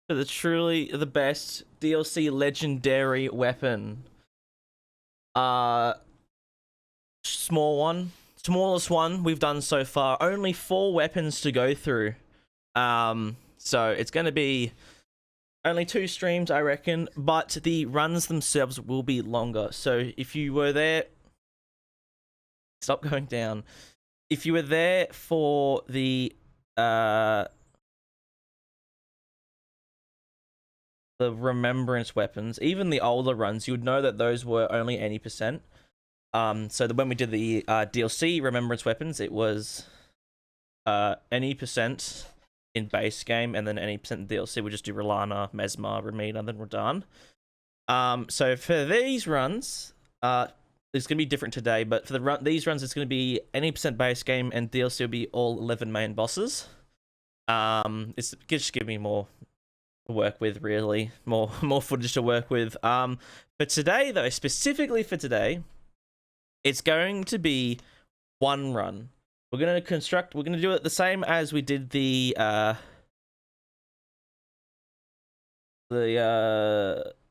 for the truly the best DLC legendary weapon. Uh, smallest one we've done so far. Only 4 weapons to go through. So it's going to be only 2 streams, I reckon, but the runs themselves will be longer. So if you were there, stop going down. If you were there for the remembrance weapons, even the older runs, you would know that those were only 80%. So that when we did the DLC remembrance weapons, it was any percent in base game, and then any percent in DLC. We just do R'Larna, Mezma, Ramina, then we're done. So for these runs, it's gonna be different today, but for these runs, it's gonna be any percent base game, and DLC will be all 11 main bosses. It's just give me more to work with, really, more footage to work with. For today though, specifically for today, it's going to be 1 run. We're gonna do it the same as we did the it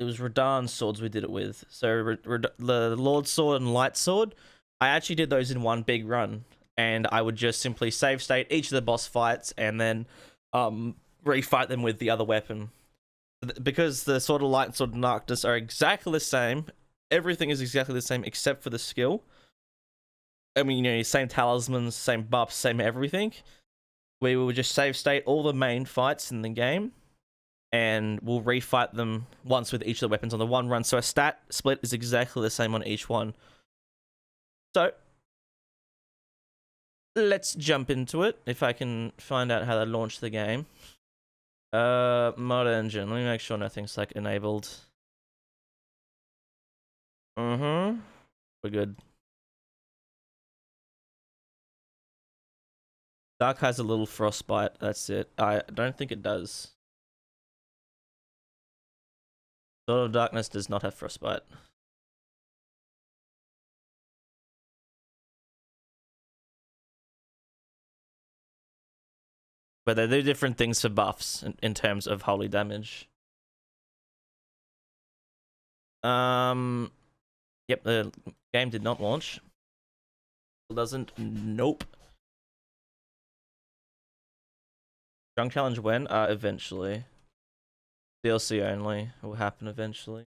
was Radahn swords we did it with. So the Lord Sword and Light Sword, I actually did those in 1 big run, and I would just simply save state each of the boss fights and then refight them with the other weapon. Because the Sword of Light and Sword of Darkness are exactly the same, everything is exactly the same except for the skill. I mean, you know, same talismans, same buffs, same everything. We will just save state all the main fights in the game, and we'll refight them once with each of the weapons on the 1 run. So a stat split is exactly the same on each one. So let's jump into it. If I can find out how to launch the game. Mod engine. Let me make sure nothing's like enabled. We're good. Dark has a little frostbite. That's it. I don't think it does. Sword of Darkness does not have frostbite. But they do different things for buffs in terms of holy damage. Yep, the game did not launch. It doesn't. Nope. Drunk challenge when? Eventually. DLC only. It will happen eventually.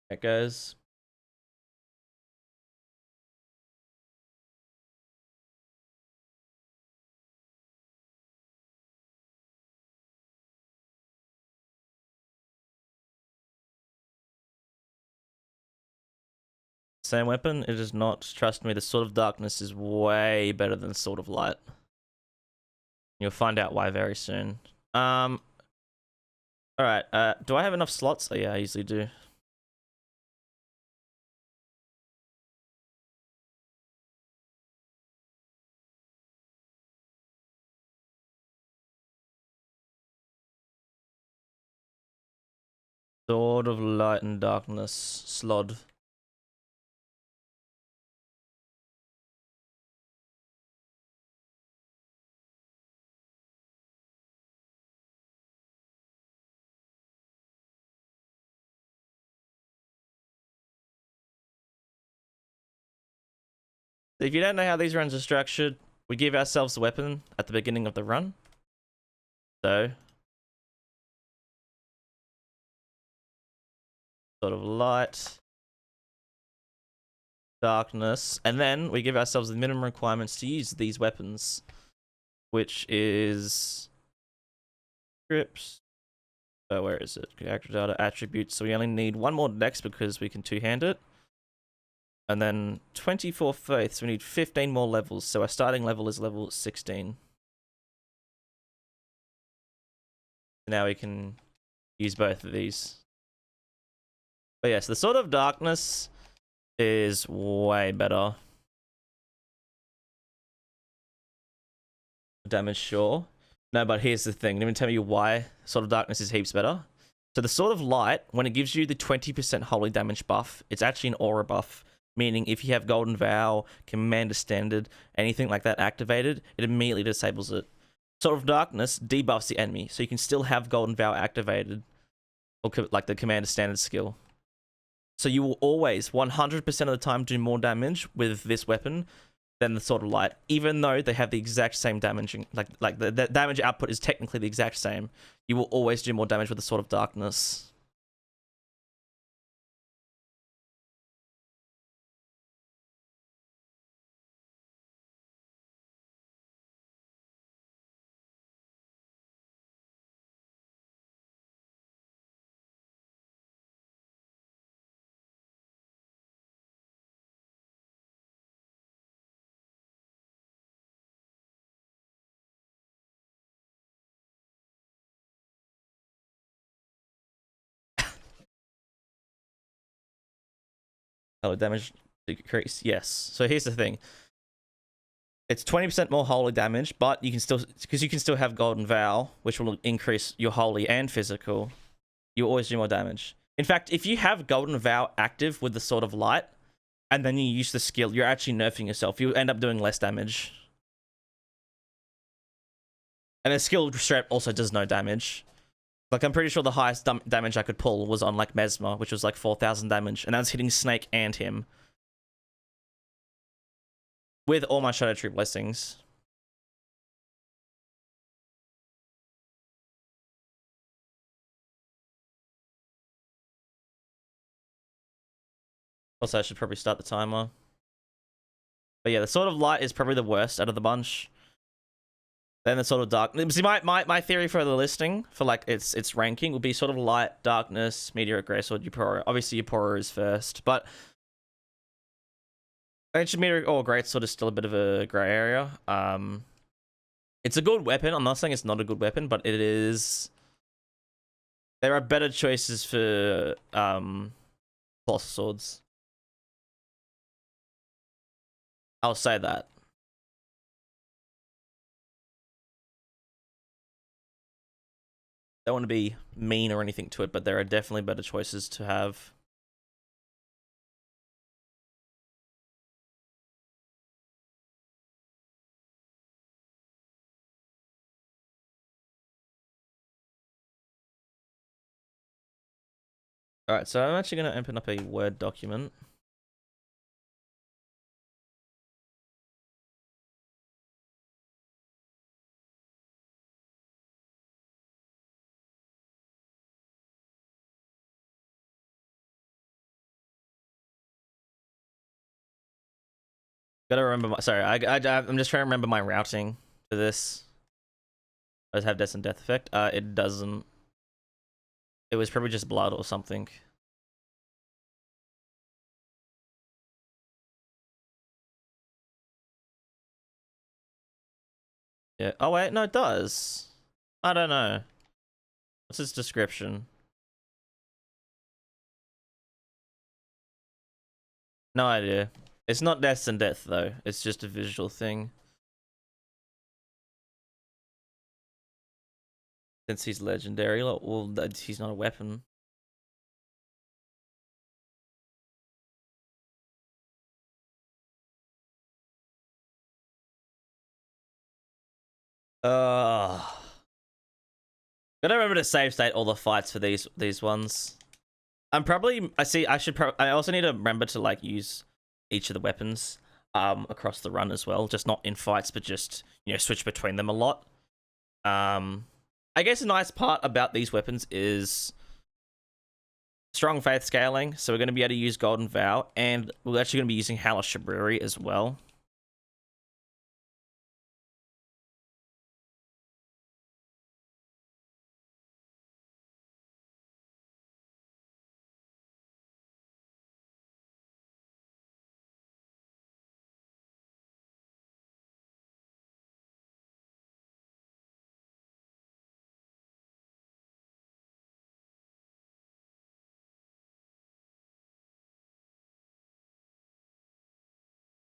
There it goes. Same weapon? It is not. Trust me, the Sword of Darkness is way better than the Sword of Light. You'll find out why very soon. Alright, do I have enough slots? Oh yeah, I usually do. Sword of Light and Darkness. Slod. If you don't know how these runs are structured, we give ourselves a weapon at the beginning of the run. So, Sword of Light, Darkness, and then we give ourselves the minimum requirements to use these weapons, which is scripts. Oh, where is it? Character data, attributes. So we only need 1 more dex because we can 2-hand it. And then 24 faith, so we need 15 more levels. So our starting level is level 16. Now we can use both of these. But yes, the Sword of Darkness is way better. Damage, sure. No, but here's the thing. Let me tell you why Sword of Darkness is heaps better. So the Sword of Light, when it gives you the 20% holy damage buff, it's actually an aura buff. meaning if you have Golden Vow, Commander Standard, anything like that activated, it immediately disables it. Sword of Darkness debuffs the enemy, so you can still have Golden Vow activated, or like the Commander Standard skill. So you will always, 100% of the time, do more damage with this weapon than the Sword of Light, even though they have the exact same damaging, like the damage output is technically the exact same. You will always do more damage with the Sword of Darkness. Holy damage decrease, yes. So here's the thing. It's 20% more holy damage, but you can still, because you can still have Golden Vow, which will increase your holy and physical. You always do more damage. In fact, if you have Golden Vow active with the Sword of Light, and then you use the skill, you're actually nerfing yourself. You end up doing less damage. And the skill strap also does no damage. Like, I'm pretty sure the highest damage I could pull was on, like, Mesmer, which was, like, 4,000 damage. And that was hitting Snake and him. With all my Shadow Tree blessings. Also, I should probably start the timer. But yeah, the Sword of Light is probably the worst out of the bunch. Then the Sword of Dark. See, my theory for the listing, for like its ranking, would be Sword of Light, Darkness, Meteoric Greatsword, Eupora. Obviously, Eupora is first, but Ancient Meteoric or Greatsword is still a bit of a grey area. It's a good weapon. I'm not saying it's not a good weapon, but it is. There are better choices for Colossal Swords. I'll say that. Don't want to be mean or anything to it, but there are definitely better choices to have. Alright, so I'm actually going to open up a Word document. Gotta remember sorry, I'm just trying to remember my routing for this. Does it have Death and Death effect? It doesn't. It was probably just blood or something. Yeah. Oh wait, no, it does. I don't know. What's its description? No idea. It's not Death and Death though. It's just a visual thing. Since he's legendary, well, he's not a weapon. Gotta remember to save state all the fights for these ones. I also need to remember to like use each of the weapons across the run as well, just not in fights, but just, you know, switch between them a lot. I guess a nice part about these weapons is strong faith scaling, so we're going to be able to use Golden Vow, and we're actually going to be using Hellish Shabriri as well.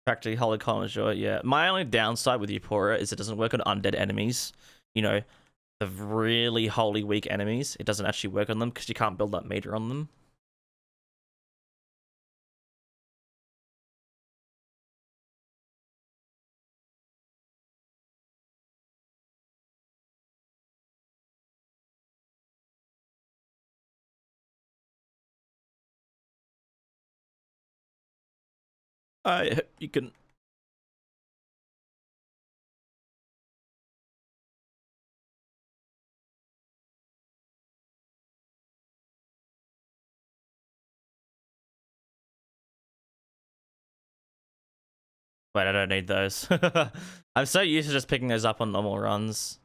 Practically Holy Conjure, yeah. My only downside with Eupora is it doesn't work on undead enemies. You know, the really holy weak enemies. It doesn't actually work on them because you can't build up meter on them. You can. Wait, I don't need those. I'm so used to just picking those up on normal runs.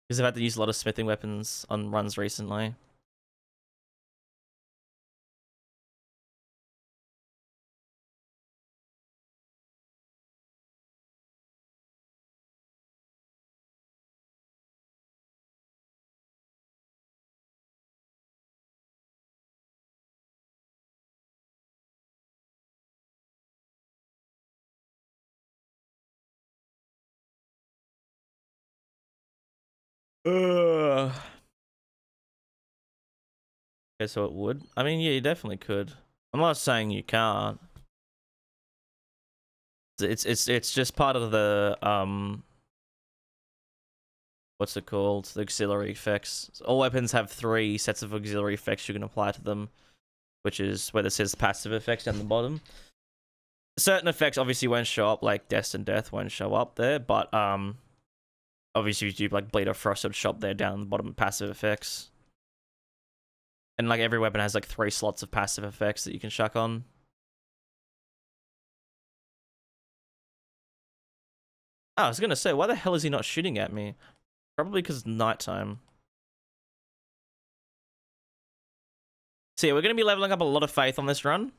Because I've had to use a lot of smithing weapons on runs recently. Ugh. Okay, so it would. I mean, yeah, you definitely could. I'm not saying you can't. It's just part of the what's it called? The auxiliary effects. All weapons have 3 sets of auxiliary effects you can apply to them, which is where it says passive effects down the bottom. Certain effects obviously won't show up, like Destined Death won't show up there, but obviously if you do like Bleed or Frost, it'll show up there down the bottom of passive effects. And like every weapon has like 3 slots of passive effects that you can chuck on. Oh, I was gonna say, why the hell is he not shooting at me? Probably because it's nighttime. So yeah, we're gonna be leveling up a lot of faith on this run.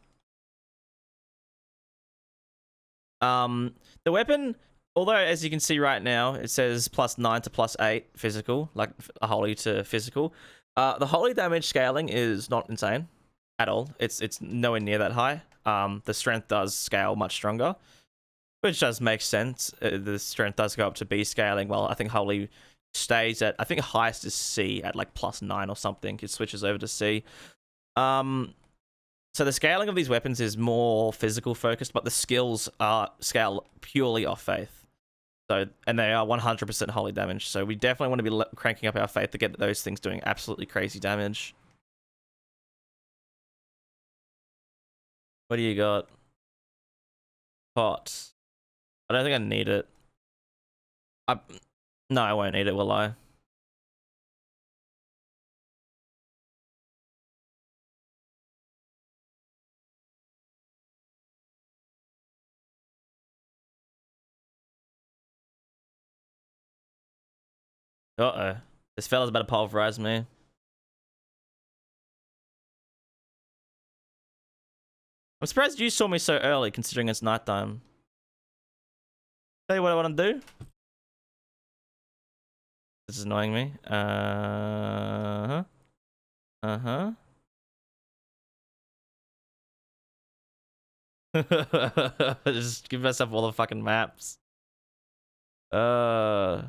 The weapon, although as you can see right now, it says +9 to +8 physical, like a holy to physical. The holy damage scaling is not insane at all. It's nowhere near that high. The strength does scale much stronger, which does make sense. The strength does go up to B scaling. Well, I think holy stays at, I think highest is C at like +9 or something. It switches over to C. So the scaling of these weapons is more physical focused, but the skills are scale purely off faith. So, and they are 100% holy damage. So we definitely want to be cranking up our faith to get those things doing absolutely crazy damage. What do you got? Pot. I don't think I need it. No, I won't need it, will I? Uh-oh. This fella's about to pulverize me. I'm surprised you saw me so early, considering it's nighttime. Tell you what I want to do. This is annoying me. Uh-huh. Uh-huh. Just give myself all the fucking maps. Give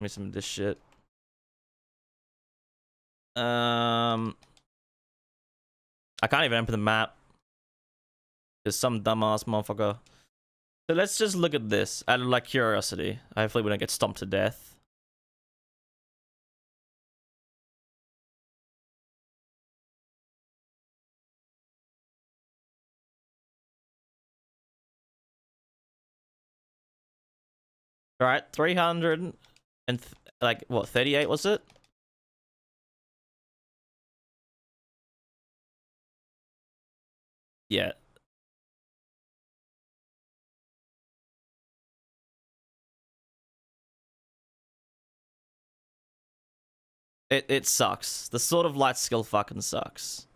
me some of this shit. I can't even open the map. There's some dumbass motherfucker. So let's just look at this out of like curiosity. Hopefully we don't get stomped to death. All right, 300 and like what, 38 was it? Yeah. It sucks. The Sword of Light skill fucking sucks.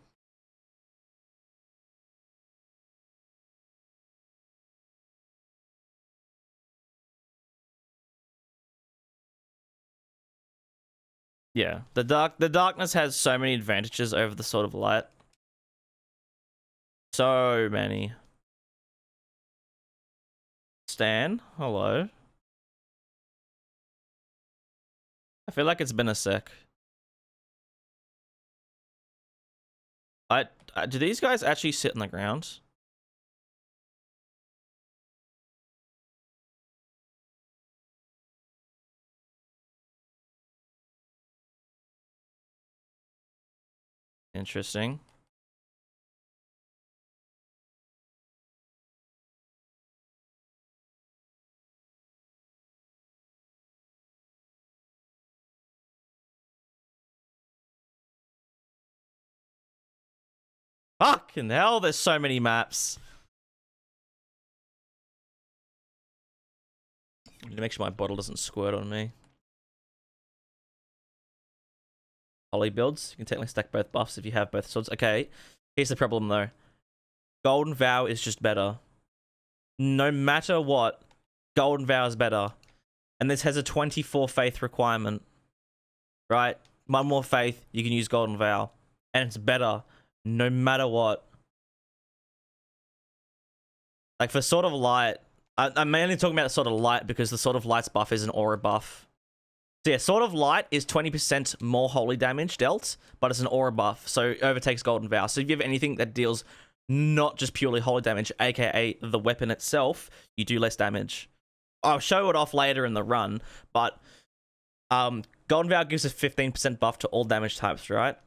Yeah. The darkness has so many advantages over the Sword of Light. So many. Stan, hello. I feel like it's been a sec. Do these guys actually sit on the ground? Interesting. Fucking hell, there's so many maps. I need to make sure my bottle doesn't squirt on me. Holy builds. You can technically stack both buffs if you have both swords. Okay, here's the problem though. Golden Vow is just better. No matter what, Golden Vow is better. And this has a 24 faith requirement. Right? One more faith, you can use Golden Vow. And it's better no matter what. Like for Sword of Light, I'm mainly talking about Sword of Light because the Sword of Light's buff is an aura buff. So yeah, Sword of Light is 20% more holy damage dealt, but it's an aura buff, so it overtakes Golden Vow. So if you have anything that deals not just purely holy damage, aka the weapon itself, you do less damage. I'll show it off later in the run, but Golden Vow gives a 15% buff to all damage types, right?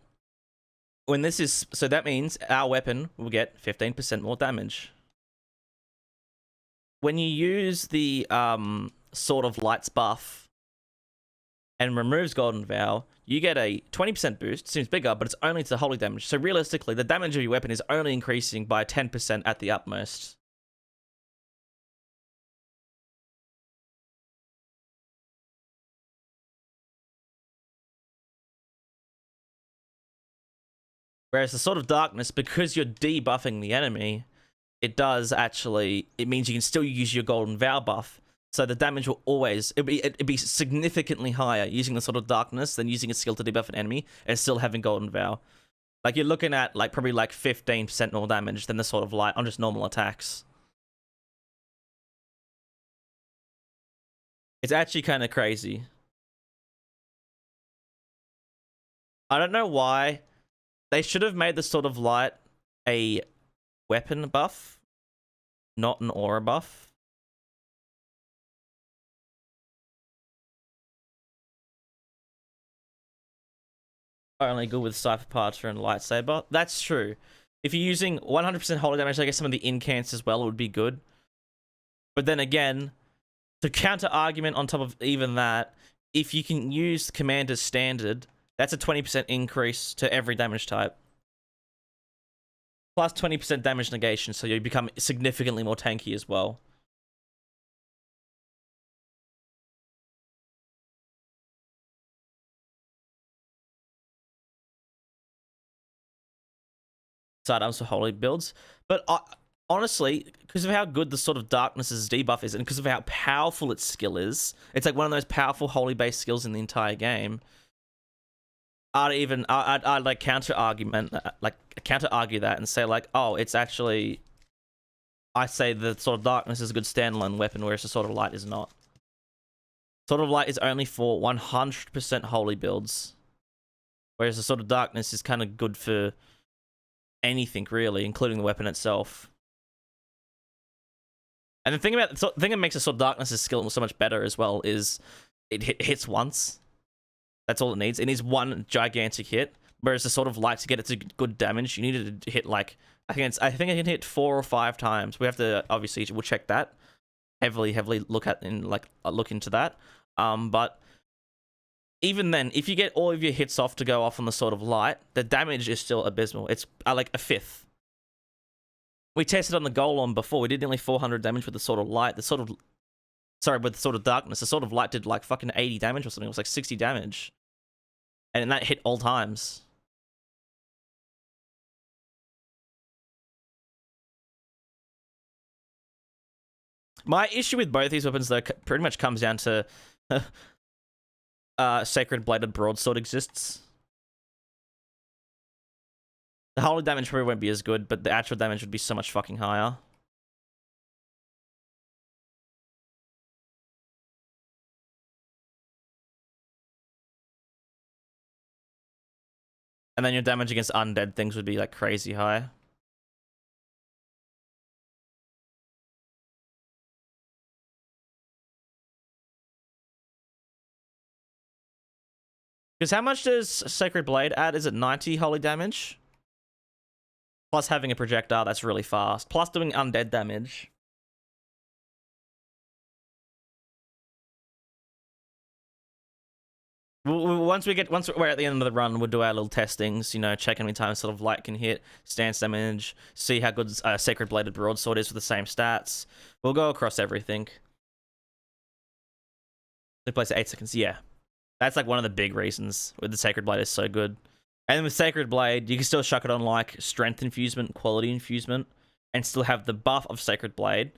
When this is, so that means our weapon will get 15% more damage. When you use the Sword of Light's buff and removes Golden Vow, you get a 20% boost. Seems bigger, but it's only to holy damage. So realistically, the damage of your weapon is only increasing by 10% at the utmost. Whereas the Sword of Darkness, because you're debuffing the enemy, it does actually, it means you can still use your Golden Vow buff. So the damage will always, it'd be significantly higher using the Sword of Darkness than using a skill to debuff an enemy and still having Golden Vow. Like you're looking at like probably like 15% more damage than the Sword of Light on just normal attacks. It's actually kind of crazy. I don't know why. They should have made the Sword of Light a weapon buff, not an aura buff. Only good with Cypher Parcher and Lightsaber. That's true. If you're using 100% holy damage, I guess some of the incants as well would be good. But then again, to counter argument on top of even that, if you can use Commander's Standard, that's a 20% increase to every damage type. Plus 20% damage negation, so you become significantly more tanky as well. Sidearms for holy builds. But honestly, because of how good the Sword of Darkness's debuff is, and because of how powerful its skill is, it's like one of those powerful holy-based skills in the entire game. I'd like counter argue that and say like, oh, it's actually, I say the Sword of Darkness is a good standalone weapon, whereas the Sword of Light is not. Sword of Light is only for 100% holy builds, whereas the Sword of Darkness is kind of good for anything really, including the weapon itself. And the thing that makes the Sword of Darkness's skill so much better as well is it hits once. That's all it needs. It needs one gigantic hit. Whereas the Sword of Light, to get it to good damage, you need it to hit like, I think it can hit 4 or 5 times. We have to, obviously, we'll check that. Heavily look into that. But even then, if you get all of your hits off to go off on the Sword of Light, the damage is still abysmal. It's like a fifth. We tested on the Golem before. We did nearly 400 damage with the Sword of Light. With the Sword of Darkness. The Sword of Light did like fucking 80 damage or something. It was like 60 damage. And that hit all times. My issue with both these weapons, though, pretty much comes down to Sacred Bladed Broadsword exists. The holy damage probably won't be as good, but the actual damage would be so much fucking higher. And then your damage against undead things would be like crazy high. Because how much does Sacred Blade add? Is it 90 holy damage? Plus having a projectile, that's really fast. Plus doing undead damage. Once we're at the end of the run, we'll do our little testings. You know, check how many times sort of light can hit, stance damage, see how good Sacred Bladed Broadsword is for the same stats. We'll go across everything. They place at 8 seconds. Yeah, that's like one of the big reasons with the Sacred Blade is so good. And then with Sacred Blade, you can still chuck it on like Strength Infusement, Quality Infusement, and still have the buff of Sacred Blade.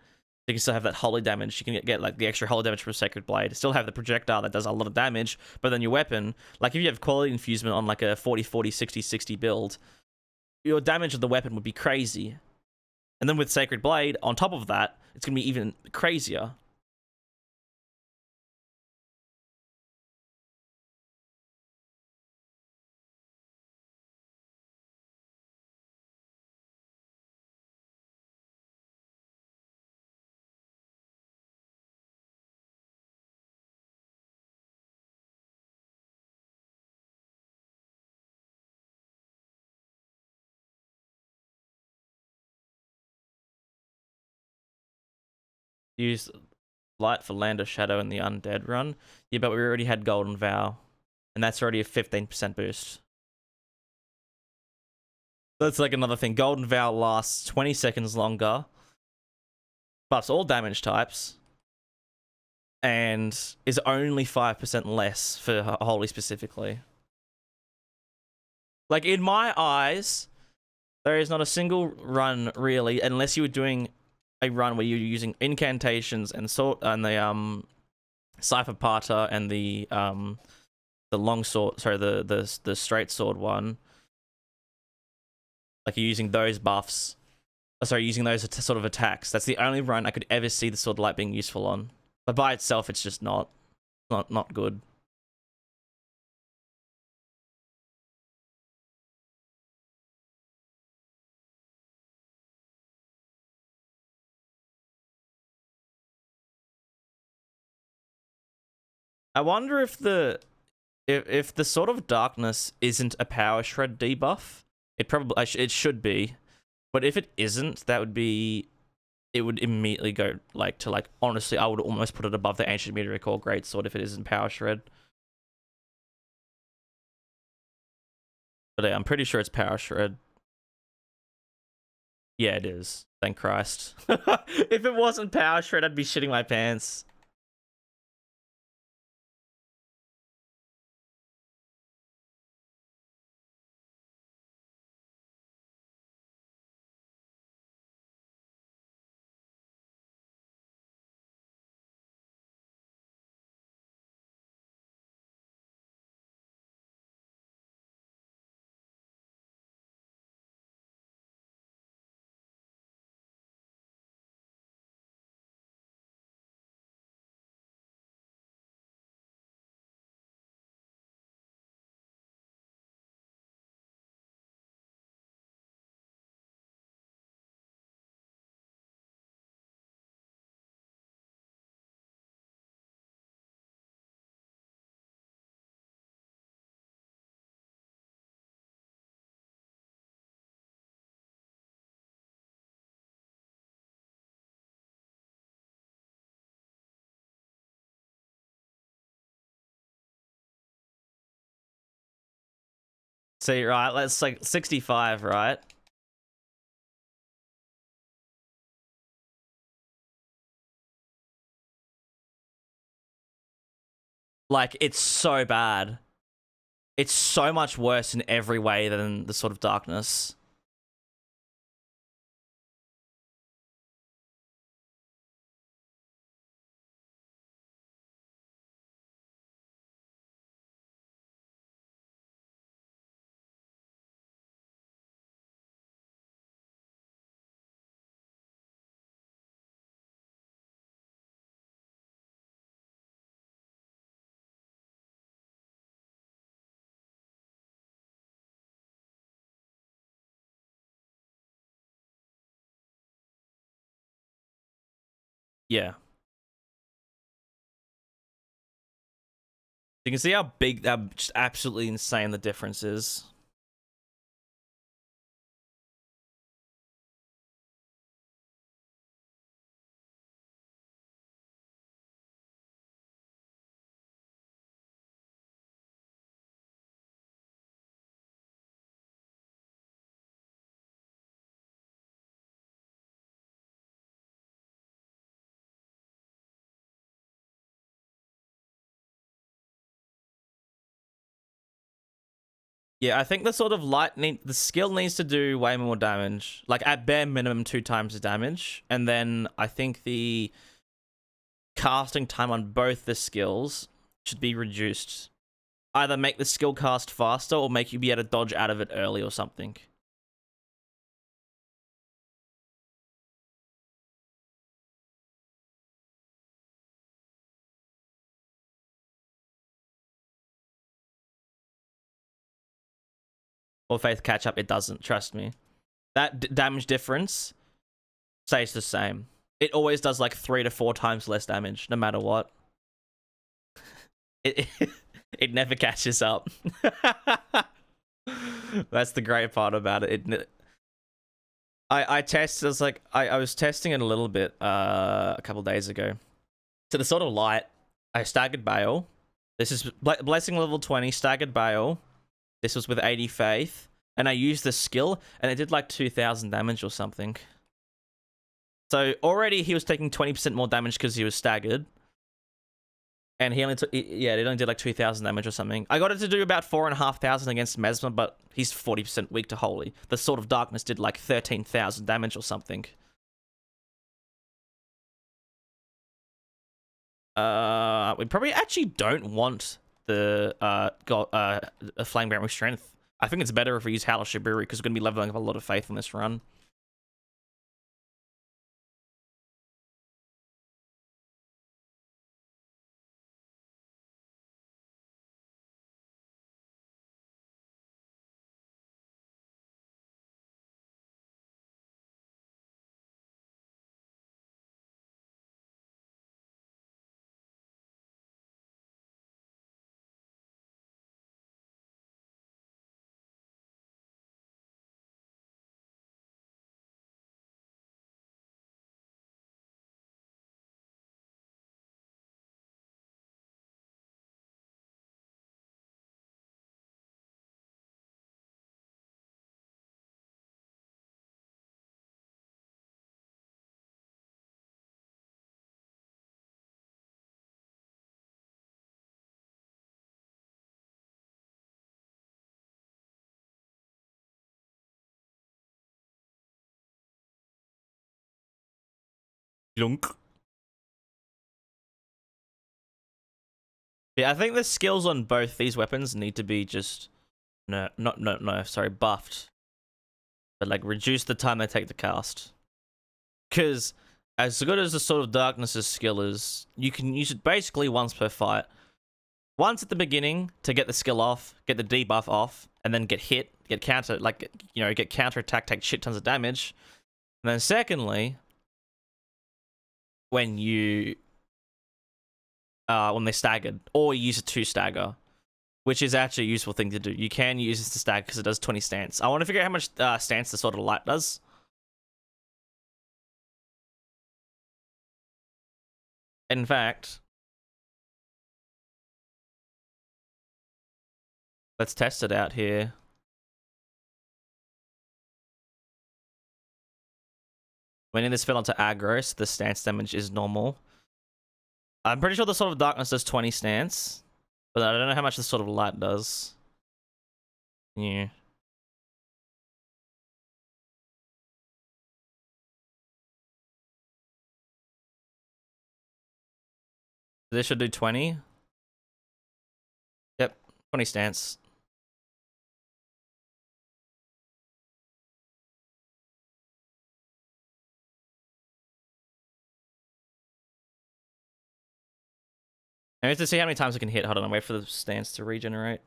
You can still have that holy damage. You can get like the extra holy damage from Sacred Blade. Still have the projectile that does a lot of damage, but then your weapon, like if you have Quality Infusement on like a 40-40, 60-60 build, your damage of the weapon would be crazy. And then with Sacred Blade, on top of that, it's going to be even crazier. Use Light for Land of Shadow in the Undead run. Yeah, but we already had Golden Vow, and that's already a 15% boost. That's like another thing. Golden Vow lasts 20 seconds longer, buffs all damage types, and is only 5% less for Holy specifically. Like, in my eyes, there is not a single run, really, unless you were doing a run where you're using incantations and the Cypher Parter and the long sword, sorry, the straight sword one. Like, you're using those buffs. Sorry, using those sort of attacks. That's the only run I could ever see the Sword of Light being useful on. But by itself, it's just not good. I wonder if if the Sword of Darkness isn't a Power Shred debuff. It probably it should be, but if it isn't, that would be, it would immediately go like to like, honestly, I would almost put it above the Ancient Meteoric Core Greatsword if it isn't Power Shred. But yeah, I'm pretty sure it's Power Shred. Yeah, it is. Thank Christ. If it wasn't Power Shred, I'd be shitting my pants. See, right, let's like 65, right? Like, it's so bad. It's so much worse in every way than the Sword of Darkness. Yeah. You can see how big, how just absolutely insane the difference is. Yeah, I think the sort of the skill needs to do way more damage. Like at bare minimum 2 times the damage. And then I think the casting time on both the skills should be reduced. Either make the skill cast faster or make you be able to dodge out of it early or something. Or Faith catch up, it doesn't, trust me. That damage difference stays the same. It always does like 3 to 4 times less damage, no matter what. It it never catches up. That's the great part about it. I tested. I was testing it a little bit a couple days ago. So the sort of light, I staggered Bale. This is blessing level 20 staggered Bale. This was with 80 faith, and I used the skill, and it did like 2,000 damage or something. So already he was taking 20% more damage because he was staggered. And he only took, yeah, it only did like 2,000 damage or something. I got it to do about 4,500 against Mesmer, but he's 40% weak to Holy. The Sword of Darkness did like 13,000 damage or something. We probably actually don't want the Flame Grant with Strength. I think it's better if we use Howler Shiburi because we're going to be leveling up a lot of faith on this run. Lunk. Yeah, I think the skills on both these weapons need to be just sorry, buffed. But like reduce the time they take to cast. Because as good as the Sword of Darkness's skill is, you can use it basically once per fight. Once at the beginning to get the skill off, get the debuff off, and then get hit, get counter, like, you know, get counter attack, take shit tons of damage. And then secondly, when you when they're staggered, or use it to stagger, which is actually a useful thing to do. You can use this to stagger because it does 20 stance. I want to figure out how much stance the Sword of Light does. In fact, let's test it out here. When this fell onto aggro, so the stance damage is normal. I'm pretty sure the Sword of Darkness does 20 stance, but I don't know how much the Sword of Light does. Yeah. This should do 20. Yep, 20 stance. I have to see how many times I can hit. Hold on, wait for the stance to regenerate.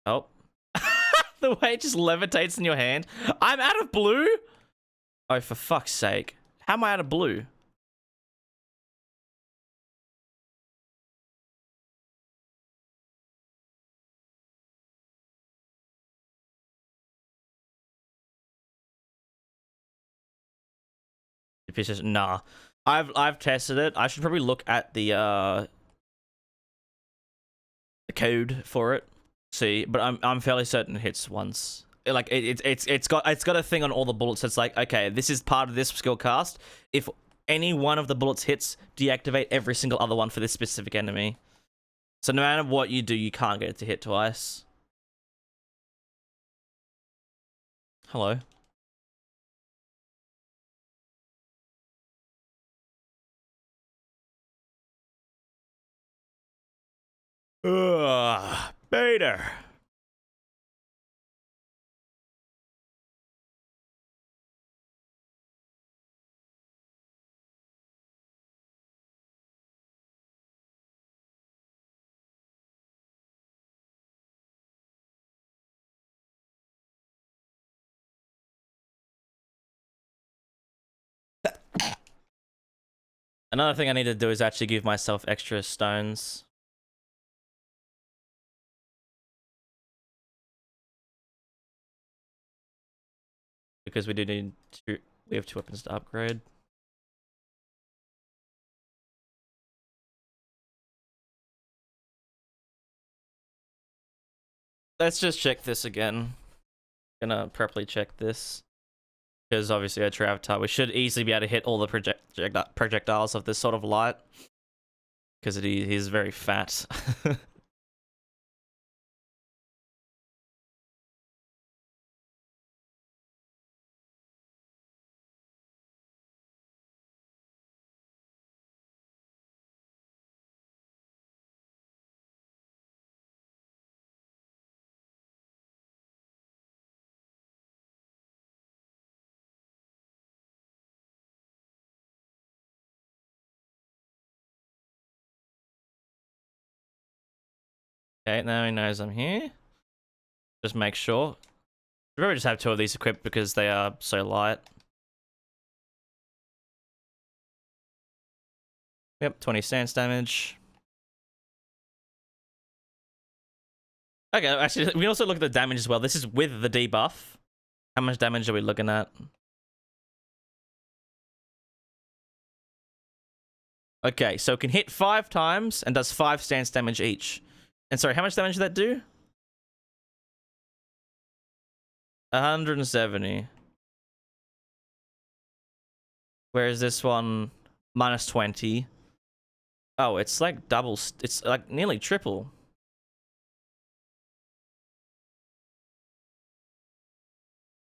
Oh. The way it just levitates in your hand. I'm out of blue? Oh, for fuck's sake. How am I out of blue? Nah. I've tested it. I should probably look at the code for it. See, but I'm fairly certain it hits once. like it's got a thing on all the bullets that's like, okay, this is part of this skill cast. If any one of the bullets hits, deactivate every single other one for this specific enemy. So no matter what you do, you can't get it to hit twice. Hello. Ugh, Bader. Another thing I need to do is actually give myself extra stones. Because we do need two, we have 2 weapons to upgrade. Let's just check this again. Gonna properly check this. Because obviously a Travatar, we should easily be able to hit all the projectiles of this sort of light. Because he's very fat. Okay, now he knows I'm here. Just make sure. We probably just have 2 of these equipped because they are so light. Yep, 20 stance damage. Okay, actually, we also look at the damage as well. This is with the debuff. How much damage are we looking at? Okay, so it can hit 5 times and does 5 stance damage each. And sorry, how much damage did that do? 170. Whereas this one, minus 20. Oh, it's like double. It's like nearly triple.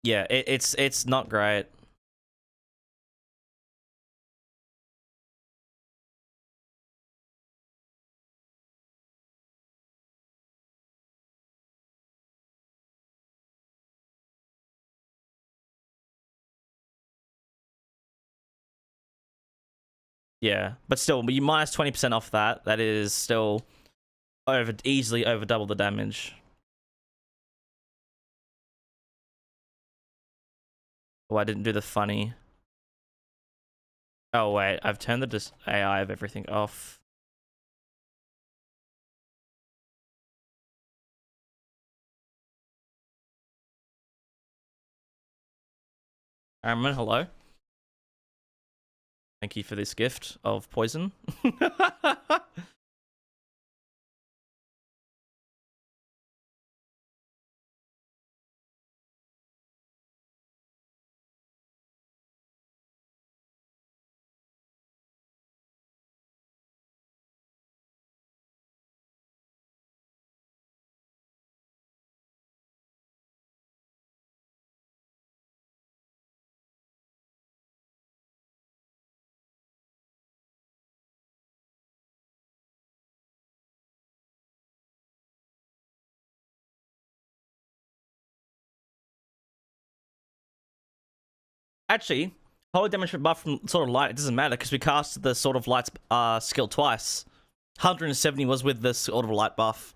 Yeah, it's not great. Yeah, but still, you minus 20% off that. That is still easily over double the damage. Oh, I didn't do the funny. Oh wait, I've turned the AI of everything off. Aaron, hello. Thank you for this gift of poison. Actually, holy damage buff from Sword of Light, it doesn't matter because we cast the Sword of Light's skill twice. 170 was with the Sword of Light buff.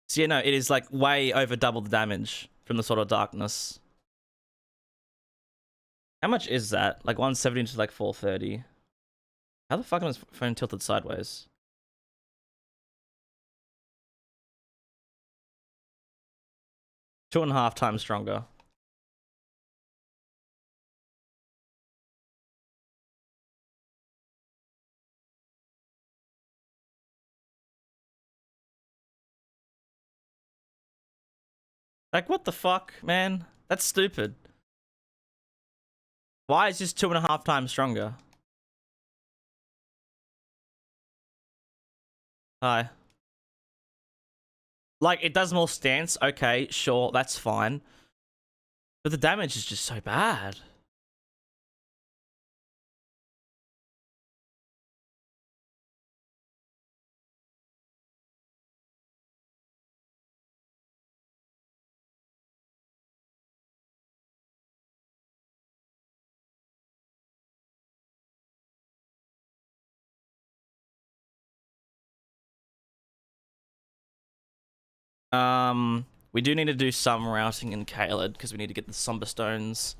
So yeah, no, it is like way over double the damage from the Sword of Darkness. How much is that? Like 170 to like 430. How the fuck am I phone tilted sideways? Two and a half times stronger. Like, what the fuck, man? That's stupid. Why is this 2.5 times stronger? Hi. Like, it does more stance. Okay, sure, that's fine. But the damage is just so bad. We do need to do some routing in Caelid because we need to get the Somber Stones.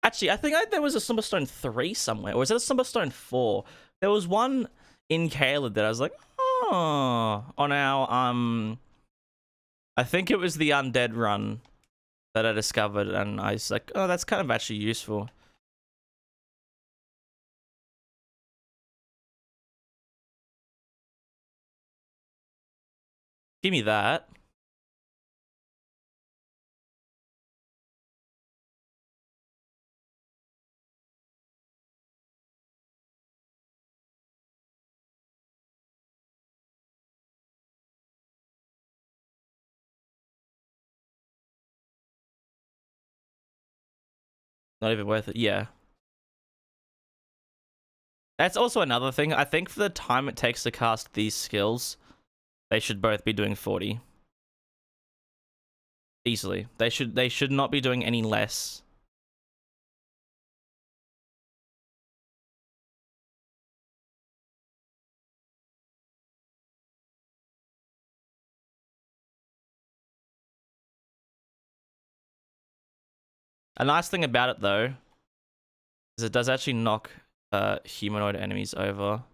Actually, I think there was a Somber Stone 3 somewhere. Or was it a Somber Stone 4? There was one in Caelid that I was like, oh, on our, I think it was the Undead run that I discovered, and I was like, oh, that's kind of actually useful. Give me that. Not even worth it. Yeah. That's also another thing. I think for the time it takes to cast these skills, they should both be doing 40. Easily. They should not be doing any less. A nice thing about it though is it does actually knock humanoid enemies over.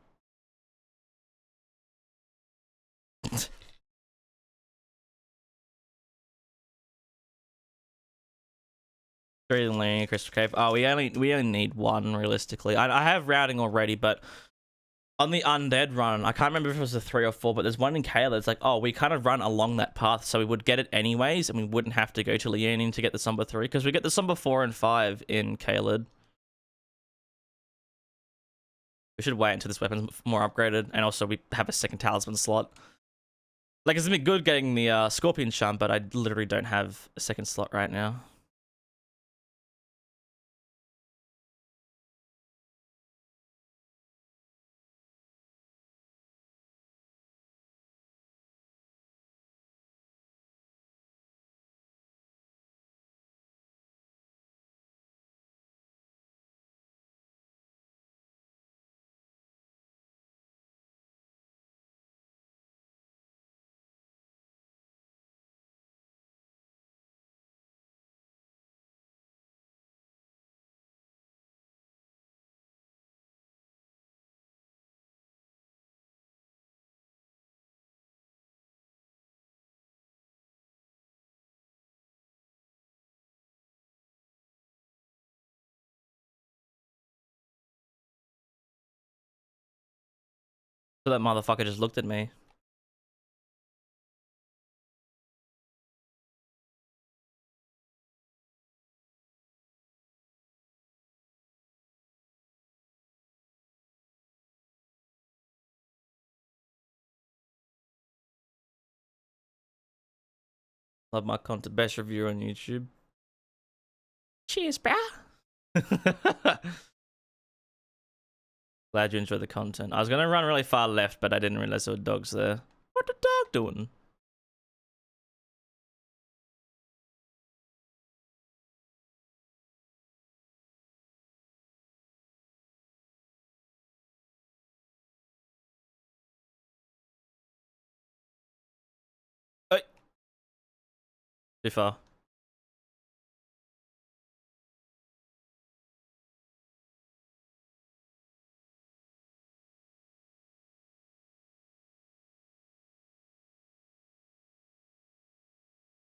Very linear Crystal Cave. Oh, we only need one realistically. I have routing already, but on the Undead run, I can't remember if it was a 3 or 4, but there's one in Caelid. It's like, oh, we kind of run along that path, so we would get it anyways, and we wouldn't have to go to Liaoning to get the Somber 3, because we get the Somber 4 and 5 in Caelid. We should wait until this weapon's more upgraded, and also we have a second talisman slot. Like, it's been good getting the Scorpion Charm, but I literally don't have a second slot right now. So that motherfucker just looked at me. Love my content. Best review on YouTube. Cheers, brah. Glad you enjoyed the content. I was gonna run really far left, but I didn't realize there were dogs there. What the dog doing? Hey. Too far.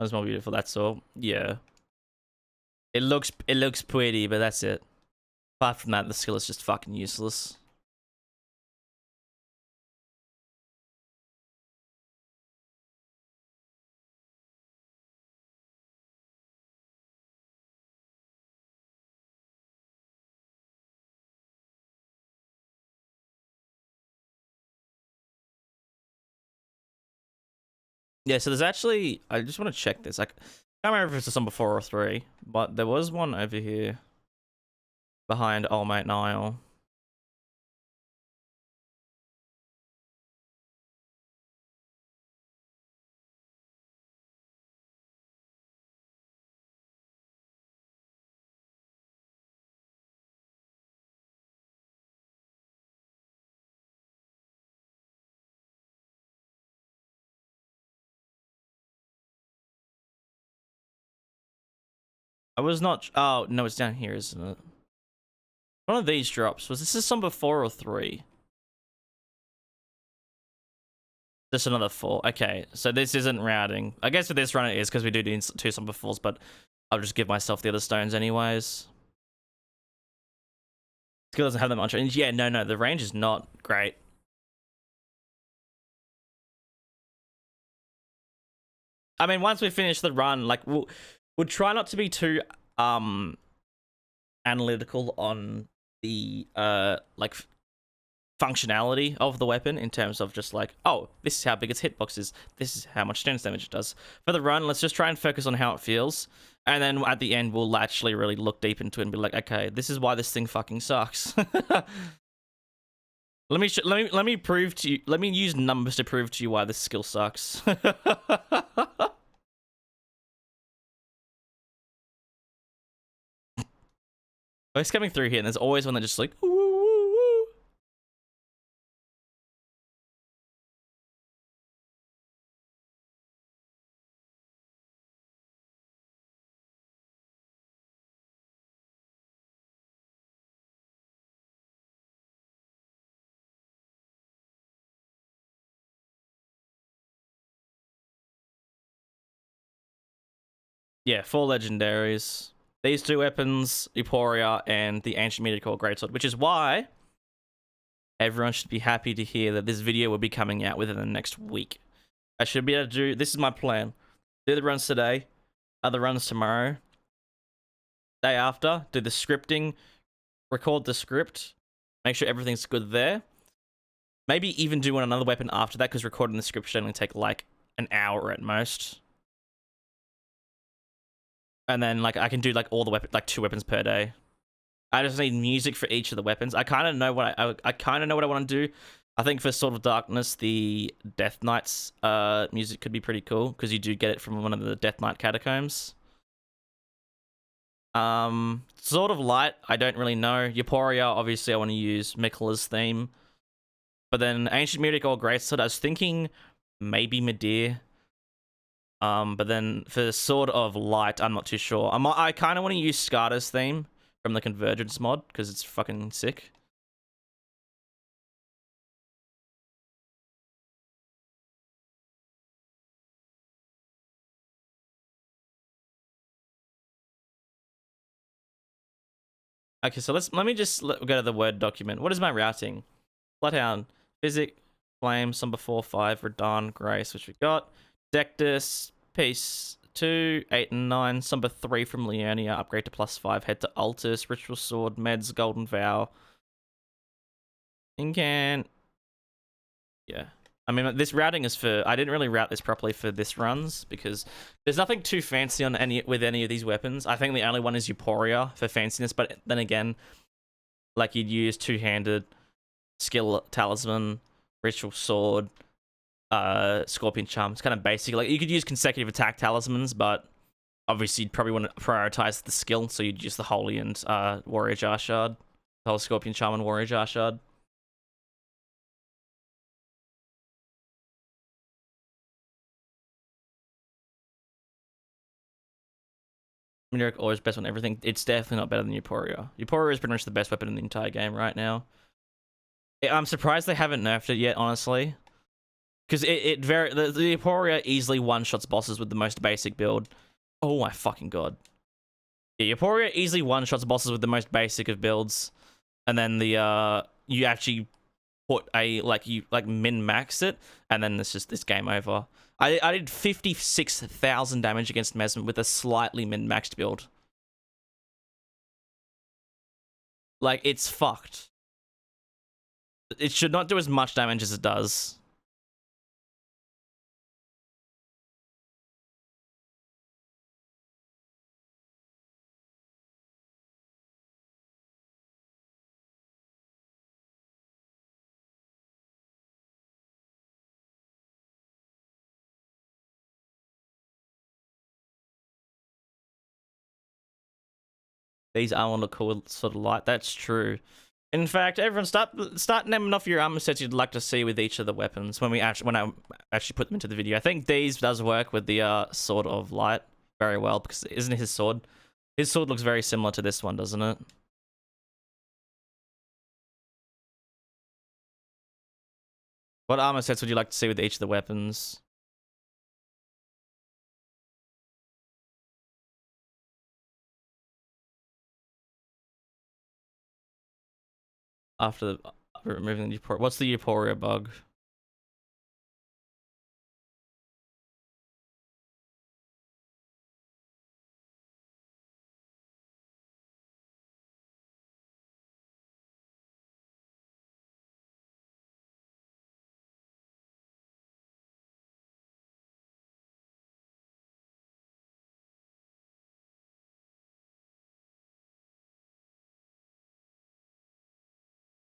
That's more beautiful, that's all. Yeah. It looks pretty, but that's it. Apart from that, the skill is just fucking useless. Yeah, so there's actually, I just want to check this. I can't remember if it's on before or 3, but there was one over here behind old mate Niall. I was not, oh, no, it's down here, isn't it? One of these drops, was this on before or 3? Just another 4. Okay, so this isn't routing. I guess for this run it is, because we do need 2 Somber 4s, but I'll just give myself the other stones anyways. Skill doesn't have that much range. Yeah, no, the range is not great. I mean, once we finish the run, like, we'll try not to be too analytical on the like functionality of the weapon in terms of just like, oh, this is how big its hitbox is, this is how much stance damage it does. For the run, let's just try and focus on how it feels, and then at the end we'll actually really look deep into it and be like, okay, this is why this thing fucking sucks. let me prove to you, let me use numbers to prove to you why this skill sucks. It's coming through here and there's always one that just like, woo, woo, woo. Yeah, 4 legendaries. These 2 weapons, Euphoria and the Ancient Meteor Greatsword, which is why everyone should be happy to hear that this video will be coming out within the next week. I should be able to do, this is my plan. Do the runs today, other runs tomorrow, day after, do the scripting, record the script, make sure everything's good there. Maybe even do another weapon after that, because recording the script should only take like an hour at most. And then like I can do like all the weapons, like 2 weapons per day. I just need music for each of the weapons. I kind of know what I kind of know what I want to do. I think for Sword of Darkness, the Death Knight's music could be pretty cool, because you do get it from one of the Death Knight catacombs. Sword of Light, I don't really know. Euphoria, obviously I want to use Miquella's theme. But then Ancient Meteor or Greatsword, I was thinking maybe Midir. But then for Sword of Light, I'm not too sure. I kind of want to use Skada's theme from the Convergence mod, because it's fucking sick. Okay, so let me just go to the Word document. What is my routing? Bloodhound, Physic, Flame, Somber 4, 5, Radahn, Grace, which we got. Dectus, Peace 2, 8 and 9, Somber 3 from Leonia, upgrade to +5, head to Altus, Ritual Sword, Meds, Golden Vow. Incan. Yeah. I mean, this routing is for, I didn't really route this properly for this runs, because there's nothing too fancy on with any of these weapons. I think the only one is Euphoria for fanciness, but then again, like, you'd use 2-handed, skill talisman, ritual sword, scorpion charm. It's kind of basic. Like, you could use consecutive attack talismans, but obviously you'd probably want to prioritize the skill, so you'd use the holy and warrior jar shard, the whole scorpion charm and warrior jar shard. Meteoric Ore is best on everything. It's definitely not better than Euphoria. Euphoria is pretty much the best weapon in the entire game right now. I'm surprised they haven't nerfed it yet, honestly. Because the Euphoria easily one-shots bosses with the most basic build. Oh my fucking god. Yeah, Euphoria easily one-shots bosses with the most basic of builds. And then the you actually put a min-max it, and then it's just this game over. I did 56,000 damage against Mesmer with a slightly min-maxed build. Like, it's fucked. It should not do as much damage as it does. These armor look cool, sort of light. That's true. In fact, everyone start naming off your armor sets you'd like to see with each of the weapons when I actually put them into the video. I think Deez does work with the Sword of Light very well because isn't his sword? His sword looks very similar to this one, doesn't it? What armor sets would you like to see with each of the weapons? After removing the Euphoria. What's the Euphoria bug?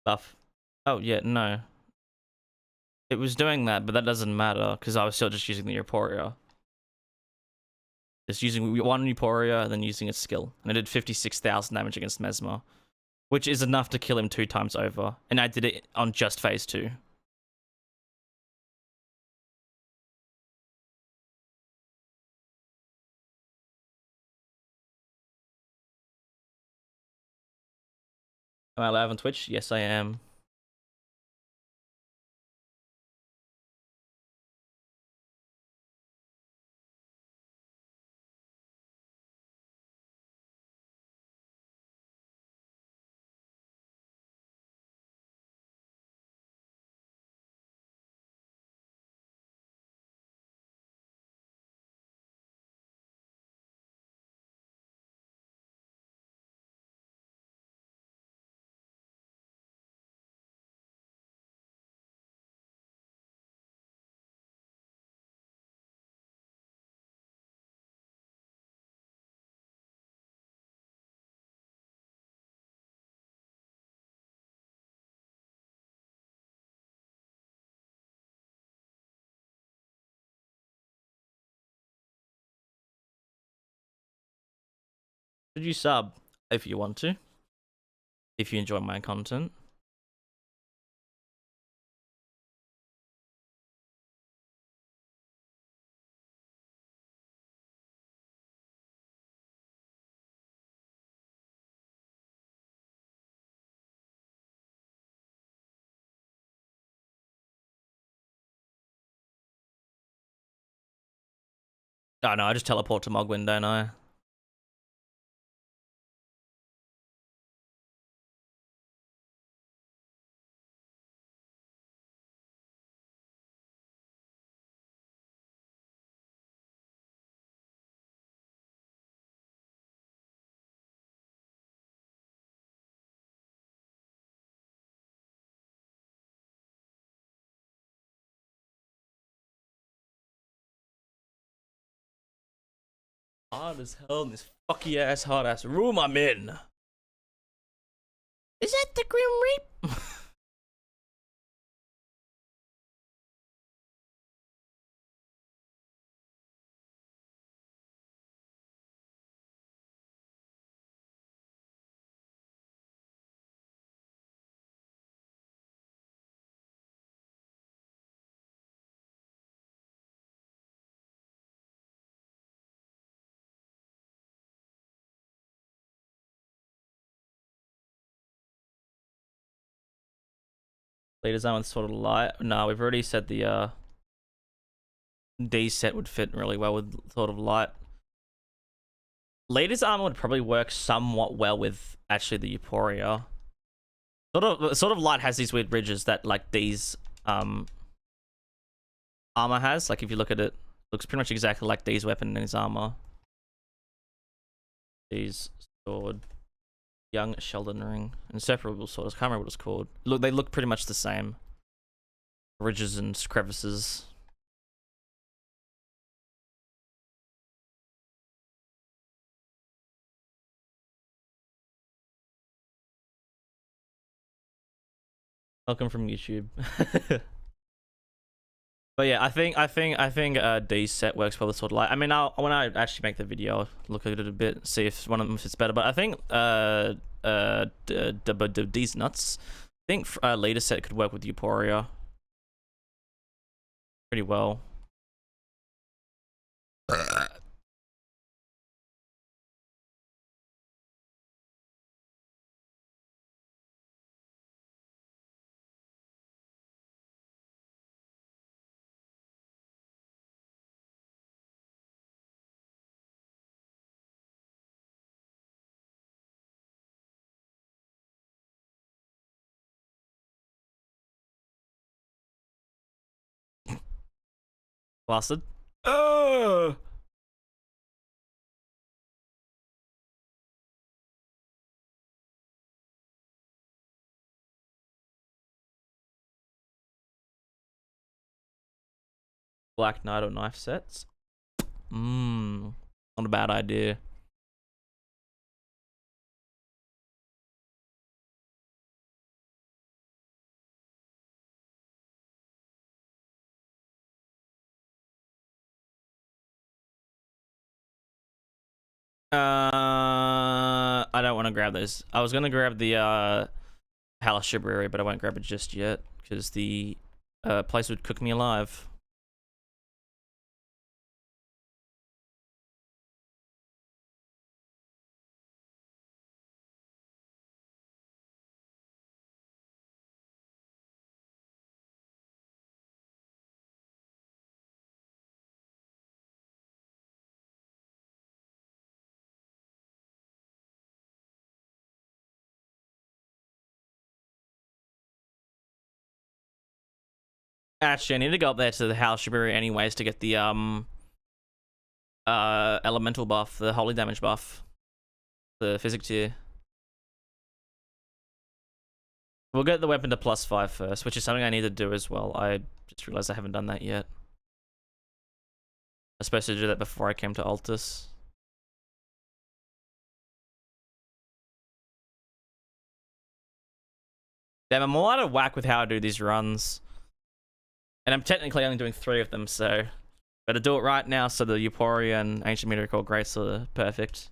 Stuff. Oh, yeah, no. It was doing that, but that doesn't matter because I was still just using the Euphoria. Just using one Euphoria and then using its skill. And I did 56,000 damage against Mesmer, which is enough to kill him 2 times over. And I did it on just phase 2. Am I live on Twitch? Yes, I am. Should you sub if you want to? If you enjoy my content. Oh no, I just teleport to Mogwin, don't I? Hard as hell in this fucky ass hard ass room I'm in. Is that the Grim Reap? Leaders armor sort of light. No, we've already said the D set would fit really well with sort of light. Leader's armor would probably work somewhat well with actually the Euphoria. Sort of light has these weird ridges that like these armor has. Like if you look at it, looks pretty much exactly like D's weapon and his armor. D's sword, young Sheldon ring, inseparable swords. I can't remember what it's called. Look, they look pretty much the same. Ridges and crevices. Welcome from YouTube. But yeah, I think D set works well with Sword Light. I mean, when I actually make the video, I'll look at it a bit, see if one of them fits better. But I think D's nuts. I think leader set could work with Euphoria pretty well. Blasted. Black Knight or knife sets. Not a bad idea. I don't want to grab those. I was gonna grab the Halashibari, but I won't grab it just yet because the place would cook me alive. Actually, I need to go up there to the Halashibari anyways to get the elemental buff, the holy damage buff, the physic tier. We'll get the weapon to +5 first, which is something I need to do as well. I just realized I haven't done that yet. I was supposed to do that before I came to Altus. Damn, I'm all out of whack with how I do these runs. And I'm technically only doing 3 of them, so better do it right now so the Euphoria and Ancient Meteor Core Grace are perfect.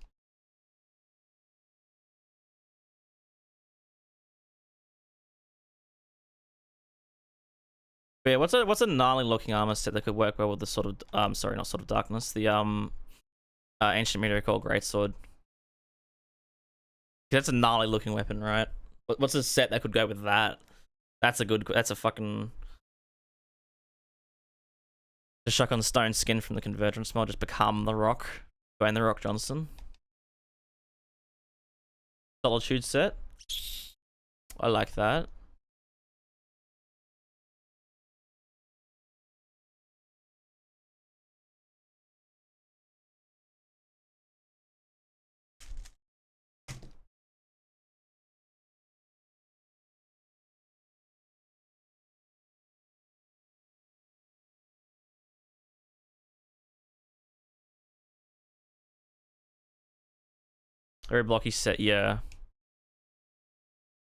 But yeah, what's a gnarly looking armor set that could work well with the sort of sorry, not sort of darkness, the Ancient Meteor Core Greatsword. That's a gnarly looking weapon, right? What's a set that could go with that? That's a fucking the Shotgun Stone skin from the Convergence mod, just become the Rock. Dwayne the Rock Johnson. Solitude set. I like that. Very blocky set, yeah.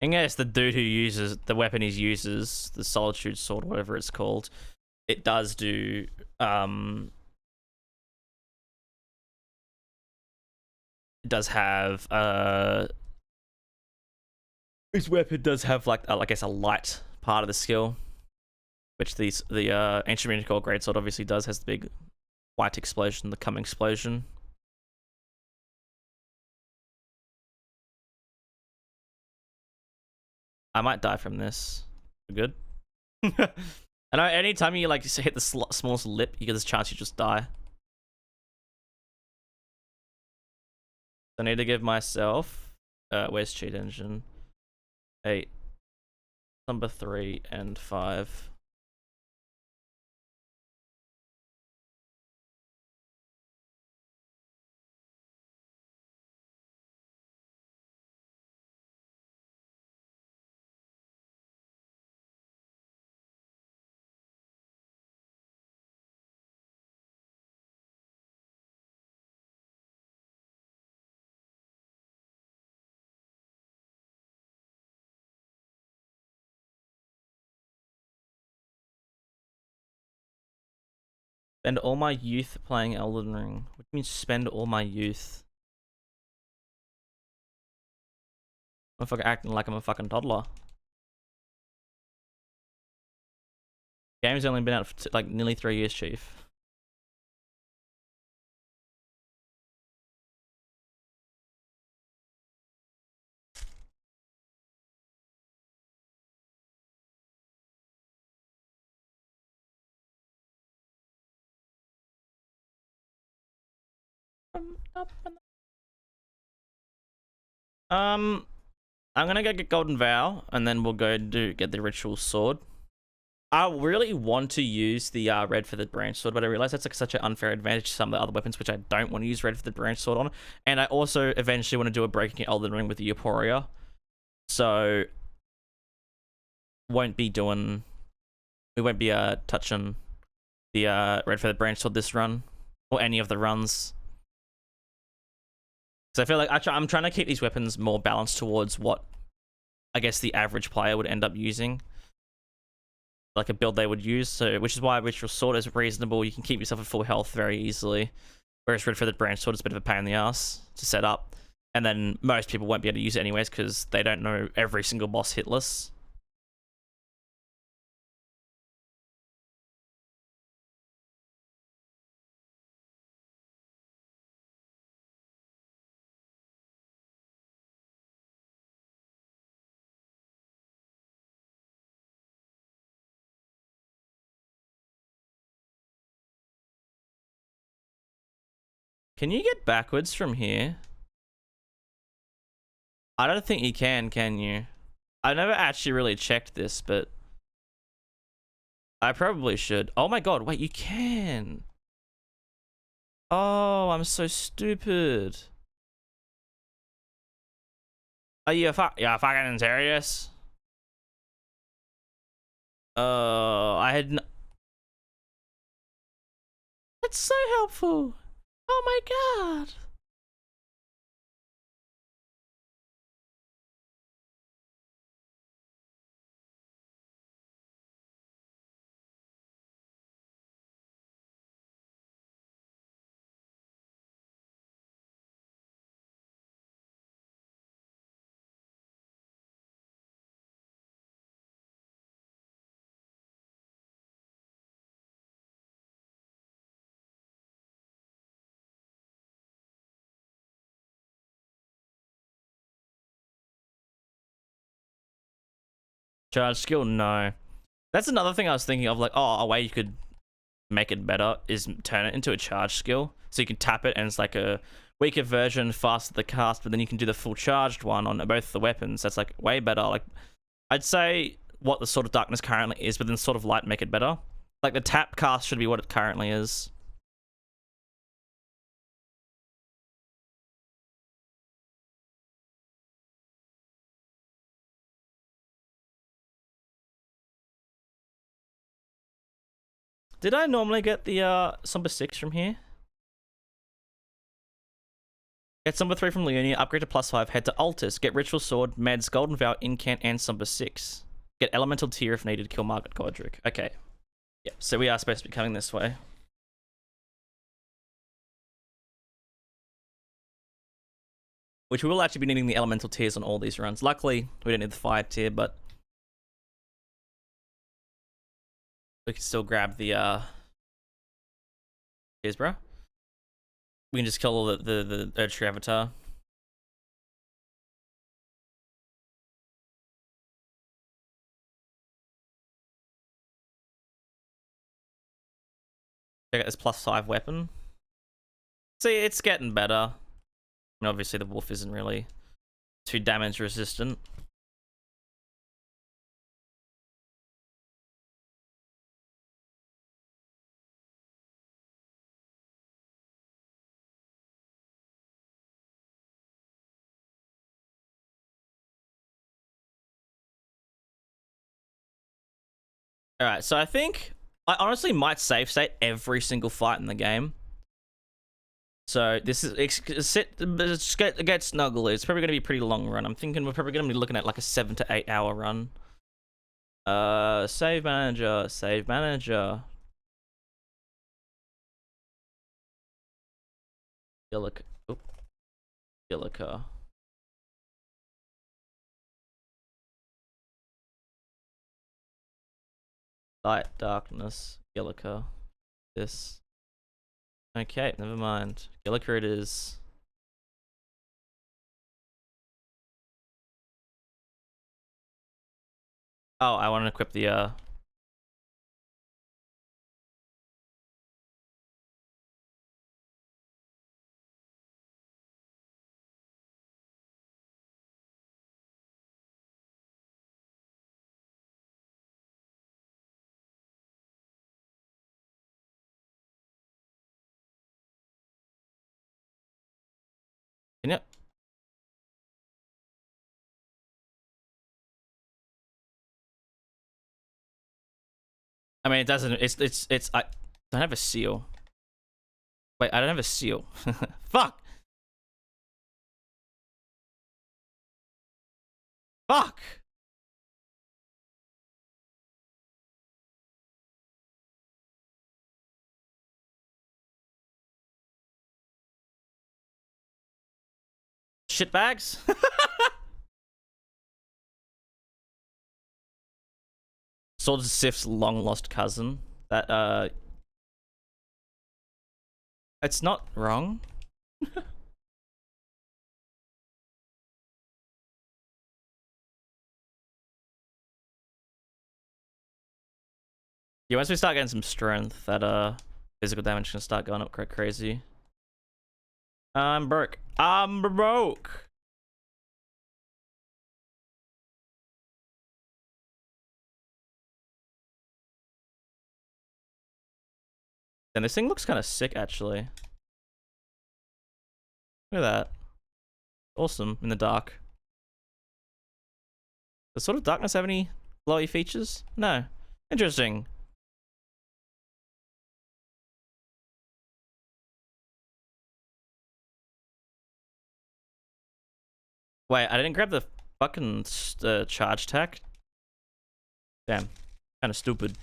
I guess the dude who uses the weapon he uses, the Solitude Sword, whatever it's called, it does do it does have his weapon does have like I guess a light part of the skill, which the Ancient Meteor Core Greatsword obviously does, has the big white explosion, the come explosion. I might die from this. We're good. I know anytime you like hit the smallest lip, you get this chance you just die. I need to give myself where's cheat engine? 8, number 3 and 5. Spend all my youth playing Elden Ring. What do you mean spend all my youth? I'm fucking acting like I'm a fucking toddler. Game's only been out for like nearly 3 years, Chief. I'm gonna go get Golden Vow, and then we'll go get the Ritual Sword. I really want to use the Red Feathered Branch Sword, but I realize that's like such an unfair advantage to some of the other weapons, which I don't want to use Red Feathered Branch Sword on. And I also eventually want to do a Breaking Elden Ring with the Euphoria, so we won't be touching the Red Feathered Branch Sword this run, or any of the runs. So I feel like I'm trying to keep these weapons more balanced towards what I guess the average player would end up using, like a build they would use. So, which is why Ritual Sword is reasonable. You can keep yourself at full health very easily, whereas Red Feathered Branch Sword is a bit of a pain in the ass to set up. And then most people won't be able to use it anyways because they don't know every single boss hitless. Can you get backwards from here? I don't think you can you? I never actually really checked this, but I probably should. Oh my god, wait, you can. Oh, I'm so stupid. Are you fucking serious? I had That's so helpful. Oh my god. Charge skill, no. That's another thing I was thinking of, like, oh, a way you could make it better is turn it into a charge skill. So you can tap it and it's like a weaker version, faster the cast, but then you can do the full charged one on both the weapons. That's like way better. Like, I'd say what the Sword of Darkness currently is, but then Sword of Light make it better. Like, the tap cast should be what it currently is. Did I normally get the Somber 6 from here? Get Somber 3 from Leonia, upgrade to +5, head to Altus, get Ritual Sword, Meds, Golden Vow, Incant, and Somber 6. Get Elemental Tear if needed, kill Margaret Godric. Okay. Yeah, so we are supposed to be coming this way. Which we will actually be needing the Elemental Tears on all these runs. Luckily, we don't need the Fire Tier, but we can still grab the Cheers, bro. We can just kill all the Erdtree Avatar. Check out this +5 weapon. See, it's getting better. And obviously the wolf isn't really too damage resistant. Alright, so I think I honestly might save state every single fight in the game. So this is get snuggle. It's probably going to be a pretty long run. I'm thinking we're probably going to be looking at like a 7 to 8 hour run. Save manager. Gillica. Oop. Gillica. Light, darkness, Gillica. This. Okay, never mind. Gillica it is. Oh, I want to equip the Can you? I mean, it doesn't. It's. I don't have a seal. Wait, I don't have a seal. Fuck. Fuck. Shitbags. Swords of Sif's long lost cousin. That it's not wrong. Yeah, once we start getting some strength, that physical damage can start going up quite crazy. I'm broke. I'm broke. And this thing looks kind of sick, actually. Look at that. Awesome in the dark. Does Sword of Darkness have any glowy features? No. Interesting. Wait, I didn't grab the fucking charge tack. Damn. Kind of stupid.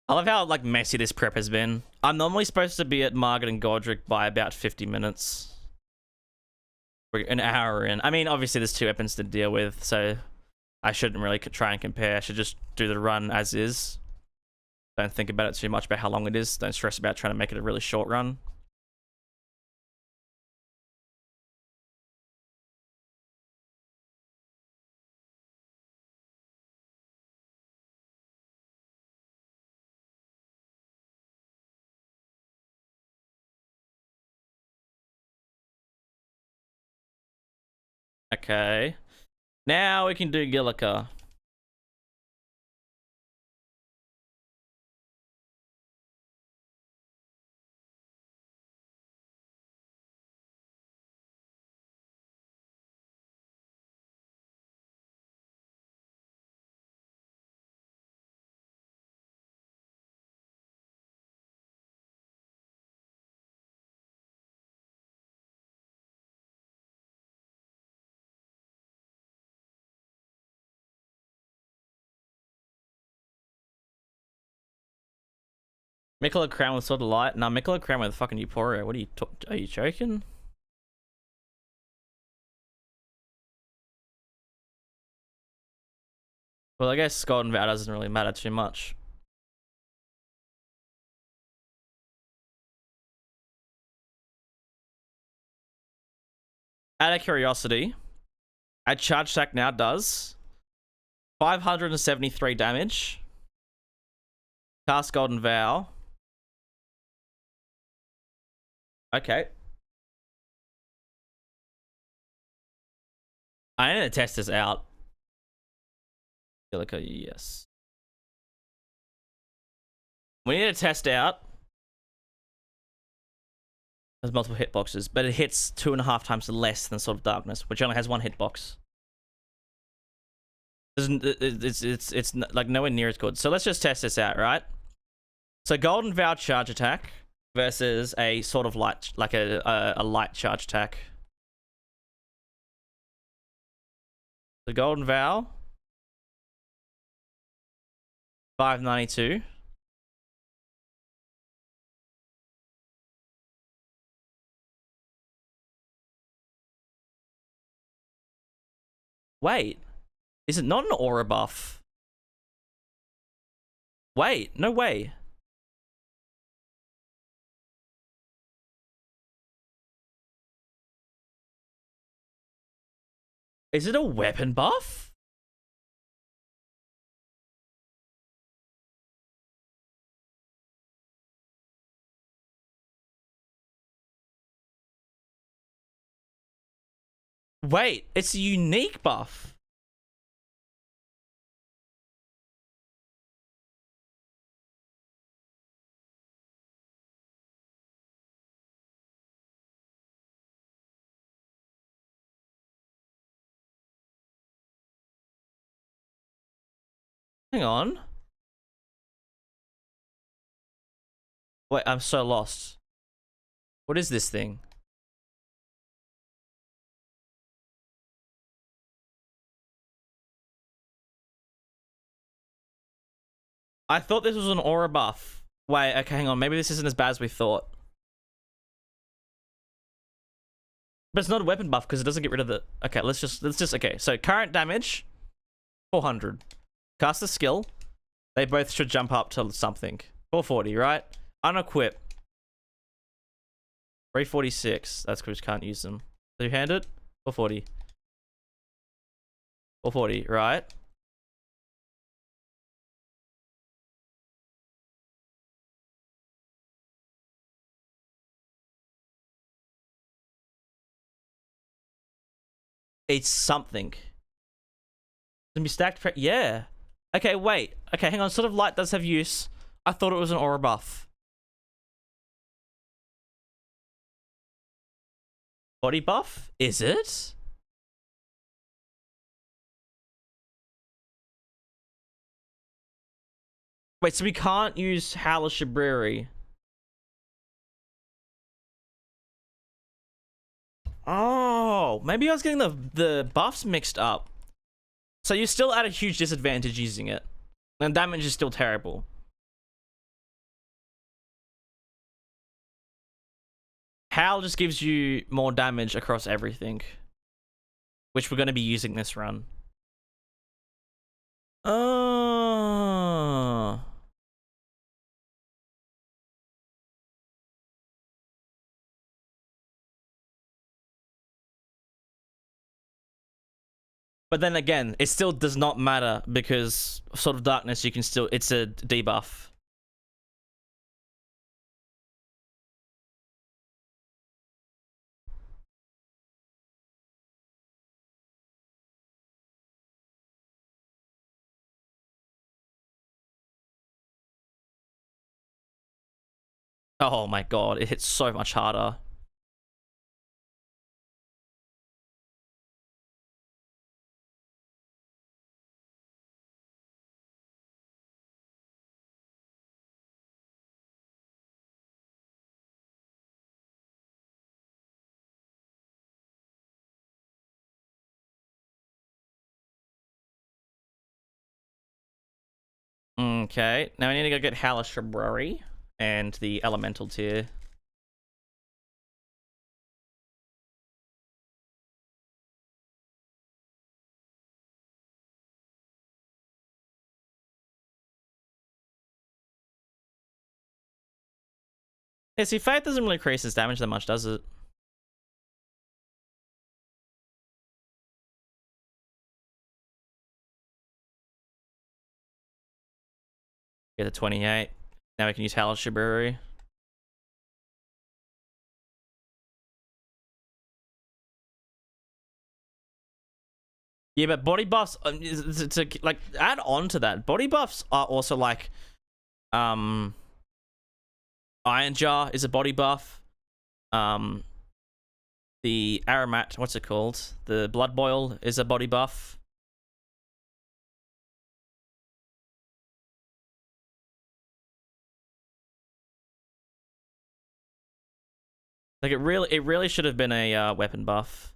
I love how like messy this prep has been. I'm normally supposed to be at Margit and Godric by about 50 minutes. We're an hour in. I mean, obviously there's 2 weapons to deal with, so I shouldn't really try and compare. I should just do the run as is. Don't think about it too much about how long it is. Don't stress about trying to make it a really short run. Okay. Now we can do Gillica. Miquella Crown with Sword of Light. Nah, Miquella Crown with fucking Euphoria. What are you joking? Well, I guess Golden Vow doesn't really matter too much. Out of curiosity, a charge sack now does 573 damage. Cast Golden Vow. Okay. I need to test this out. Gillica, yes. We need to test out. There's multiple hitboxes, but it hits 2.5 times less than Sword of Darkness, which only has 1 hitbox. It's like nowhere near as good. So let's just test this out, right? So Golden Vow charge attack versus a sort of light, like a light charge attack. The Golden Vow, 592. Wait, is it not an aura buff? Wait, no way. Is it a weapon buff? Wait, it's a unique buff. Hang on. Wait, I'm so lost. What is this thing? I thought this was an aura buff. Wait, okay, hang on. Maybe this isn't as bad as we thought. But it's not a weapon buff because it doesn't get rid of the... Okay, let's just... Okay, so current damage, 400. Cast the skill. They both should jump up to something. 440, right? Unequip. 346. That's because we can't use them. Two-handed. 440. 440, right? It's something. Can be stacked. Yeah. Okay, wait. Okay, hang on. Sort of light does have use. I thought it was an aura buff. Body buff? Is it? Wait, so we can't use Howler Shibriri. Oh, maybe I was getting the buffs mixed up. So you're still at a huge disadvantage using it. And damage is still terrible. Howl just gives you more damage across everything. Which we're going to be using this run. Oh. But then again, it still does not matter because Sword of Darkness, you can still... It's a debuff. Oh my god, it hits so much harder. Okay, now we need to go get Howler Shibriri and the Elemental tier. Yeah, see, Faith doesn't really increase his damage that much, does it? Get a 28. Now we can use Howler Shibriri. Yeah, but body buffs, to like add on to that, body buffs are also like, Iron Jar is a body buff. The Aromat, what's it called? The Blood Boil is a body buff. Like it really should have been a weapon buff.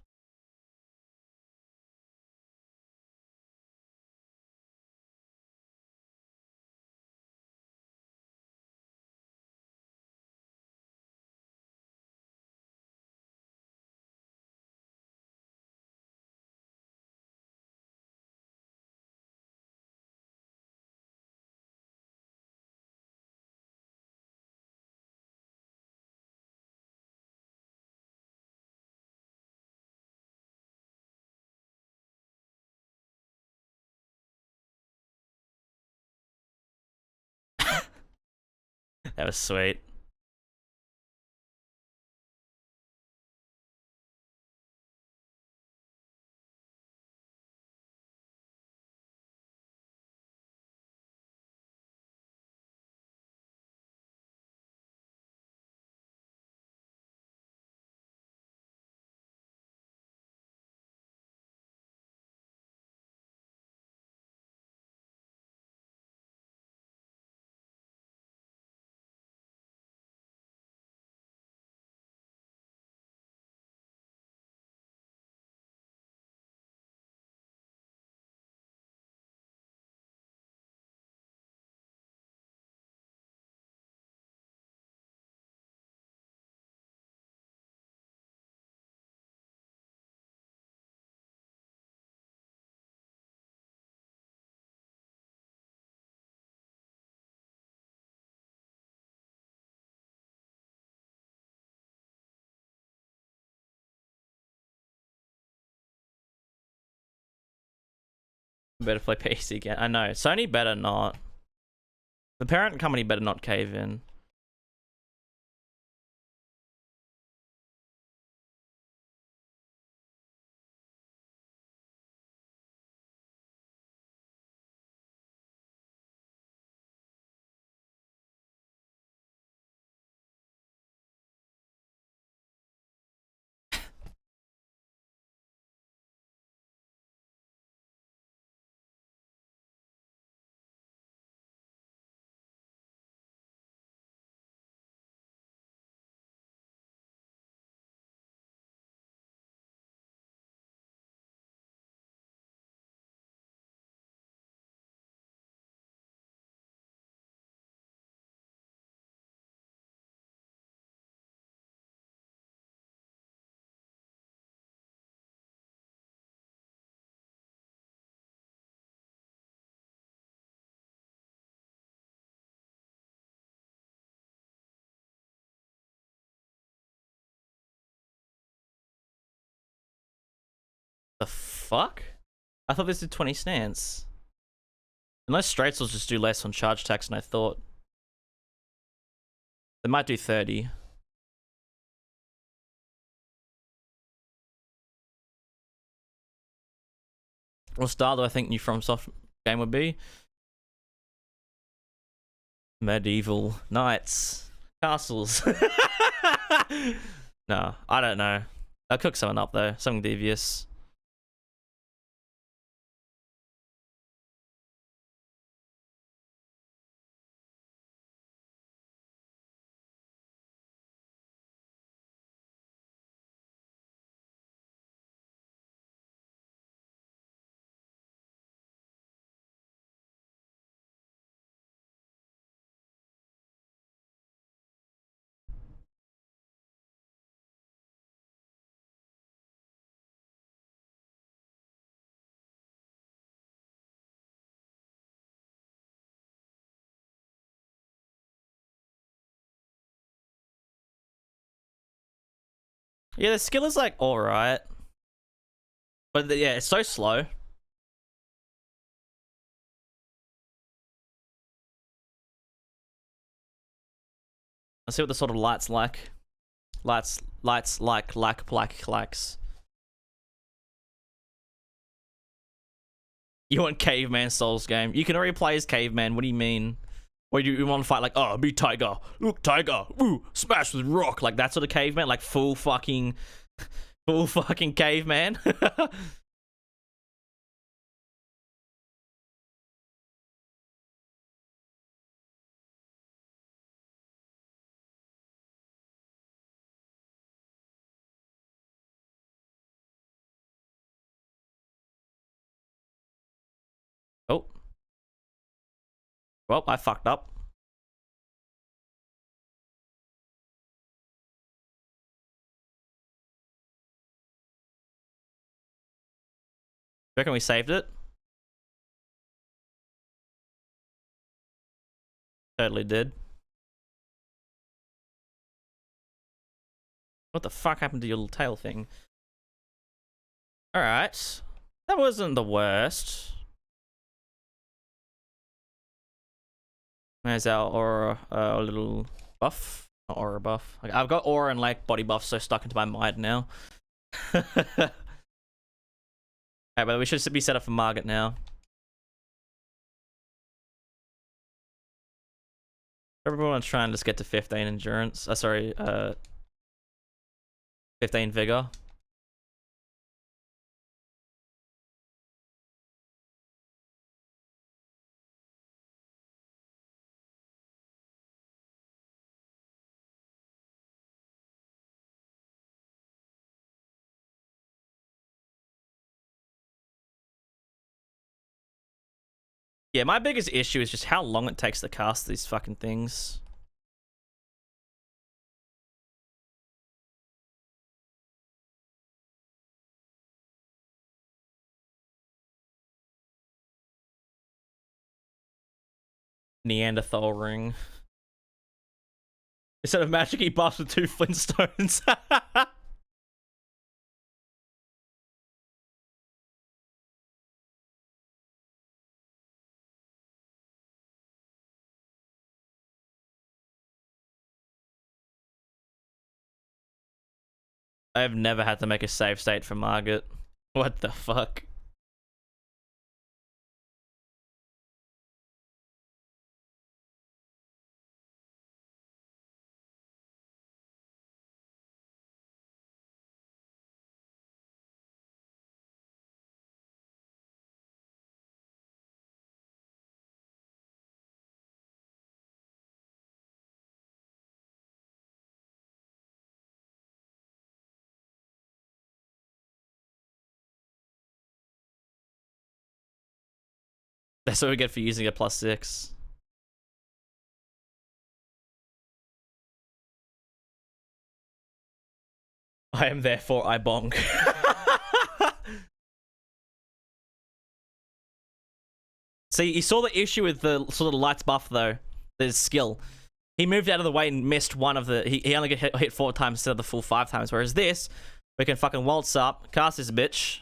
That was sweet. Better play PC again. I know. Sony better not. The parent company better not cave in. The fuck? I thought this did 20 stance. Unless straights will just do less on charge tax than I thought. They might do 30. What style do I think new FromSoft game would be? Medieval knights. Castles. No, I don't know. I'll cook something up though. Something devious. Yeah, the skill is like alright. But yeah, it's so slow. Let's see what the sort of lights like. Lights like likes. You want Caveman Souls game? You can already play as Caveman. What do you mean? Or you want to fight like, oh, be Tiger. Look, Tiger. Ooh, smash with rock. Like that sort of Caveman. Like full fucking Caveman. Oh. Well, I fucked up. Reckon we saved it? Totally did. What the fuck happened to your little tail thing? Alright. That wasn't the worst. There's our aura, little buff. Not aura buff. Like, I've got aura and like body buff so stuck into my mind now. Alright, but we should be set up for Margit now. Everyone's trying to just get to 15 endurance. Sorry, 15 vigor. Yeah, my biggest issue is just how long it takes to cast these fucking things. Neanderthal ring. Instead of magic, he buffs with 2 Flintstones. I have never had to make a save state for Margit. What the fuck? That's what we get for using a +6. I am therefore I bonk. See, you saw the issue with the sort of lights buff though. The skill. He moved out of the way and missed one of the. He only get hit 4 times instead of the full 5 times. Whereas this, we can fucking waltz up, cast this bitch.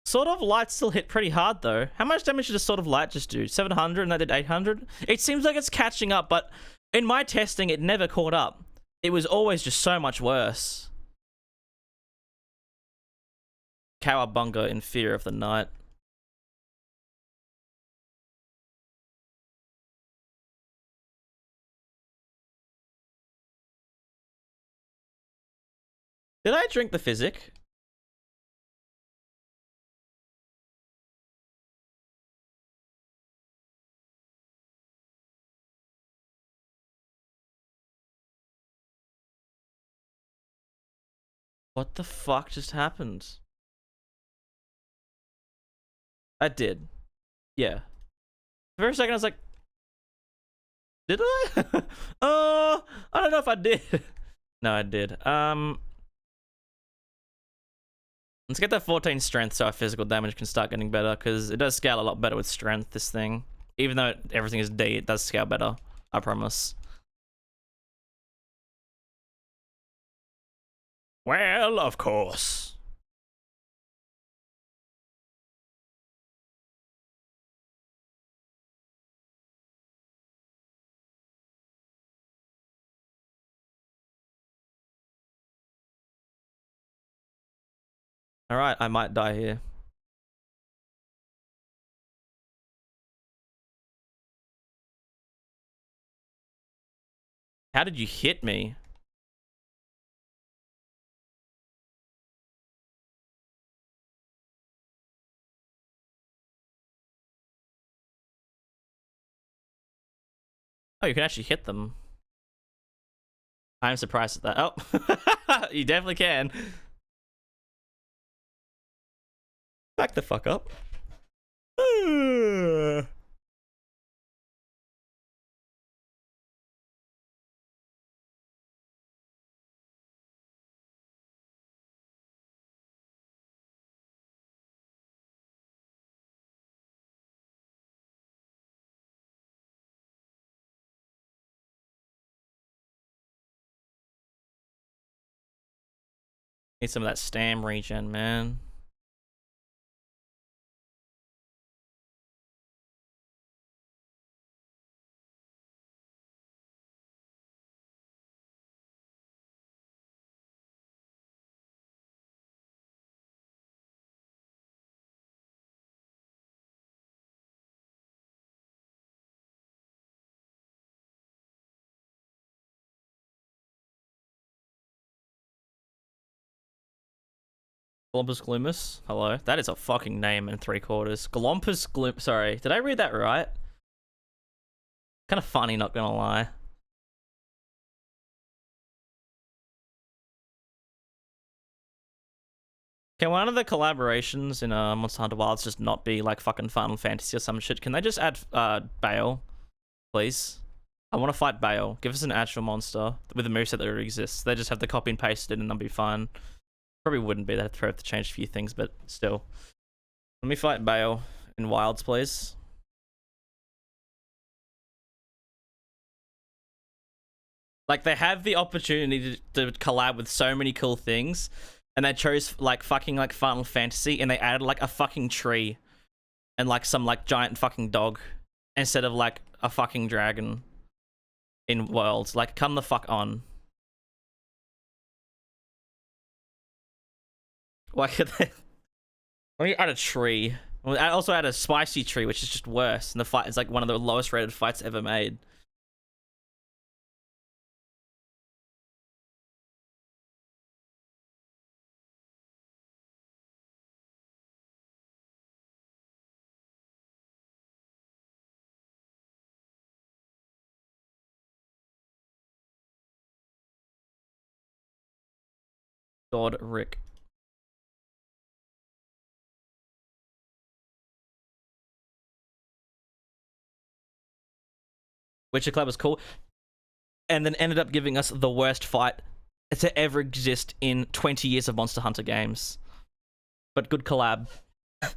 Sort of Light still hit pretty hard though. How much damage did a Sort of Light just do? 700 and that did 800? It seems like it's catching up, but in my testing, it never caught up. It was always just so much worse. Cowabunga in Fear of the Night. Did I drink the physic? What the fuck just happened? I did. Yeah. For a second, I was like, did I? I don't know if I did. No, I did. Let's get that 14 strength so our physical damage can start getting better, because it does scale a lot better with strength, this thing. Even though everything is D, it does scale better. I promise. Well, of course. Alright, I might die here. How did you hit me? Oh, you can actually hit them. I'm surprised at that. Oh, you definitely can. Back the fuck up. Need some of that stam regen, man. Glompus Gloomus. Hello. That is a fucking name and 3/4. Glompus Gloom. Sorry, did I read that right? Kind of funny, not gonna lie. Can one of the collaborations in Monster Hunter Wilds just not be like fucking Final Fantasy or some shit? Can they just add Bale, please? I want to fight Bale. Give us an actual monster with a moveset that already exists. They just have to copy and paste it and they'll be fine. Probably wouldn't be. They'd have to change a few things, but still. Let me fight Bale in Wilds, please. Like, they have the opportunity to collab with so many cool things, and they chose, like, fucking, like, Final Fantasy, and they added, like, a fucking tree and, like, some, like, giant fucking dog instead of, like, a fucking dragon in Worlds. Like, come the fuck on. Why could they... Let me add a tree. I also add a spicy tree, which is just worse, and the fight is, like, one of the lowest rated fights ever made. God, Rick. Witcher Club was cool, and then ended up giving us the worst fight to ever exist in 20 years of Monster Hunter games. But good collab. And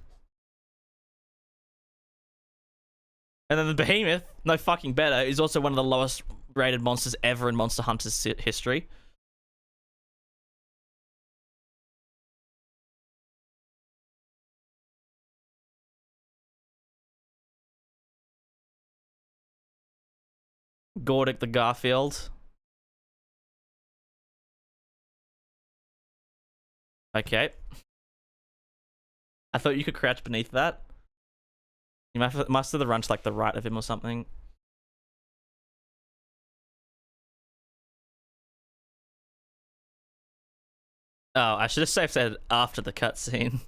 then the Behemoth, no fucking better, is also one of the lowest rated monsters ever in Monster Hunter's history. Gordic the Garfield. Okay. I thought you could crouch beneath that. You must have the run to like the right of him or something. Oh, I should have said after the cutscene.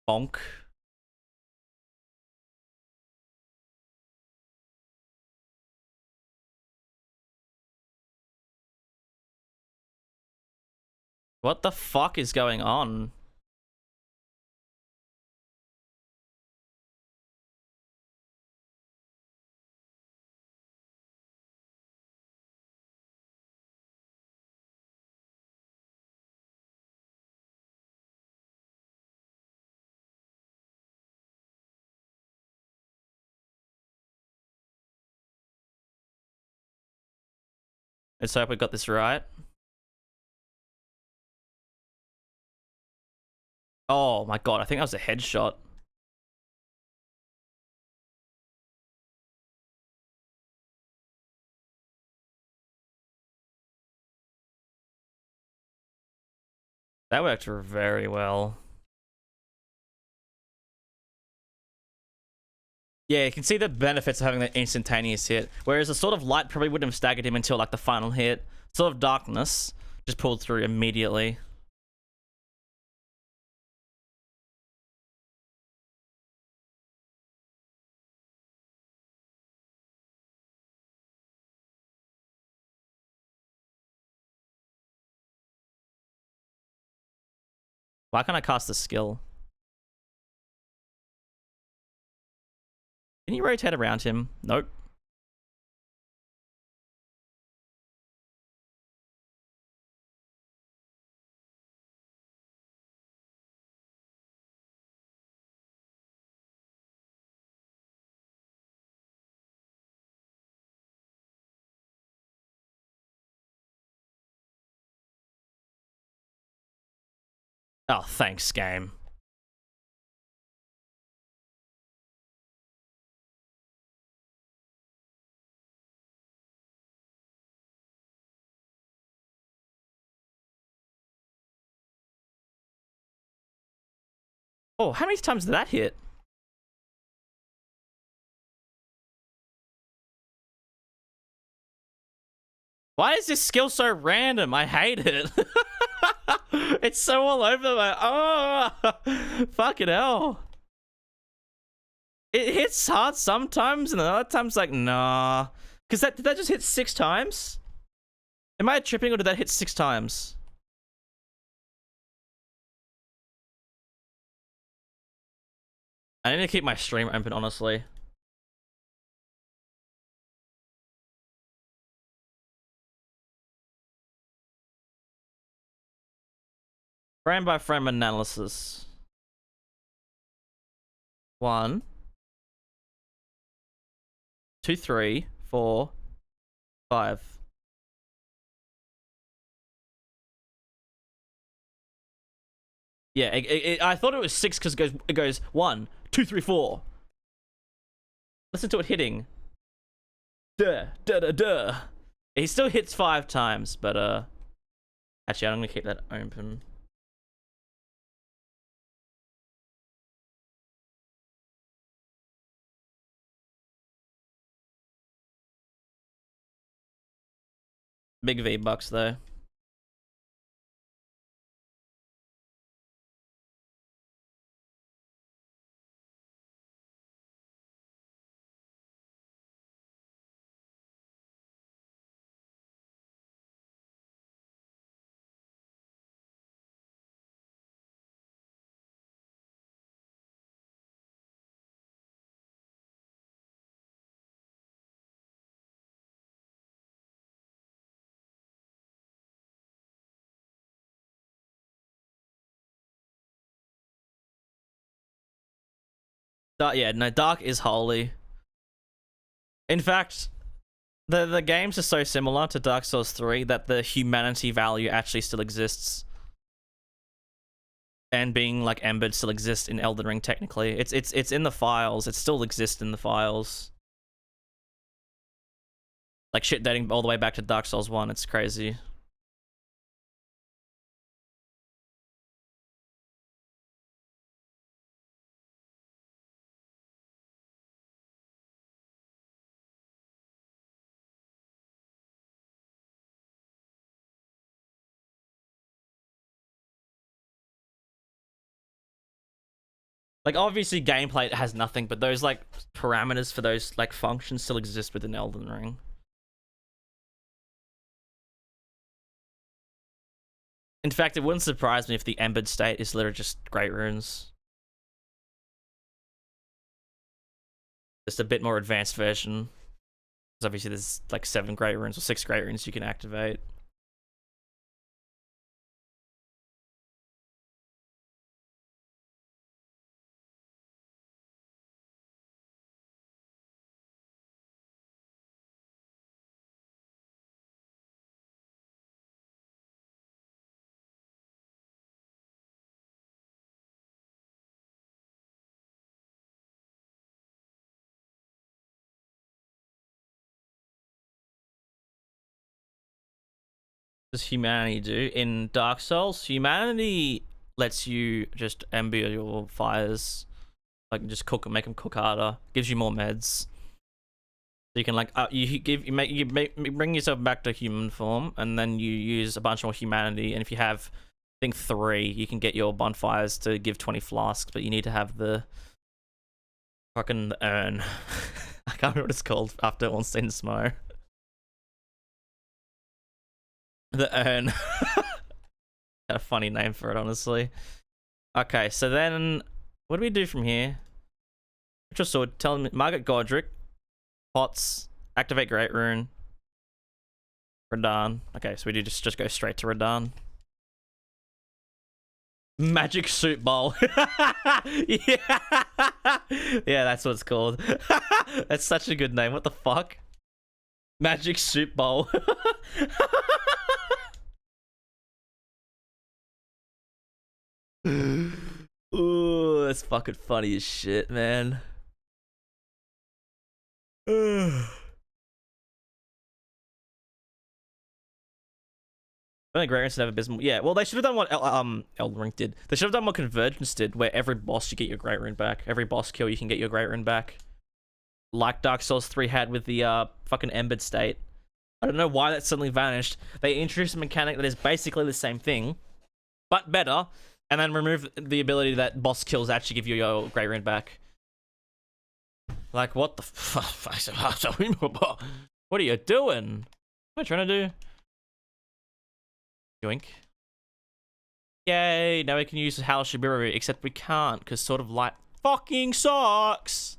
Bonk. What the fuck is going on? Let's hope we got this right. Oh my god, I think that was a headshot. That worked very well. Yeah, you can see the benefits of having that instantaneous hit. Whereas the Sword of Light probably wouldn't have staggered him until like the final hit. Sword of Darkness just pulled through immediately. Why can't I cast the skill? Can you rotate around him? Nope. Oh, thanks, game. Oh, how many times did that hit? Why is this skill so random? I hate it. It's so all over my... Oh, fucking hell. It hits hard sometimes, and other times like, nah. Because did that just hit 6 times? Am I tripping, or did that hit 6 times? I need to keep my stream open, honestly. Frame by frame analysis. 1, 2, 3, 4, 5. Yeah, I thought it was 6 because it goes 1, 2, 3, 4. Listen to it hitting. Duh, duh, duh, duh. He still hits 5 times, but actually, I'm gonna keep that open. Big V-Bucks though. Yeah, no, Dark is holy. In fact, the games are so similar to Dark Souls 3 that the humanity value actually still exists. And being like Embedded still exists in Elden Ring technically. It's in the files. It still exists in the files. Like shit dating all the way back to Dark Souls 1. It's crazy. Like obviously gameplay has nothing, but those like parameters for those like functions still exist within Elden Ring. In fact, it wouldn't surprise me if the Embedded state is literally just Great Runes. Just a bit more advanced version. Because obviously there's like 7 Great Runes or 6 Great Runes you can activate. Does humanity do? In Dark Souls, humanity lets you just embed your fires, like just cook and make them cook harder. Gives you more meds. So you can like you bring yourself back to human form, and then you use a bunch more humanity. And if you have, I think 3, you can get your bonfires to give 20 flasks, but you need to have the fucking urn. I can't remember what it's called after Ornstein Smo. The urn. Got a funny name for it, honestly. Okay, so then what do we do from here? Ritual Sword, tell me Margaret Godric, Pots, activate Great Rune, Radahn. Okay, so we do just go straight to Radahn. Magic Soup Bowl. Yeah. Yeah, that's what it's called. That's such a good name. What the fuck? Magic Soup Bowl. Ooh, that's fucking funny as shit, man. I think Great Rinse have abysmal. Yeah, well, they should have done what Elden Ring did. They should have done what Convergence did, where every boss you get your Great Rune back. Every boss kill you can get your Great Rune back. Like Dark Souls 3 had with the fucking Embered State. I don't know why that suddenly vanished. They introduced a mechanic that is basically the same thing, but better, and then remove the ability that boss kills actually give you your Great Rune back. Like, what the fuck? What are you doing? What am I trying to do? Yoink. Yay, now we can use Hal Shibiru, except we can't, because Sword of Light fucking sucks!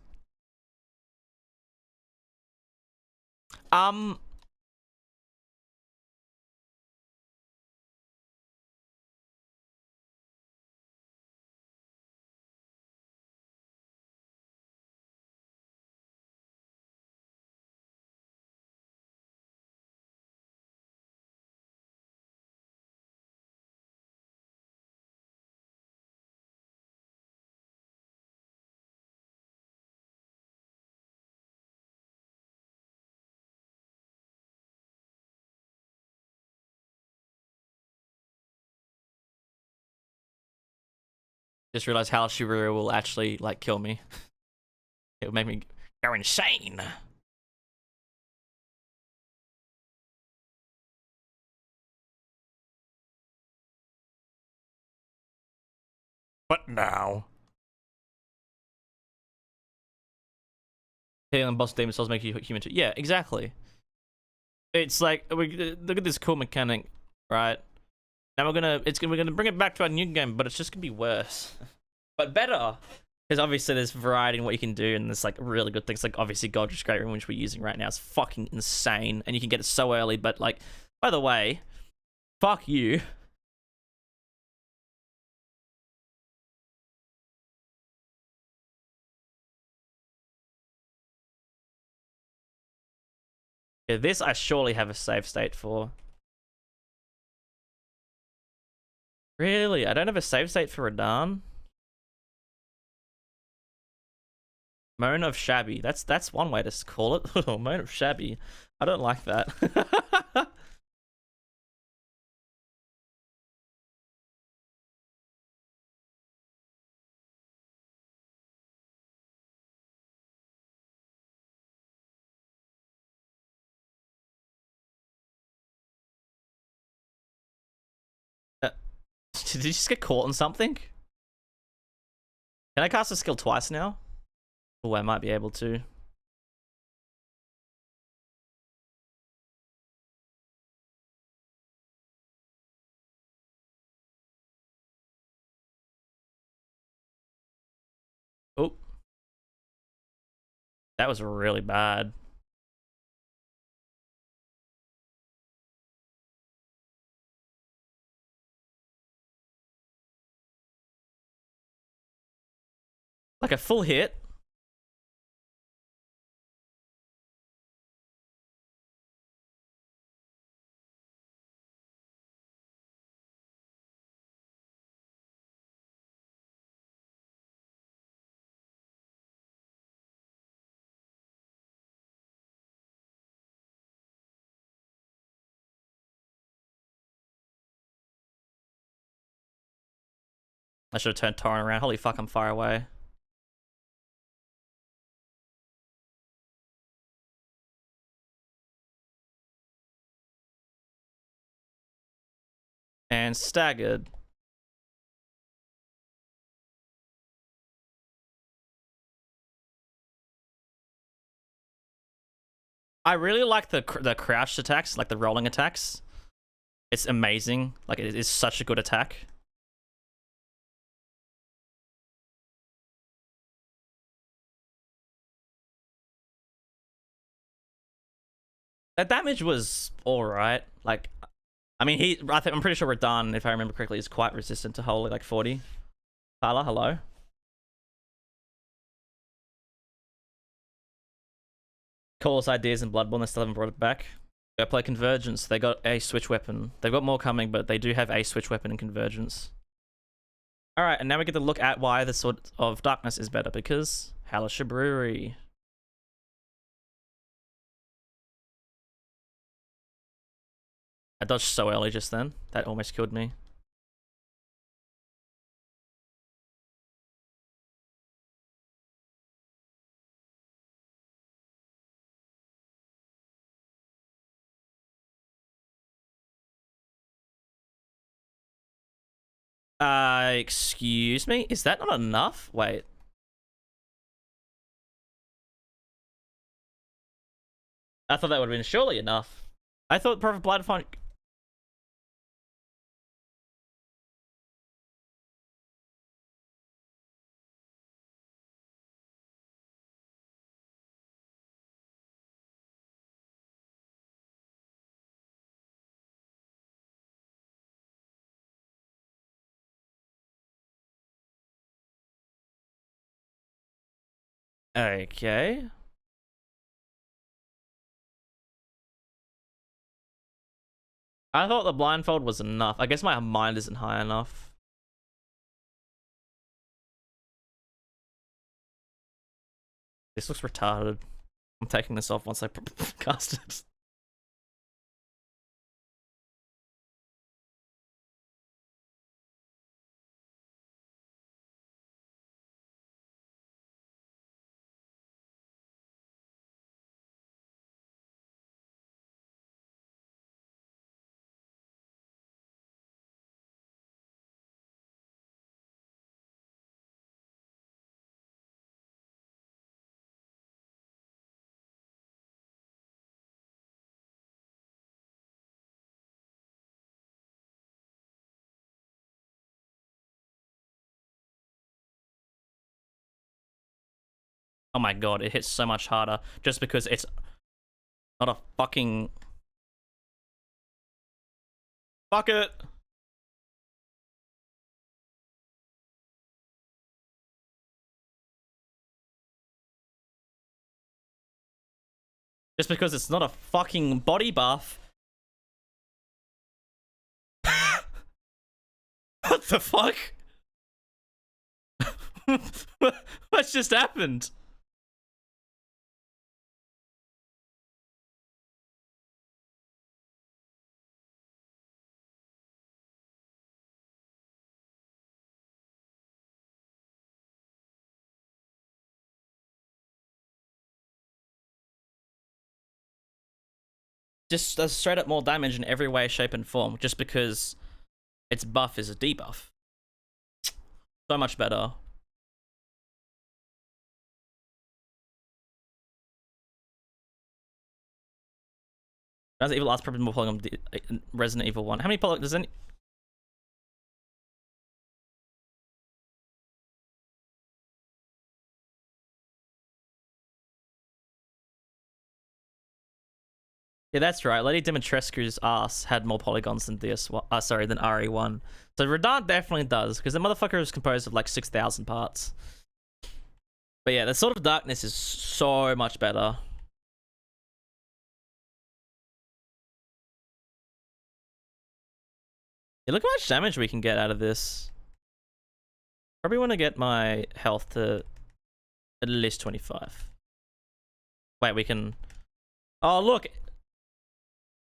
Just realized Hal Shibiru will actually, like, kill me. It would make me go insane. What now? Hitting boss demon souls make you human too. Yeah, exactly. It's like, look at this cool mechanic, right? Now we're gonna bring it back to our new game, but it's just gonna be worse, but better. Because obviously there's variety in what you can do, and there's like really good things. Like obviously Godrich's Great Rune, which we're using right now, is fucking insane, and you can get it so early. But like, by the way, fuck you. Yeah, this I surely have a save state for. Really? I don't have a save state for Radahn? Moan of Shabby. That's one way to call it. Moan of Shabby. I don't like that. Did you just get caught on something? Can I cast a skill twice now? Oh, I might be able to. Oh. That was really bad. Like a full hit. I should have turned Torrent around. Holy fuck, I'm far away. And staggered. I really like the crouched attacks, like the rolling attacks. It's amazing. Like, it is such a good attack. That damage was alright. Like, I mean, I'm pretty sure Radahn, if I remember correctly, is quite resistant to holy, like 40. Tyler, hello? Coolest ideas in Bloodborne, they still haven't brought it back. Go play Convergence. They got a switch weapon. They've got more coming, but they do have a switch weapon in Convergence. All right, and now we get to look at why the Sword of Darkness is better, because Halacha Brewery. I dodged so early just then. That almost killed me. Excuse me? Is that not enough? Wait. I thought that would have been surely enough. I thought Prophet Bloodfont... Okay. I thought the blindfold was enough. I guess my mind isn't high enough. This looks retarded. I'm taking this off once I cast it. Oh my god, it hits so much harder just because it's not a fucking... Fuck it! Just because it's not a fucking body buff. What the fuck? What just happened? Just does straight up more damage in every way, shape, and form, just because its buff is a debuff. So much better. Resident Evil Art's probably more polygon Resident Evil 1. How many polygons does any... Yeah, that's right. Lady Dimitrescu's ass had more polygons than DS1. Sorry, than RE1. So Radahn definitely does, because the motherfucker is composed of like 6,000 parts. But yeah, the Sword of Darkness is so much better. Yeah, look how much damage we can get out of this. Probably want to get my health to at least 25. Wait, we can... Oh, look!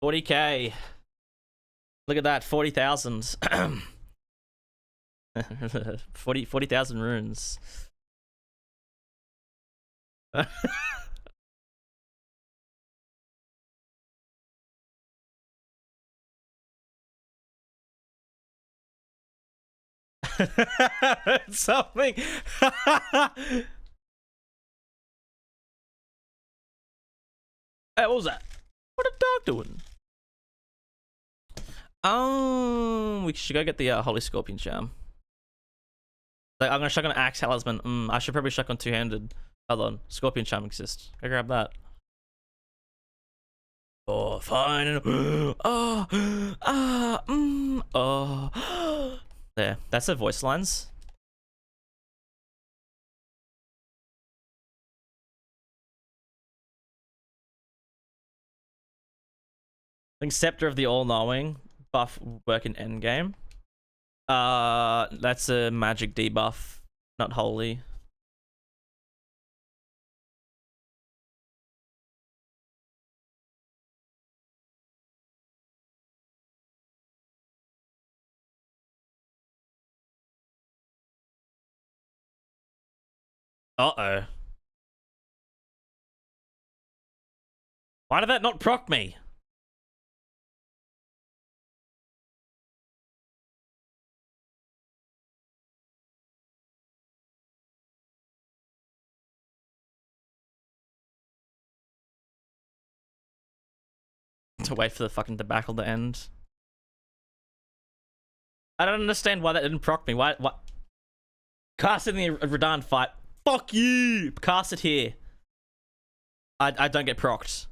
40k. Look at that, 40,000. 40,000 runes. Something. Hey, what was that? What a dog doing? We should go get the Holy Scorpion Charm. Like, I'm gonna chuck on Axe Talisman. I should probably chuck on Two-Handed. Hold on, Scorpion Charm exists. Go grab that. Oh, fine. Oh, oh. There, that's the voice lines. I think Scepter of the All-Knowing buff work in endgame. That's a magic debuff, not holy. Uh-oh. Why did that not proc me? To wait for the fucking debacle to end. I don't understand why that didn't proc me. Why? Cast it in the Radahn fight. Fuck you! Cast it here. I don't get procced.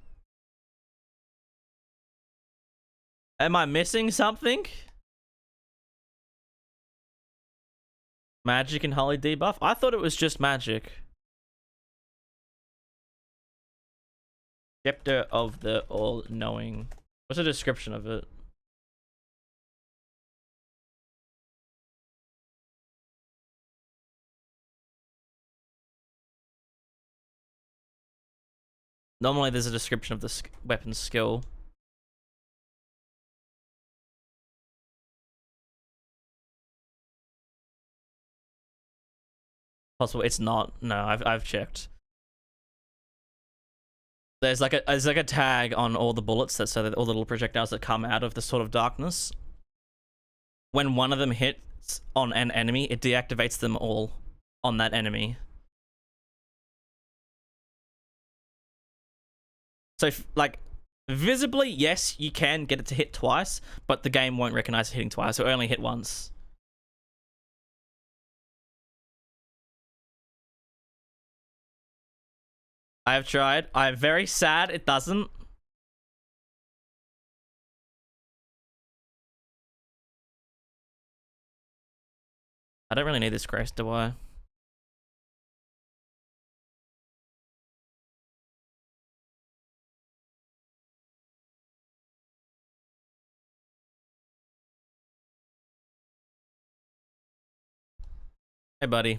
Am I missing something? Magic and holy debuff? I thought it was just magic. Scepter of the All-Knowing. What's the description of it? Normally there's a description of the weapon skill. Possible it's not. No, I've checked. There's like a tag on all the bullets that so that all the little projectiles that come out of the sort of darkness. When one of them hits on an enemy, it deactivates them all on that enemy. So, like, visibly, yes, you can get it to hit twice, but the game won't recognize it hitting twice. It will only hit once. I have tried. I'm very sad it doesn't. I don't really need this grace, do I? Hey, buddy.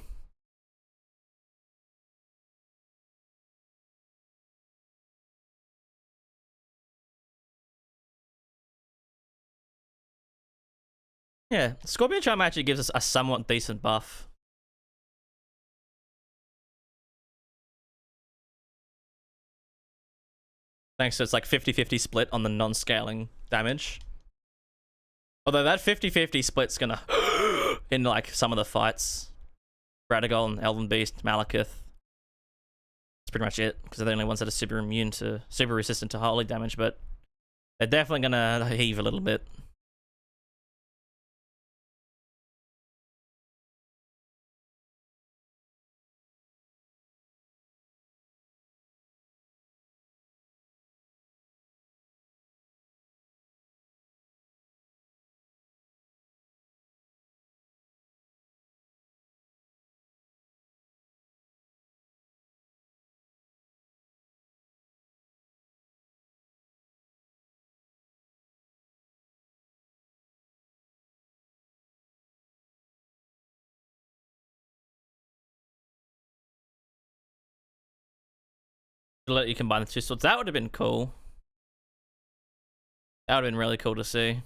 Yeah, Scorpion Charm actually gives us a somewhat decent buff. Thanks to it's like 50-50 split on the non-scaling damage. Although that 50-50 split's gonna in like some of the fights. Radagon, Elven Beast, Malekith. That's pretty much it, because they're the only ones that are super resistant to holy damage, but they're definitely gonna heave a little bit. To let you combine the two swords. That would have been cool. That would have been really cool to see.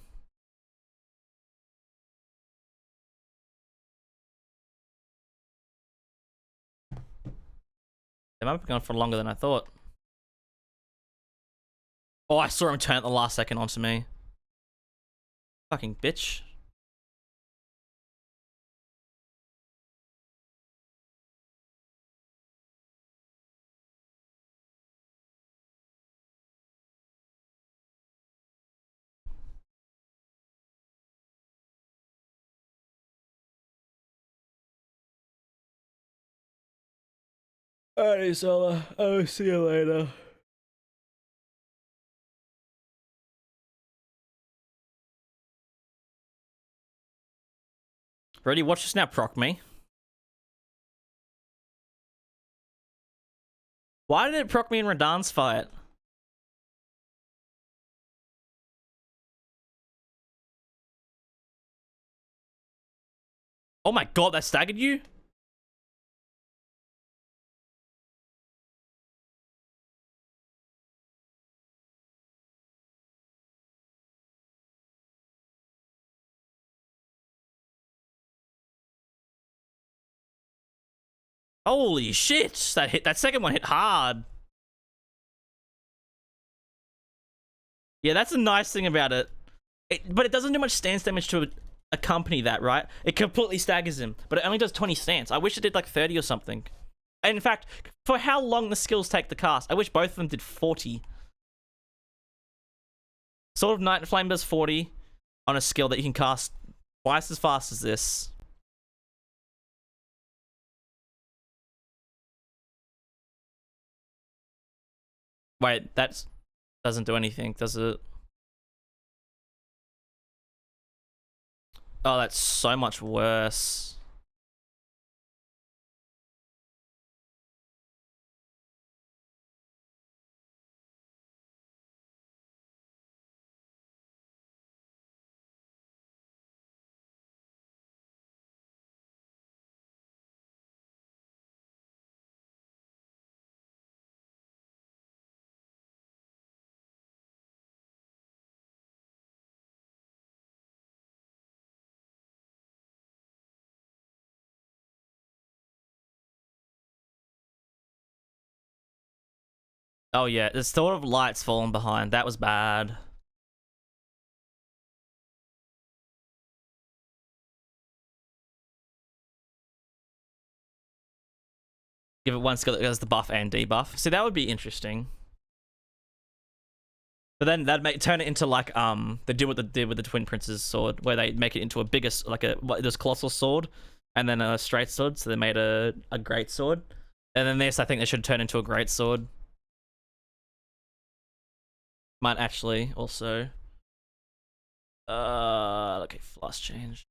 They might have been going for longer than I thought. Oh, I saw him turn at the last second onto me. Fucking bitch. Alright, Sola. I'll see you later. Brody, watch this now proc me. Why did it proc me in Radahn's fight? Oh my god, that staggered you? Holy shit! That second one hit hard. Yeah, that's a nice thing about it. But it doesn't do much stance damage to accompany that, right? It completely staggers him, but it only does 20 stance. I wish it did like 30 or something. And in fact, for how long the skills take to cast, I wish both of them did 40. Sword of Night Flame does 40 on a skill that you can cast twice as fast as this. Wait, that doesn't do anything, does it? Oh, that's so much worse. Oh yeah, the Sword of Light's fallen behind. That was bad. Give it one skill that does the buff and debuff. See, that would be interesting. But then that'd turn it into like they did what they did with the Twin Prince's sword, where they make it into a bigger, like this colossal sword, and then a straight sword. So they made a great sword, and then this I think they should turn into a great sword. Might actually also. Okay, floss change.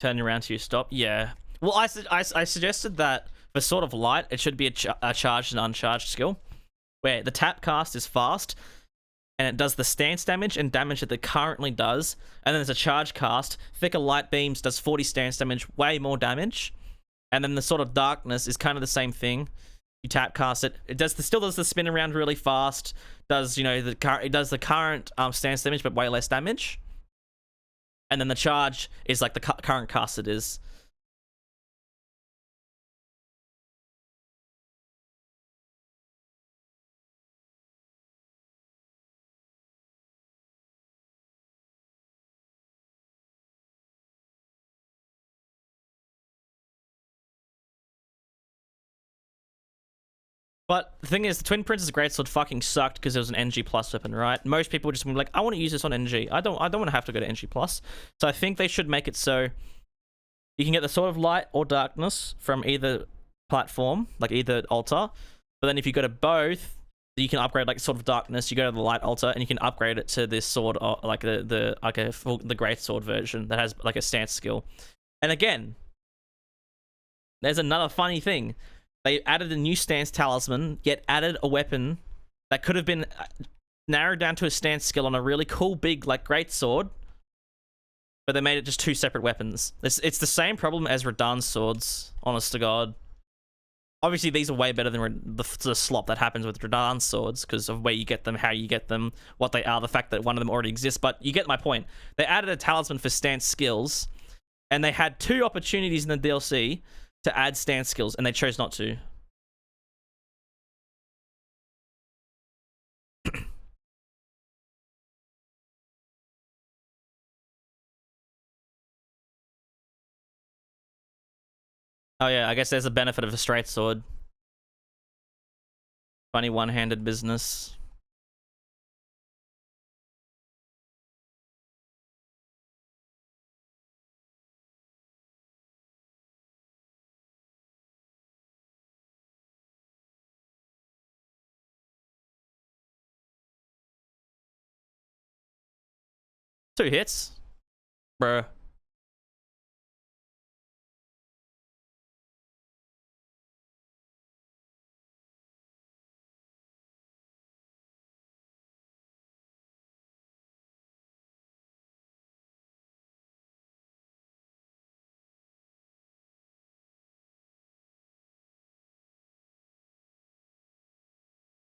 Turn around to you, stop. Yeah. Well, I suggested that for Sword of Light, it should be a charged and uncharged skill, where the tap cast is fast, and it does the stance damage and damage that it currently does, and then there's a charge cast. Thicker Light Beams does 40 stance damage, way more damage, and then the Sword of Darkness is kind of the same thing. You tap cast it. It still does the spin around really fast. Does it does the current stance damage, but way less damage. And then the charge is like the current cast it is. But the thing is, the Twin Prince's Greatsword fucking sucked because it was an NG plus weapon, right? Most people just be like, I want to use this on NG. I don't want to have to go to NG plus. So I think they should make it so you can get the Sword of Light or Darkness from either platform, like either altar. But then if you go to both, you can upgrade like Sword of Darkness. You go to the Light altar and you can upgrade it to this sword, or like the Greatsword version that has like a stance skill. And again, there's another funny thing. They added a new stance talisman, yet added a weapon that could have been narrowed down to a stance skill on a really cool big like greatsword, but they made it just two separate weapons. It's the same problem as Radahn's swords, honest to God. Obviously, these are way better than the slop that happens with Radahn's swords because of where you get them, how you get them, what they are, the fact that one of them already exists. But you get my point. They added a talisman for stance skills, and they had two opportunities in the DLC to add stance skills, and they chose not to. Oh yeah, I guess there's a benefit of a straight sword. Funny one-handed business. Two hits. Bruh.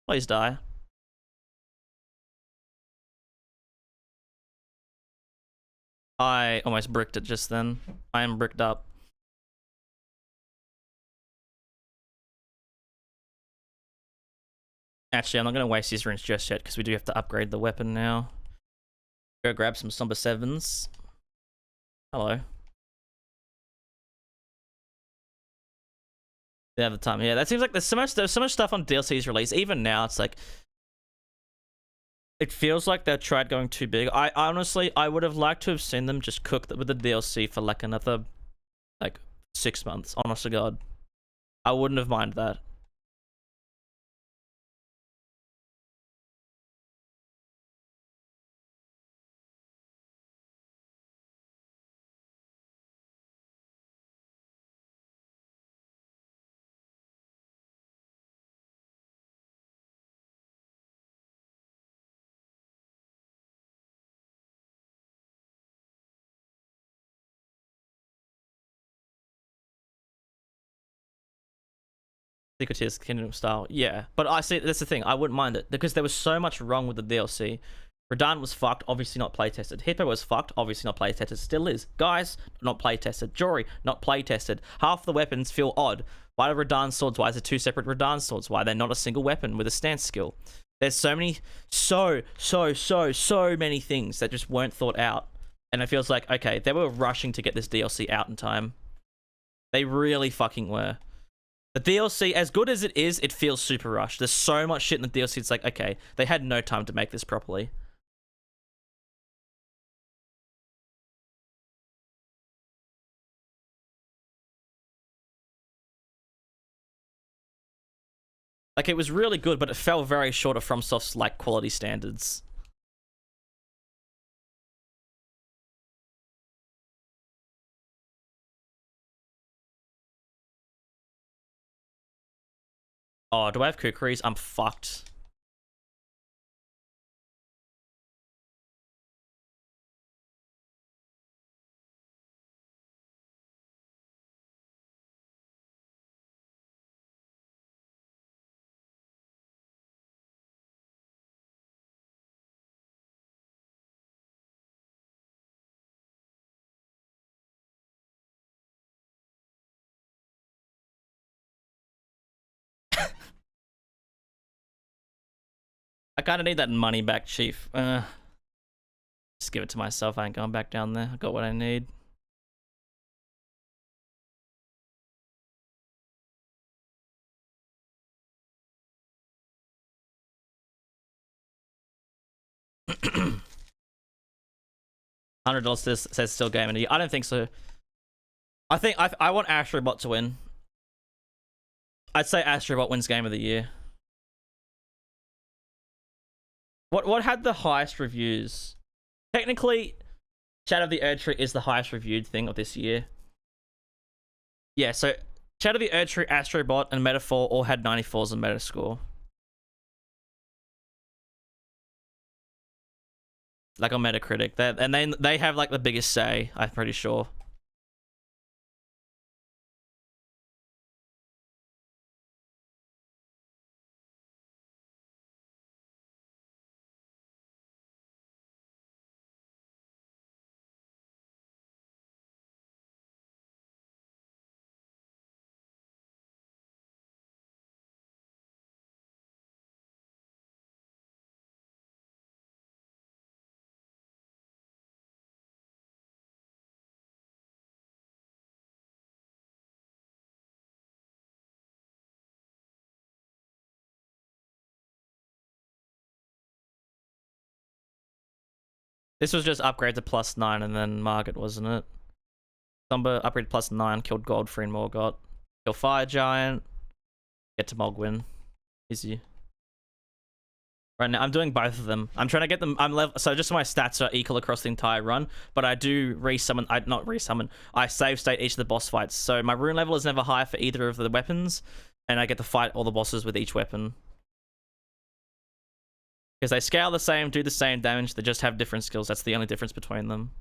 Please die. I almost bricked it just then. I am bricked up. Actually, I'm not going to waste these runes just yet because we do have to upgrade the weapon now. Go grab some Somber 7s. Hello. They have the time. Yeah, that seems like there's so much stuff on DLC's release. Even now, it's like it feels like they've tried going too big. I honestly, I would have liked to have seen them just cook with the DLC for like another like 6 months. Honest to God, I wouldn't have minded that. Secret Tears Kingdom style, yeah. But I see that's the thing. I wouldn't mind it because there was so much wrong with the DLC. Radahn was fucked, obviously not playtested. Hippo was fucked, obviously not playtested. Still is. Guys, not playtested. Jory, not playtested. Half the weapons feel odd. Why are Radahn swords? Why is it two separate Radahn swords? Why are they not a single weapon with a stance skill? There's so many, so many things that just weren't thought out. And it feels like, okay, they were rushing to get this DLC out in time. They really fucking were. The DLC, as good as it is, it feels super rushed. There's so much shit in the DLC, it's like, okay, they had no time to make this properly. Like, it was really good, but it fell very short of FromSoft's, like, quality standards. Oh, do I have Kukris? I'm fucked. I kind of need that money back, Chief. Just give it to myself. I ain't going back down there. I got what I need. $100 says still game of the year. I don't think so. I think I want Astrobot to win. I'd say Astrobot wins game of the year. What had the highest reviews? Technically, Shadow of the Erdtree is the highest reviewed thing of this year. Yeah, so Shadow of the Erdtree, Astrobot, and Metaphor all had 94s in Metascore. Like on Metacritic. And they have like the biggest say, I'm pretty sure. This was just upgrade to +9 and then Margit, wasn't it? Thumber upgrade +9, killed Godfrey and Morgott. Kill Fire Giant. Get to Mogwin. Easy. Right now, I'm doing both of them. I'm trying to get them. So just so my stats are equal across the entire run. But I do resummon. Not resummon. I save state each of the boss fights. So my rune level is never high for either of the weapons, and I get to fight all the bosses with each weapon. Because they scale the same, do the same damage. They just have different skills. That's the only difference between them.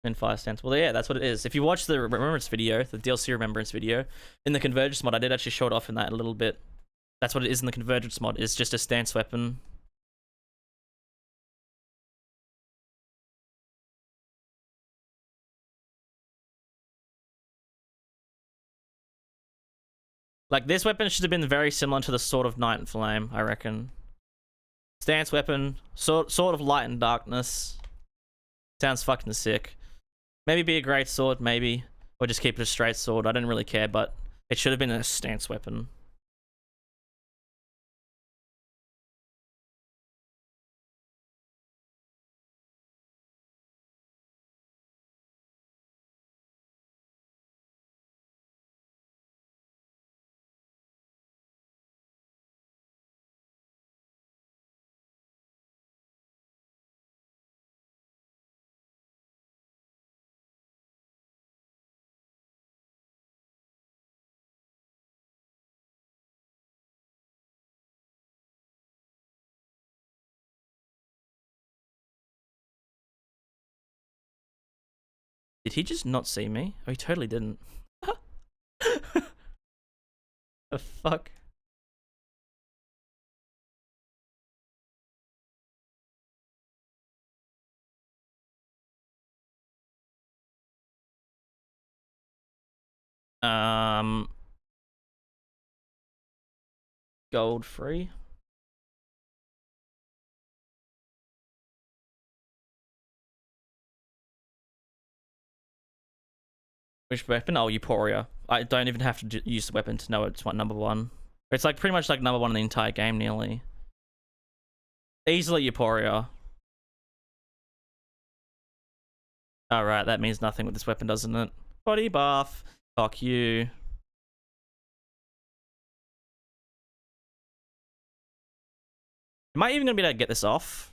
In fire stance. Well, yeah, that's what it is. If you watch the Remembrance video, the DLC Remembrance video, in the Convergence mod, I did actually show it off in that a little bit. That's what it is in the Convergence mod. It's just a stance weapon. Like, this weapon should have been very similar to the Sword of Night and Flame, I reckon. Stance weapon, sword of Light and Darkness. Sounds fucking sick. Maybe be a great sword, maybe. Or just keep it a straight sword. I don't really care, but it should have been a stance weapon. Did he just not see me? Oh, he totally didn't. The fuck? Gold free. Which weapon? Oh, Euphoria. I don't even have to use the weapon to know it's what number one. It's like pretty much like number one in the entire game, nearly. Easily Euphoria. Alright, that means nothing with this weapon, doesn't it? Body buff. Fuck you. Am I even gonna be able to get this off?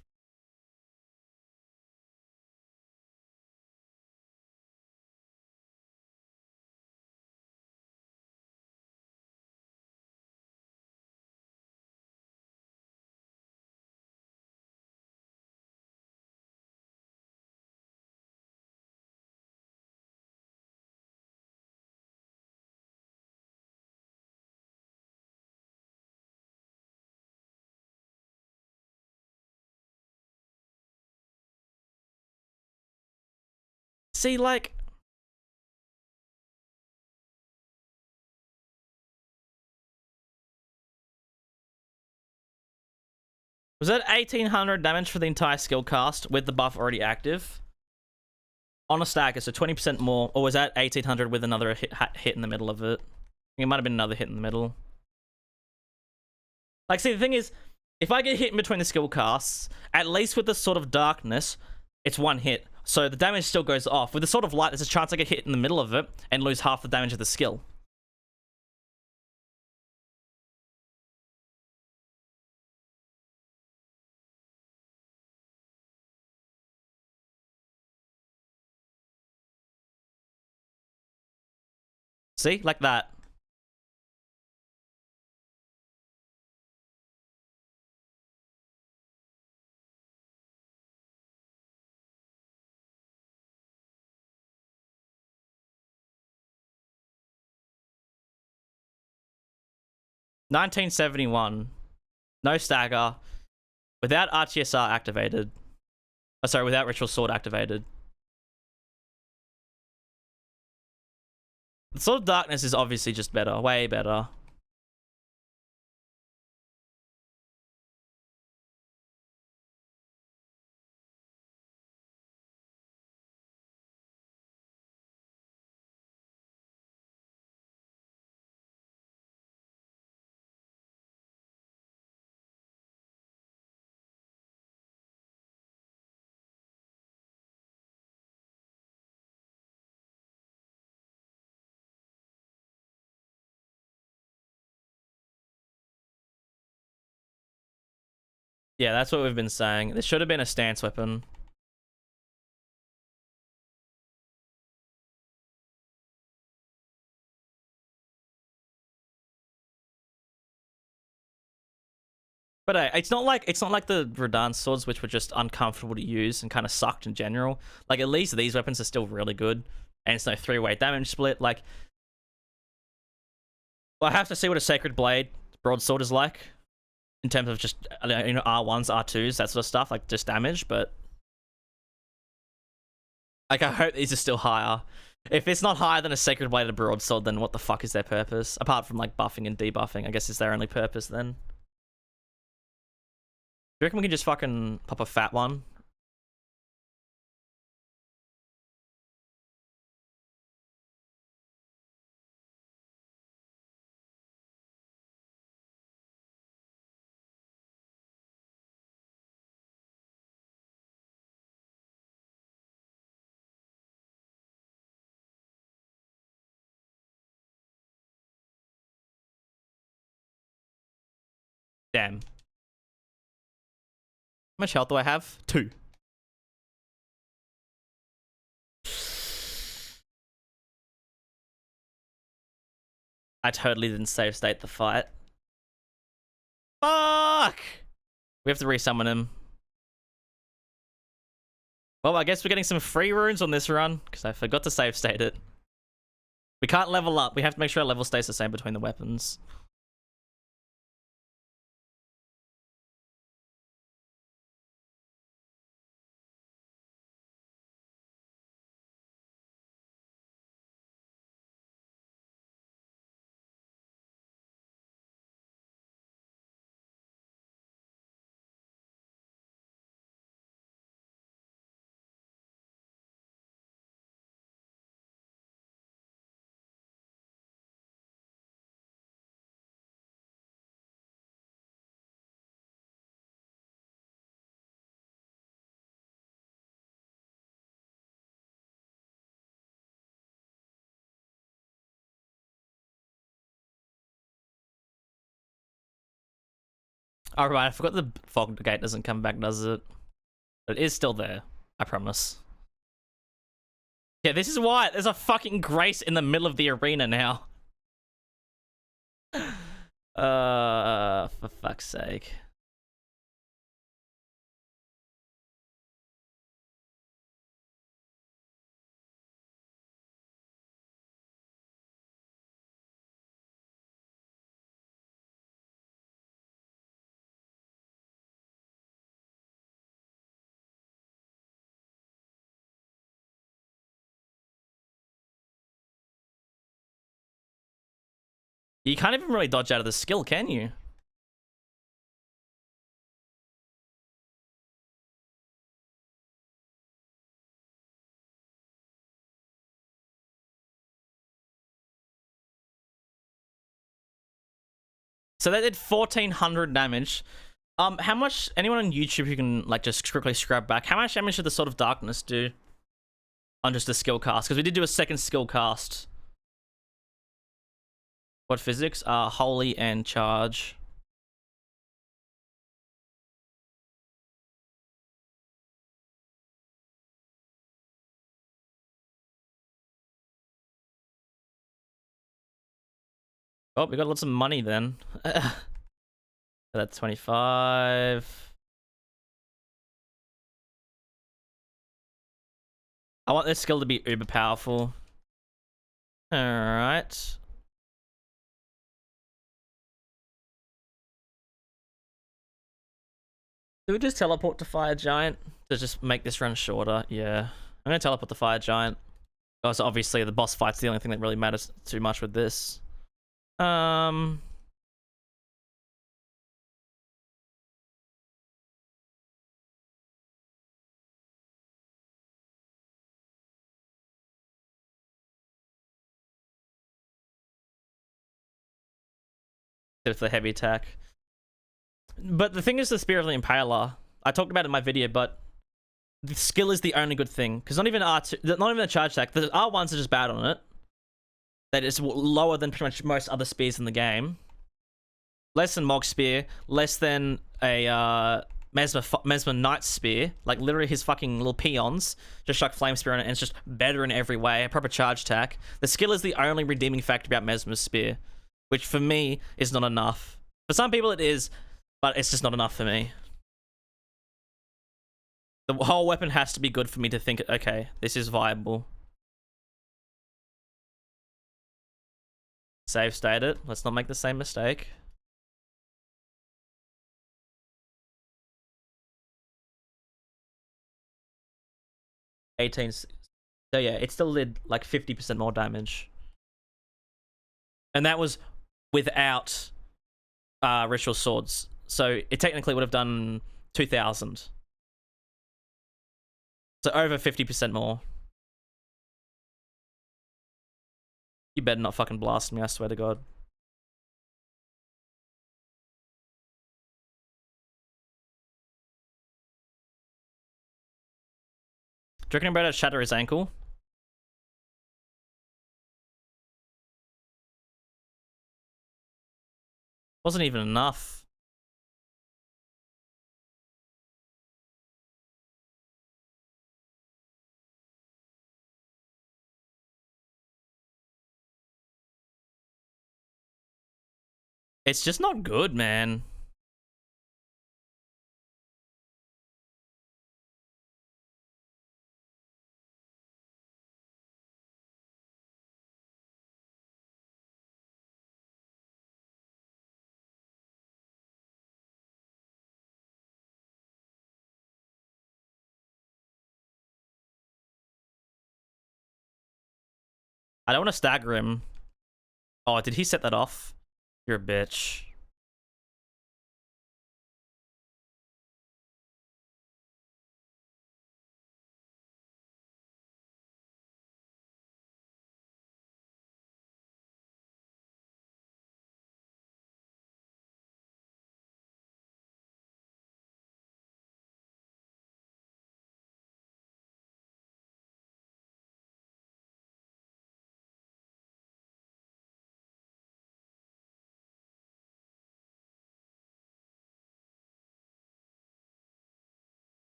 See, like... Was that 1800 damage for the entire skill cast with the buff already active? On a stagger, so 20% more. Or was that 1800 with another hit in the middle of it? I think it might have been another hit in the middle. Like, see, the thing is, if I get hit in between the skill casts, at least with the Sword of Darkness, it's one hit. So the damage still goes off. With the Sword of Light, there's a chance I get hit in the middle of it and lose half the damage of the skill. See? Like that. $19.71. No stagger. Without RTSR activated. Oh, sorry, without Ritual Sword activated. The Sword of Darkness is obviously just better. Way better. Yeah, that's what we've been saying. This should have been a stance weapon. But it's not like the Radahn swords, which were just uncomfortable to use and kind of sucked in general. Like, at least these weapons are still really good, and it's no 3-way damage split. Like, well, I have to see what a Sacred Blade broadsword is like in terms of just, you know, R1s, R2s, that sort of stuff, like just damage. But like, I hope these are still higher. If it's not higher than a Sacred Blade broadsword, then what the fuck is their purpose? Apart from like buffing and debuffing, I guess is their only purpose then. Do you reckon we can just fucking pop a fat one? Damn. How much health do I have? 2. I totally didn't save state the fight. Fuck! We have to resummon him. Well, I guess we're getting some free runes on this run, because I forgot to save state it. We can't level up. We have to make sure our level stays the same between the weapons. Alright, I forgot the fog gate doesn't come back, does it? But it is still there, I promise. Yeah, this is why there's a fucking Grace in the middle of the arena now. For fuck's sake. You can't even really dodge out of the skill, can you? So that did 1400 damage. How much, anyone on YouTube who can like just quickly scrub back, how much damage did the Sword of Darkness do on just a skill cast? Because we did do a second skill cast. What physics? Holy and charge. Oh, we got lots of money then. That's 25. I want this skill to be uber powerful. Alright. Do we just teleport to Fire Giant to just make this run shorter? Yeah. I'm gonna teleport to Fire Giant. Because obviously the boss fight's the only thing that really matters too much with this. For the heavy attack. But the thing is, the Spear of the Impaler, I talked about it in my video, but the skill is the only good thing. Because not even R2, not even the charge attack, the R1s are just bad on it. That is lower than pretty much most other spears in the game. Less than Mog's Spear, less than a Mesmer Knight's Spear. Like literally his fucking little peons just chuck Flame Spear on it, and it's just better in every way. A proper charge attack. The skill is the only redeeming factor about Mesmer's Spear, which for me is not enough. For some people it is. but it's just not enough for me. The whole weapon has to be good for me to think, okay, this is viable. Save state it. Let's not make the same mistake. So yeah, it still did like 50% more damage. And that was without ritual swords. So it technically would have done 2,000. So over 50% more. You better not fucking blast me, I swear to God. Do you reckon I'm about to shatter his ankle? Wasn't even enough. It's just not good, man. I don't want to stagger him. Oh, did he set that off? You're a bitch.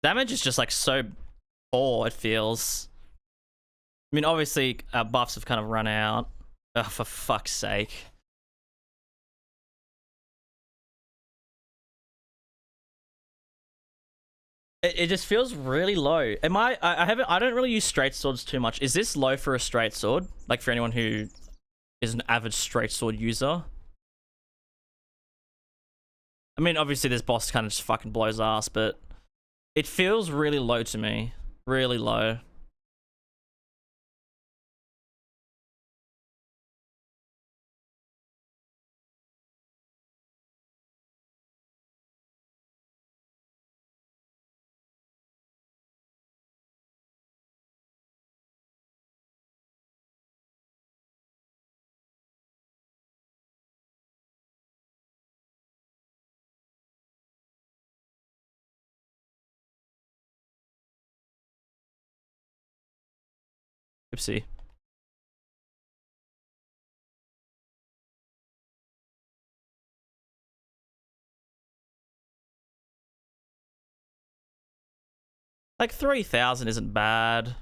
Damage is just like so poor, it feels. I mean, obviously, buffs have kind of run out. Oh, for fuck's sake. It just feels really low. I don't really use straight swords too much. Is this low for a straight sword? Like for anyone who is an avid straight sword user? I mean, obviously this boss kind of just fucking blows ass, but it feels really low to me. Really low. Oopsie. Like 3,000 isn't bad.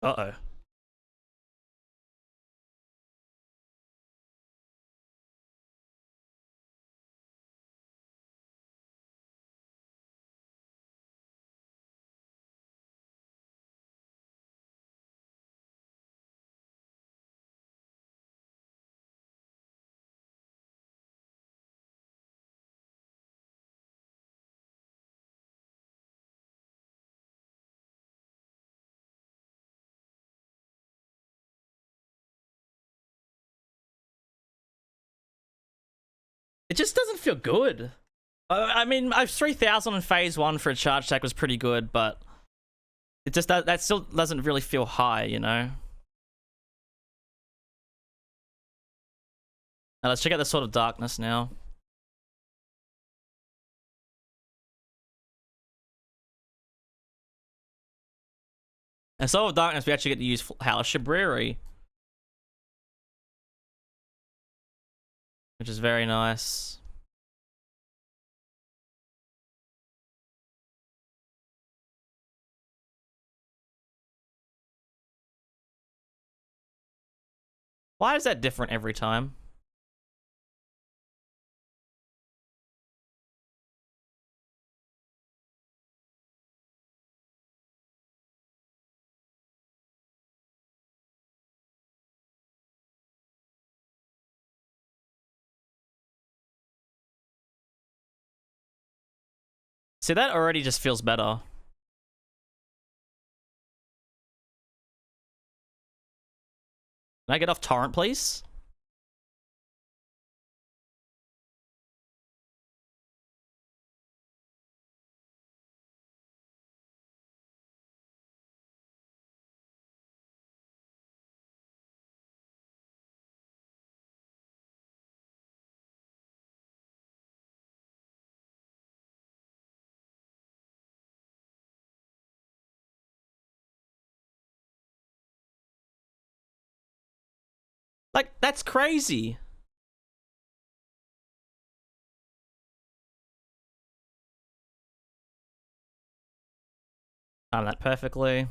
Uh-oh. It just doesn't feel good. I mean, 3,000 in phase 1 for a charge attack was pretty good, but it just that still doesn't really feel high, you know? Now let's check out the Sword of Darkness now. And Sword of Darkness, we actually get to use House Shabriri, which is very nice. Why is that different every time? See, that already just feels better. Can I get off Torrent, please? Like, that's crazy. Timed that perfectly.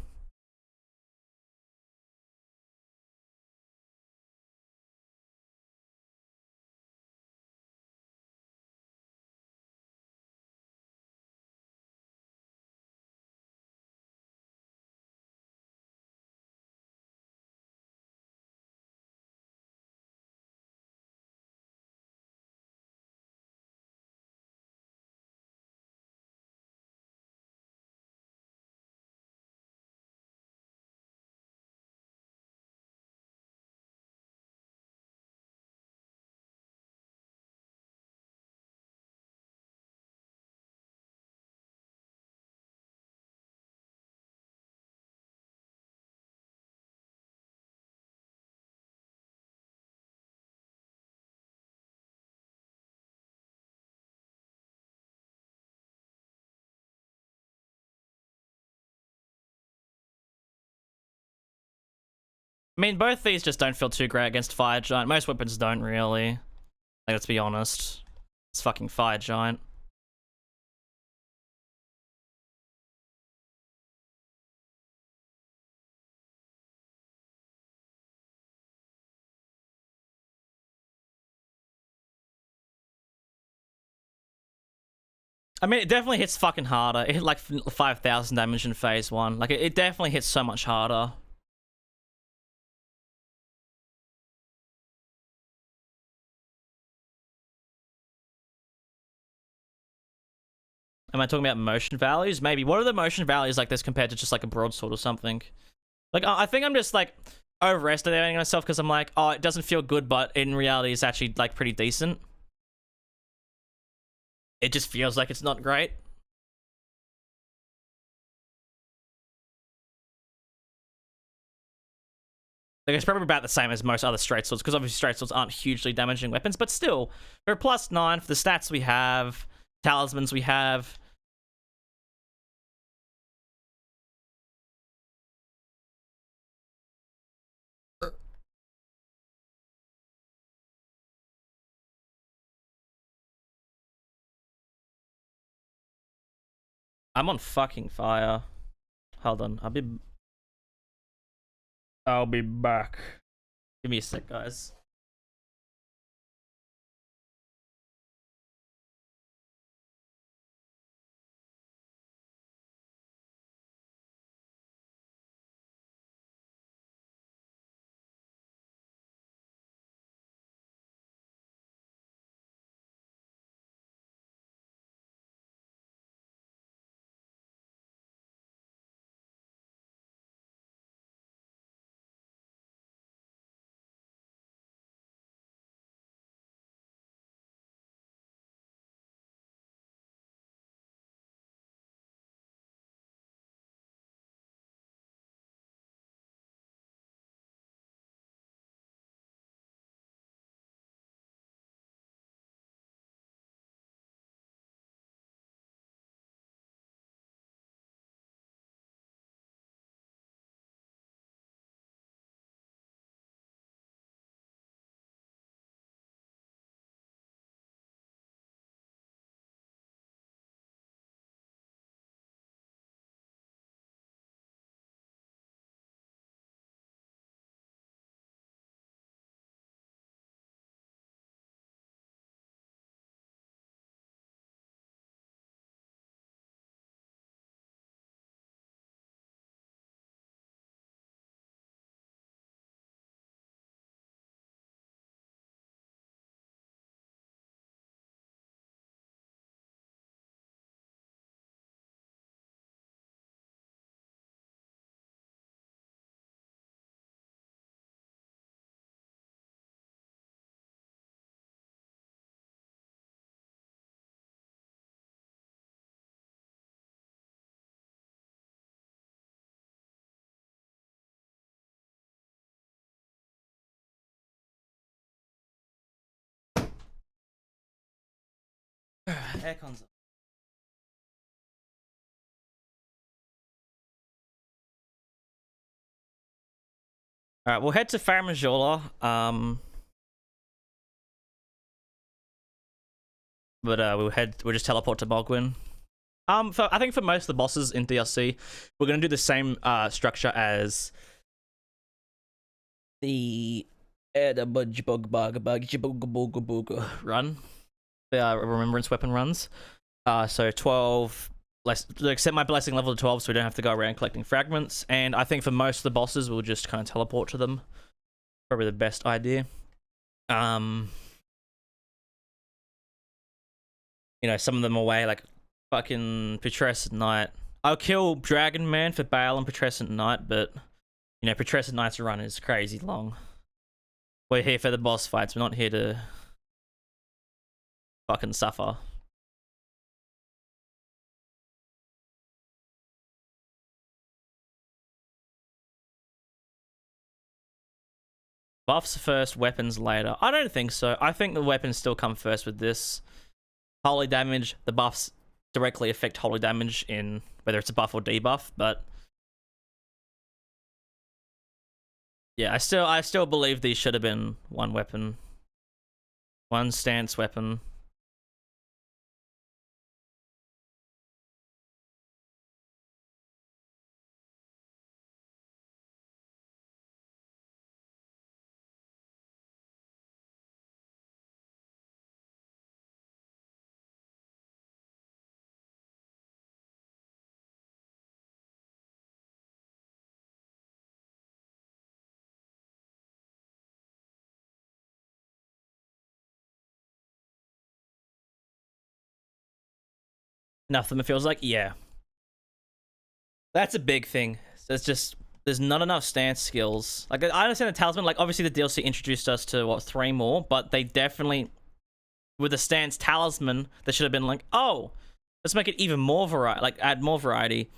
I mean, both these just don't feel too great against Fire Giant. Most weapons don't really. Like, let's be honest. It's fucking Fire Giant. I mean, it definitely hits fucking harder. It hit like 5,000 damage in phase 1. Like, it definitely hits so much harder. Am I talking about motion values? Maybe. What are the motion values like this compared to just like a broadsword or something? Like, I think I'm just like overestimating myself because I'm like, oh, it doesn't feel good, but in reality, it's actually like pretty decent. It just feels like it's not great. Like, it's probably about the same as most other straight swords, because obviously straight swords aren't hugely damaging weapons, but still, we're a +9 for the stats we have, talismans we have. I'm on fucking fire. Hold on, I'll be I'll be back. Give me a sec, guys. Aircon's up. All right, we'll head to Farum Azula. We'll just teleport to Bogwyn. I think for most of the bosses in DLC, we're gonna do the same structure as the run, the Remembrance Weapon runs. So 12. Like set my blessing level to 12 so we don't have to go around collecting fragments, and I think for most of the bosses we'll just kind of teleport to them. Probably the best idea. You know, some of them away, like fucking Putrescent Knight. I'll kill Dragon Man for Bale and Putrescent Knight, but you know, Putrescent Knight's run is crazy long. We're here for the boss fights, we're not here to fucking suffer. Buffs first, weapons later. I don't think so. I think the weapons still come first with this. Holy damage, the buffs directly affect holy damage in whether it's a buff or debuff, but yeah, I still believe these should have been one weapon. One stance weapon. Nothing feels like, yeah. That's a big thing. It's just there's not enough stance skills. Like I understand the talisman. Like obviously the DLC introduced us to what 3 more, but they definitely with the stance talisman they should have been like, oh, let's make it even more variety. Like add more variety.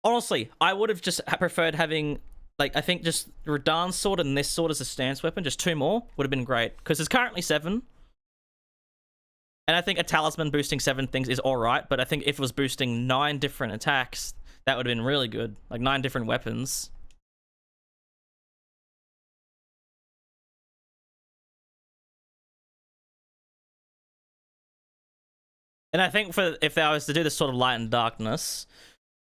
Honestly, I would have just preferred having like I think just Radahn's sword and this sword as a stance weapon. Just 2 more would have been great because there's currently 7. And I think a talisman boosting 7 things is alright, but I think if it was boosting 9 different attacks, that would have been really good. Like 9 different weapons. And I think for if I was to do this sort of light and darkness,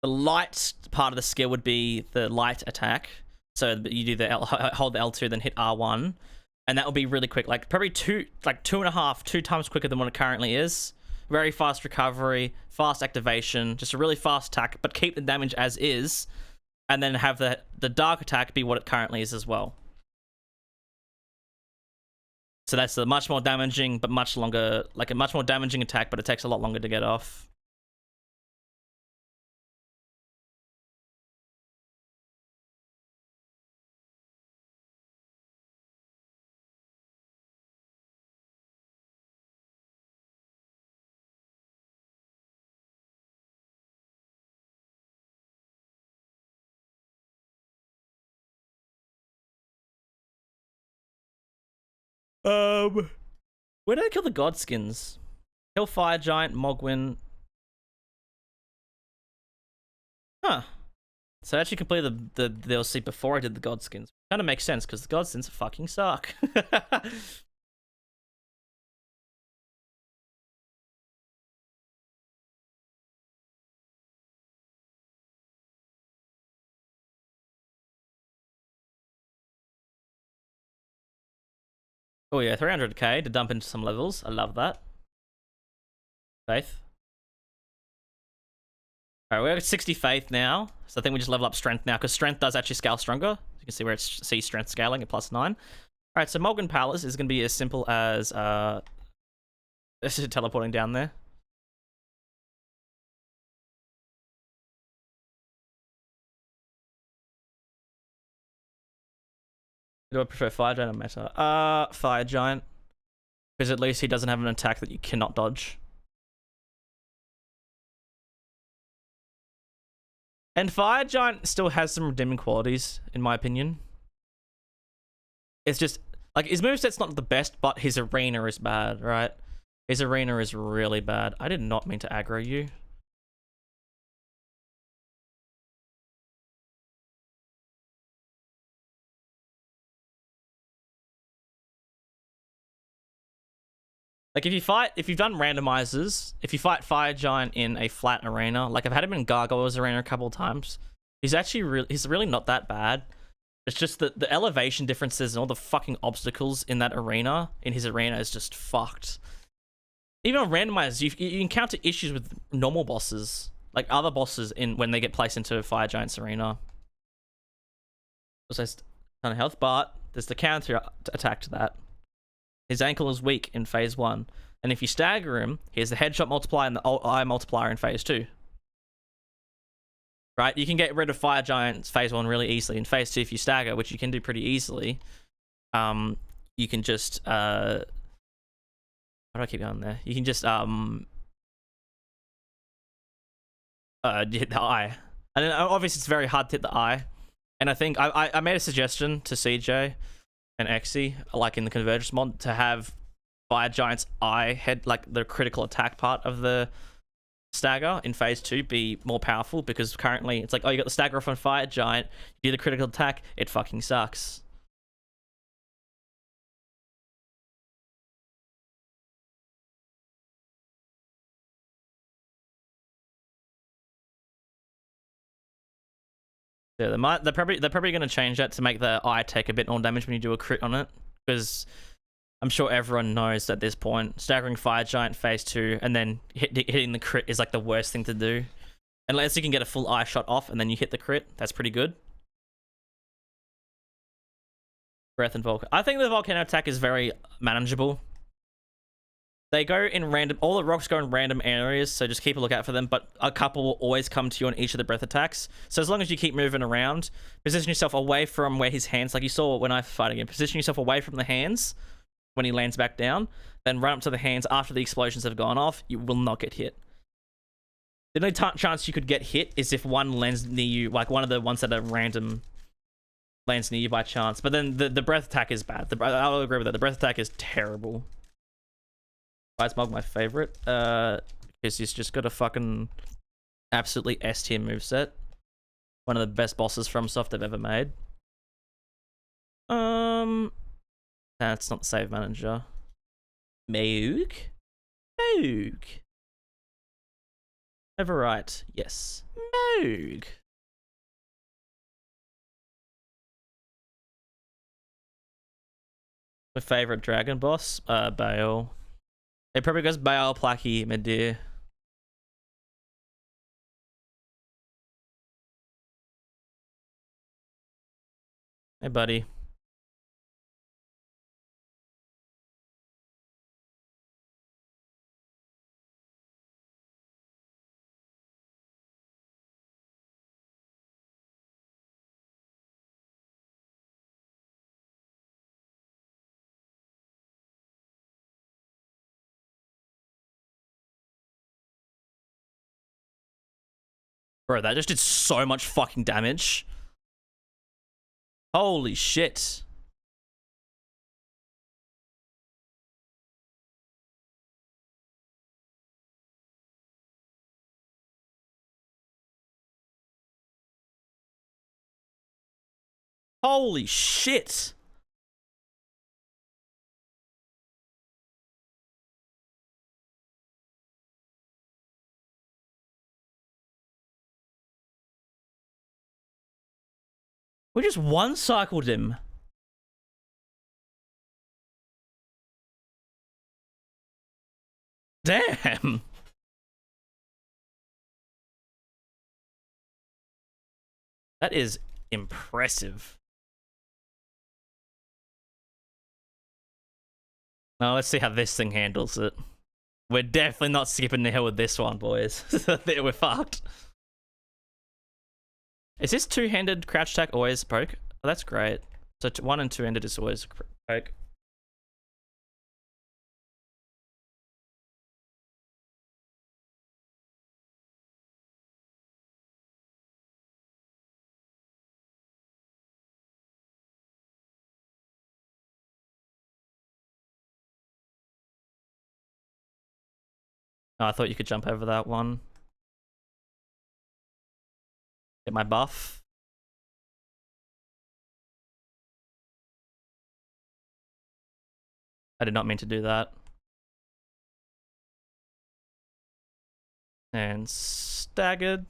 the light part of the skill would be the light attack. So you do the hold the L2, then hit R1, and that will be really quick. Like probably two times quicker than what it currently is. Very fast recovery, fast activation, just a really fast attack, but keep the damage as is, and then have the dark attack be what it currently is as well. So that's a much more damaging, but much longer, like a much more damaging attack, but it takes a lot longer to get off. Where did I kill the Godskins? Kill Fire Giant, Mogwin. Huh. So I actually completed the DLC before I did the Godskins. Kind of makes sense, because the Godskins fucking suck. Oh yeah, 300k to dump into some levels. I love that. Faith. Alright, we're at 60 faith now. So I think we just level up strength now, because strength does actually scale stronger. You can see where it's strength scaling at +9. Alright, so Mogwin Palace is going to be as simple as this is teleporting down there. Do I prefer Fire Giant or Meta? Fire Giant. Because at least he doesn't have an attack that you cannot dodge. And Fire Giant still has some redeeming qualities, in my opinion. It's just, like, his moveset's not the best, but his arena is bad, right? His arena is really bad. I did not mean to aggro you. Like, if you've done randomizers, if you fight Fire Giant in a flat arena, like I've had him in Gargoyle's arena a couple of times, he's really not that bad. It's just that the elevation differences and all the fucking obstacles in that arena, in his arena, is just fucked. Even on randomizers, you encounter issues with normal bosses, like other bosses when they get placed into Fire Giant's arena. Also, a ton of health, but there's the counter attack to that. His ankle is weak in phase 1. And if you stagger him, here's the headshot multiplier and the eye multiplier in phase 2. Right? You can get rid of Fire Giant's phase 1 really easily. In phase 2, if you stagger, which you can do pretty easily, you can just how do I keep going there? You can just hit the eye. And then obviously it's very hard to hit the eye. And I think I made a suggestion to CJ and Xe, like in the Convergence mod, to have Fire Giant's eye head, like the critical attack part of the stagger in phase 2, be more powerful, because currently it's like, oh, you got the stagger off on Fire Giant, you do the critical attack, it fucking sucks. Yeah, they're probably going to change that to make the eye take a bit more damage when you do a crit on it, because I'm sure everyone knows at this point, staggering Fire Giant phase 2 and then hitting the crit is like the worst thing to do. Unless you can get a full eye shot off and then you hit the crit, that's pretty good. Breath and Volcano. I think the Volcano attack is very manageable. They go in random, all the rocks go in random areas, so just keep a lookout for them, but a couple will always come to you on each of the breath attacks. So as long as you keep moving around, position yourself away from where his hands, like you saw when I fight again, position yourself away from the hands when he lands back down, then run up to the hands after the explosions have gone off, you will not get hit. The only chance you could get hit is if one lands near you, like one of the ones that are random lands near you by chance, but then the breath attack is bad. I'll agree with that. The breath attack is terrible. Why is Mog my favorite? Because he's just got a fucking absolutely S tier moveset. One of the best bosses from Soft they've ever made. That's not the save manager. Moog? Moog. Overwrite. Yes. Moog. My favorite dragon boss, Bale. It probably goes Bale, Placky, Medir. Hey, buddy. Bro, that just did so much fucking damage. Holy shit. Holy shit. We just one-cycled him. Damn. That is impressive. Now let's see how this thing handles it. We're definitely not skipping the hill with this one, boys. We're fucked. Is this two-handed crouch attack always poke? Oh, that's great. So one and two-handed is always poke. Oh, I thought you could jump over that one. Get my buff. I did not mean to do that. And staggered.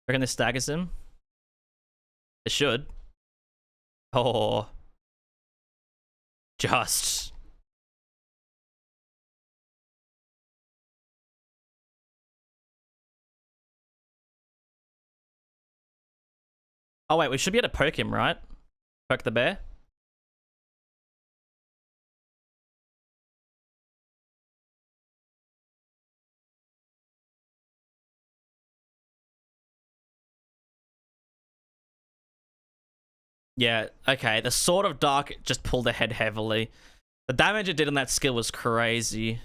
Reckon this staggers him? It should. Oh. Just. Oh wait, we should be able to poke him, right? Poke the bear? Yeah, okay. The Sword of Dark just pulled ahead heavily. The damage it did on that skill was crazy.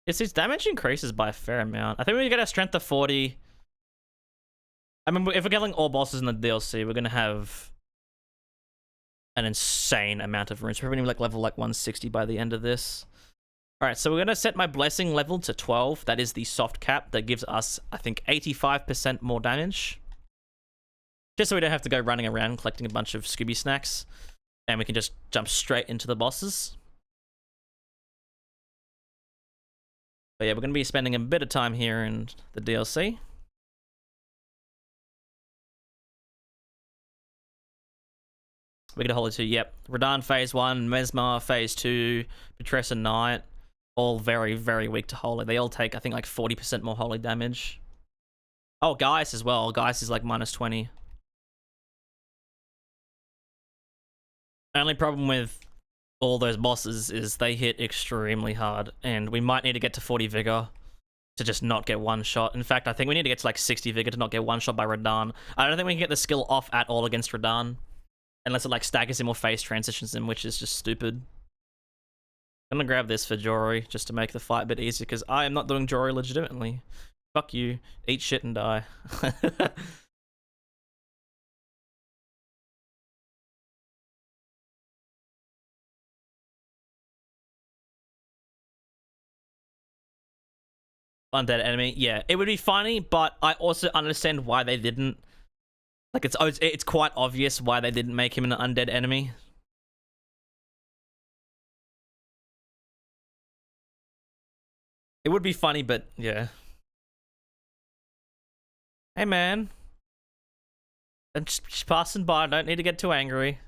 It's his damage increases by a fair amount. I think we get a strength of 40. I mean, if we're getting all bosses in the DLC, we're gonna have an insane amount of runes. We're gonna be like level like 160 by the end of this. All right, so we're gonna set my blessing level to 12. That is the soft cap that gives us, I think, 85% more damage. Just so we don't have to go running around collecting a bunch of Scooby snacks, and we can just jump straight into the bosses. But yeah, we're going to be spending a bit of time here in the DLC. We're going to hold it to, yep, Radahn phase 1, Mesmer phase 2, Betressa Knight, all very, very weak to holy. They all take, I think, like 40% more holy damage. Oh, Gaius as well. Gaius is like minus 20. Only problem with all those bosses is they hit extremely hard, and we might need to get to 40 vigor to just not get one shot. In fact, I think we need to get to like 60 vigor to not get one shot by Radahn. I don't think we can get the skill off at all against Radahn, unless it like staggers him or phase transitions him, which is just stupid. I'm gonna grab this for Jory just to make the fight a bit easier, because I am not doing Jory legitimately. Fuck you. Eat shit and die. Undead enemy, yeah, it would be funny, but I also understand why they didn't. Like, it's quite obvious why they didn't make him an undead enemy. It would be funny, but yeah. Hey man, I'm just passing by. Don't need to get too angry.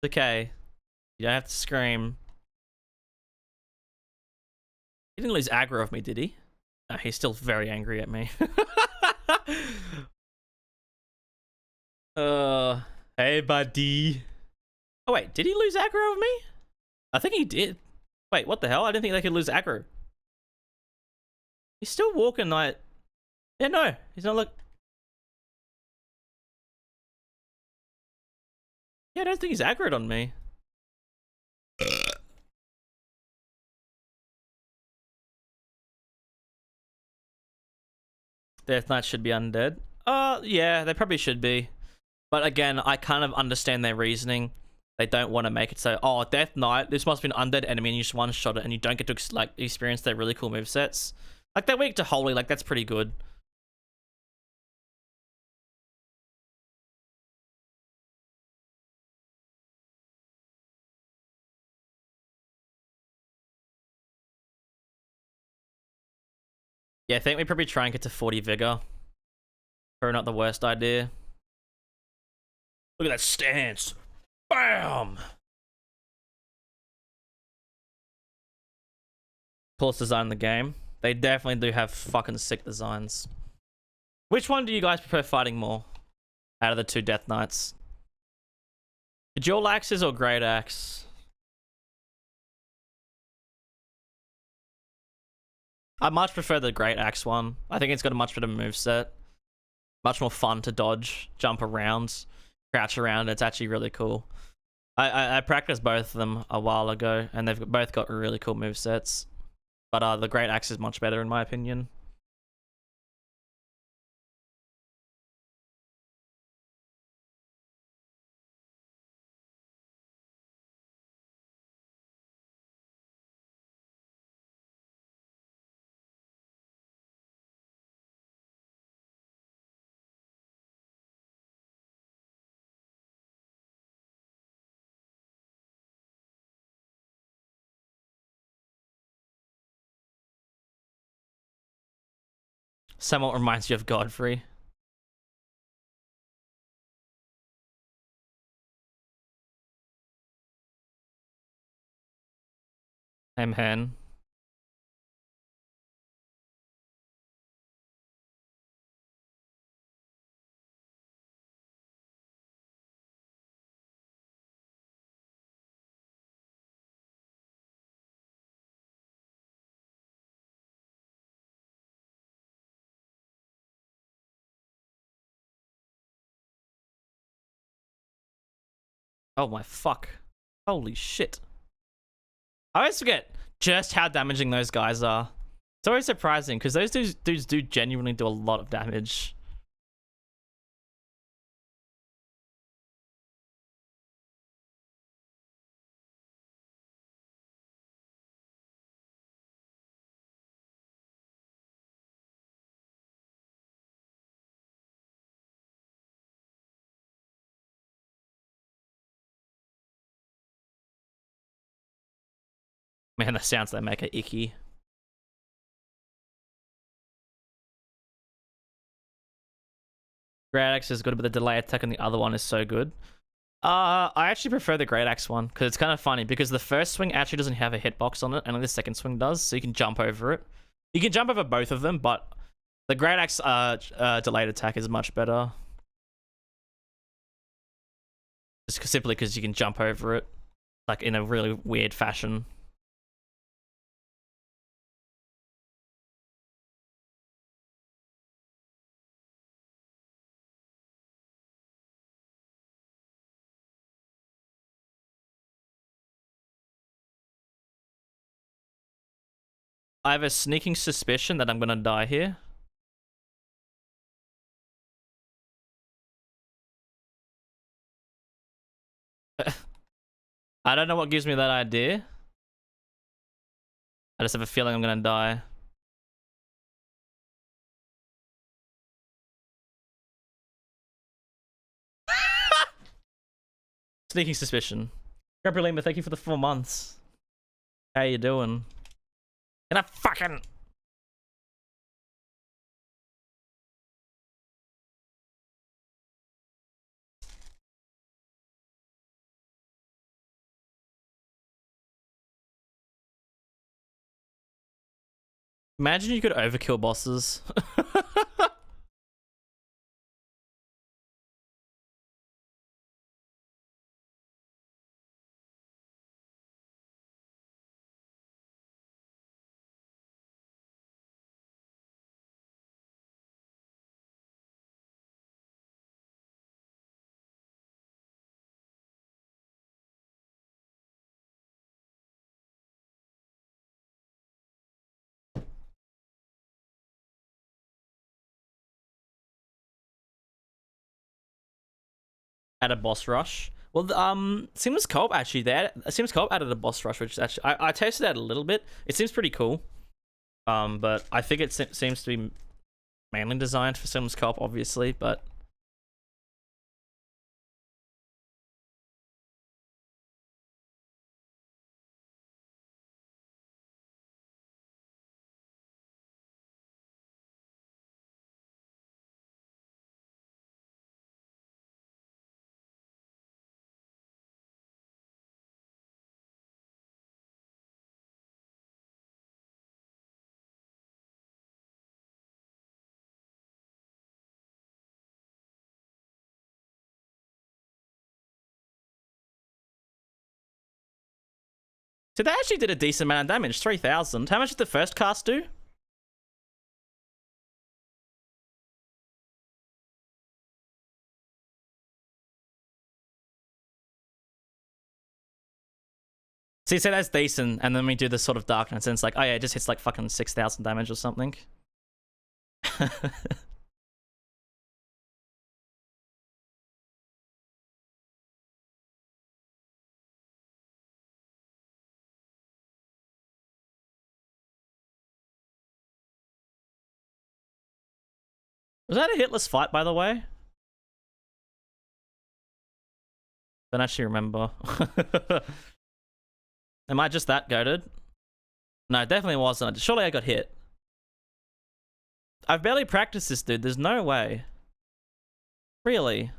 It's okay. You don't have to scream. He didn't lose aggro of me, did he? No, he's still very angry at me. Hey buddy. Oh wait, did he lose aggro of me? I think he did. Wait, what the hell? I didn't think they could lose aggro. He's still walking like... Yeah, no, he's not like... Yeah, I don't think he's aggroed on me. Death Knight should be undead. Yeah, they probably should be. But again, I kind of understand their reasoning. They don't want to make it so, oh, Death Knight, this must be an undead enemy, and you just one-shot it, and you don't get to like experience their really cool movesets. Like, they're weak to Holy, like, that's pretty good. Yeah, I think we probably try and get to 40 vigor. Probably not the worst idea. Look at that stance. Bam! Coolest design in the game. They definitely do have fucking sick designs. Which one do you guys prefer fighting more out of the two Death Knights? The dual axes or great axe? I much prefer the great axe one. I think it's got a much better moveset. Much more fun to dodge, jump around, crouch around. It's actually really cool. I practiced both of them a while ago, and they've both got really cool movesets. But the great axe is much better in my opinion. Somewhat reminds you of Godfrey. Amen. Oh my fuck. Holy shit. I always forget just how damaging those guys are. It's always surprising because those dudes do genuinely do a lot of damage. Man, the sounds they make are icky. Great Axe is good, but the delay attack on the other one is so good. I actually prefer the Great Axe one because it's kind of funny because the first swing actually doesn't have a hitbox on it, and the second swing does, so you can jump over it. You can jump over both of them, but the Great Axe delayed attack is much better. Just simply because you can jump over it. like in a really weird fashion. I have a sneaking suspicion that I'm gonna die here. I don't know what gives me that idea. I just have a feeling I'm gonna die. Sneaking suspicion. Gabrielima, thank you for the 4 months. How you doing? And I fucking... Imagine you could overkill bosses. At a boss rush. Well, Sims Co-op actually, Sims Co-op added a boss rush, which actually I tested out a little bit. It seems pretty cool. But I think it seems to be mainly designed for Sims Co-op, obviously. But so they actually did a decent amount of damage, 3,000. How much did the first cast do? See, so that's decent, and then we do this sort of darkness, and it's like, oh yeah, it just hits like fucking 6,000 damage or something. Was that a hitless fight, by the way? Don't actually remember. Am I just that goated? No, it definitely wasn't. Surely I got hit. I've barely practiced this, dude. There's no way. Really?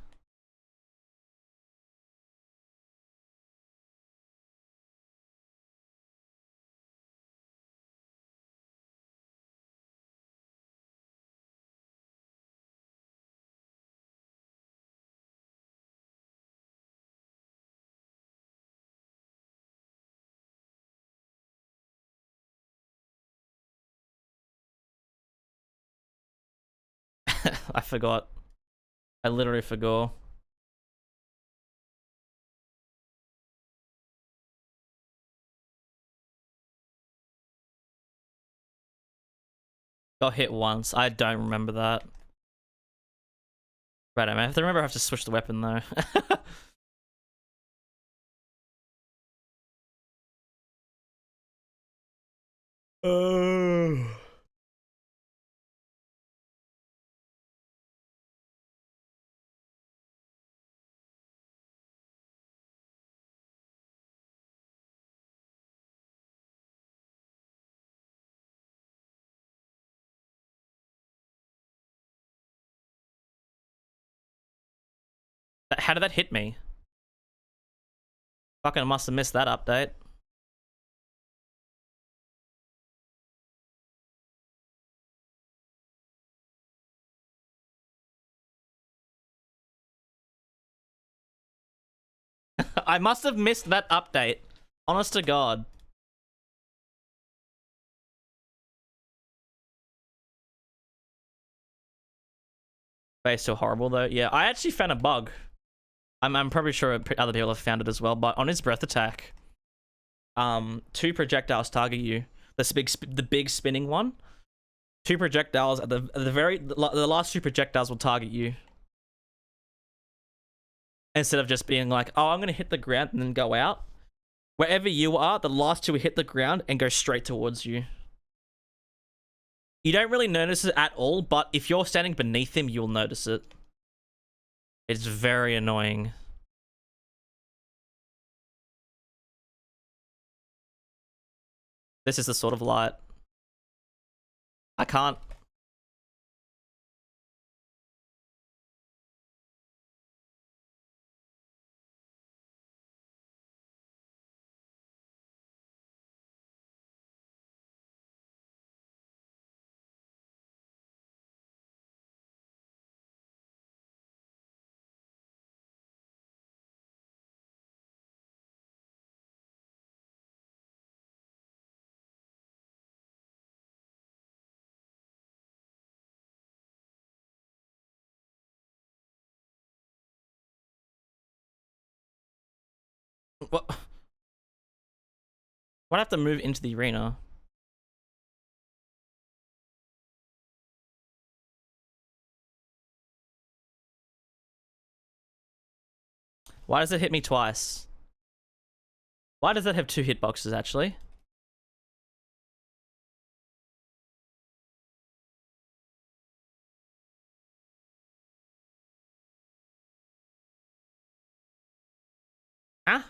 I forgot. I literally forgot. Got hit once. I don't remember that. Right, I have to remember I have to switch the weapon though. Oh. How did that hit me? Fucking must have missed that update. I must have missed that update. Honest to God. It's still horrible though. Yeah, I actually found a bug. I'm probably sure other people have found it as well. But on his breath attack, 2 projectiles target you. The big spinning one. 2 projectiles at the last 2 projectiles will target you. Instead of just being like, oh, I'm gonna hit the ground and then go out. Wherever you are, the last 2 will hit the ground and go straight towards you. You don't really notice it at all, but if you're standing beneath him, you'll notice it. It's very annoying. This is the sort of light. I can't. What? Why'd I have to move into the arena? Why does it hit me twice? Why does that have 2 hitboxes, actually? Huh?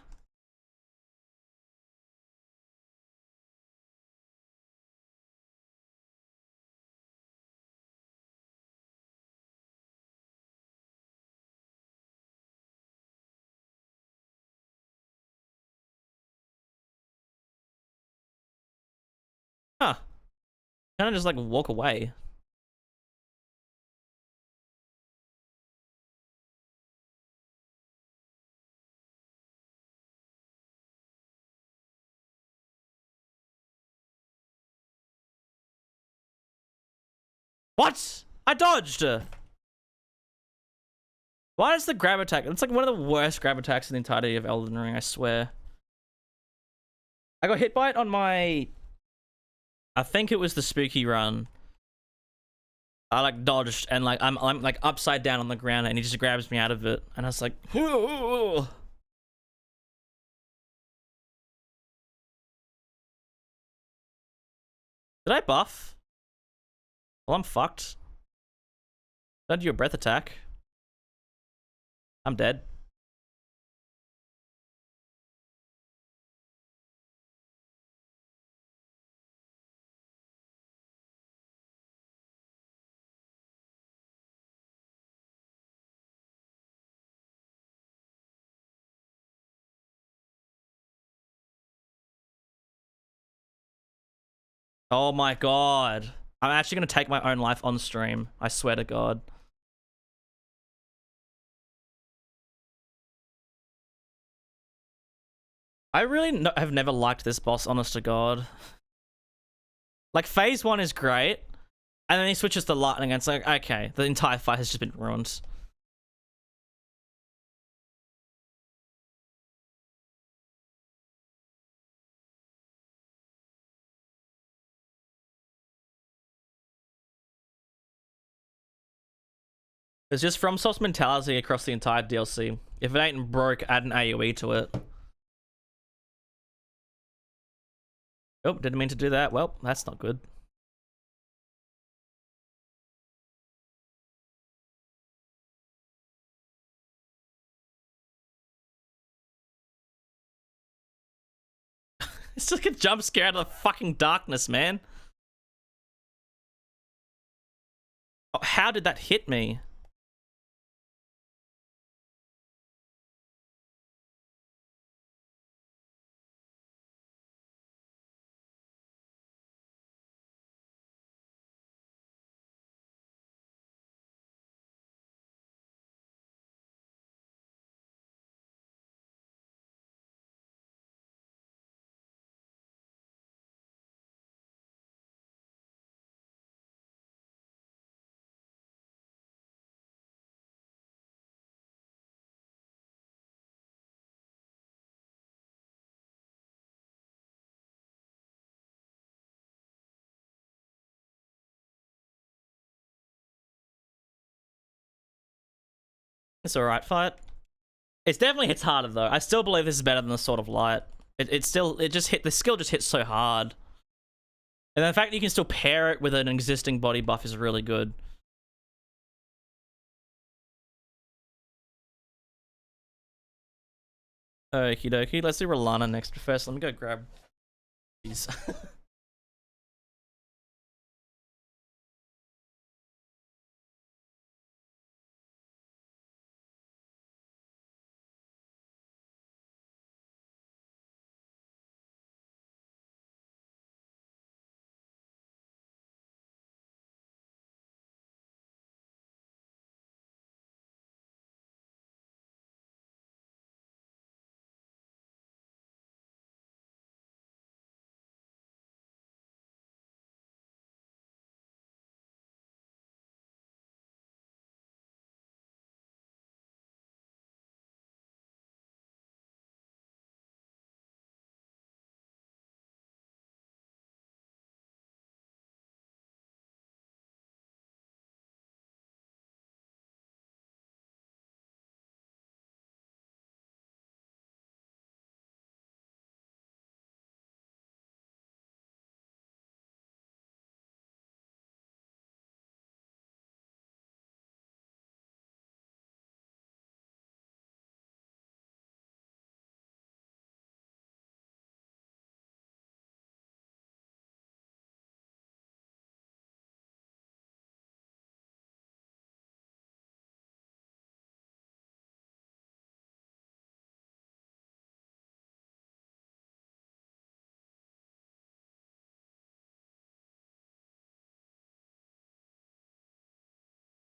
Huh. Kind of just like walk away. What? I dodged! Why is the grab attack? It's like one of the worst grab attacks in the entirety of Elden Ring, I swear. I got hit by it on my... I think it was the spooky run. I like dodged and like I'm like upside down on the ground and he just grabs me out of it and I was like, ooh. Did I buff? Well, I'm fucked. Did I do a breath attack? I'm dead. Oh my god. I'm actually gonna take my own life on stream. I swear to God. I really have never liked this boss, honest to God. Like, phase 1 is great. And then he switches to lightning and it's like, okay, the entire fight has just been ruined. It's just FromSoft's mentality across the entire DLC. If it ain't broke, add an AoE to it. Oh, didn't mean to do that. Well, that's not good. It's like a jump scare out of the fucking darkness, man. Oh, how did that hit me? It's alright fight. It definitely hits harder though. I still believe this is better than the Sword of Light. The skill just hits so hard. And the fact that you can still pair it with an existing body buff is really good. Okie dokie, let's do Rolana next. But first, let me go grab these.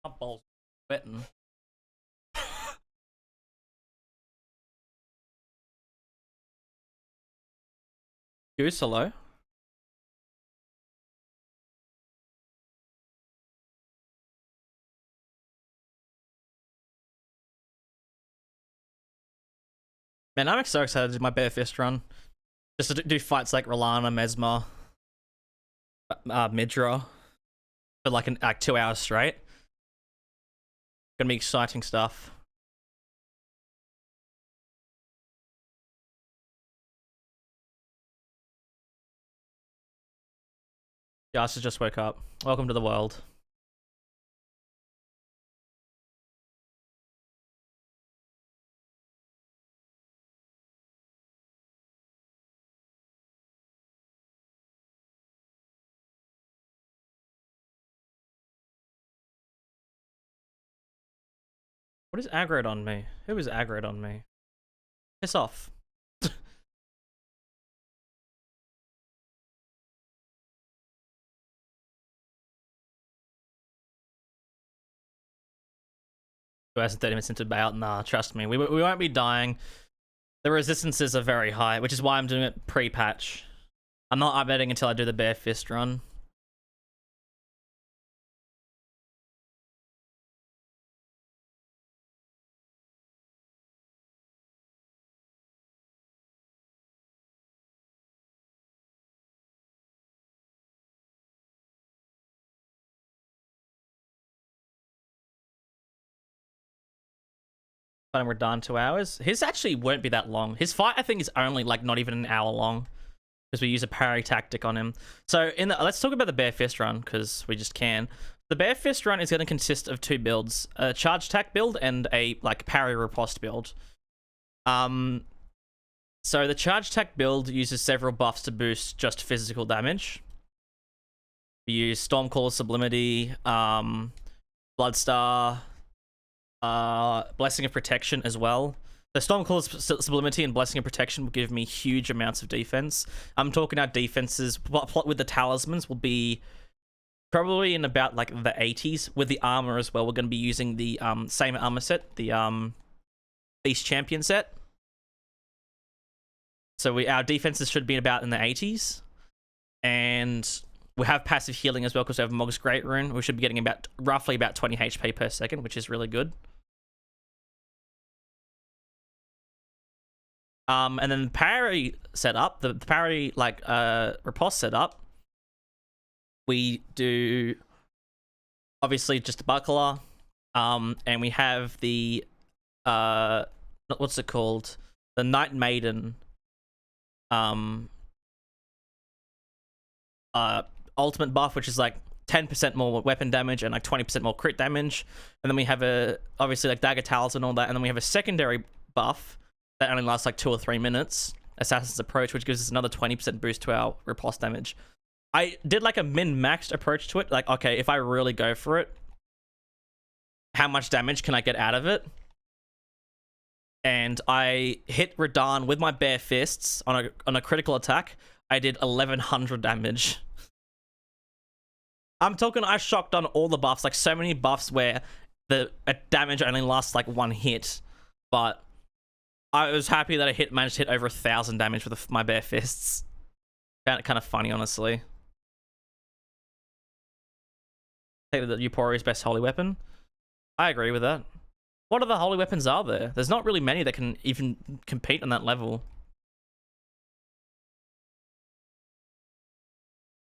My balls sweating. Goose, hello. Man, I'm so excited to do my Bare Fist run. Just to do fights like Rolana, Mesmer, Midra for like 2 hours straight. Gonna be exciting stuff. Jas just woke up. Welcome to the world. What is aggroed on me? Who is aggroed on me? Piss off. Who hasn't 30 minutes into bout? Nah, trust me. We won't be dying. The resistances are very high, which is why I'm doing it pre-patch. I'm not updating until I do the Bare Fist run. And we're done 2 hours. His actually won't be that long. His fight, I think, is only like not even an hour long because we use a parry tactic on him. So let's talk about the Bare Fist run because we just can. The Bare Fist run is going to consist of 2 builds: a charge attack build and a like parry riposte build. So the charge attack build uses several buffs to boost just physical damage. We use Stormcaller Sublimity, Bloodstar, Blessing of Protection as well. The Stormcaller's Sublimity and Blessing of Protection will give me huge amounts of defense. I'm talking our defenses with the talismans will be probably in about like the 80s. With the armor as well, we're going to be using the same armor set, the Beast Champion set. So our defenses should be about in the 80s, and we have passive healing as well because we have Mog's Great Rune. We should be getting roughly about 20 HP per second, which is really good. And then the parry setup, the parry riposte setup, we do obviously just a buckler, and we have the uh, what's it called? The Night Maiden, um, ultimate buff, which is like 10% more weapon damage and like 20% more crit damage. And then we have obviously like Dagger Towers and all that. And then we have a secondary buff that only lasts like 2 or 3 minutes, Assassin's Approach, which gives us another 20% boost to our riposte damage. I did like a min-maxed approach to it. Like, okay, if I really go for it, how much damage can I get out of it? And I hit Radahn with my bare fists on a critical attack. I did 1100 damage. I'm talking, I shocked on all the buffs, like so many buffs where the damage only lasts like 1 hit. But I was happy that I managed to hit over 1,000 damage with my bare fists. Found it kind of funny, honestly. I think that Euporia's best holy weapon. I agree with that. What other holy weapons are there? There's not really many that can even compete on that level.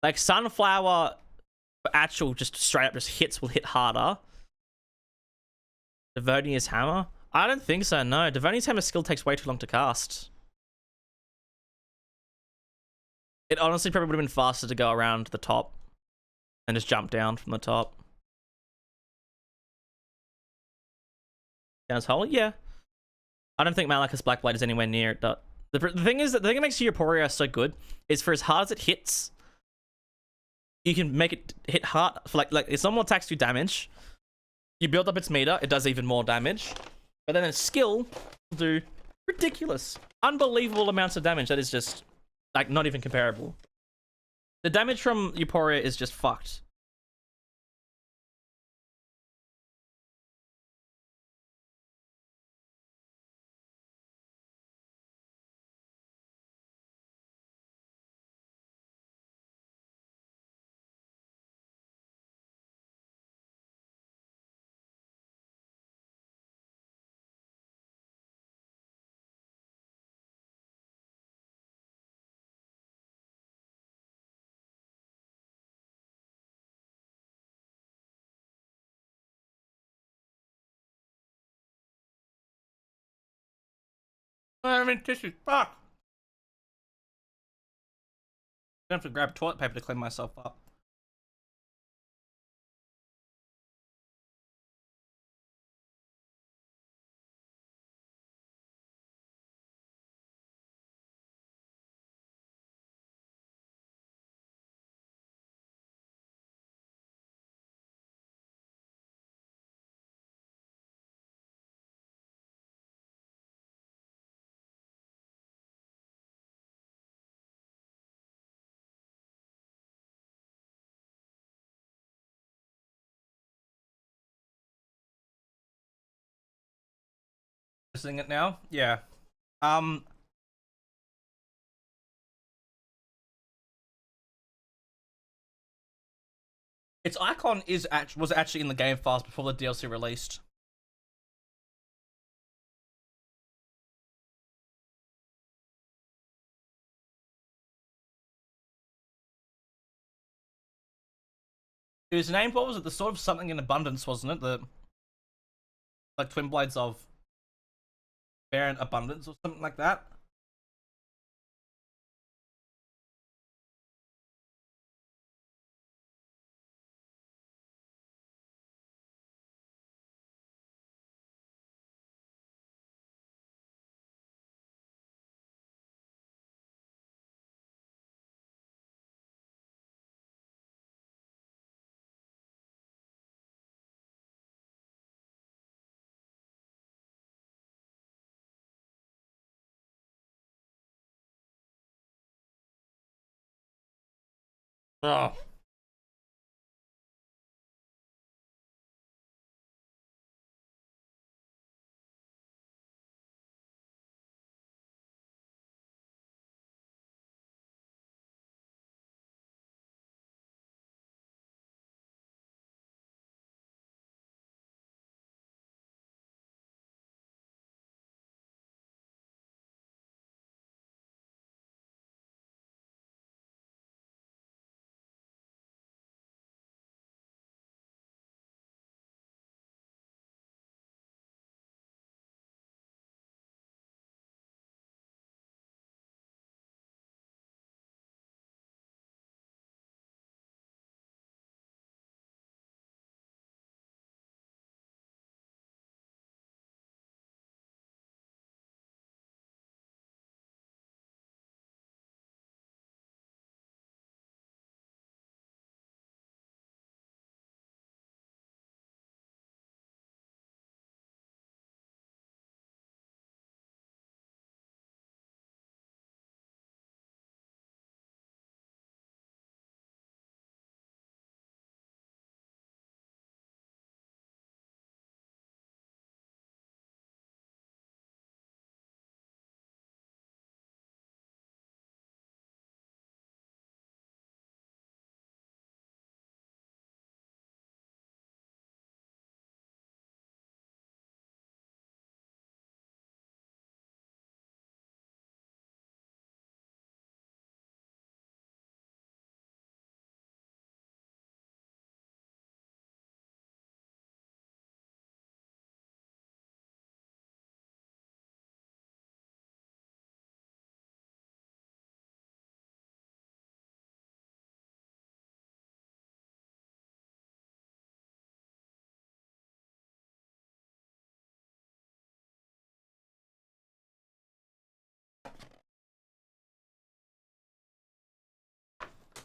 Like Sunflower, actual just straight up just hits will hit harder. Devonia's Hammer? I don't think so, no. Devonia's Hammer skill takes way too long to cast. It honestly probably would have been faster to go around the top and just jump down from the top. Sounds holy? Yeah. I don't think Malekith's Blackblade is anywhere near it. The thing is, the thing that makes Euporia so good is for as hard as it hits, you can make it hit hard. For like its normal attacks do damage. You build up its meter, it does even more damage. But then its skill will do ridiculous, unbelievable amounts of damage. That is just like not even comparable. The damage from Euporia is just fucked. I mean, tissues, fuck. I have to grab toilet paper to clean myself up. Listening it now? Yeah. Its icon was actually in the game files before the DLC released. It was named, what was it? The Sword of Something in Abundance, wasn't it? The like Twin Blades of Barren Abundance or something like that. Oh.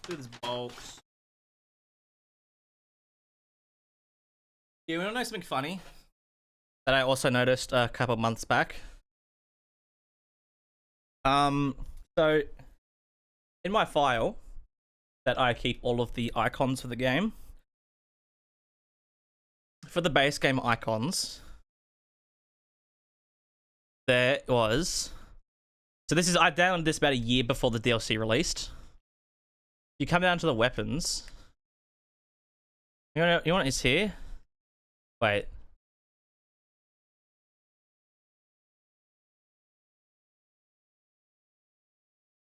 do this box. Yeah, we want to know something funny that I also noticed a couple months back. So in my file that I keep all of the icons for the game, for the base game icons, there was. So this is, I downloaded this about a year before the DLC released. You come down to the weapons. You want it's here? Wait.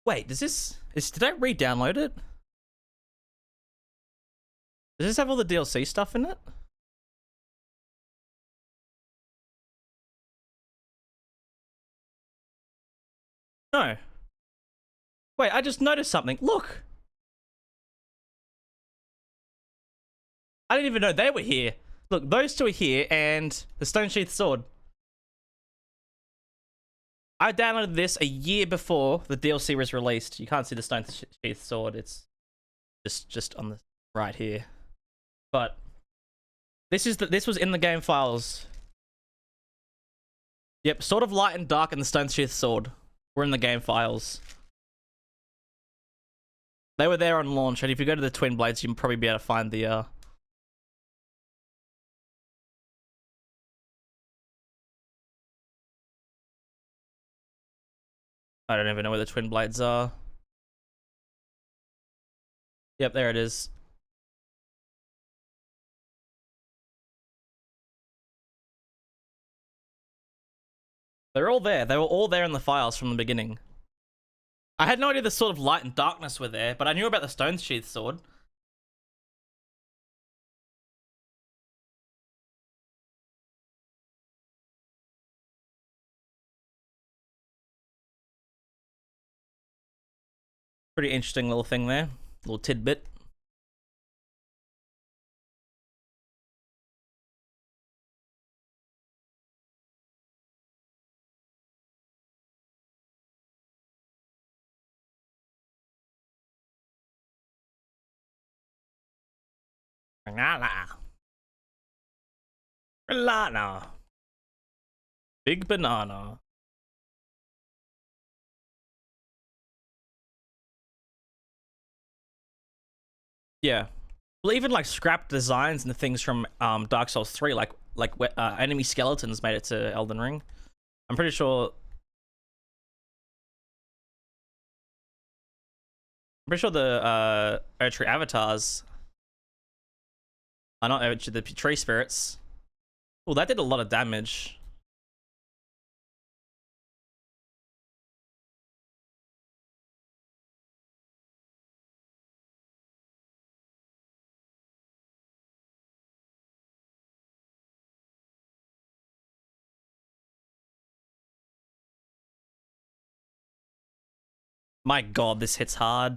Wait, did I re-download it? Does this have all the DLC stuff in it? No. Wait, I just noticed something. Look. I didn't even know they were here. Look, those two are here, and the Stone Sheath Sword. I downloaded this a year before the DLC was released. You can't see the Stone Sheath Sword. It's just on the right here. But this was in the game files. Yep, Sword of Light and Dark and the Stone Sheath Sword were in the game files. They were there on launch, and if you go to the Twin Blades, you can probably be able to find the I don't even know where the Twin Blades are. Yep, there it is. They're all there. They were all there in the files from the beginning. I had no idea the Sword of Light and Darkness were there, but I knew about the Stone Sheath Sword. Pretty interesting little thing there. Little tidbit. Banana. Banana. Big banana. Yeah. Well, even like scrapped designs and the things from Dark Souls 3, like enemy skeletons made it to Elden Ring. I'm pretty sure the Erdtree avatars are not Erdtree, the tree spirits. Well, that did a lot of damage. My god, this hits hard.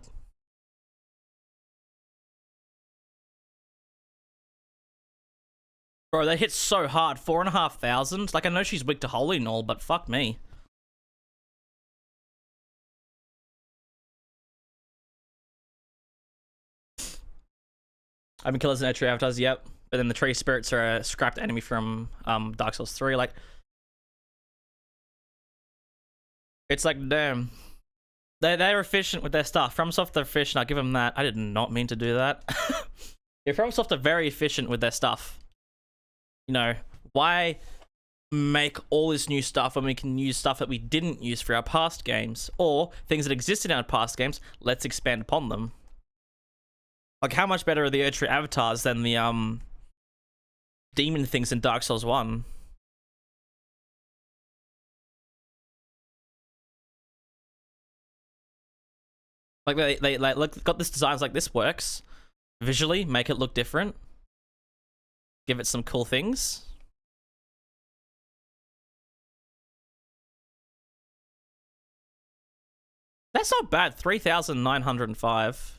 Bro, that hits so hard. 4,500. Like, I know she's weak to holy and all, but fuck me. I've been killers and Erdtree avatars, yep. But then the tree spirits are a scrapped enemy from Dark Souls 3. Like, it's like, damn. They're efficient with their stuff. FromSoft are efficient, I'll give them that. I did not mean to do that. Yeah, FromSoft are very efficient with their stuff. You know, why make all this new stuff when we can use stuff that we didn't use for our past games? Or things that existed in our past games, let's expand upon them. Like, how much better are the Erdtree avatars than the demon things in Dark Souls 1? Like, they look, got this designs like this works. Visually, make it look different. Give it some cool things. That's not bad. 3,905.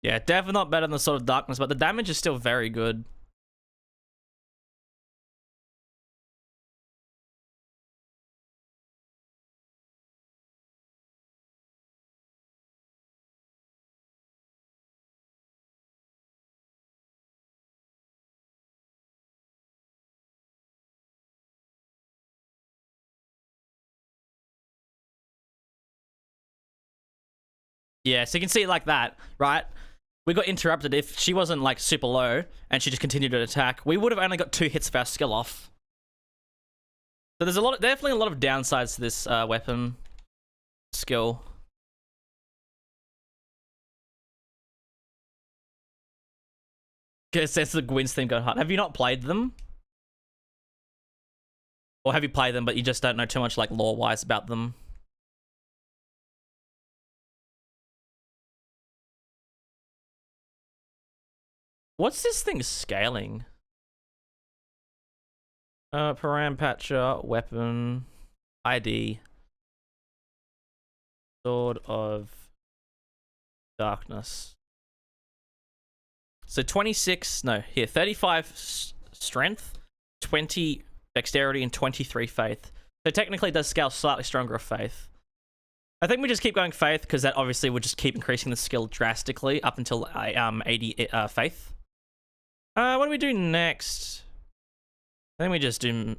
Yeah, definitely not better than the Sword of Darkness, but the damage is still very good. Yeah, so you can see it like that, right? We got interrupted. If she wasn't like super low and she just continued to attack, we would have only got 2 hits of our skill off. So there's definitely a lot of downsides to this weapon skill. Guess that's the Gwyn's theme going hard. Have you not played them? Or have you played them but you just don't know too much like lore-wise about them? What's this thing scaling? Param Patcher, weapon, ID, Sword of Darkness. So 26, no, here, 35 strength, 20 dexterity, and 23 faith. So technically it does scale slightly stronger of faith. I think we just keep going faith because that obviously would just keep increasing the skill drastically up until 80 faith. What do we do next? I think we just do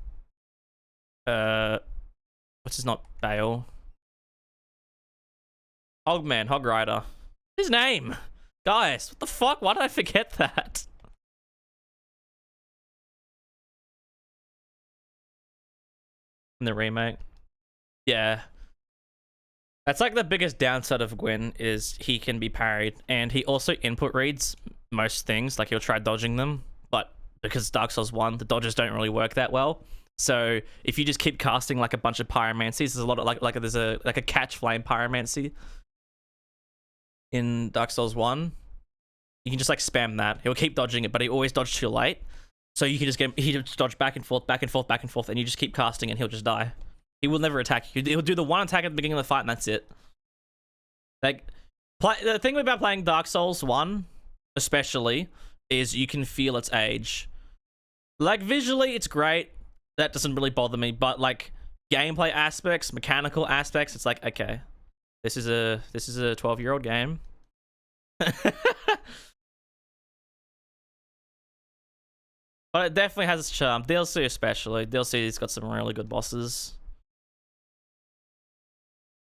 what's his not Bale? Hogman, Hog Rider. His name! Guys, what the fuck? Why did I forget that? In the remake. Yeah. That's like the biggest downside of Gwyn is he can be parried, and he also input reads most things, like he'll try dodging them, but because Dark Souls 1, the dodges don't really work that well. So if you just keep casting like a bunch of pyromancies, there's a lot of there's a catch flame pyromancy in Dark Souls 1. You can just like spam that. He'll keep dodging it, but he always dodges too late. So you can just he just dodge back and forth, back and forth, back and forth, and you just keep casting and he'll just die. He will never attack. He'll do the one attack at the beginning of the fight and that's it. Like, the thing about playing Dark Souls 1, especially, is you can feel its age. Like, visually, it's great. That doesn't really bother me, but like, gameplay aspects, mechanical aspects, it's like, okay, this is a 12-year-old game. But it definitely has its charm. DLC especially. DLC's got some really good bosses.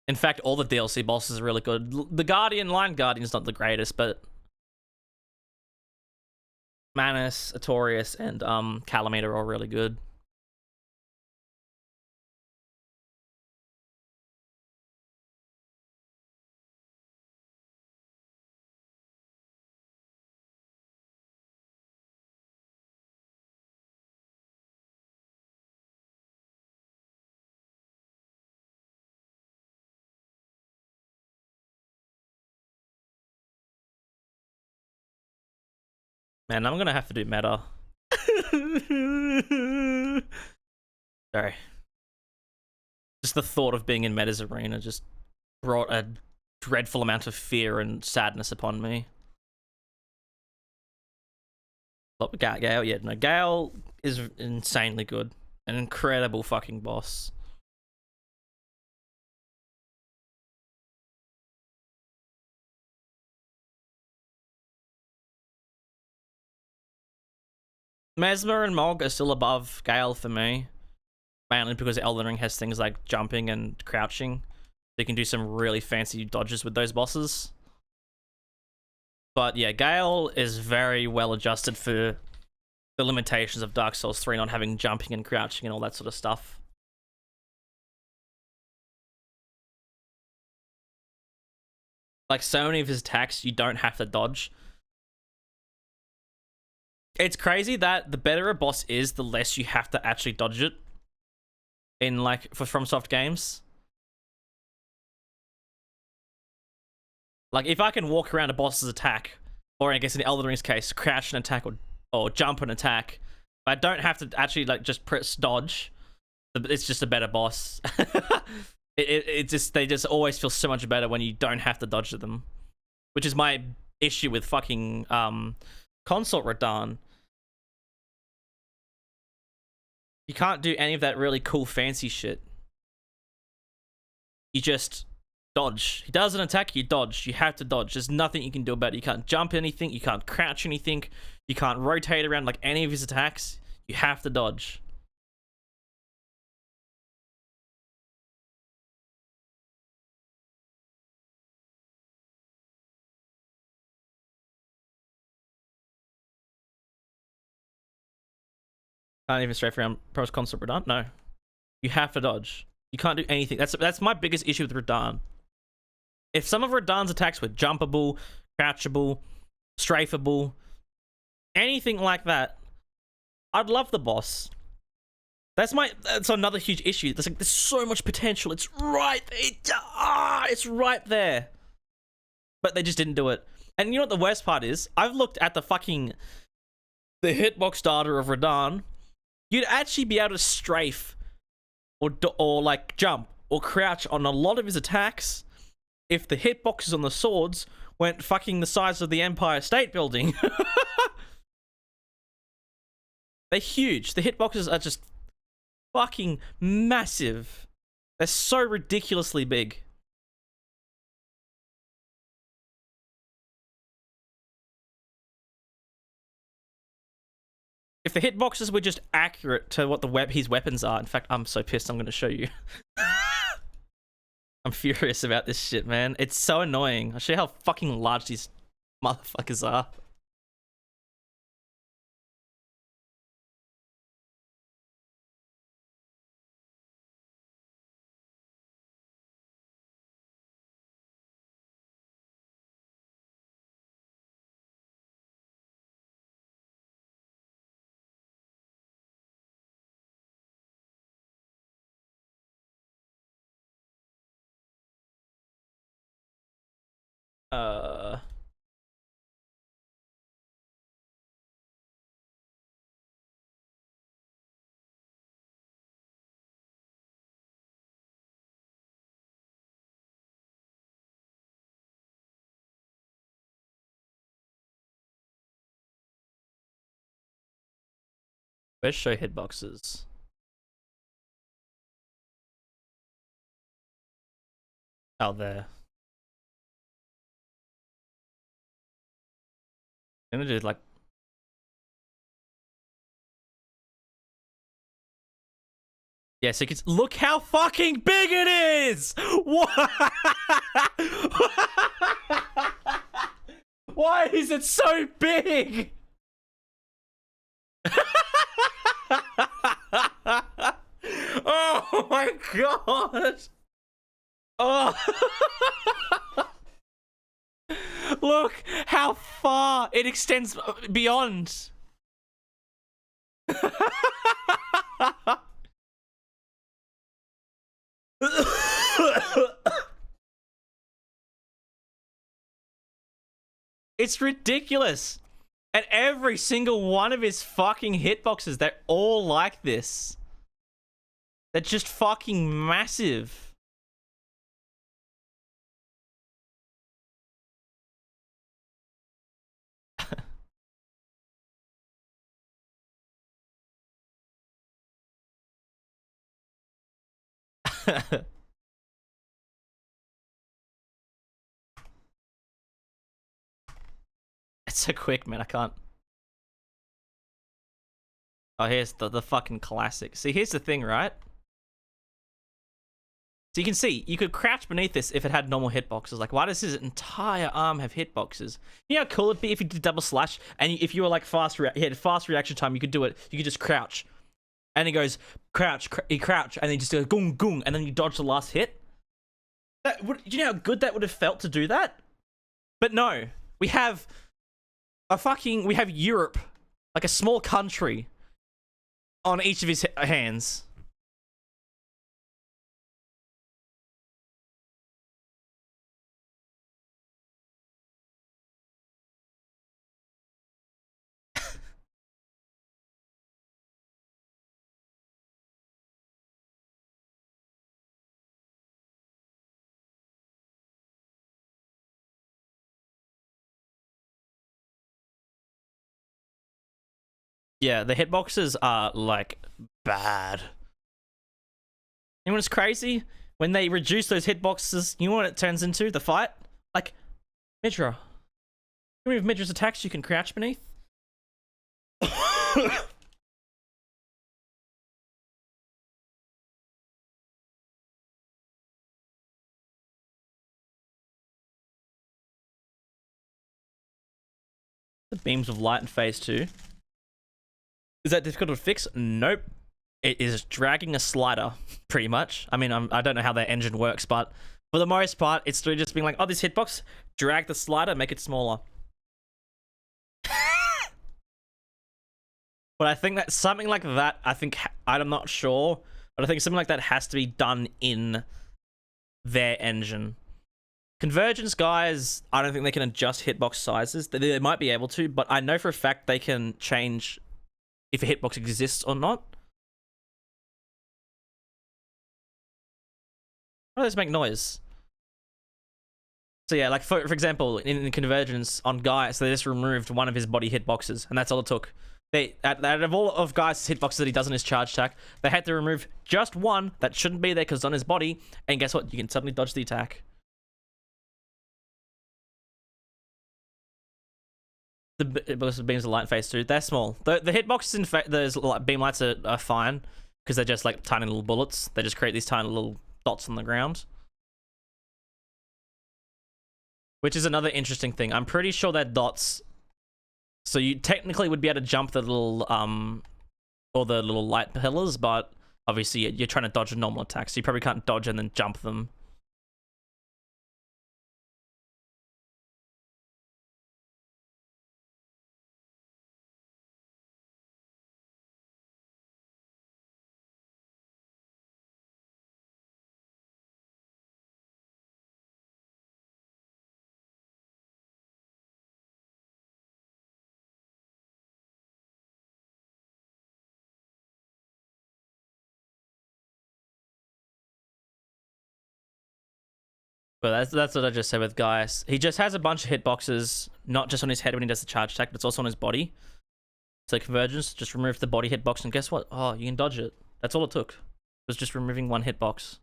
In fact, all the DLC bosses are really good. The Lion Guardian's not the greatest, but Manus, Artorias, and Calamite are all really good. Man, I'm gonna have to do meta. Sorry. Just the thought of being in Meta's arena just brought a dreadful amount of fear and sadness upon me. But Gale, yeah, no, Gale is insanely good. An incredible fucking boss. Mesmer and Mog are still above Gale for me. Mainly because Elden Ring has things like jumping and crouching. They can do some really fancy dodges with those bosses. But yeah, Gale is very well adjusted for the limitations of Dark Souls 3 not having jumping and crouching and all that sort of stuff. Like, so many of his attacks you don't have to dodge. It's crazy that the better a boss is, the less you have to actually dodge it. In like, for FromSoft games. Like, if I can walk around a boss's attack, or I guess in Elden Ring's case, crouch and attack or jump and attack, but I don't have to actually like just press dodge. It's just a better boss. They just always feel so much better when you don't have to dodge them, which is my issue with fucking Consort Radahn. You can't do any of that really cool fancy shit. You just dodge. He doesn't attack, you dodge. You have to dodge. There's nothing you can do about it. You can't jump anything. You can't crouch anything. You can't rotate around like any of his attacks. You have to dodge. Can't even strafe around post Consort Radahn. No. You have to dodge. You can't do anything. That's my biggest issue with Radahn. If some of Radahn's attacks were jumpable, crouchable, strafeable, anything like that, I'd love the boss. That's another huge issue. There's so much potential. It's right it's right there. But they just didn't do it. And you know what the worst part is? I've looked at the hitbox data of Radahn. You'd actually be able to strafe or like jump or crouch on a lot of his attacks if the hitboxes on the swords went fucking the size of the Empire State Building. They're huge. The hitboxes are just fucking massive. They're so ridiculously big. If the hitboxes were just accurate to what his weapons are. In fact, I'm so pissed I'm going to show you. I'm furious about this shit, man. It's so annoying. I'll show you how fucking large these motherfuckers are. Let's show hitboxes. Out there. I'm gonna do like. Yeah, so you can look how fucking big it is! What? Why is it so big? Oh my god! Oh! Look how far it extends beyond. It's ridiculous. And every single one of his fucking hitboxes, they're all like this. They're just fucking massive. It's so quick, man. I can't. Oh, here's the fucking classic. See, here's the thing, right? So you can see, you could crouch beneath this if it had normal hitboxes. Like, why does his entire arm have hitboxes? You know how cool it'd be if you did double slash, and if you were like he had fast reaction time, you could do it. You could just crouch. And he goes, crouch, he crouch, and then just goes, gung, gung, and then you dodge the last hit. Do you know how good that would have felt to do that? But no, we have Europe, like a small country, on each of his hands. Yeah, the hitboxes are like bad. You know what's crazy? When they reduce those hitboxes, you know what it turns into? The fight? Like, Midra. You remove Midra's attacks you can crouch beneath? The beams of light in phase 2. Is that difficult to fix? Nope. It is dragging a slider, pretty much. I mean, I don't know how their engine works, but for the most part, it's just being like, oh, this hitbox, drag the slider, make it smaller. But I think that something like that, I'm not sure, but I think something like that has to be done in their engine. Convergence guys, I don't think they can adjust hitbox sizes. They might be able to, but I know for a fact they can change if a hitbox exists or not. Why do those make noise? So yeah, like for example, in Convergence on Guy, so they just removed one of his body hitboxes, and that's all it took. They out of all of Guy's hitboxes that he does in his charge attack, they had to remove just one that shouldn't be there because it's on his body, and guess what? You can suddenly dodge the attack. The beams of light in phase 2, they're small. The hitboxes in those beam lights are fine because they're just like tiny little bullets. They just create these tiny little dots on the ground. Which is another interesting thing. I'm pretty sure they're dots. So you technically would be able to jump the little, or the little light pillars, but obviously you're trying to dodge a normal attack, so you probably can't dodge and then jump them. But that's what I just said with Gaius. He just has a bunch of hitboxes, not just on his head when he does the charge attack, but it's also on his body. So Convergence, just remove the body hitbox, and guess what? Oh, you can dodge it. That's all it took. It was just removing one hitbox.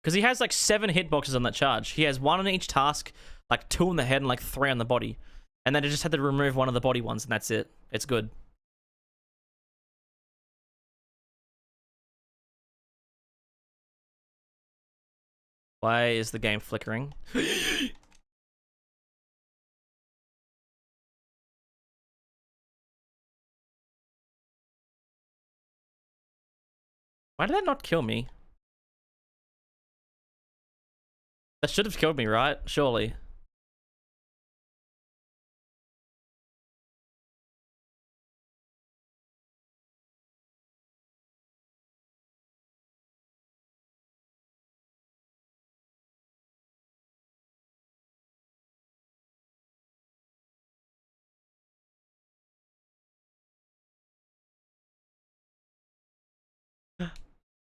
Because he has like 7 hitboxes on that charge. He has 1 on each task, like 2 on the head and like 3 on the body. And then it just had to remove one of the body ones, and that's it. It's good. Why is the game flickering? Why did that not kill me? That should have killed me, right? Surely.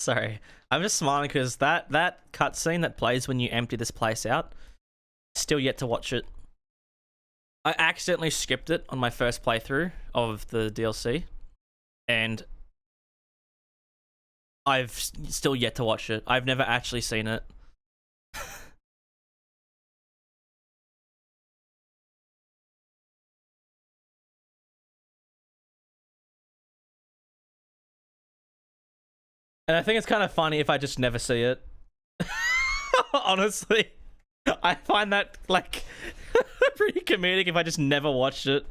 Sorry. I'm just smiling because that cutscene that plays when you empty this place out, still yet to watch it. I accidentally skipped it on my first playthrough of the DLC, and I've still yet to watch it. I've never actually seen it. And I think it's kind of funny if I just never see it. Honestly, I find that like pretty comedic if I just never watched it.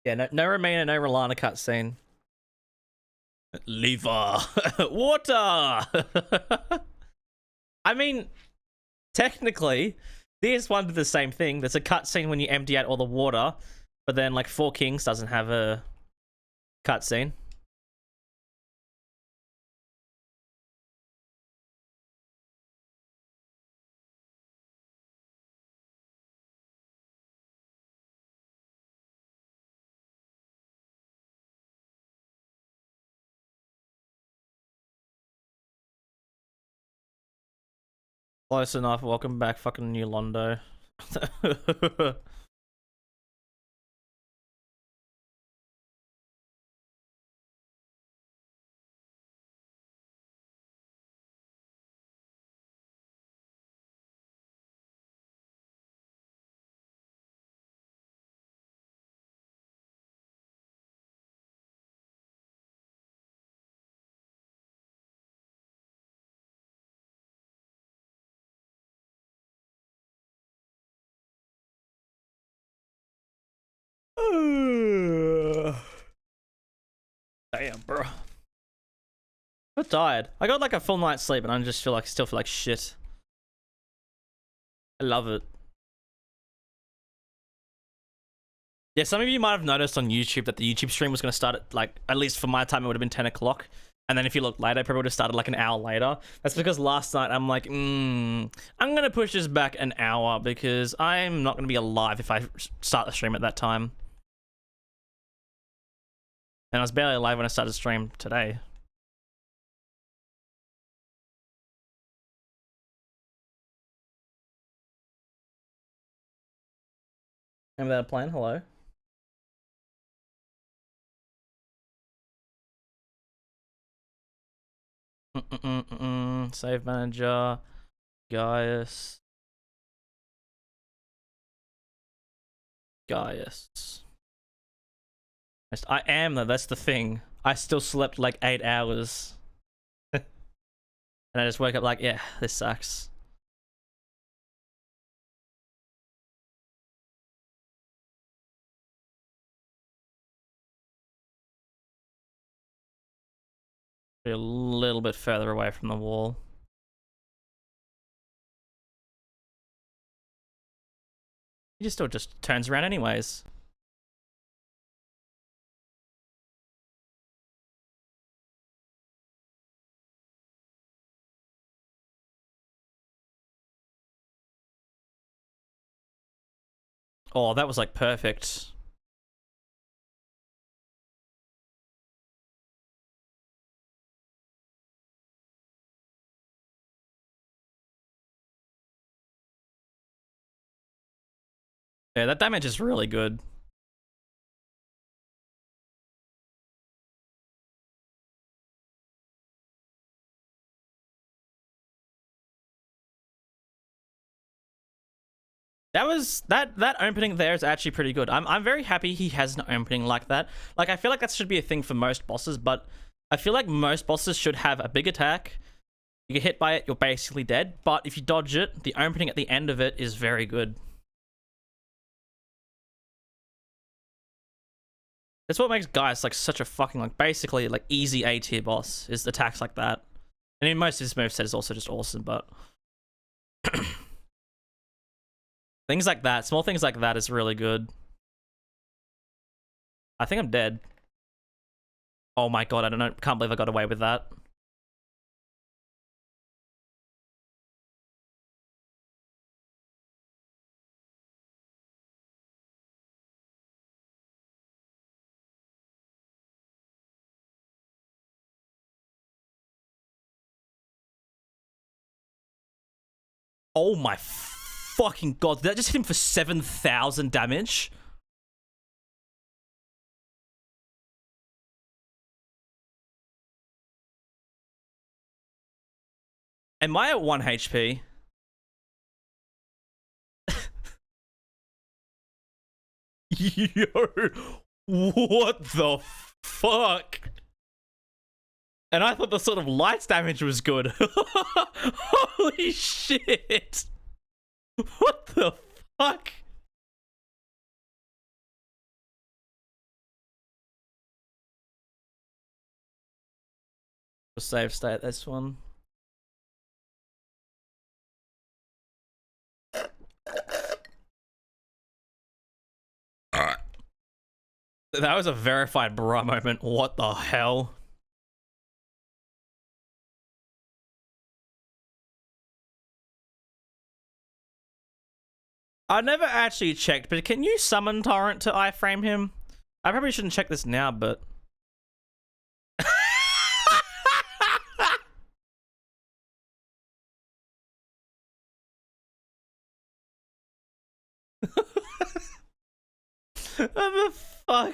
Yeah, no Romina, no Rolana cutscene. Lever. Water. I mean, technically, DS1 did the same thing. There's a cutscene when you empty out all the water, but then like Four Kings doesn't have a cutscene. Close enough. Welcome back, fucking New Londo. Damn, bro. I'm tired. I got like a full night's sleep, and I just still feel like shit. I love it. Yeah, some of you might have noticed on YouTube that the YouTube stream was going to start at, like, at least for my time, it would have been 10 o'clock. And then if you look later, it probably would have started like an hour later. That's because last night I'm like, I'm going to push this back an hour because I'm not going to be alive if I start the stream at that time. And I was barely alive when I started the stream today. Remember that plan? Hello? Save manager. Gaius. I am though, that's the thing. I still slept like 8 hours. And I just woke up like, yeah, this sucks. Be a little bit further away from the wall. He just still just turns around anyways. Oh, that was like perfect. Yeah, that damage is really good. That opening there is actually pretty good. I'm very happy he has an opening like that. Like, I feel like that should be a thing for most bosses, but I feel like most bosses should have a big attack. You get hit by it, you're basically dead. But if you dodge it, the opening at the end of it is very good. That's what makes Gaius like such a fucking like basically like easy A tier boss, is attacks like that. And in most of his moveset is also just awesome, but things like that, small things like that is really good. I think I'm dead. Oh my god, I don't know, can't believe I got away with that. Oh my fucking god, did that just hit him for 7,000 damage? Am I at 1 HP? Yo, what the fuck? And I thought the sort of lights damage was good. Holy shit. What the fuck? Save state this one. That was a verified bra moment. What the hell? I never actually checked, but can you summon Torrent to iframe him? I probably shouldn't check this now, but... What the fuck?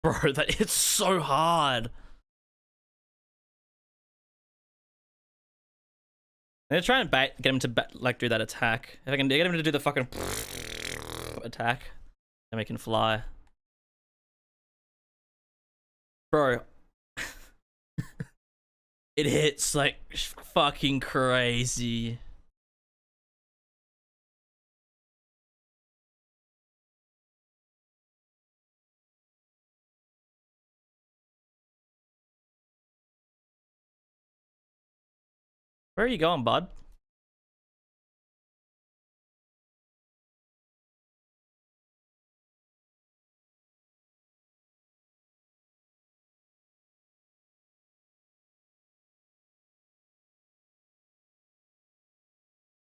Bro, that it's so hard. They're trying to get him to like do that attack. If I can get him to do the fucking attack, then we can fly. Bro, it hits like fucking crazy. Where are you going, bud?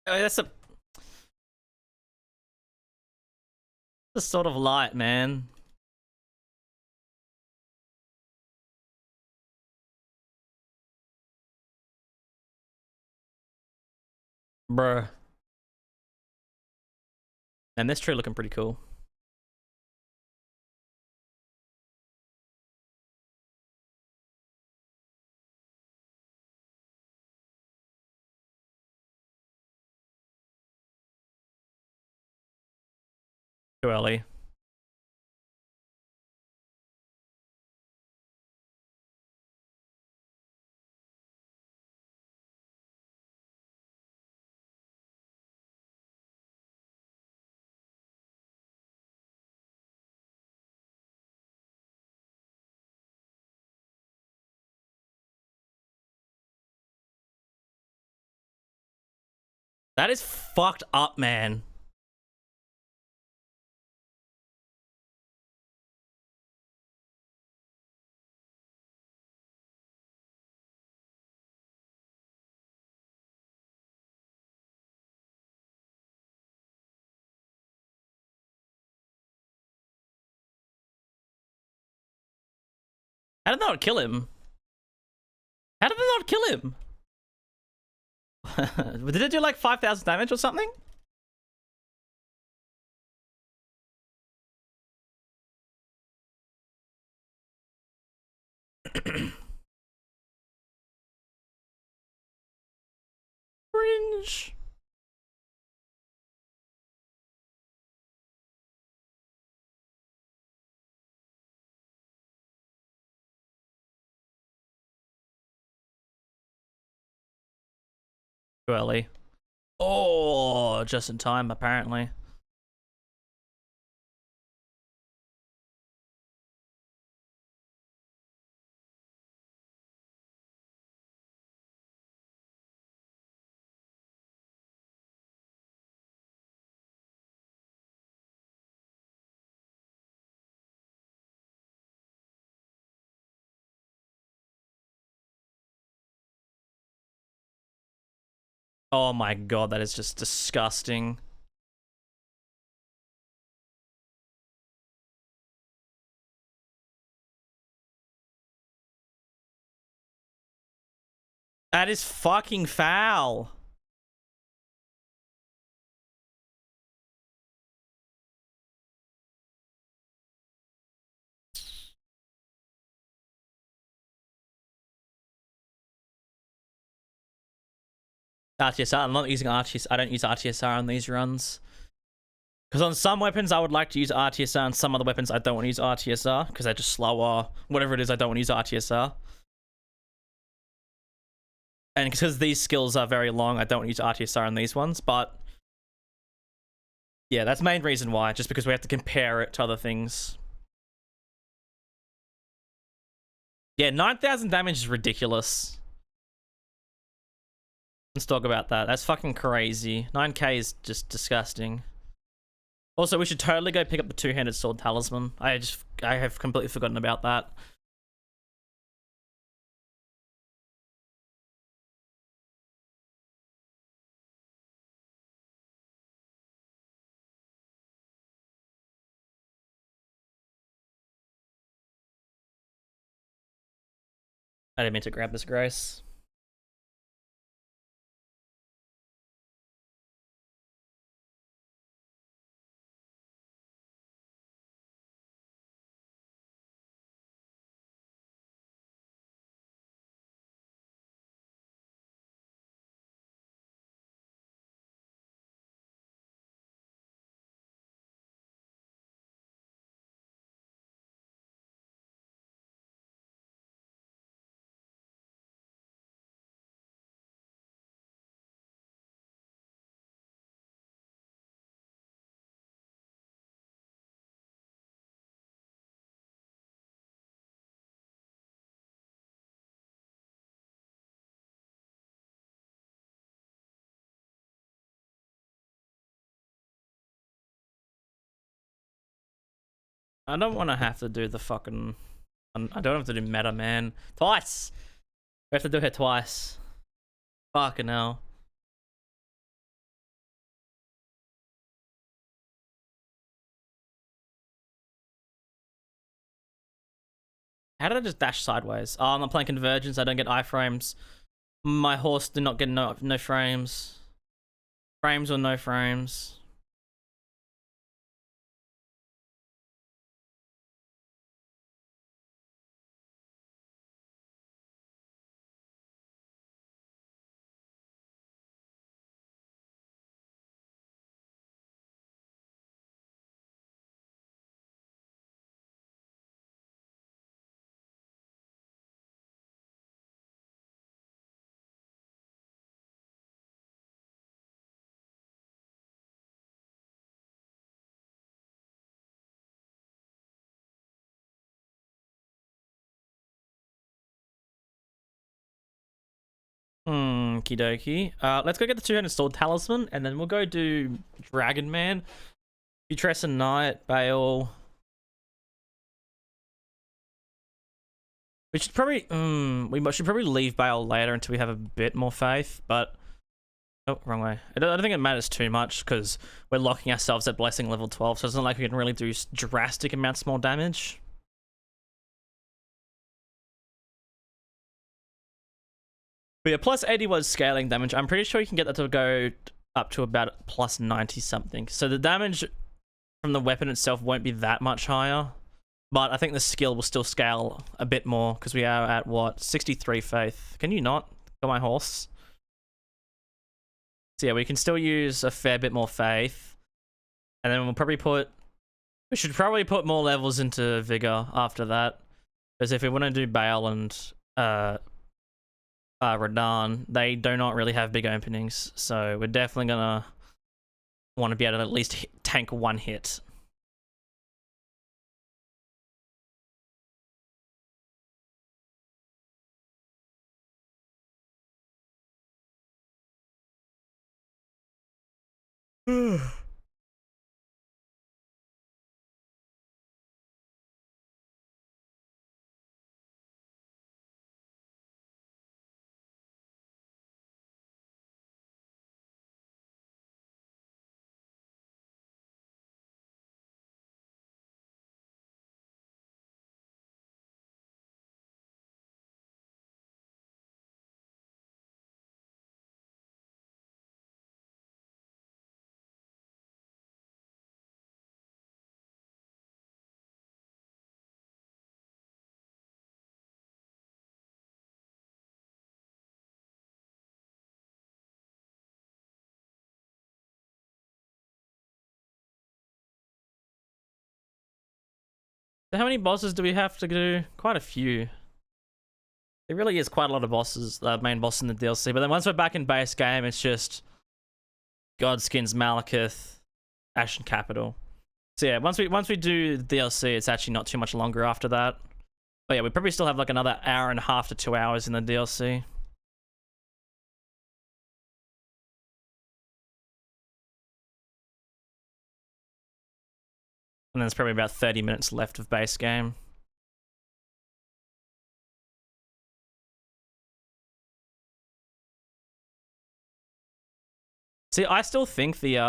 Oh, that's a sort of light, man. Bruh. And this tree looking pretty cool. Too early. That is fucked up, man. How did that not kill him? How did it not kill him? Did it do like 5,000 damage or something? Cringe. Too early. Oh, just in time, apparently. Oh my god, that is just disgusting. That is fucking foul. RTSR. I'm not using RTSR. I don't use RTSR on these runs. Because on some weapons I would like to use RTSR, and some other weapons I don't want to use RTSR because they're just slower. Whatever it is, I don't want to use RTSR. And because these skills are very long, I don't want to use RTSR on these ones. But yeah, that's the main reason why. Just because we have to compare it to other things. Yeah, 9,000 damage is ridiculous. Let's talk about that. That's fucking crazy. 9k is just disgusting. Also, we should totally go pick up the two-handed sword talisman. I have completely forgotten about that. I didn't mean to grab this, Grace. I don't want to have to do the fucking... I don't have to do meta, man. Twice! We have to do it twice. Fucking hell. How did I just dash sideways? Oh, I'm not playing Convergence. I don't get iframes. My horse did not get no frames. Frames or no frames. Okie dokie. Let's go get the two-handed sword talisman, and then we'll go do Dragon Man, Putrescent Knight, Bale. We should probably we should probably leave Bale later until we have a bit more faith, but oh, wrong way. I don't think it matters too much because we're locking ourselves at Blessing level 12, so it's not like we can really do drastic amounts more damage. But yeah, plus 80 was scaling damage. I'm pretty sure you can get that to go up to about plus 90 something. So the damage from the weapon itself won't be that much higher. But I think the skill will still scale a bit more because we are at, what, 63 faith. Can you not? Got my horse. So yeah, we can still use a fair bit more faith. And then we'll probably we should probably put more levels into Vigor after that. Because if we want to do Bale and Radahn, they do not really have big openings. So we're definitely gonna want to be able to at least tank one hit. So how many bosses do we have to do? Quite a few. There really is quite a lot of bosses, main boss in the DLC. But then once we're back in base game, it's just Godskins, Malekith, Ashen Capital. So yeah, once we do the DLC, it's actually not too much longer after that. But yeah, we probably still have like another hour and a half to 2 hours in the DLC. And then there's probably about 30 minutes left of base game. See, I still think these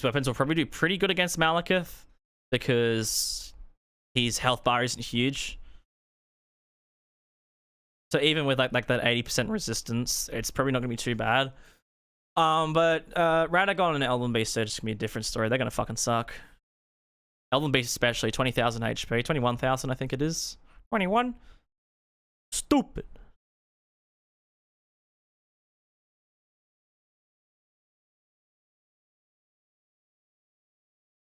weapons will probably do pretty good against Malekith because his health bar isn't huge. So even with like that 80% resistance, it's probably not gonna be too bad. But Radagon and Elven Beast are just gonna be a different story. They're gonna fucking suck. Elven Beast especially, 20,000 HP, 21,000 I think it is. 21? Stupid.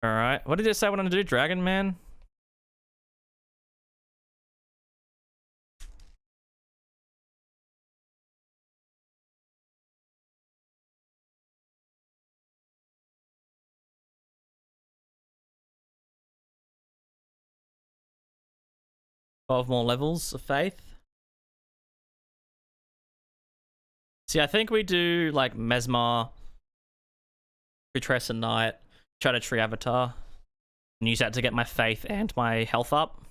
Alright, what did it say I wanted to do? Dragon Man? Twelve more levels of faith. See, I think we do like Mesmer, Kutress and Knight, try to tree Avatar, and use that to get my faith and my health up.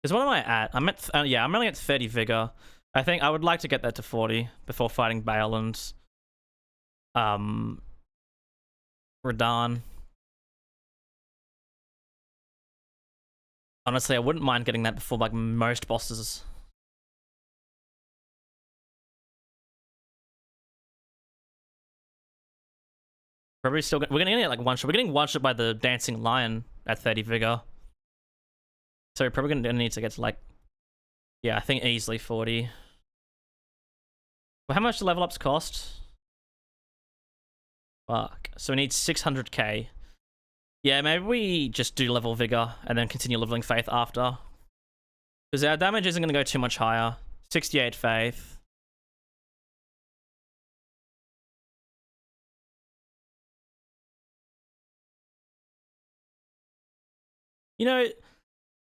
Because what am I at? I'm at yeah, I'm only at 30 vigor. I think I would like to get that to 40 before fighting Bale and Radahn. Honestly, I wouldn't mind getting that before like most bosses. Probably still we're gonna get like one shot. We're getting one shot by the Dancing Lion at 30 vigor. So we're probably gonna need to get to like, yeah, I think easily 40. Well, how much do level ups cost? Fuck. So we need 600k. Yeah, maybe we just do level vigor and then continue leveling faith after. Because our damage isn't going to go too much higher. 68 faith. You know,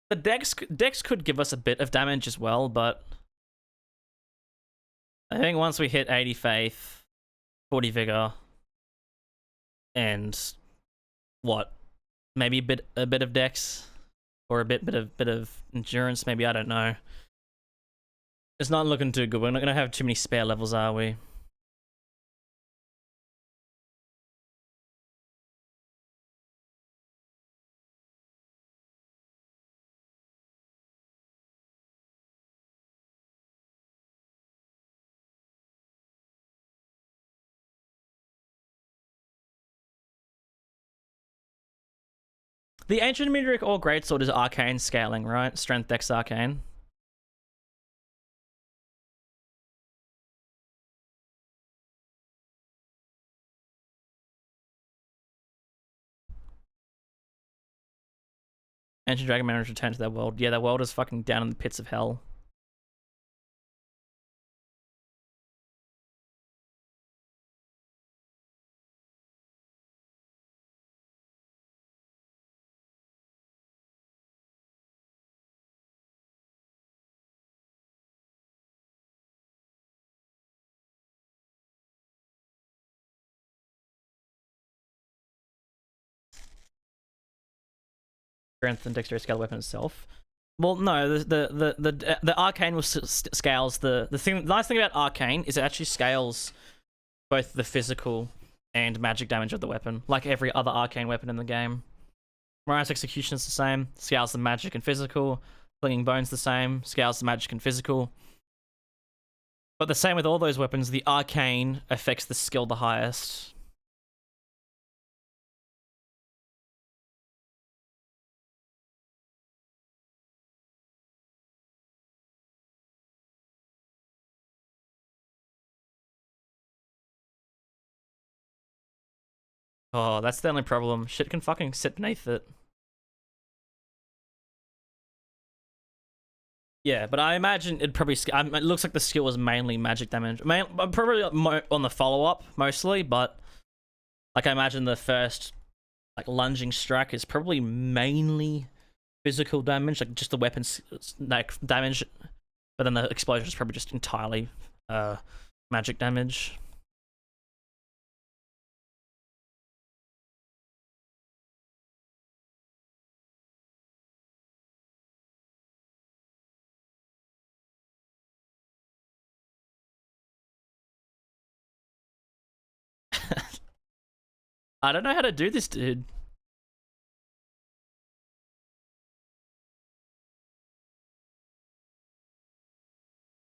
the Dex could give us a bit of damage as well, but I think once we hit 80 faith, 40 vigor, and what, maybe a bit of Dex, or a bit of endurance, maybe, I don't know. It's not looking too good. We're not gonna have too many spare levels, are we? The Ancient Midrick or Greatsword is arcane scaling, right? Strength, Dex, arcane. Ancient Dragon Man has returned to their world. Yeah, their world is fucking down in the pits of hell. Strength and dexterity scale the weapon itself. Well, no, the arcane will scales the thing. The nice thing about arcane is it actually scales both the physical and magic damage of the weapon, like every other arcane weapon in the game. Mariah's execution is the same, scales the magic and physical. Clinging bone's the same, scales the magic and physical. But the same with all those weapons, the arcane affects the skill the highest. Oh, that's the only problem. Shit can fucking sit beneath it. Yeah, but I imagine it probably. It looks like the skill was mainly magic damage. Probably on the follow up mostly, but like I imagine the first like lunging strike is probably mainly physical damage, like just the weapons like damage. But then the explosion is probably just entirely magic damage. I don't know how to do this, dude.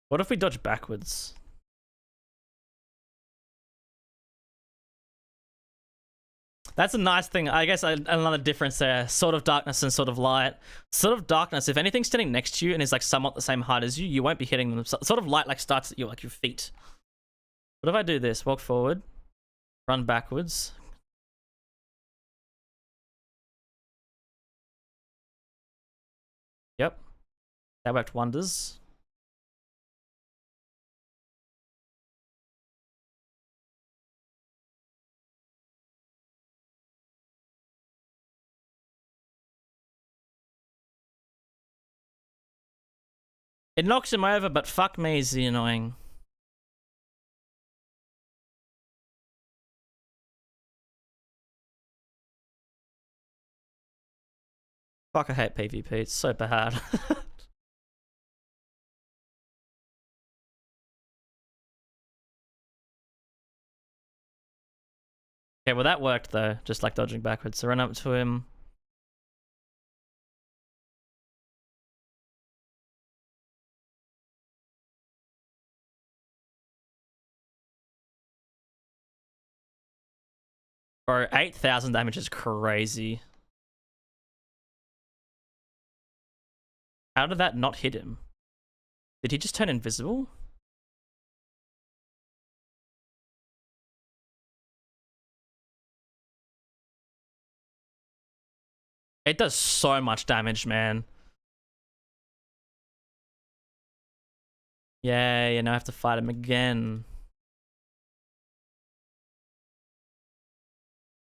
What if we dodge backwards? That's a nice thing. I guess another difference there. Sword of Darkness and Sword of Light. Sword of Darkness, if anything's standing next to you and is like somewhat the same height as you, you won't be hitting them. Sword of Light like starts at you like your feet. What if I do this? Walk forward, run backwards. Yep. That worked wonders. It knocks him over, but fuck me, is he annoying. Fuck, I hate PvP. It's so bad. Okay, well that worked though, just like dodging backwards. So run up to him. Bro, 8,000 damage is crazy. How did that not hit him? Did he just turn invisible? It does so much damage, man. Yeah, you know, I have to fight him again.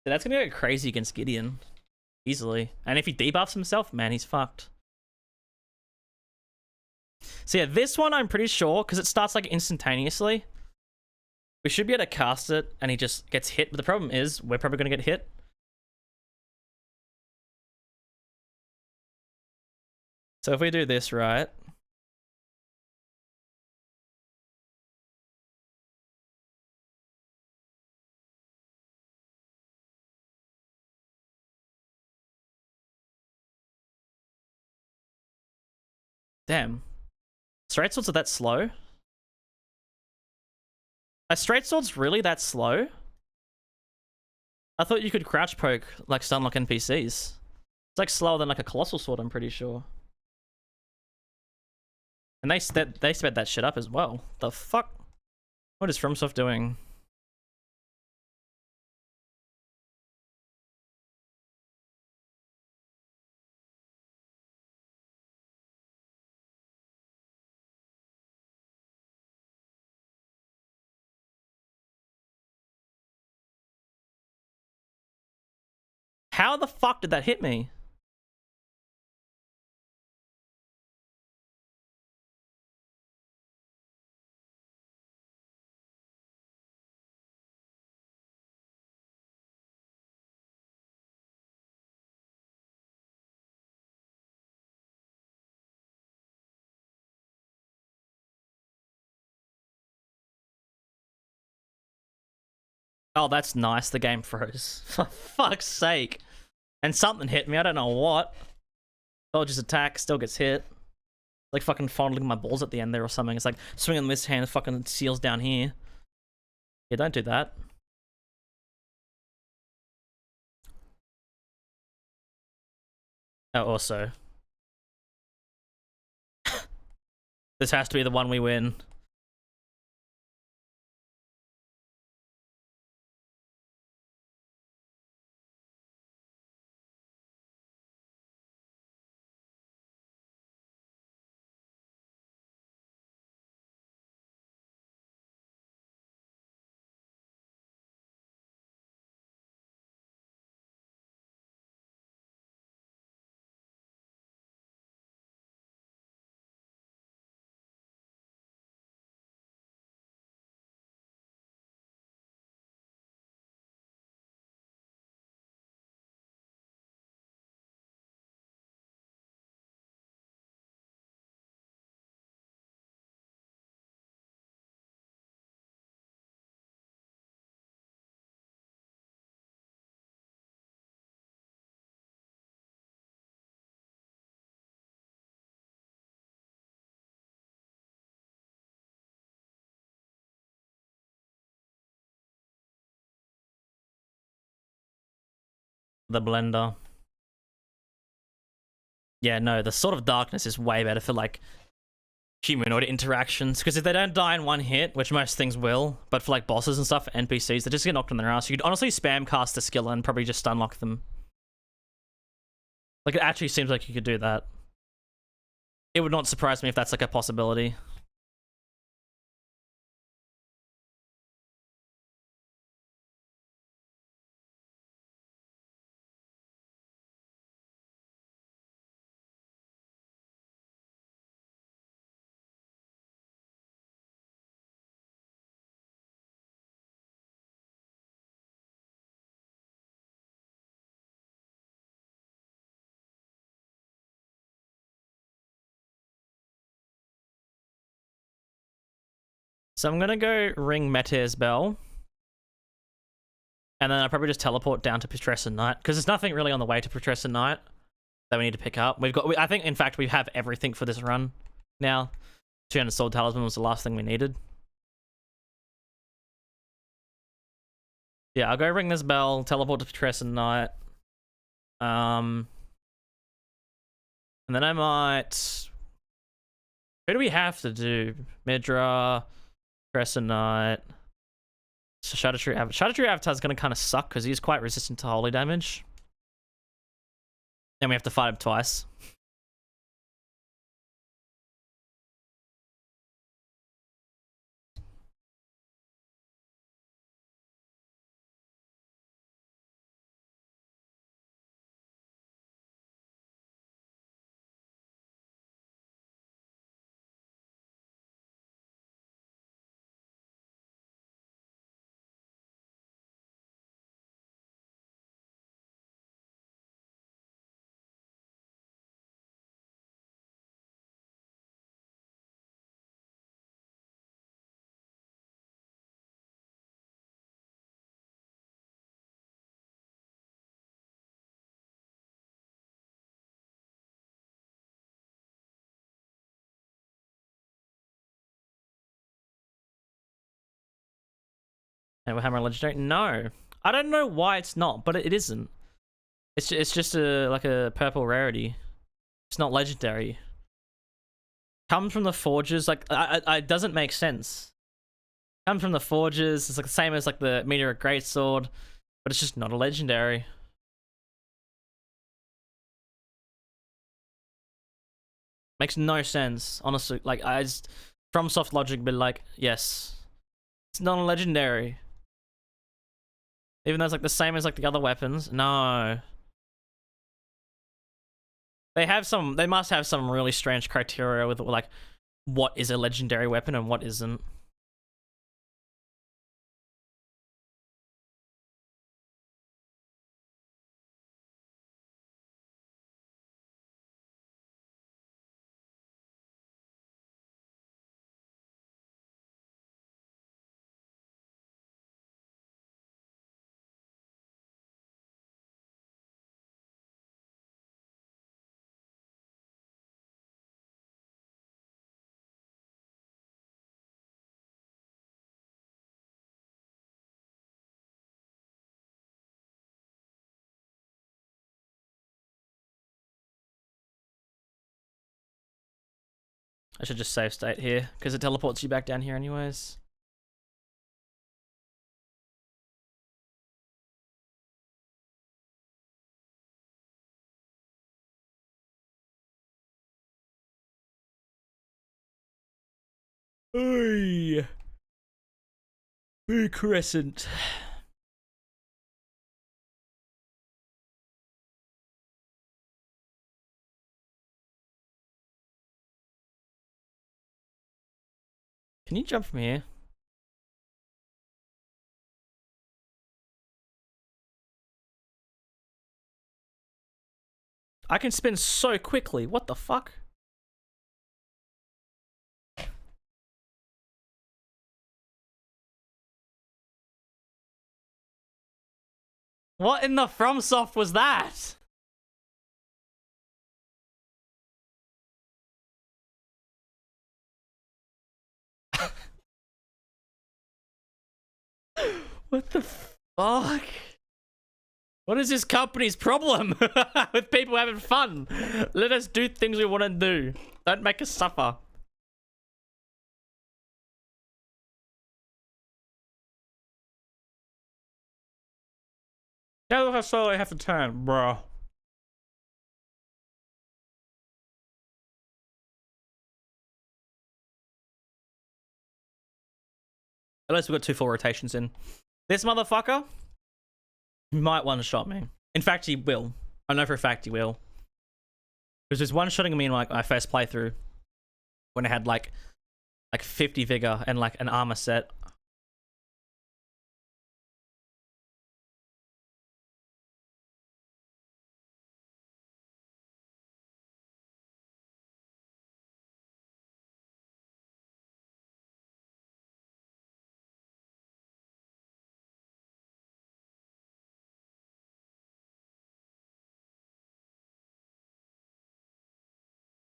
That's gonna go crazy against Gideon. Easily. And if he debuffs himself, man, he's fucked. So yeah, this one I'm pretty sure, because it starts like instantaneously. We should be able to cast it, and he just gets hit. But the problem is, we're probably gonna get hit. So if we do this right... Damn. Straight swords are that slow? Are straight swords really that slow? I thought you could crouch poke, like stunlock NPCs. It's like slower than like a colossal sword, I'm pretty sure. And they sped that shit up as well. The fuck? What is FromSoft doing? How the fuck did that hit me? Oh, that's nice. The game froze. For fuck's sake. And something hit me. I don't know what. Dodge's attack still gets hit. Like fucking fondling my balls at the end there or something. It's like swinging this hand, fucking seals down here. Yeah, don't do that. Oh, also. This has to be the one we win. The blender. Yeah, no, the Sword of Darkness is way better for like humanoid interactions, because if they don't die in one hit, which most things will, but for like bosses and stuff, NPCs, they just get knocked on their ass. You could honestly spam cast a skill and probably just unlock them. Like, it actually seems like you could do that. It would not surprise me if that's like a possibility. So I'm gonna go ring Meteor's bell. And then I'll probably just teleport down to Putrescent Knight, because there's nothing really on the way to Putrescent Knight that we need to pick up. I think, in fact, we have everything for this run now. 200 Sword Talisman was the last thing we needed. Yeah, I'll go ring this bell, teleport to Putrescent Knight. And then I might... Who do we have to do? Midra, Putrescent Knight... So Shadow Tree Avatar is going to kind of suck because he's quite resistant to holy damage. And we have to fight him twice. And we're Hammer Legendary? No. I don't know why it's not, but it isn't. It's just like a purple rarity. It's not legendary. Comes from the forges, like it doesn't make sense. Comes from the forges, it's like the same as like the Meteor Greatsword, but it's just not a legendary. Makes no sense, honestly. Like, I just FromSoft logic, but like, yes, it's not a legendary. Even though it's like the same as like the other weapons, no. They must have some really strange criteria with like what is a legendary weapon and what isn't. I should just save state here because it teleports you back down here anyways. Hey, Blue Crescent. Can you jump from here? I can spin so quickly. What the fuck? What in the FromSoft was that? What the fuck? What is this company's problem with people having fun? Let us do things we want to do. Don't make us suffer. Yeah, look how slowly I have to turn, bro. At least we've got 2 full rotations in. This motherfucker might one-shot me. In fact, he will. I know for a fact he will. Because there's one-shotting me in like my first playthrough when I had like 50 vigor and like an armor set.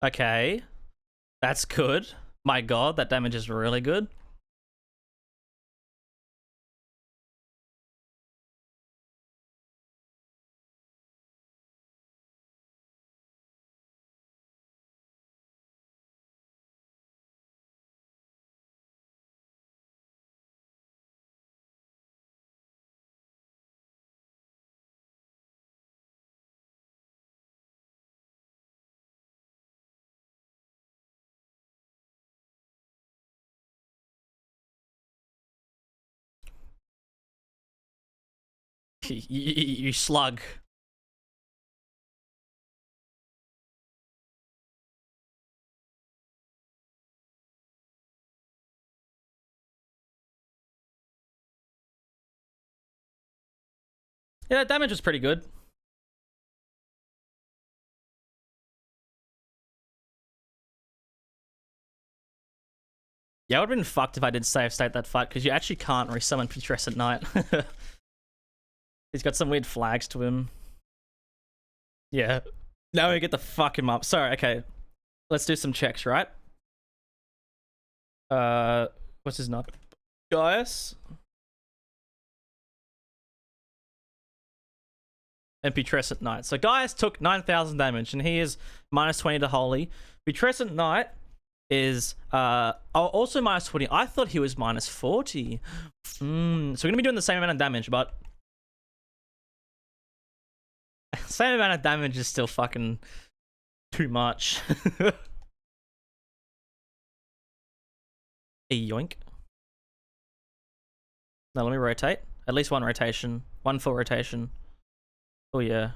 Okay. That's good. My god, that damage is really good. You slug. Yeah, that damage was pretty good. Yeah, I would have been fucked if I did save state that fight, because you actually can't resummon Putrescent Knight. He's got some weird flags to him. Yeah. Now we get the fuck him up. Sorry, okay. Let's do some checks, right? What's his name? Gaius? And Putrescent Knight. So Gaius took 9,000 damage, and he is minus 20 to Holy. Putrescent Knight is also minus 20. I thought he was minus 40. So we're gonna be doing the same amount of damage, but same amount of damage is still fucking too much. A yoink. Now let me rotate. At least one rotation. One full rotation. Oh yeah.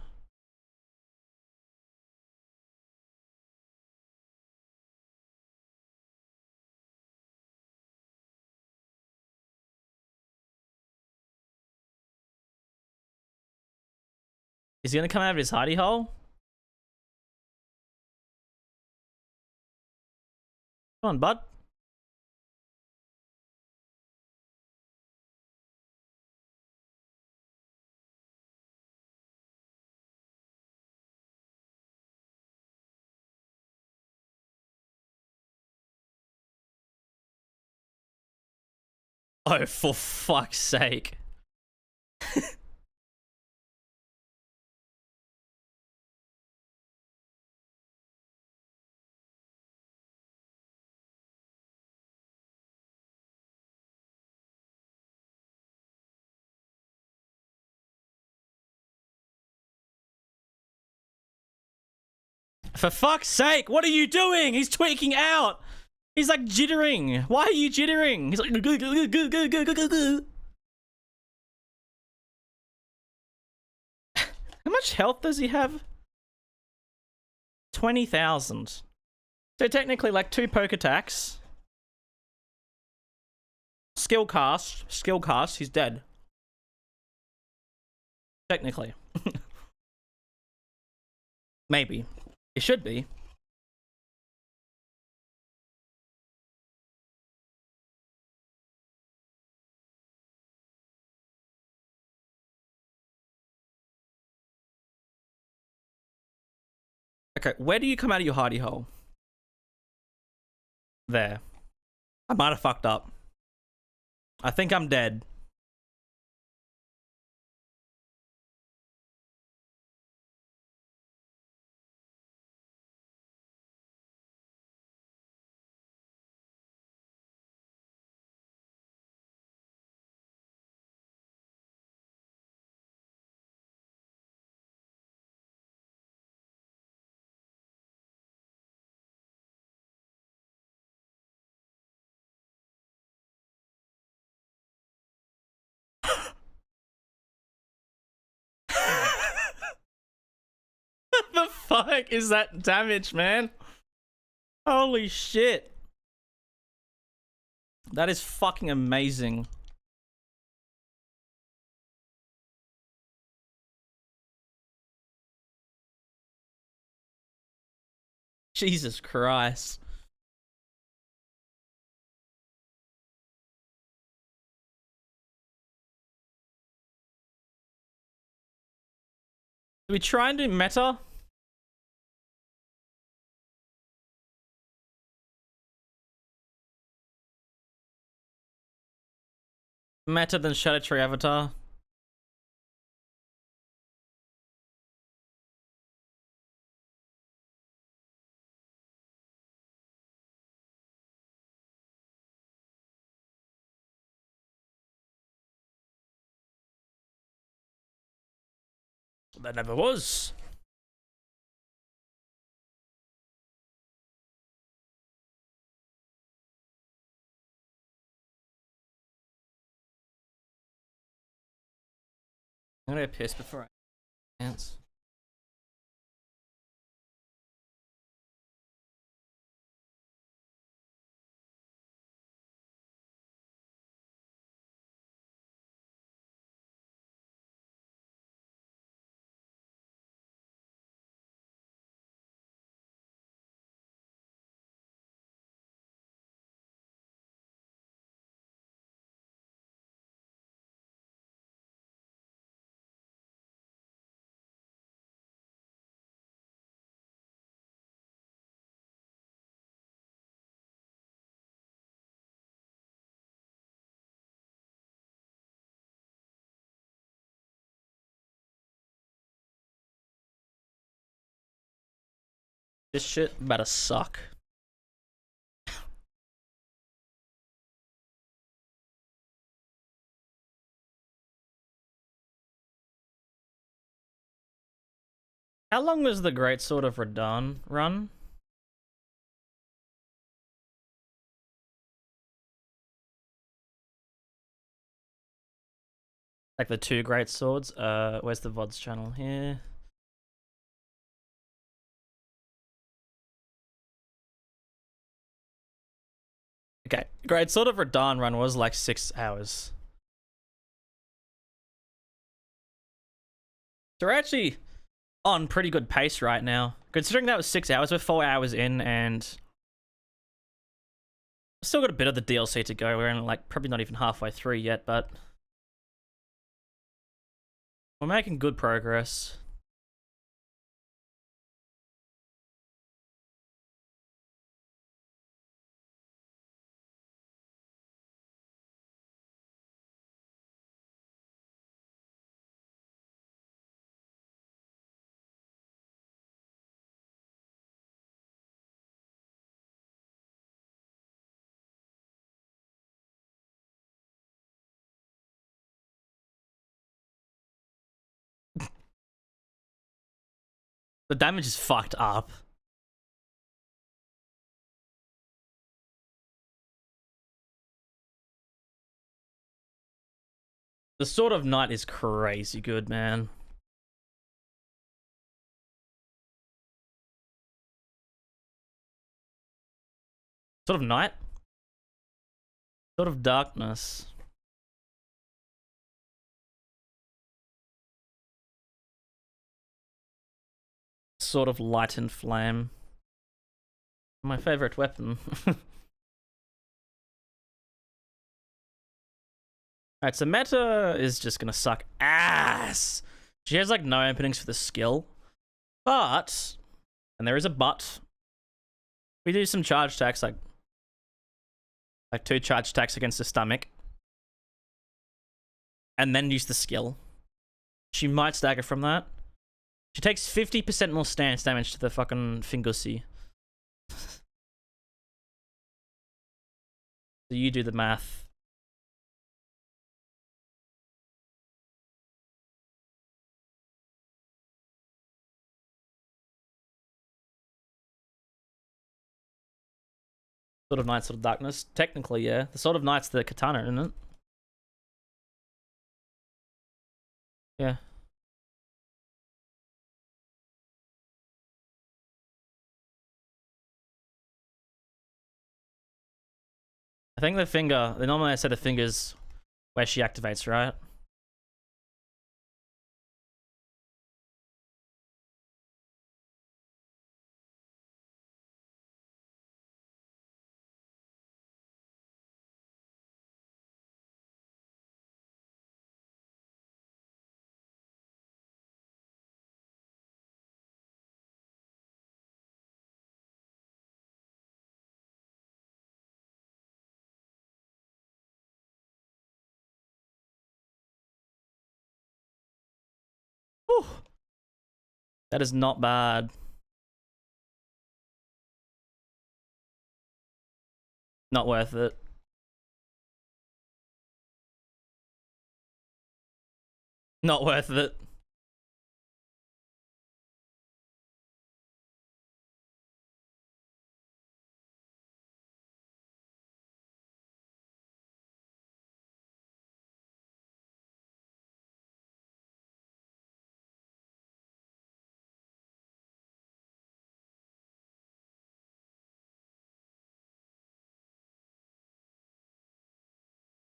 Is he gonna come out of his hidey hole? Come on, bud. Oh, for fuck's sake. For fuck's sake, what are you doing? He's tweaking out. He's like jittering. Why are you jittering? He's like. How much health does he have? 20,000. So technically, like 2 poke attacks. Skill cast, he's dead. Technically. Maybe. It should be. Okay, where do you come out of your hidey hole? There. I might have fucked up. I think I'm dead. heck is that damage, man? Holy shit. That is fucking amazing. Jesus Christ. Do we try and do meta? Meta than Shadow Tree Avatar? That never was. I'm gonna get pissed before I dance. This shit about to suck. How long was the Great Sword of Radahn run? Like the 2 Great Swords? Where's the VODs channel? Here. Okay, Great Sword of Radahn run was like 6 hours. So we're actually on pretty good pace right now. Considering that was 6 hours, we're 4 hours in and still got a bit of the DLC to go. We're only like probably not even halfway through yet, but we're making good progress. The damage is fucked up. The Sword of Night is crazy good, man. Sword of Night? Sword of Darkness. Sword of Light and Flame. My favorite weapon. Alright, so meta is just gonna suck ass. She has like no openings for the skill. But, and there is a but, we do some charge attacks, like 2 charge attacks against the stomach. And then use the skill. She might stagger from that. She takes 50% more stance damage to the fucking Fingusi. So you do the math. Sword of Night, Sword of Darkness. Technically, yeah. The Sword of Night's the katana, isn't it? Yeah. think the finger, normally I say the finger's where she activates, right? Whew. That is not bad. Not worth it. Not worth it.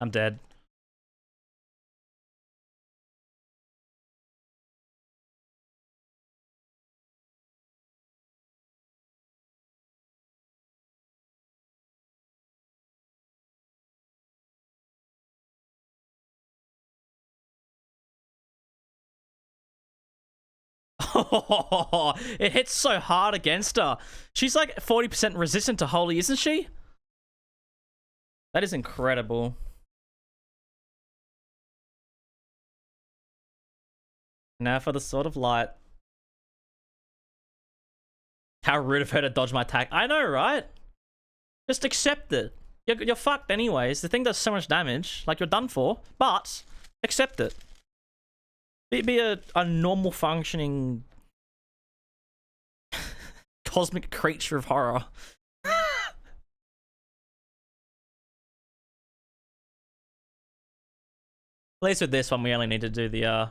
I'm dead. Oh, it hits so hard against her. She's like 40% resistant to holy, isn't she? That is incredible. Now for the Sword of Light. How rude of her to dodge my attack. I know, right? Just accept it. You're fucked anyways. The thing does so much damage. Like, you're done for. But, accept it. Be a normal functioning cosmic creature of horror. At least with this one, we only need to do the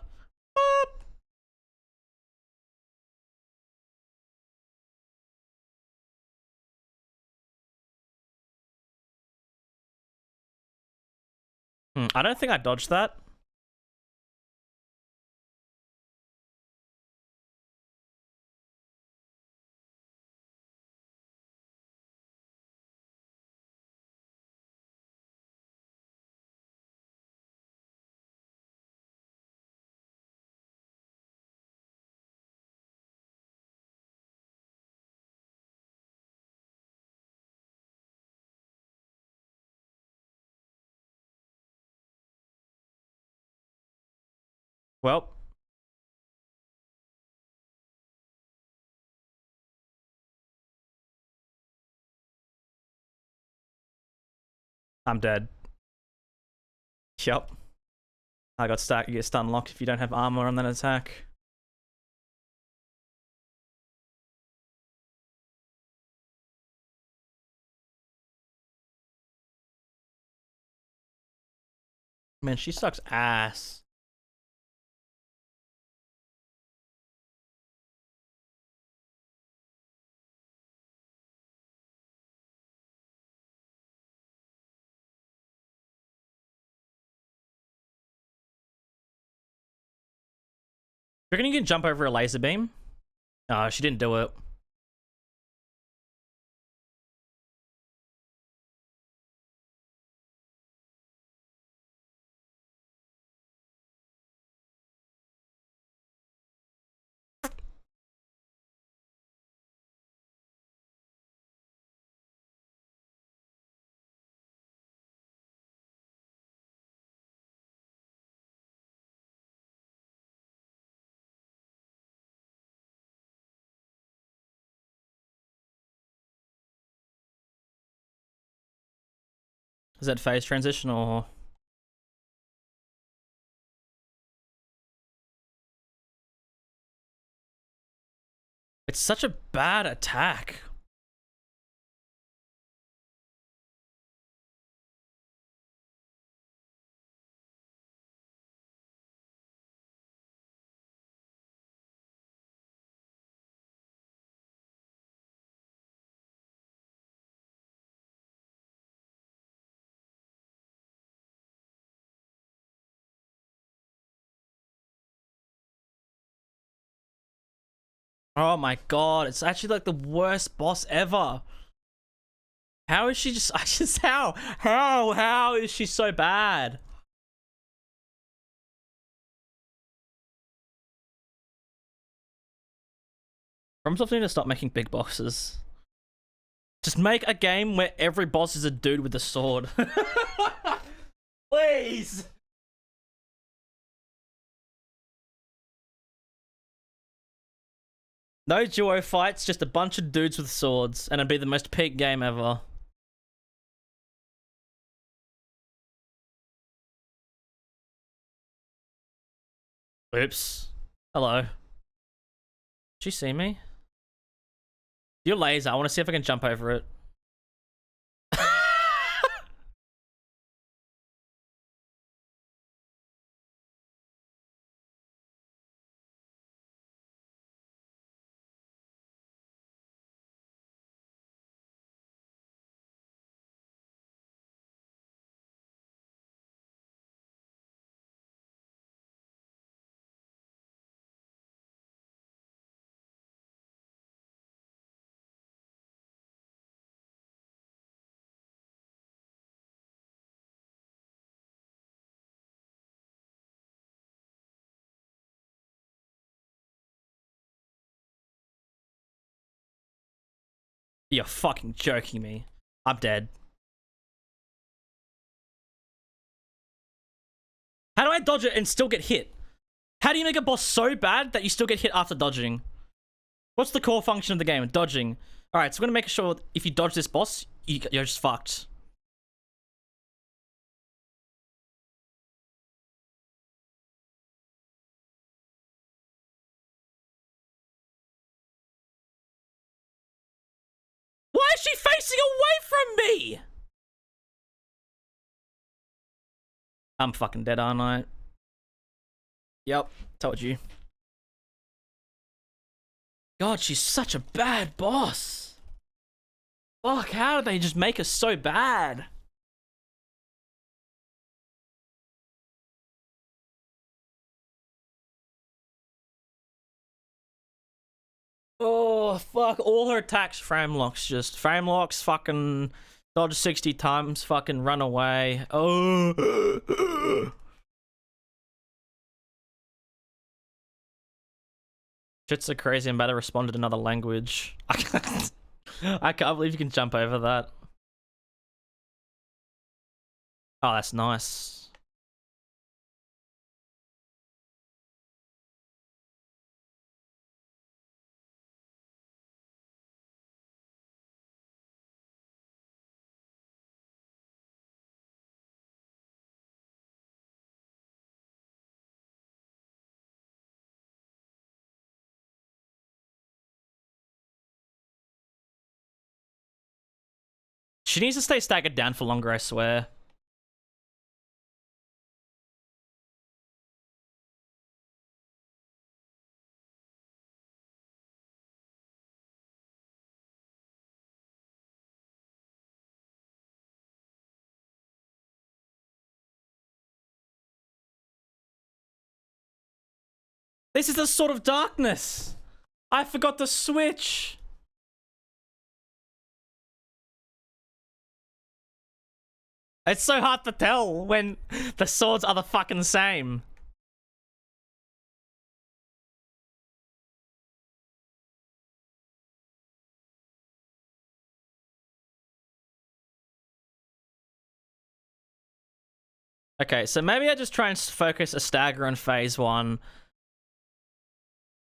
I don't think I dodged that. Well. I'm dead. Yup. I got stuck. You get stun locked if you don't have armor on that attack. Man, she sucks ass. You reckon you can jump over a laser beam? Oh, she didn't do it. Is that phase transition or? It's such a bad attack. Oh my god, it's actually like the worst boss ever. How is she just, how is she so bad? FromSoft need to stop making big bosses. Just make a game where every boss is a dude with a sword. Please! No duo fights, just a bunch of dudes with swords, and it'd be the most peak game ever. Oops. Hello. Did you see me? Your laser, I want to see if I can jump over it. You're fucking joking me. I'm dead. How do I dodge it and still get hit? How do you make a boss so bad that you still get hit after dodging? What's the core function of the game? Dodging. Alright, so we're gonna make sure if you dodge this boss, you're just fucked. Why is she facing away from me? I'm fucking dead, aren't I? Yep, told you. God, she's such a bad boss. Fuck, how did they just make her so bad? Oh, fuck, all her attacks frame locks, just frame locks, fucking dodge 60 times, fucking run away. Oh. Shit's so crazy, I'm about to respond in another language. I can't believe you can jump over that. Oh, that's nice. She needs to stay staggered down for longer, I swear. This is the Sword of Darkness. I forgot the switch. It's so hard to tell when the swords are the fucking same. Okay, so maybe I just try and focus a stagger on phase 1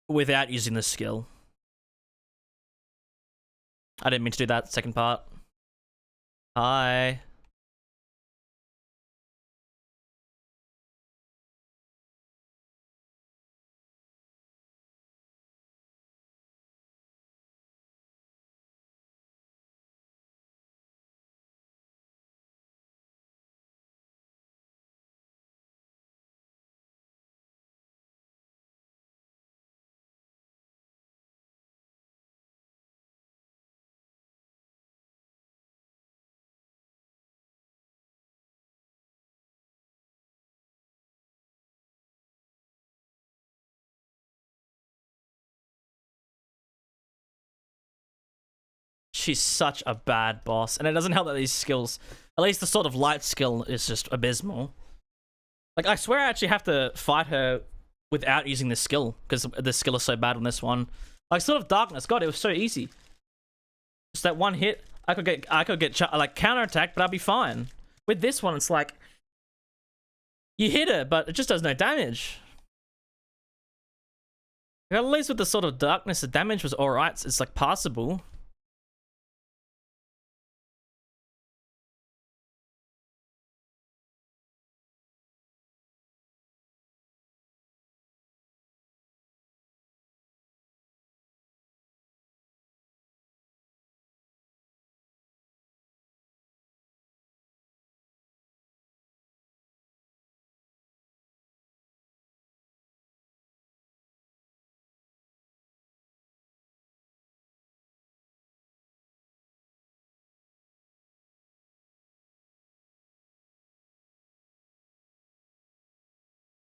without using the skill. I didn't mean to do that second part. Hi. she's such a bad boss, and it doesn't help that these skills, at least the sort of light skill, is just abysmal. Like, I swear I actually have to fight her without using this skill, because the skill is so bad on this one. Like, Sword of Darkness, God, it was so easy. Just that one hit, I could get like counterattack, but I'd be fine. With this one, it's like you hit her, but it just does no damage. At least with the Sword of Darkness, the damage was alright. It's like passable.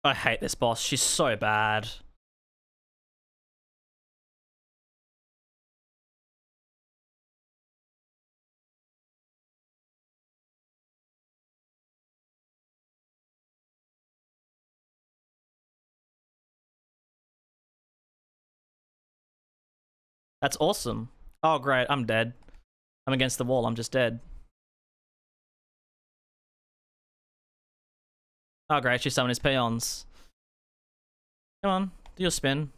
I hate this boss. She's so bad. That's awesome. Oh, great. I'm dead. I'm against the wall. I'm just dead. Oh, great. She summoned his peons. Come on. Do your spin.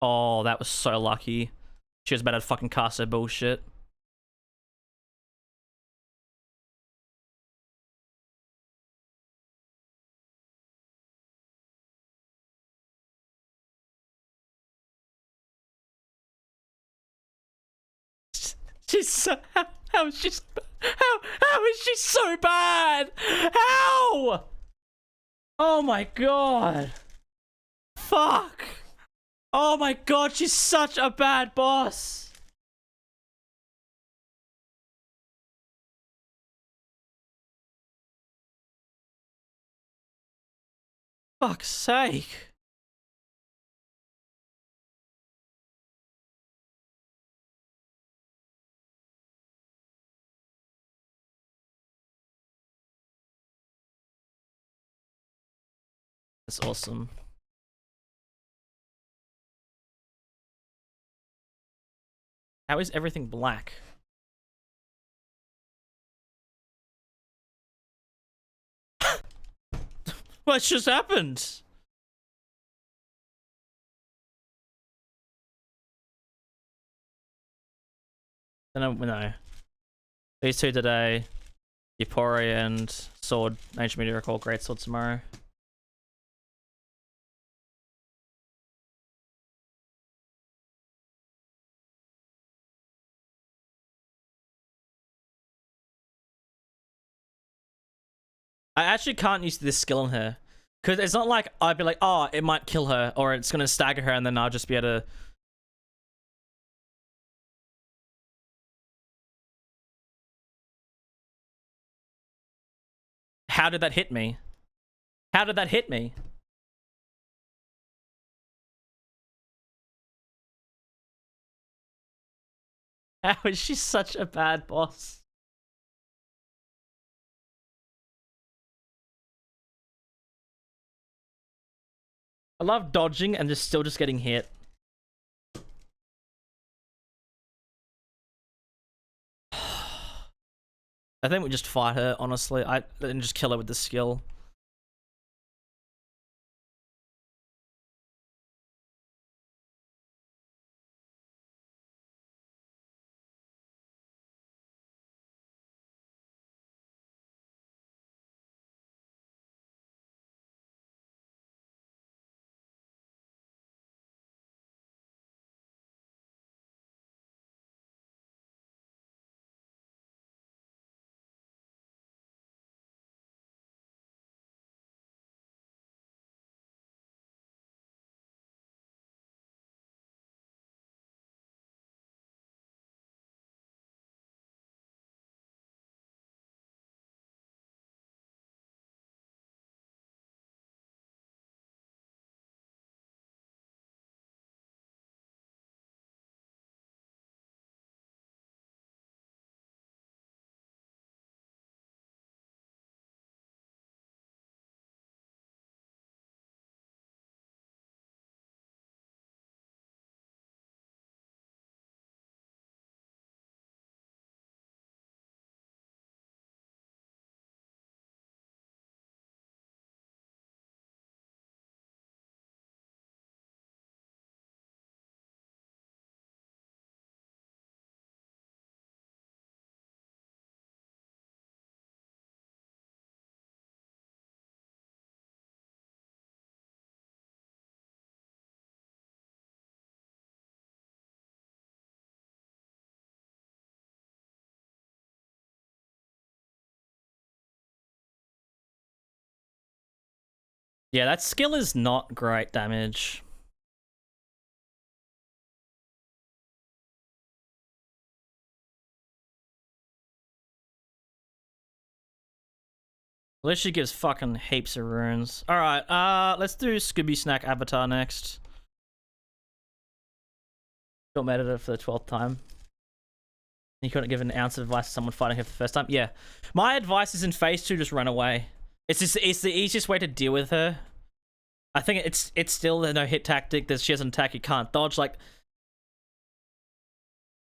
Oh, that was so lucky. She was about to fucking cast her bullshit. She's so... How is she... How is she so bad? How? Oh my god. Fuck. Oh my god, she's such a bad boss. Fuck's sake. That's awesome. How is everything black? What just happened? No. These two today. Yupori and Sword. Ancient Meteor Recall. Great Sword tomorrow. I actually can't use this skill on her. Because it's not like I'd be like, oh, it might kill her. Or it's going to stagger her and then I'll just be able to... How did that hit me? How did that hit me? How is she such a bad boss? I love dodging and just still just getting hit. I think we just fight her, honestly. And just kill her with the skill. Yeah, that skill is not great damage. At least she gives fucking heaps of runes. Alright, let's do Scooby Snack Avatar next. Got mad at it for the 12th time. You couldn't give an ounce of advice to someone fighting her for the first time? Yeah. My advice is in phase 2, just run away. It's the easiest way to deal with her. I think it's still the no hit tactic. That she has an attack you can't dodge. Like,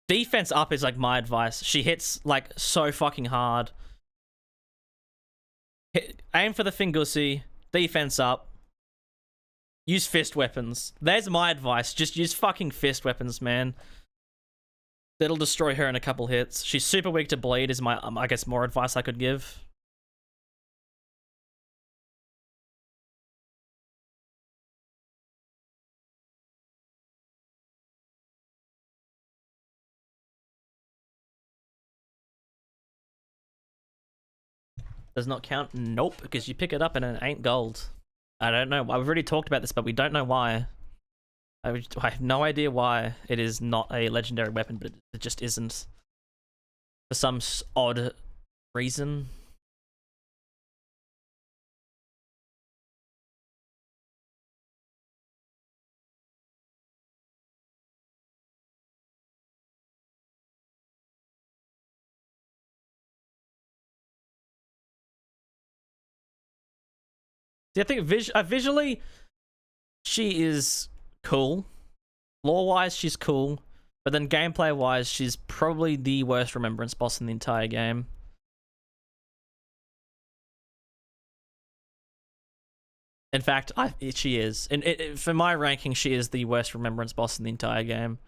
defense up is like my advice. She hits like so fucking hard. Aim for the Fingussy. Defense up. Use fist weapons. There's my advice. Just use fucking fist weapons, man. That'll destroy her in a couple hits. She's super weak to bleed is my, I guess, more advice I could give. Does not count? Nope, because you pick it up and it ain't gold. I don't know. I've already talked about this, but we don't know why. I have no idea why it is not a legendary weapon, but it just isn't. For some odd reason. See, I think visually, she is cool. Lore-wise, she's cool. But then gameplay-wise, she's probably the worst Remembrance boss in the entire game. In fact, she is. And for my ranking, she is the worst Remembrance boss in the entire game.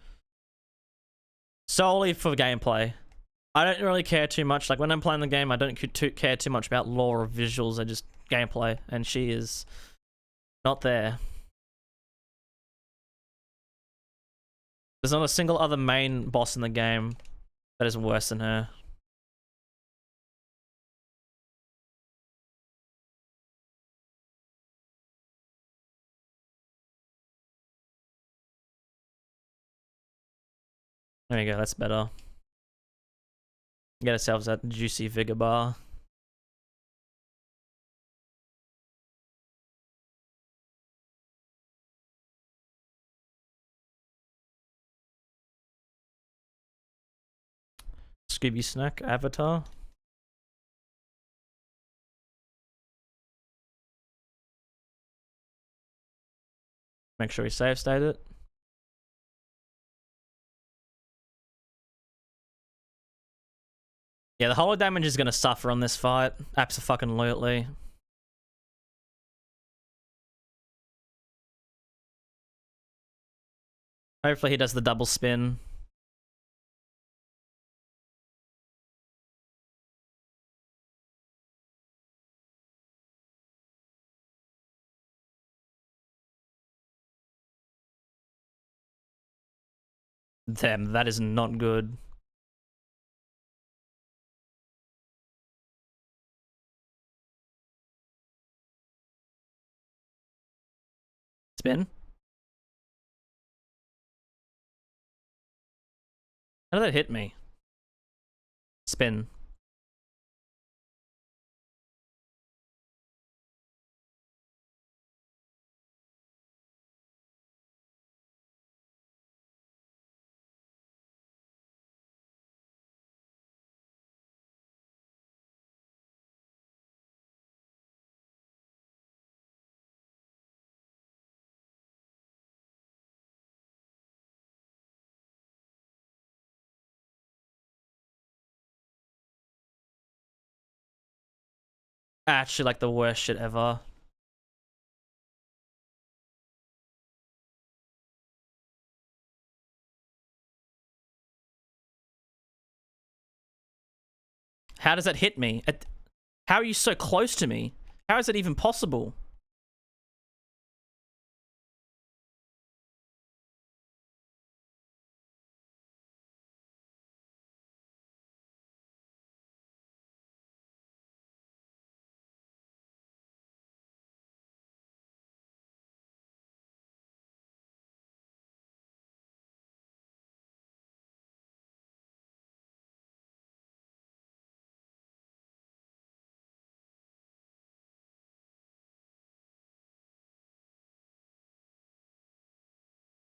Solely for gameplay. I don't really care too much. Like, when I'm playing the game, I don't care too much about lore or visuals. I just gameplay. And she is not there. There's not a single other main boss in the game that is worse than her. There you go, that's better. Get ourselves that juicy vigor bar. Scooby Snack Avatar. Make sure we save state it. Yeah, the holo damage is gonna suffer on this fight. Abso-fucking-lutely. Hopefully he does the double spin. Damn, that is not good. Spin? How did that hit me? Spin. Actually, like the worst shit ever. How does that hit me? How are you so close to me? How is it even possible?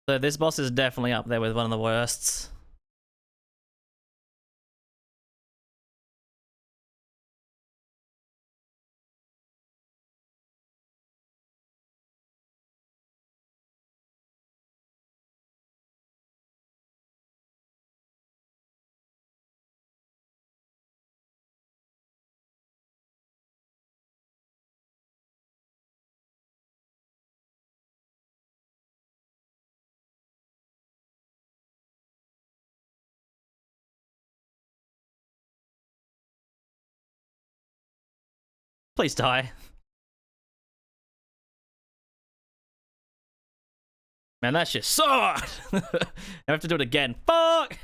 So this boss is definitely up there with one of the worsts. Please die. Man, that shit sucked! I have to do it again. Fuck!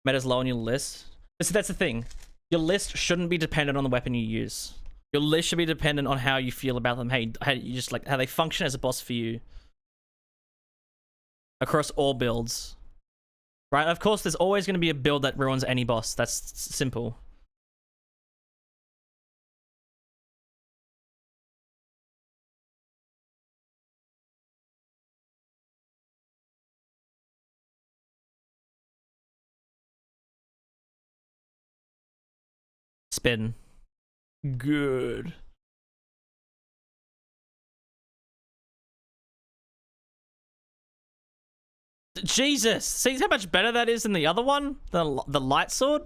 Meta's low on your list. See, that's the thing. Your list shouldn't be dependent on the weapon you use. Your list should be dependent on how you feel about them. How you just like how they function as a boss for you. Across all builds. Right? Of course, there's always going to be a build that ruins any boss. That's simple. Spin. Good. Jesus! See how much better that is than the other one? The light sword?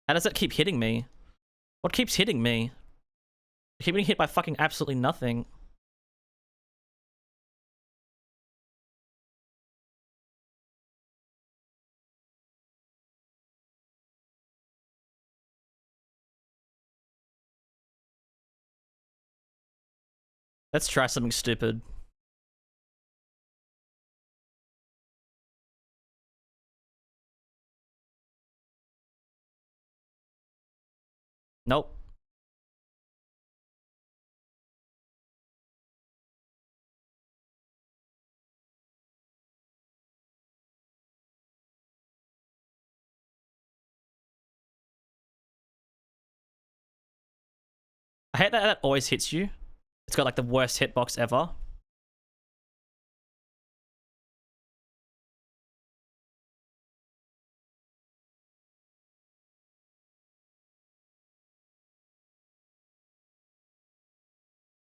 How does that keep hitting me? What keeps hitting me? I keep getting hit by fucking absolutely nothing. Let's try something stupid. Nope. I hate that always hits you. It's got like the worst hitbox ever.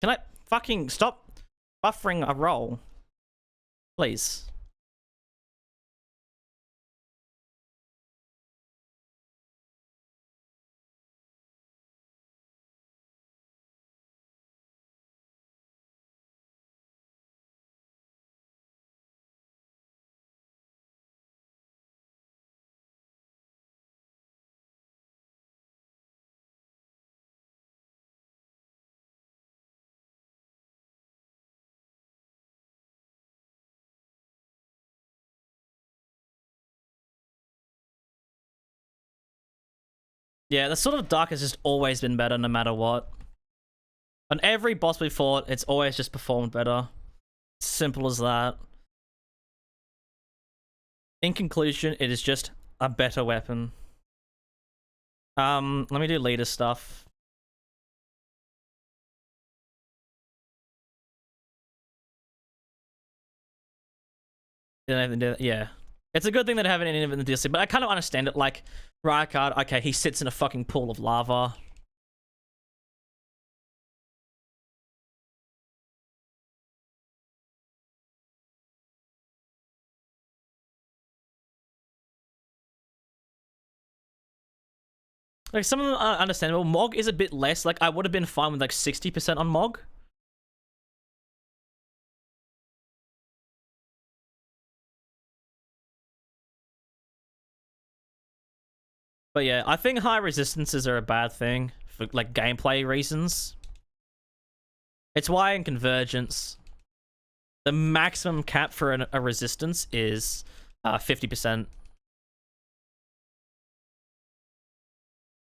Can I fucking stop buffering a roll? Please. Yeah, the Sword of Dark has just always been better no matter what. On every boss we fought, it's always just performed better. Simple as that. In conclusion, it is just a better weapon. Let me do leader stuff. Yeah. It's a good thing that I haven't any of it in the DLC, but I kind of understand it. Like, Rykard, okay, he sits in a fucking pool of lava. Like, some of them are understandable. Mog is a bit less. Like, I would have been fine with like 60% on Mog. But yeah, I think high resistances are a bad thing for like gameplay reasons. It's why in Convergence, the maximum cap for a resistance is 50%.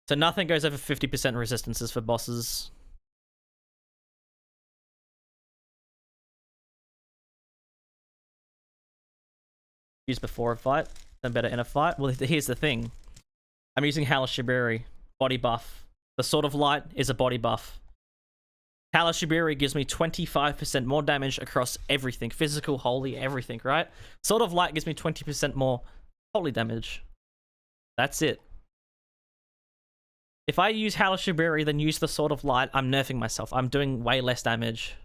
So nothing goes over 50% resistances for bosses. use before a fight and better in a fight. Well, here's the thing. I'm using Halashibiri, body buff. The Sword of Light is a body buff. Halashibiri gives me 25% more damage across everything. Physical, holy, everything, right? Sword of Light gives me 20% more holy damage. That's it. If I use Halashibiri, then use the Sword of Light, I'm nerfing myself. I'm doing way less damage.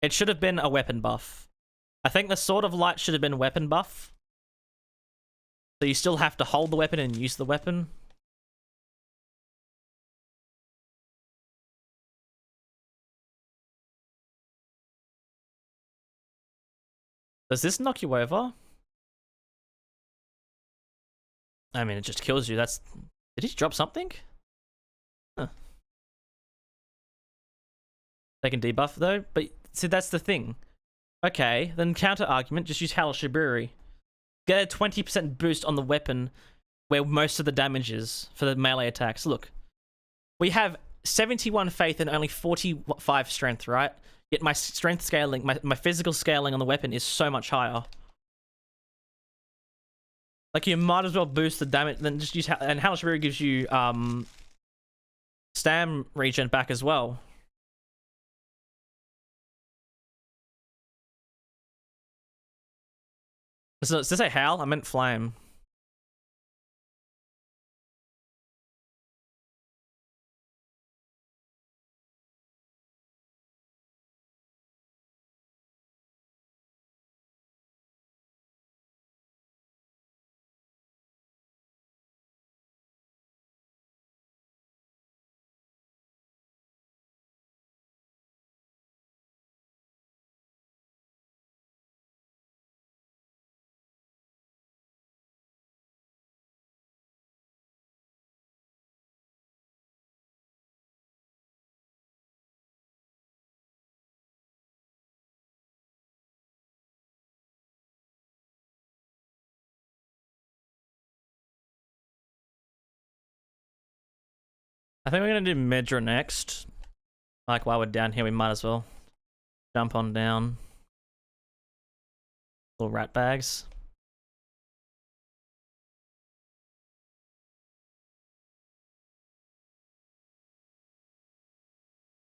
It should have been a weapon buff. I think the Sword of Light should have been a weapon buff. So you still have to hold the weapon and use the weapon. Does this knock you over? I mean, it just kills you. That's... Did he drop something? Huh. They can debuff though, but see, that's the thing. Okay, then counter argument, just use Halashibiri. Get a 20% boost on the weapon where most of the damage is for the melee attacks. Look, we have 71 faith and only 45 strength, right? Yet my strength scaling, my physical scaling on the weapon is so much higher. Like, you might as well boost the damage, then just use... And Halashibiri gives you, stam regen back as well. So, does this say Hal? I meant Flame. I think we're gonna do Medra next. Like, while we're down here, we might as well jump on down. Little rat bags.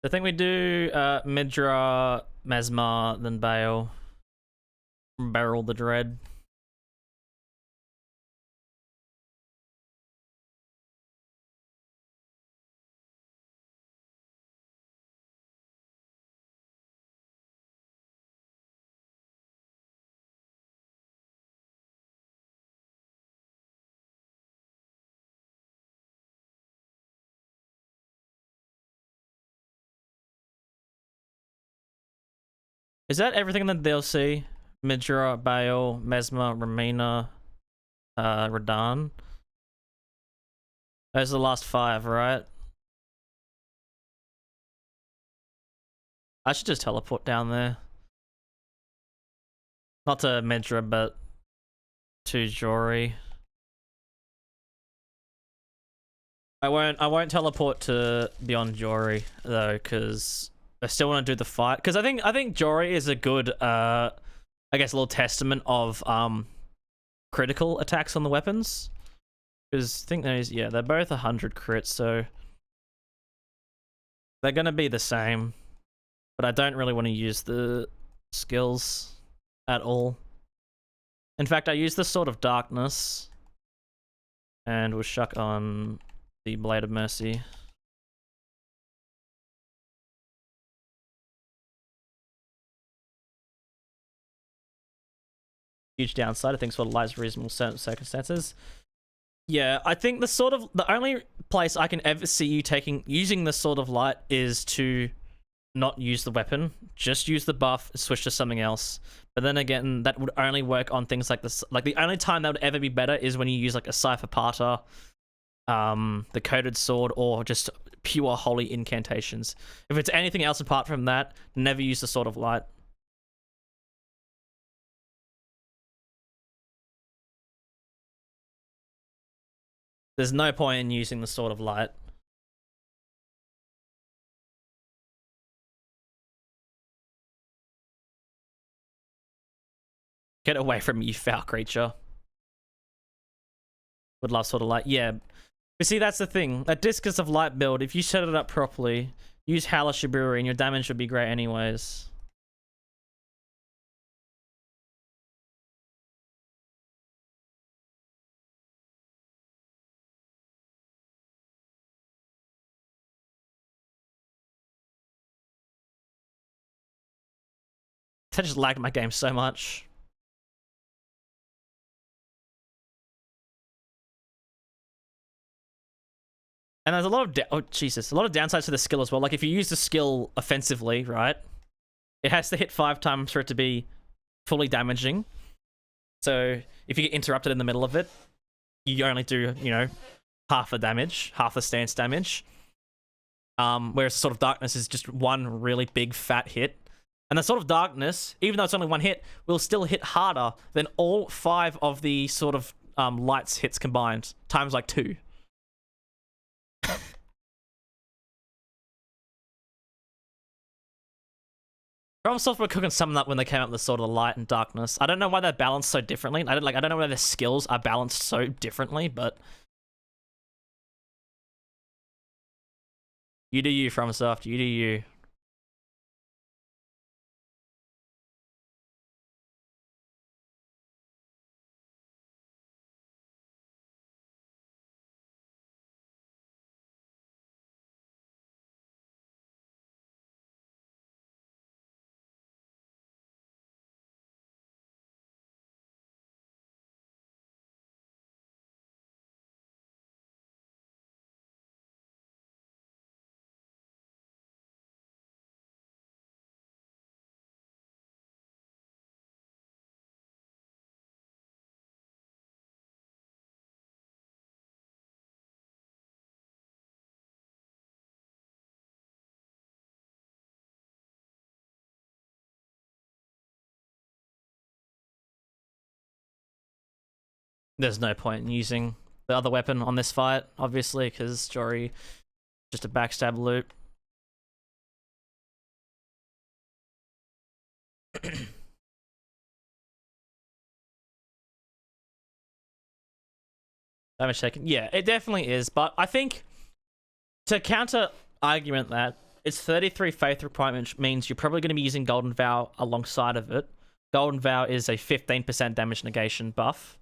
I think we do Medra, Mesmer, then Bale. Beryl the Dread. Is that everything in the DLC? Midra, Bale, Mesmer, Ramina, Radahn? Those are the last 5, right? I should just teleport down there. Not to Medra, but to Jory. I won't teleport to beyond Jory though, because I still want to do the fight. Because I think Jory is a good I guess a little testament of critical attacks on the weapons. Because I think they're both 100 crits, so they're gonna be the same. But I don't really want to use the skills at all. In fact, I use the Sword of Darkness, and we'll shuck on the Blade of Mercy. Huge downside. I think Sword of Light is reasonable circumstances. Yeah, I think the only place I can ever see you using the Sword of Light is to not use the weapon, just use the buff, switch to something else. But then again, that would only work on things like this. Like, the only time that would ever be better is when you use like a Cypher Parter, the Coded Sword, or just pure holy incantations. If it's anything else apart from that, never use the Sword of Light. There's no point in using the Sword of Light. Get away from me, you foul creature. Would love Sword of Light. Yeah. But see, that's the thing. A Discus of Light build, if you set it up properly, use Halashiburi and your damage would be great anyways. I just lagged my game so much. And there's a lot of a lot of downsides to the skill as well. Like if you use the skill offensively, right? It has to hit 5 times for it to be fully damaging. So if you get interrupted in the middle of it, you only do, you know, half the damage, half the stance damage. Whereas Sword of Darkness is just one really big fat hit. And the Sword of Darkness, even though it's only one hit, will still hit harder than all 5 of the sort of lights hits combined, times like 2. FromSoft were cooking something up when they came out with the Sword of the Light and Darkness. I don't know why they're balanced so differently. I don't know why their skills are balanced so differently, but you do you, FromSoft. You do you. There's no point in using the other weapon on this fight, obviously, because Jory just a backstab loop. Damage taken. Yeah, it definitely is, but I think to counter argument that it's 33 faith requirement means you're probably going to be using Golden Vow alongside of it. Golden Vow is a 15% damage negation buff.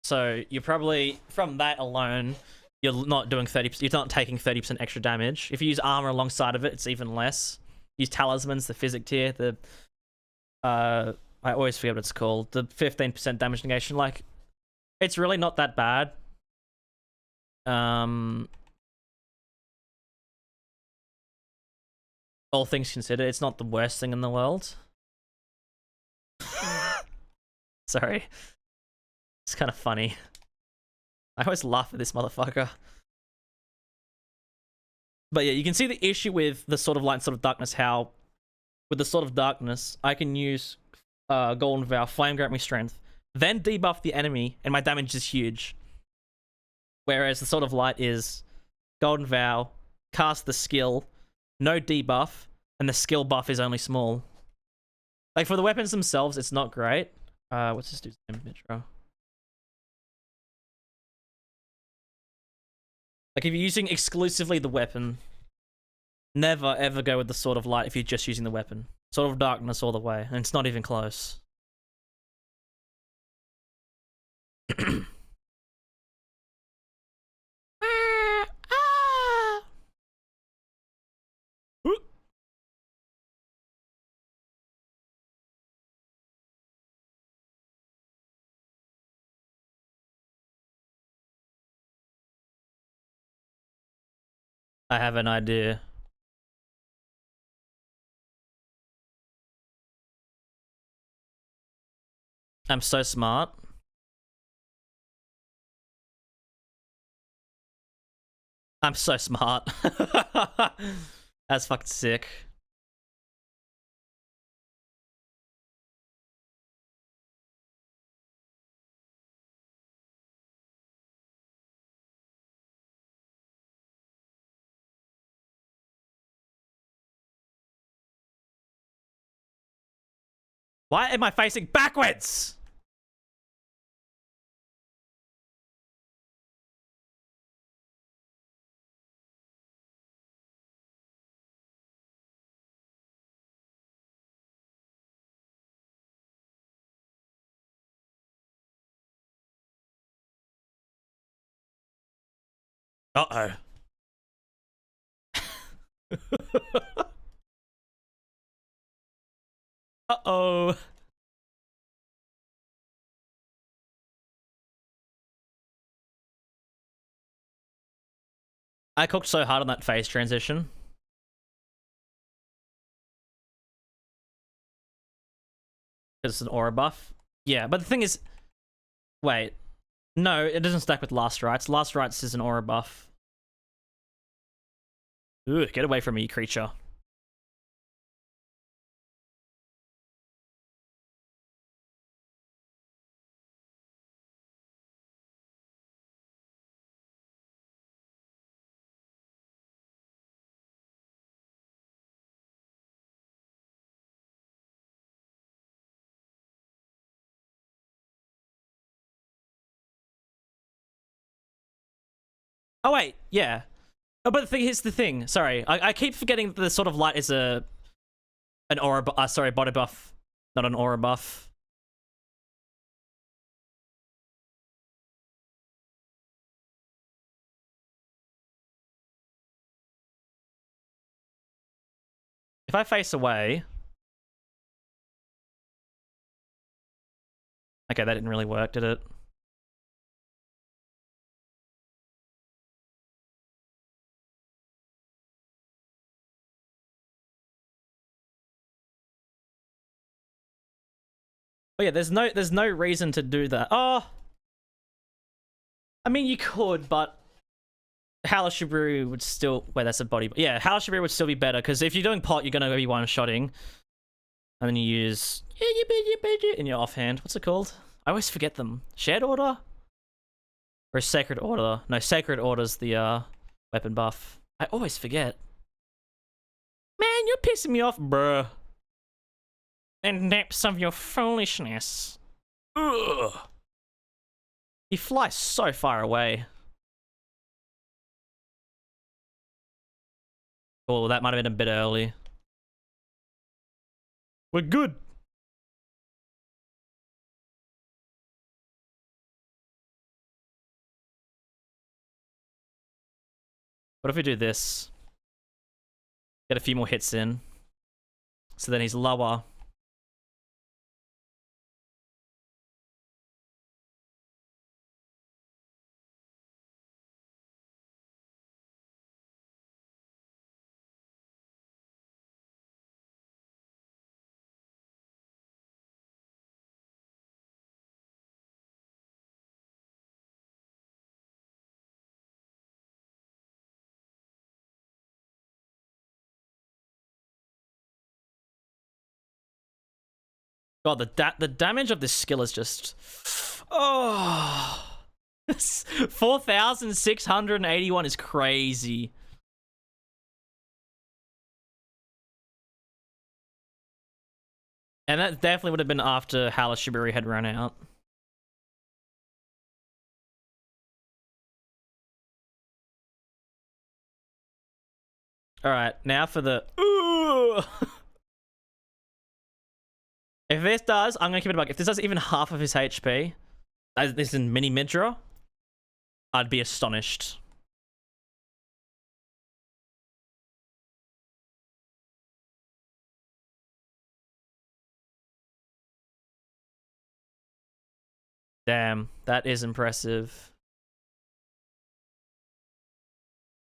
So you're probably, from that alone, you're not doing 30%, you're not taking 30% extra damage. If you use armor alongside of it, it's even less. Use talismans, the physic tier, the I always forget what it's called. The 15% damage negation, like, it's really not that bad. All things considered, it's not the worst thing in the world. Sorry. It's kind of funny. I always laugh at this motherfucker. But yeah, you can see the issue with the Sword of Light and Sword of Darkness, how with the Sword of Darkness, I can use Golden Vow, Flame Grant Me Strength, then debuff the enemy, and my damage is huge. Whereas the Sword of Light is Golden Vow, cast the skill, no debuff, and the skill buff is only small. Like, for the weapons themselves, it's not great. What's this dude's name? Mitro. Like, if you're using exclusively the weapon, never ever go with the Sword of Light if you're just using the weapon. Sword of Darkness all the way, and it's not even close. I have an idea. I'm so smart. I'm so smart. That's fucking sick. Why am I facing backwards? Uh-oh. Uh-oh. I cooked so hard on that phase transition. It's an aura buff. Yeah, but the thing is... Wait. No, it doesn't stack with Last Rites. Last Rites is an aura buff. Ugh, get away from me, creature. Oh, wait. Yeah. Oh, but the thing, here's the thing. Sorry. I keep forgetting that the Sword of Light is an aura buff. Sorry, body buff. Not an aura buff. If I face away... Okay, that didn't really work, did it? Oh yeah, there's no reason to do that. Oh, I mean you could, but Halashibiru would still. Wait, that's a body. Yeah, Halashibiru would still be better because if you're doing pot, you're gonna be one-shotting, and then you use in your offhand. What's it called? I always forget them. Shared Order or Sacred Order? No, Sacred Order's the weapon buff. I always forget. Man, you're pissing me off, bruh. And depths of your foolishness. Ugh. He flies so far away. Oh, that might have been a bit early. We're good. What if we do this? Get a few more hits in. So then he's lower. God, the damage of this skill is just... Oh... 4,681 is crazy. And that definitely would have been after Halashibiru had run out. Alright, now for the... Ooh! If this does, I'm gonna keep it a buck. If this does even half of his HP, as this in mini Midra, I'd be astonished. Damn, that is impressive.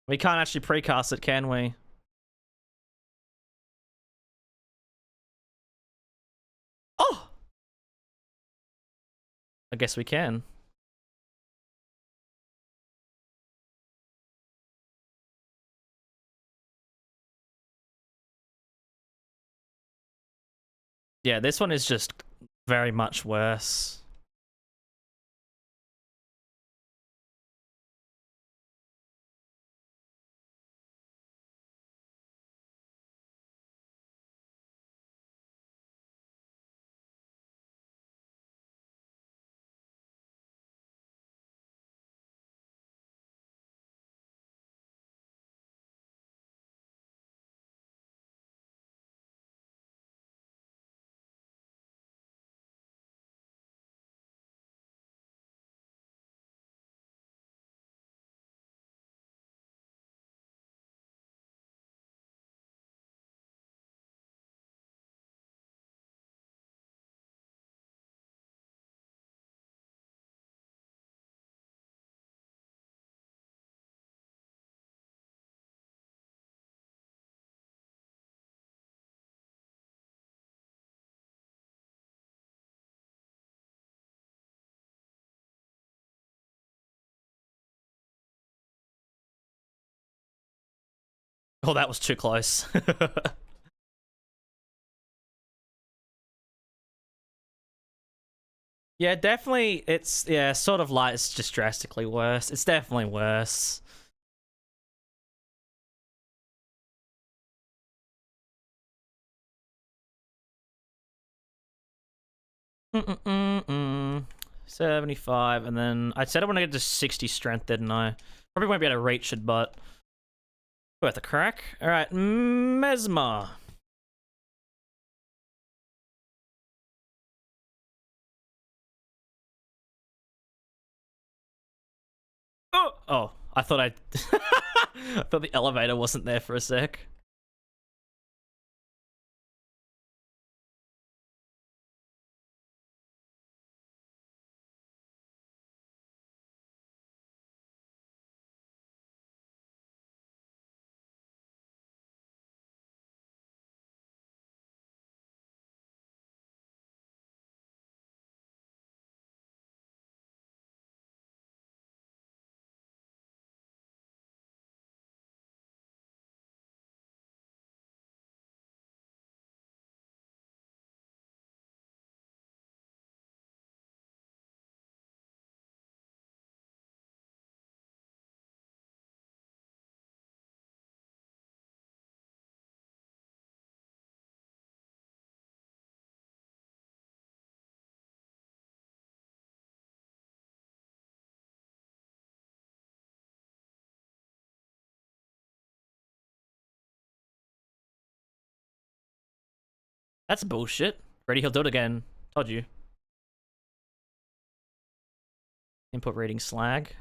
We can't actually precast it, can we? Oh! I guess we can. Yeah, this one is just very much worse. Oh, that was too close. Yeah, definitely. It's yeah, sort of like it's just drastically worse. It's definitely worse. Mm-mm-mm-mm. 75, and then I said I want to get to 60 strength, didn't I? Probably won't be able to reach it, but worth a crack. All right, Mesmer. Oh, I thought I thought the elevator wasn't there for a sec. That's bullshit. Ready, he'll do it again. Told you. Input reading slag.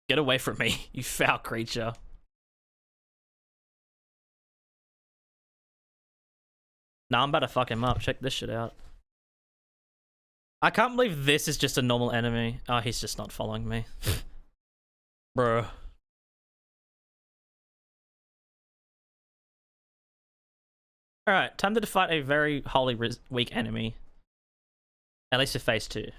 Get away from me, you foul creature. Nah, I'm about to fuck him up. Check this shit out. I can't believe this is just a normal enemy. Oh, he's just not following me. Bro. Alright, time to fight a very wholly weak enemy. At least for phase 2.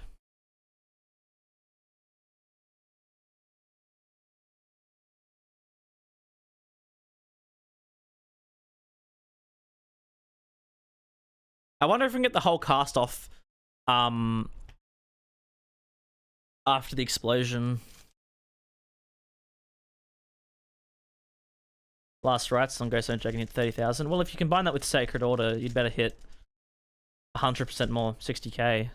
I wonder if we can get the whole cast off after the explosion. Last rites on Ghost Dragon hit 30,000. Well, if you combine that with Sacred Order, you'd better hit 100% more, 60k.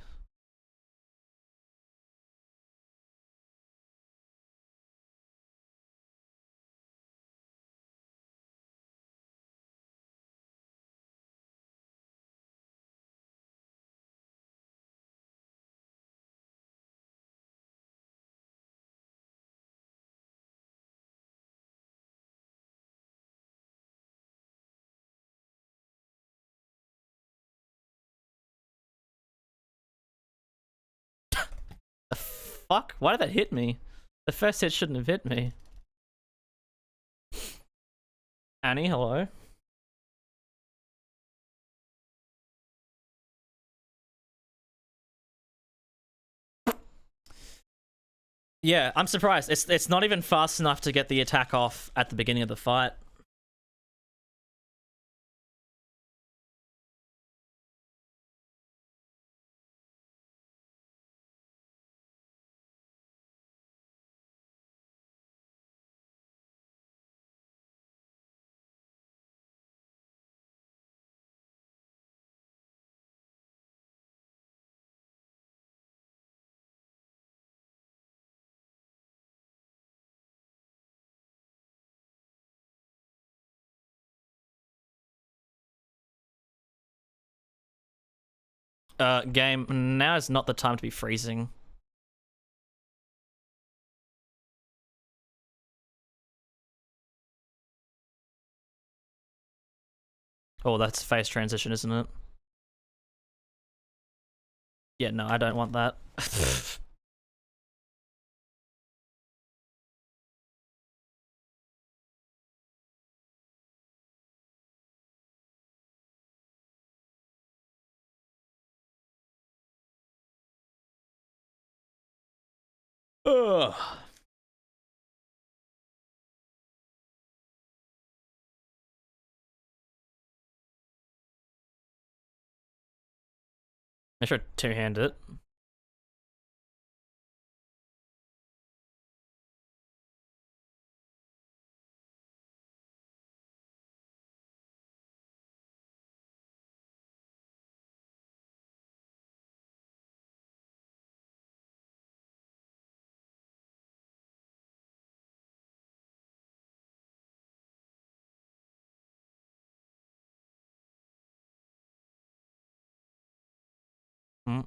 The fuck? Why did that hit me? The first hit shouldn't have hit me. Annie, hello? Yeah, I'm surprised. It's not even fast enough to get the attack off at the beginning of the fight. Game, now is not the time to be freezing. Oh, that's phase transition, isn't it? Yeah, no, I don't want that. Ugh. I should two-hand it. Mm.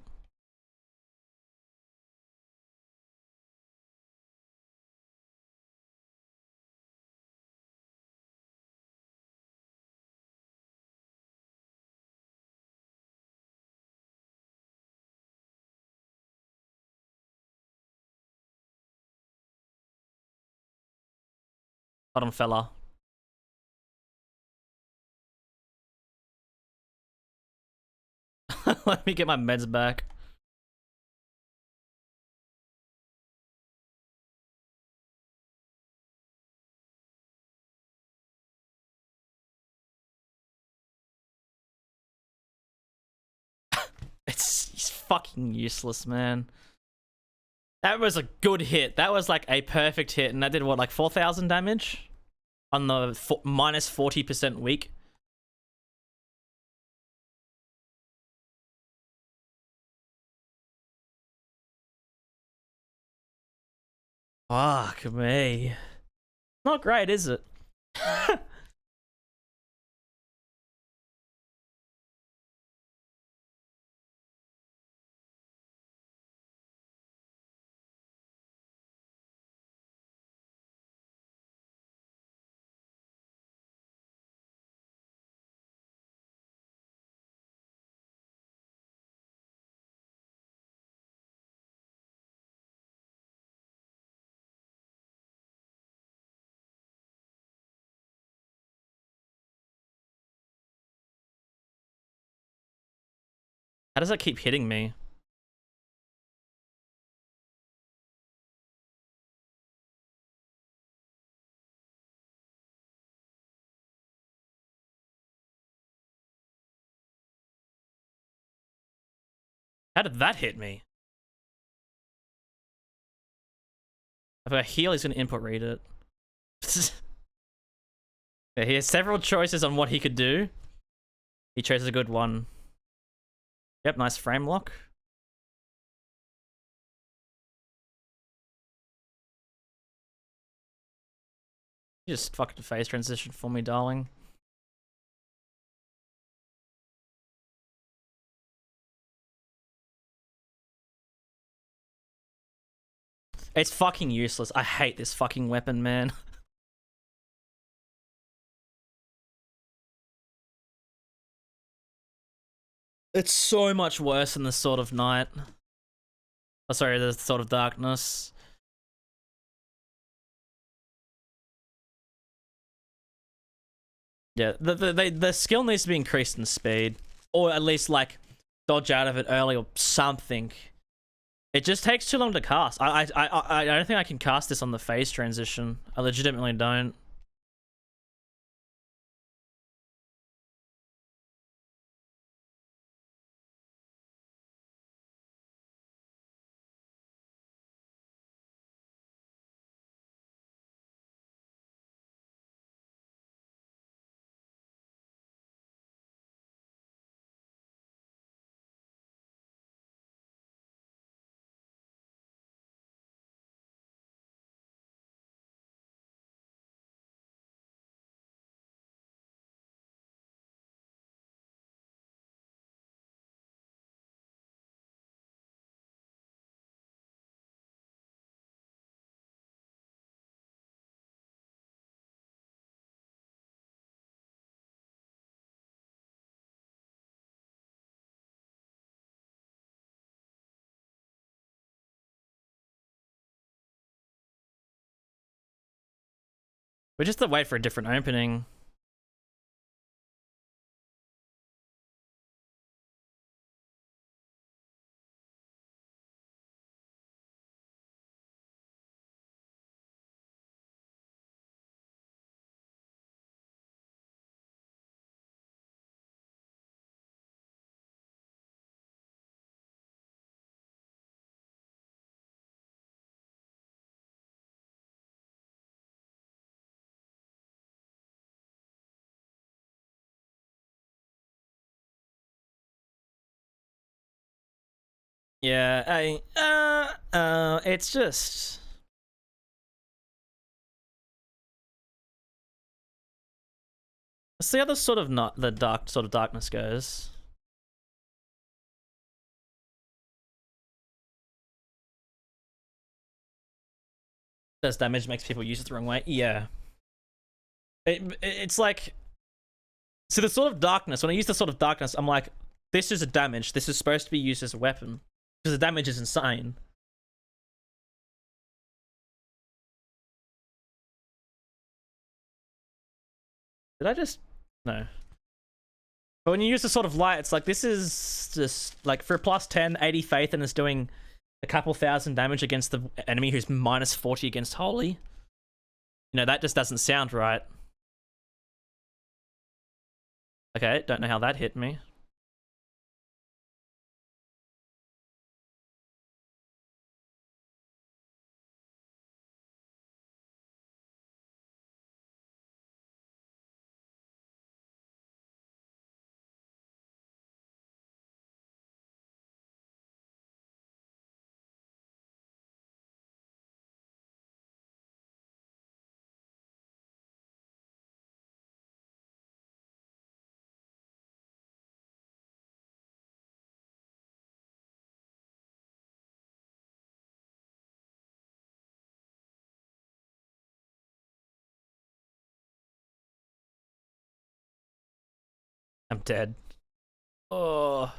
Bottom fella. Let me get my meds back. He's fucking useless, man. That was a good hit. That was like a perfect hit, and that did what, like 4,000 damage on the minus 40% weak. Fuck me. Not great, is it? How does that keep hitting me? How did that hit me? If I heal, he's gonna input read it. Yeah, he has several choices on what he could do. He chose a good one. Yep, nice frame lock. You just fucking phase transition for me, darling. It's fucking useless. I hate this fucking weapon, man. It's so much worse than the Sword of Night. Oh, sorry, the Sword of Darkness. Yeah, the skill needs to be increased in speed, or at least like dodge out of it early or something. It just takes too long to cast. I don't think I can cast this on the phase transition. I legitimately don't. We just have to wait for a different opening. Yeah, it's just. See how the sort of not the dark sort of darkness goes. Does damage, makes people use it the wrong way. Yeah, it's like, so the sort of darkness. When I use the sort of darkness, I'm like, this is a damage. This is supposed to be used as a weapon because the damage is insane. Did I just no? But when you use the sort of light, it's like this is just like for a plus 10, 80 faith, and it's doing a couple thousand damage against the enemy who's minus 40 against holy. You know, that just doesn't sound right. Okay, don't know how that hit me. I'm dead. Oh.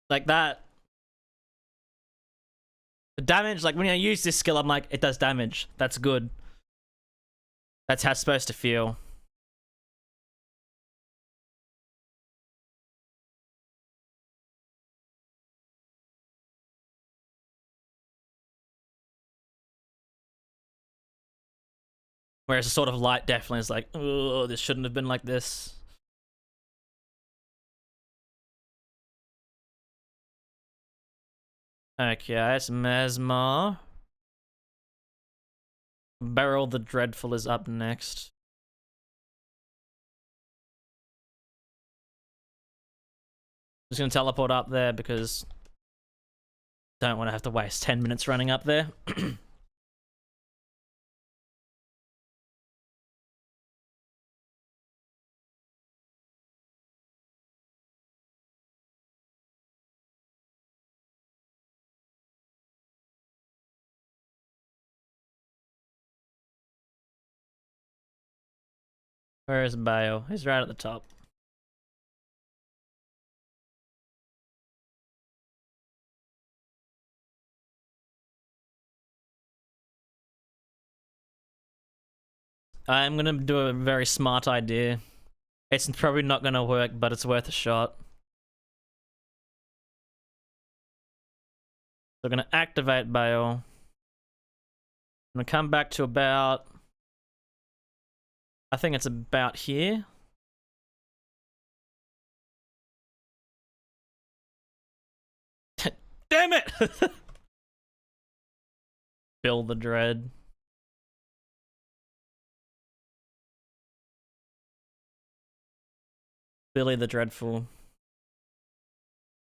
Like that. The damage, like when I use this skill, I'm like, it does damage. That's good. That's how it's supposed to feel. Whereas a sort of light definitely is like, oh, this shouldn't have been like this. Okay, it's Mesmer. Beryl the Dreadful is up next. Just gonna teleport up there because don't want to have to waste 10 minutes running up there. Where is Bayo? He's right at the top. I'm gonna do a very smart idea. It's probably not gonna work, but it's worth a shot. So we're gonna activate Bayo. I'm gonna come back to about, I think it's about here. Damn it! Bill the Dread. Billy the Dreadful.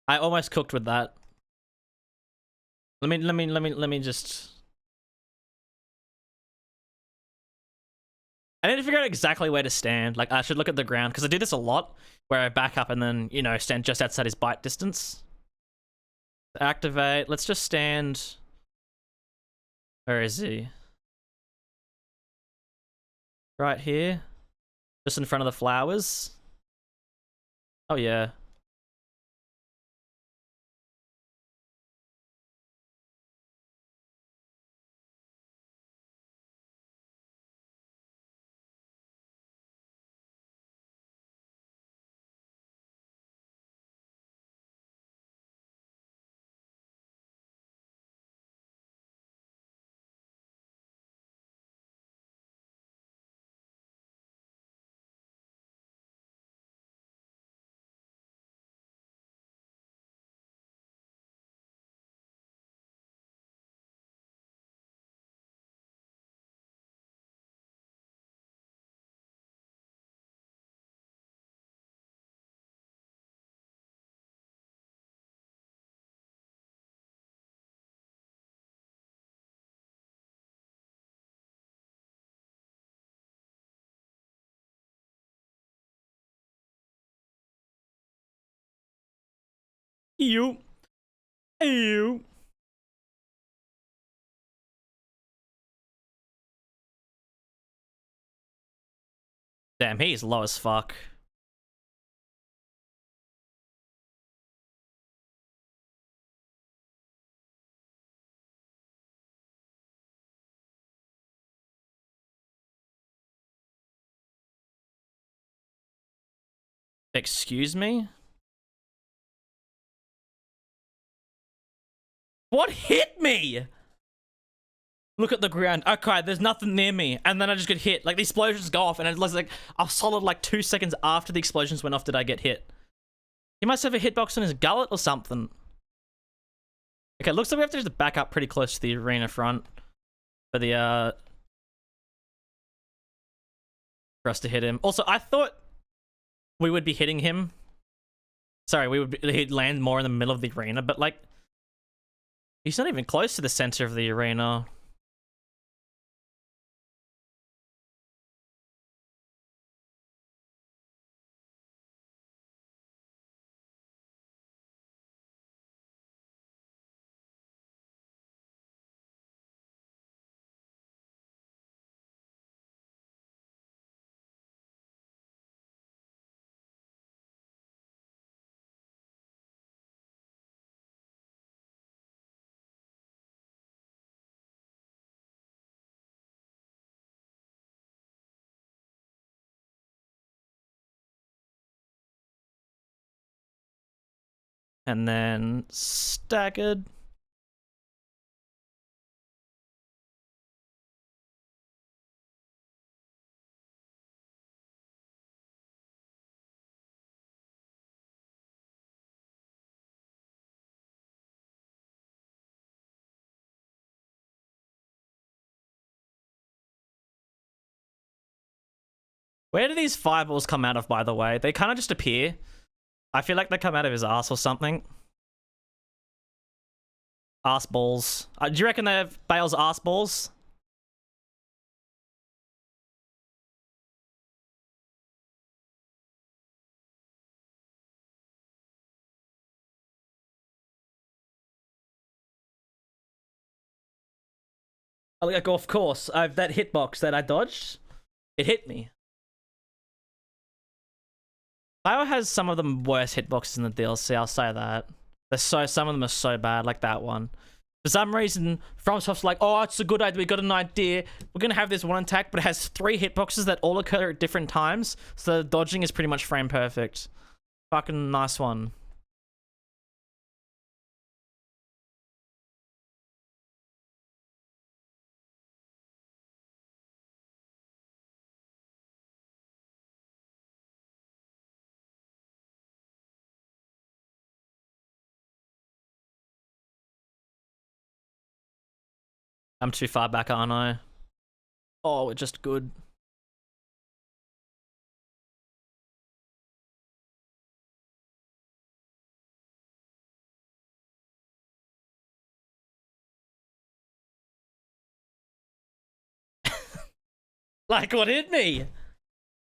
I almost cooked with that. Let me just. I need to figure out exactly where to stand. Like, I should look at the ground because I do this a lot, where I back up and then, you know, stand just outside his bite distance. Activate. Let's just stand. Where is he? Right here, just in front of the flowers. Oh yeah. You. You. Damn, he's low as fuck. Excuse me? What hit me? Look at the ground. Okay, there's nothing near me. And then I just get hit. Like, the explosions go off, and it was like a solid, like, 2 seconds after the explosions went off did I get hit. He must have a hitbox on his gullet or something. Okay, looks like we have to just back up pretty close to the arena front for the, for us to hit him. Also, I thought we would be hitting him. Sorry, he'd land more in the middle of the arena, but, like, he's not even close to the center of the arena. And then staggered. Where do these fireballs come out of, by the way? They kind of just appear. I feel like they come out of his ass or something. Ass balls. Do you reckon they have Bale's ass balls? Oh, like, of course. That hitbox that I dodged, it hit me. Bio has some of the worst hitboxes in the DLC, I'll say that. Some of them are so bad, like that one. For some reason, FromSoft's like, oh, it's a good idea, we got an idea. We're gonna have this one attack, but it has 3 hitboxes that all occur at different times, so the dodging is pretty much frame perfect. Fucking nice one. I'm too far back, aren't I? Oh, we're just good. Like, what hit me?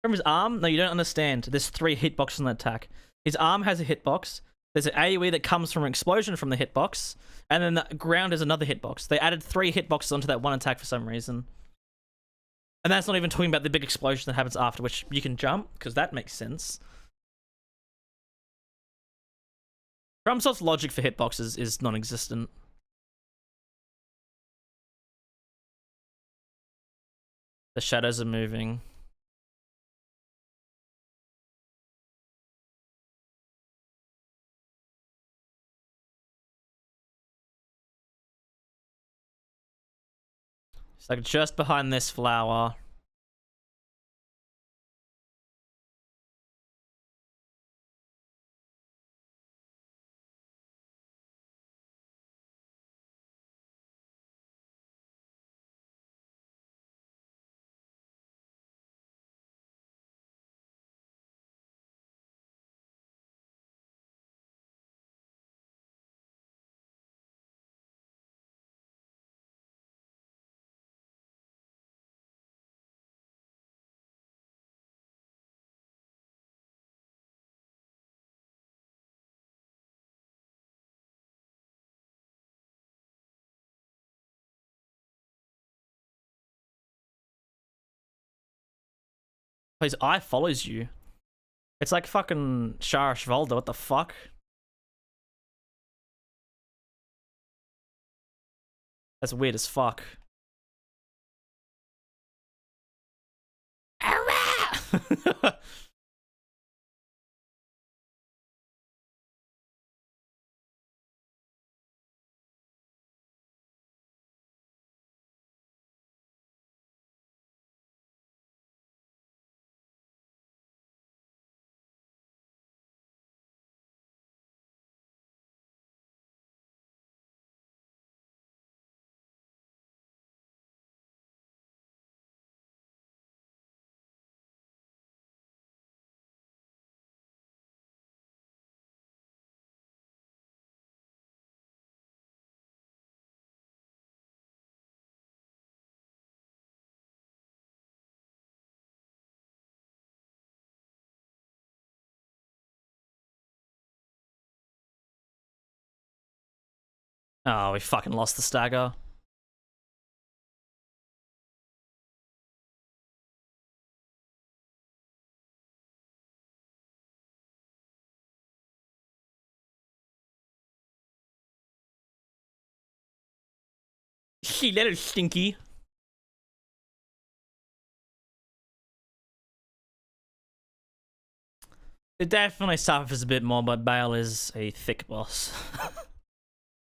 From his arm? No, you don't understand. There's 3 hitboxes on that attack. His arm has a hitbox. There's an AoE that comes from an explosion from the hitbox. And then the ground is another hitbox. They added 3 hitboxes onto that one attack for some reason. And that's not even talking about the big explosion that happens after, which you can jump, because that makes sense. FromSoft's logic for hitboxes is non-existent. The shadows are moving. It's like just behind this flower. His eye follows you. It's like fucking Shara what the fuck? That's weird as fuck. Oh, we fucking lost the stagger. She little stinky. It definitely suffers a bit more, but Bale is a thick boss.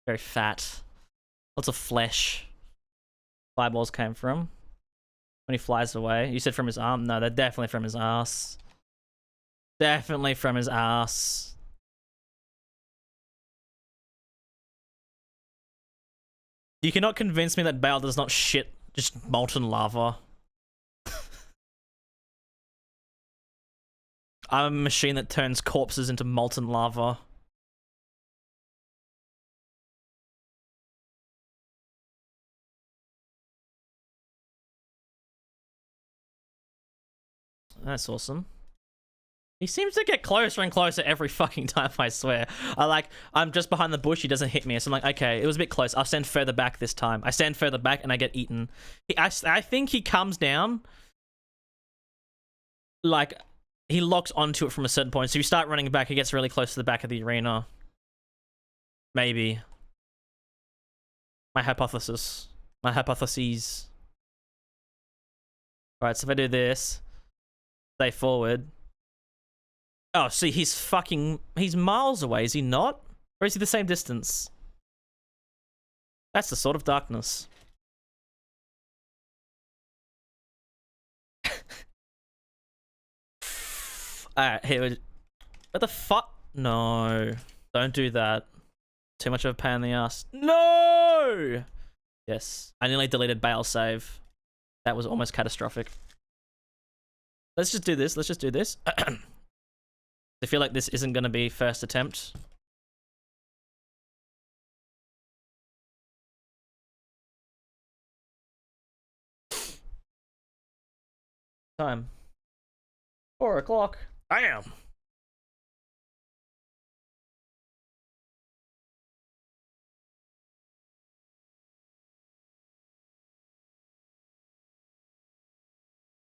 Very fat. Lots of flesh. Fireballs came from. When he flies away. You said from his arm? No, they're definitely from his ass. Definitely from his ass. You cannot convince me that Bale does not shit just molten lava. I'm a machine that turns corpses into molten lava. That's awesome. He seems to get closer and closer every fucking time, I swear. I'm just behind the bush, he doesn't hit me. So I'm like, okay, it was a bit close. I'll stand further back this time. I stand further back and I get eaten. I think he comes down. Like, he locks onto it from a certain point. So you start running back, he gets really close to the back of the arena. Maybe. My hypothesis. My hypotheses. Alright, so if I do this, stay forward. Oh, see, he's miles away, is he not? Or is he the same distance? That's the Sword of Darkness. Alright, here. What the fuck? No. Don't do that. Too much of a pain in the ass. No! Yes. I nearly deleted Bale's save. That was almost catastrophic. Let's just do this. Let's just do this. I feel like this isn't going to be first attempt. Time. 4 o'clock. I am.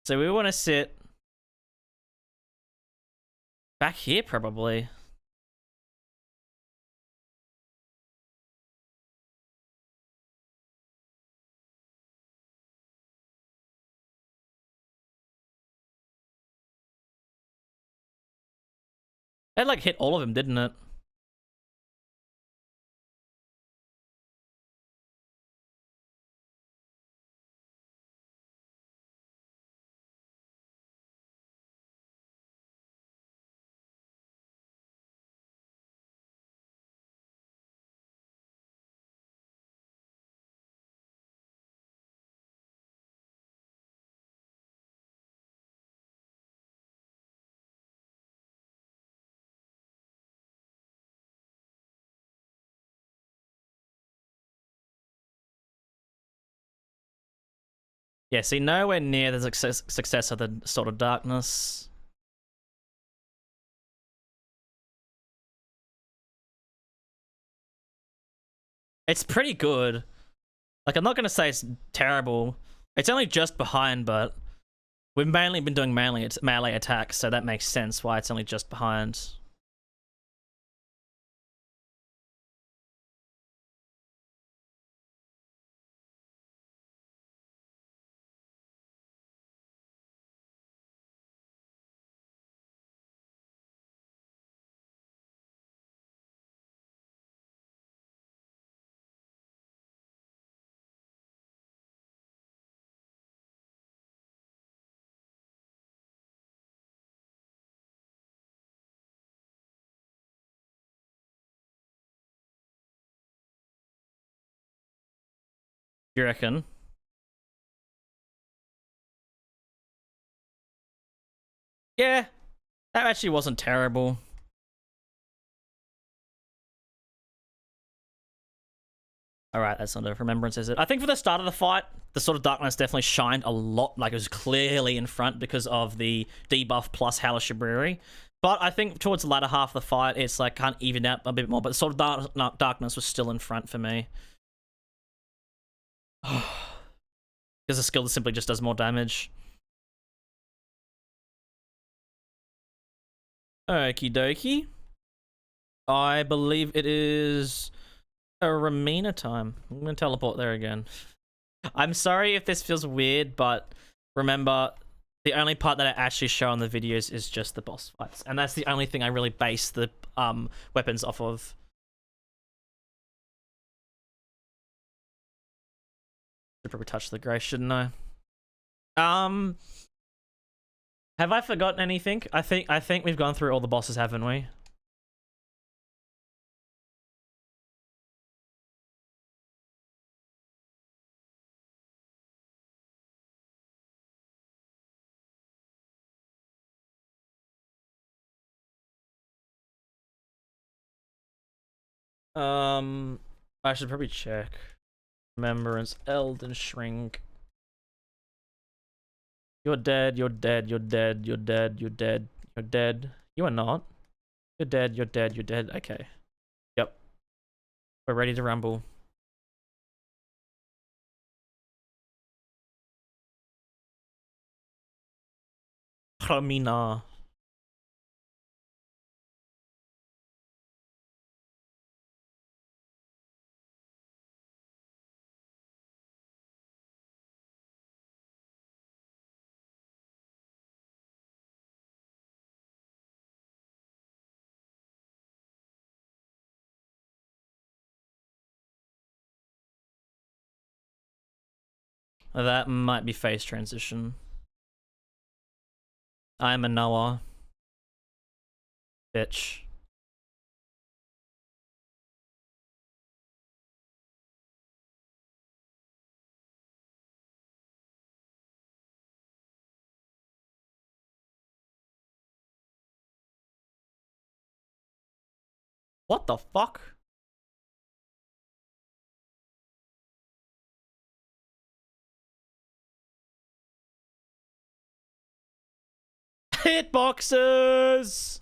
So we want to sit back here, probably. It like hit all of them, didn't it? Yeah, see, nowhere near the success of the Sword of Darkness. It's pretty good. Like, I'm not going to say it's terrible. It's only just behind, but We've mainly been doing melee attacks, so that makes sense why it's only just behind. You reckon? Yeah, that actually wasn't terrible. Alright, that's not a remembrance, is it? I think for the start of the fight, the Sword of Darkness definitely shined a lot. Like, it was clearly in front because of the debuff plus Hellish Shibriri. But I think towards the latter half of the fight, it's like kind of evened out a bit more. But the Sword of Darkness was still in front for me. Because the skill simply just does more damage. Okie dokie. I believe it is a Ramina time. I'm gonna teleport there again. I'm sorry if this feels weird, but remember, the only part that I actually show on the videos is just the boss fights, and that's the only thing I really base the weapons off of. Should probably touch the grace, shouldn't I? Have I forgotten anything? I think we've gone through all the bosses, haven't we? I should probably check. Remembrance, Elden Shrink. You're dead, you're dead, you're dead, you're dead, you're dead, you're dead. You are not. You're dead, you're dead, you're dead. Okay. Yep. We're ready to rumble. Ramina. That might be phase transition. I'm a Noah. Bitch. What the fuck? Hitboxes!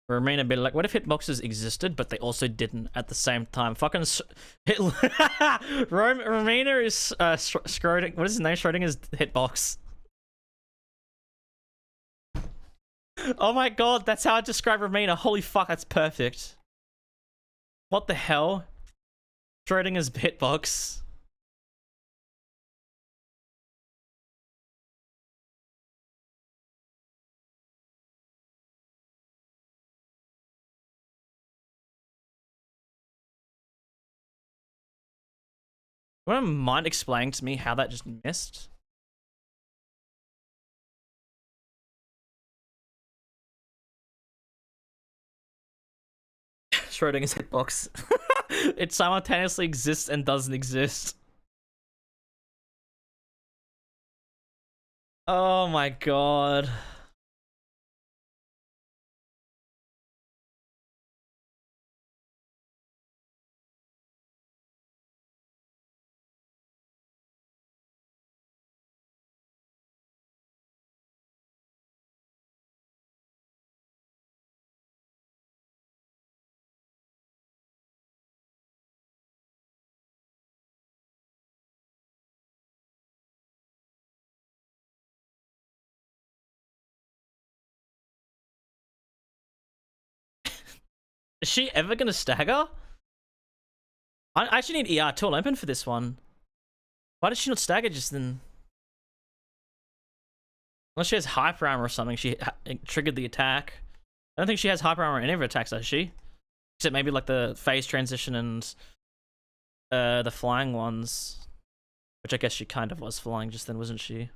Remain a bit like, what if hitboxes existed, but they also didn't at the same time? Fucking Romina is Schrodinger. What is his name? Schrodinger's hitbox. Oh my god, that's how I describe Romina. Holy fuck, that's perfect. What the hell? Schrodinger's hitbox. Wouldn't mind explaining to me how that just missed? Schrodinger's hitbox. It simultaneously exists and doesn't exist. Oh my god. Is she ever gonna stagger? I actually need ER 2 open for this one. Why did she not stagger just then? Unless she has hyper armor or something, she triggered the attack. I don't think she has hyper armor in any of her attacks, does she? Except maybe like the phase transition and the flying ones. Which I guess she kind of was flying just then, wasn't she?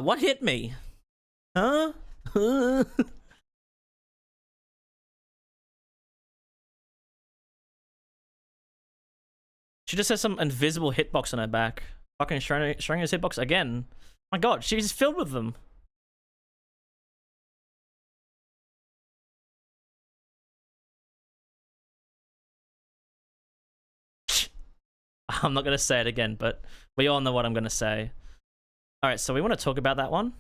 What hit me? Huh? She just has some invisible hitbox on her back. Fucking showing his hitbox again. My god, she's filled with them. I'm not gonna say it again, but we all know what I'm gonna say. Alright, so we want to talk about that one.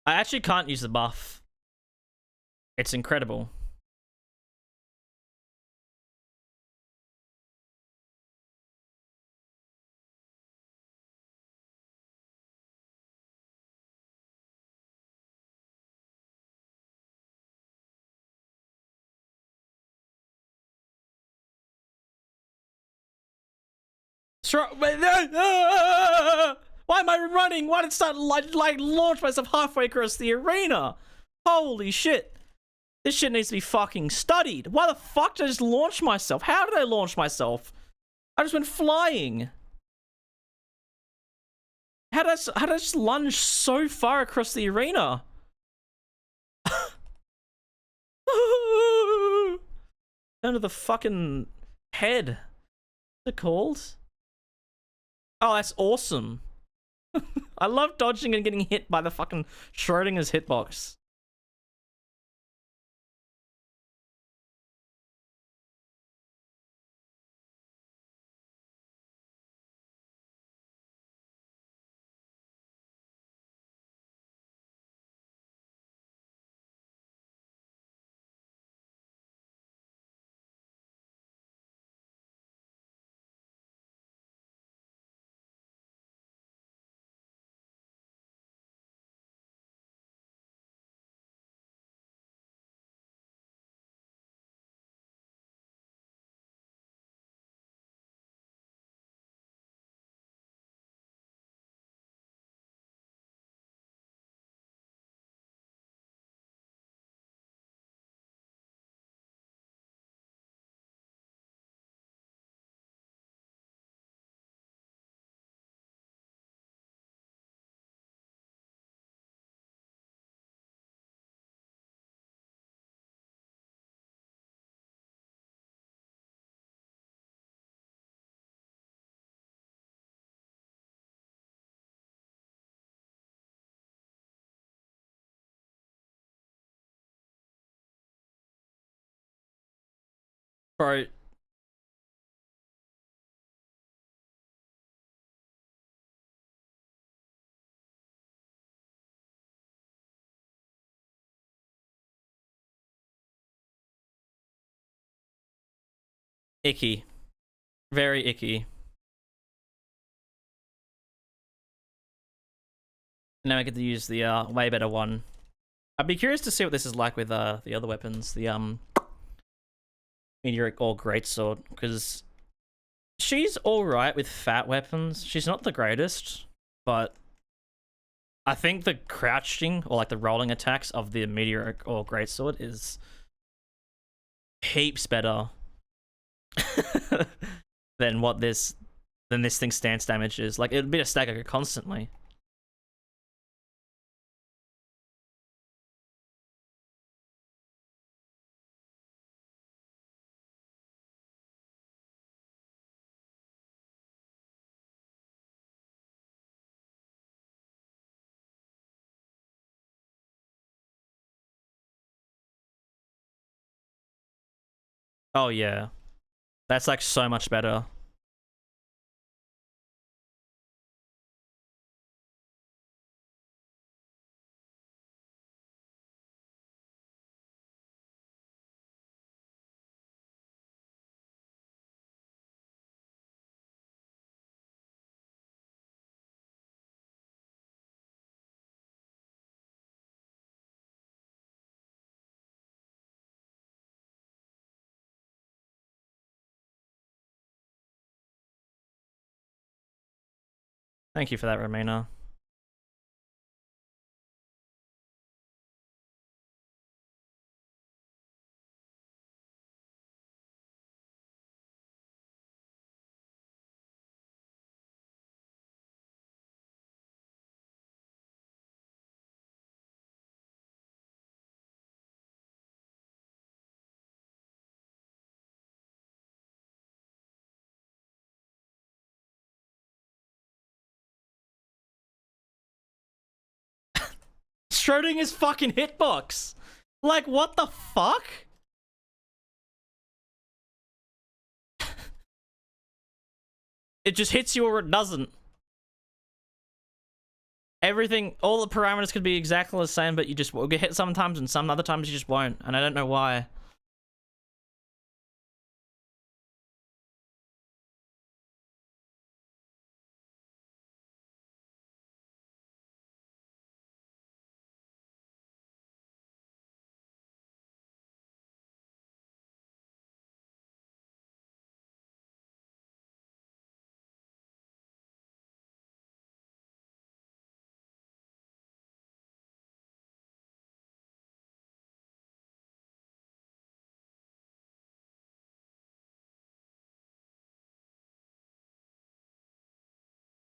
I actually can't use the buff. It's incredible. Why am I running? Why did it start like launch myself halfway across the arena? Holy shit. This shit needs to be fucking studied. Why the fuck did I just launch myself? How did I launch myself? I just went flying. How did I just lunge so far across the arena? Under the fucking head. What's it called? Oh, that's awesome. I love dodging and getting hit by the fucking Schrodinger's hitbox. Bro. Icky. Very icky. Now I get to use the way better one. I'd be curious to see what this is like with the other weapons, the meteoric or greatsword, because she's all right with fat weapons. She's not the greatest, but I think the crouching or like the rolling attacks of the meteoric or greatsword is heaps better than what this thing's stance damage is. Like it'd be a stagger constantly. Oh yeah, that's like so much better. Thank you for that, Romina. Schrodinger's fucking hitbox. Like, what the fuck? It just hits you or it doesn't. Everything, all the parameters could be exactly the same, but you just will get hit sometimes and some other times you just won't. And I don't know why.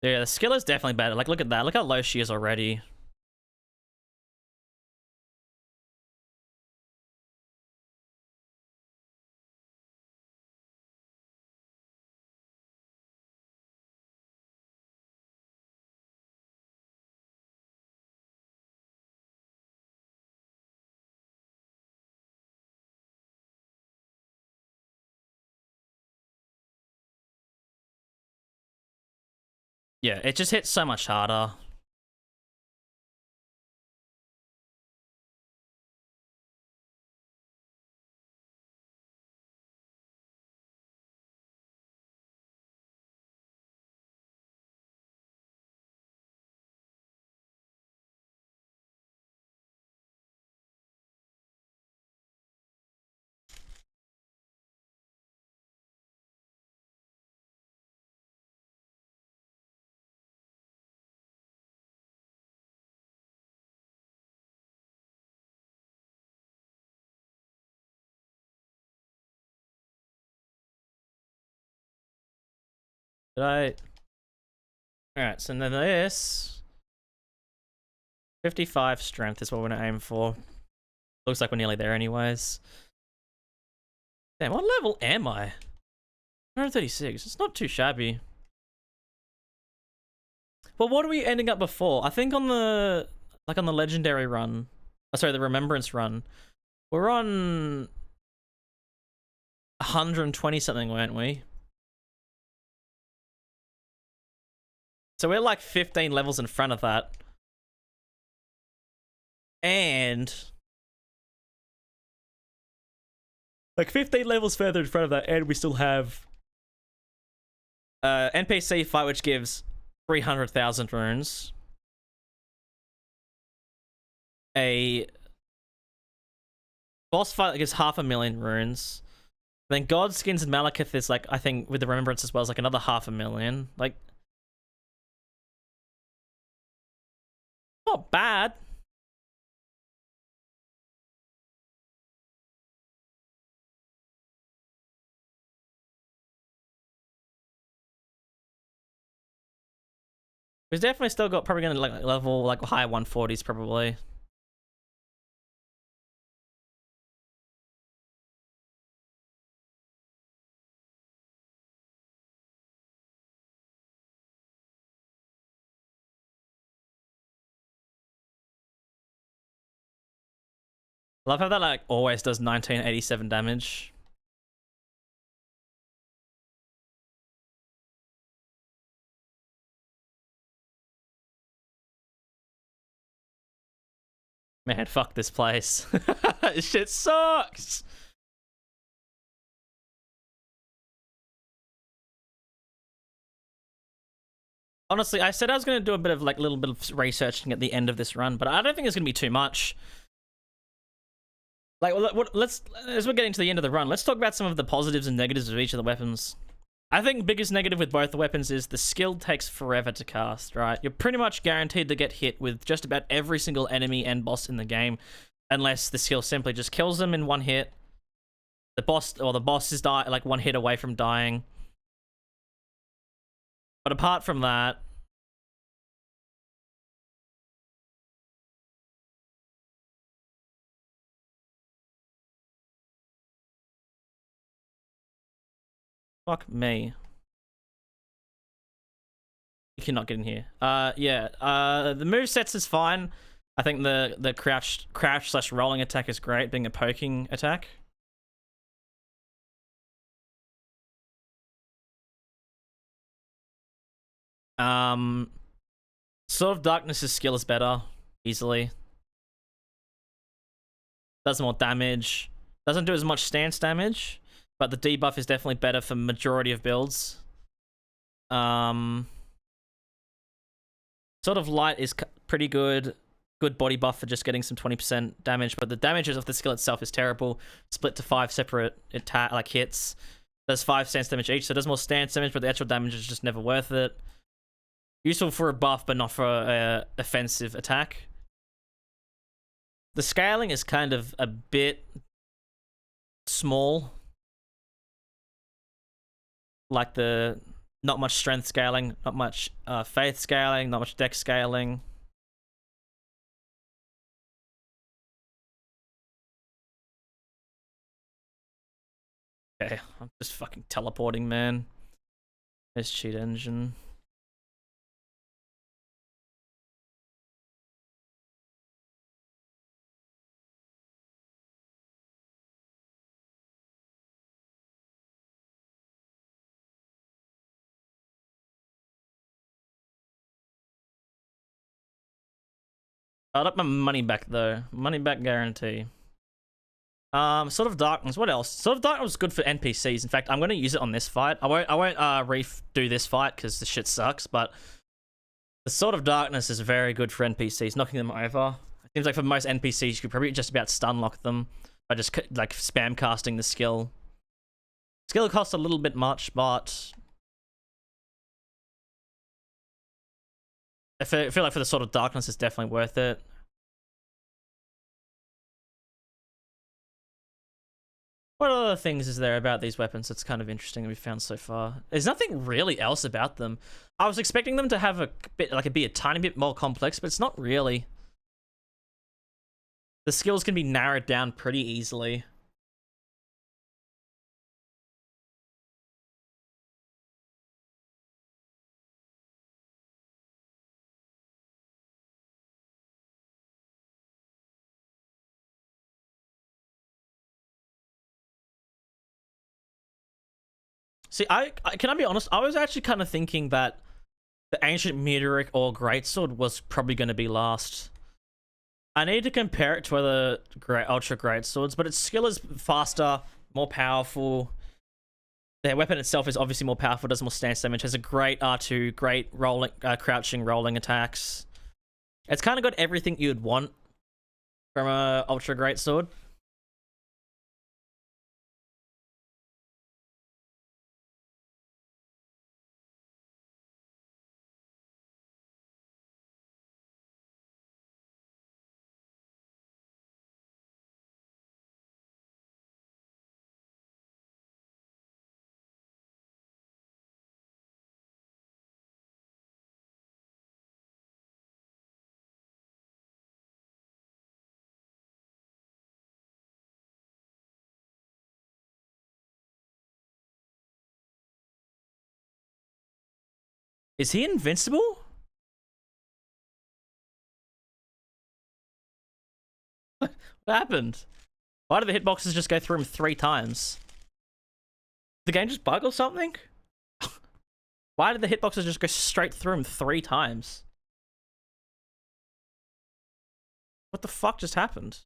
Yeah, the skill is definitely better. Like, look at that. Look how low she is already. Yeah, it just hits so much harder. Did I? Alright, so then this 55 strength is what we're gonna aim for. Looks like we're nearly there anyways. Damn, what level am I? 136. It's not too shabby. Well, what are we ending up before? I think on the on the legendary run. Oh, sorry, the remembrance run. We're on 120 something, weren't we? So we're like 15 levels in front of that. And like 15 levels further in front of that, and we still have NPC fight, which gives 300,000 runes. A boss fight that gives 500,000 runes. Then Godskins and Malekith is like, I think with the remembrance as well, is like another 500,000. Like, not bad. We've definitely still got probably gonna like level like high 140s probably. Love how that like always does 1987 damage. Man, fuck this place. This shit sucks. Honestly, I said I was going to do a bit of like little bit of researching at the end of this run, but I don't think it's going to be too much. Like, let's as we're getting to the end of the run, let's talk about some of the positives and negatives of each of the weapons. I think biggest negative with both the weapons is the skill takes forever to cast, right? You're pretty much guaranteed to get hit with just about every single enemy and boss in the game, unless the skill simply just kills them in one hit. The boss is like one hit away from dying. But apart from that, fuck me. You cannot get in here. Yeah. The movesets is fine. I think the crouch slash rolling attack is great, being a poking attack. Sword of Darkness's skill is better, easily. Does more damage. Doesn't do as much stance damage, but the debuff is definitely better for majority of builds. Sword of Light is pretty good. Good body buff for just getting some 20% damage, but the damage of the skill itself is terrible. Split to 5 separate hits. Does 5 stance damage each, so it does more stance damage, but the actual damage is just never worth it. Useful for a buff, but not for a offensive attack. The scaling is kind of a bit small. Like not much strength scaling, not much faith scaling, not much dex scaling. Okay, I'm just fucking teleporting, man. There's cheat engine. I'll up my money back though. Money back guarantee. Sword of Darkness. What else? Sword of Darkness was good for NPCs. In fact, I'm gonna use it on this fight. I won't redo this fight because the shit sucks. But the Sword of Darkness is very good for NPCs, knocking them over. It seems like for most NPCs, you could probably just about stun lock them by just like spam casting the skill. Skill costs a little bit much, but I feel like for the Sword of Darkness, it's definitely worth it. What other things is there about these weapons that's kind of interesting that we've found so far? There's nothing really else about them. I was expecting them to have a bit, like, be a tiny bit more complex, but it's not really. The skills can be narrowed down pretty easily. See, can I be honest? I was actually kind of thinking that the Ancient Meteoric or Greatsword was probably going to be last. I need to compare it to other Ultra Greatswords, but its skill is faster, more powerful. Their weapon itself is obviously more powerful, does more stance damage, has a great R2, great rolling, crouching, rolling attacks. It's kind of got everything you'd want from a Ultra Greatsword. Is he invincible? What happened? Why did the hitboxes just go through him 3 times? Did the game just bug or something? Why did the hitboxes just go straight through him 3 times? What What the fuck just happened?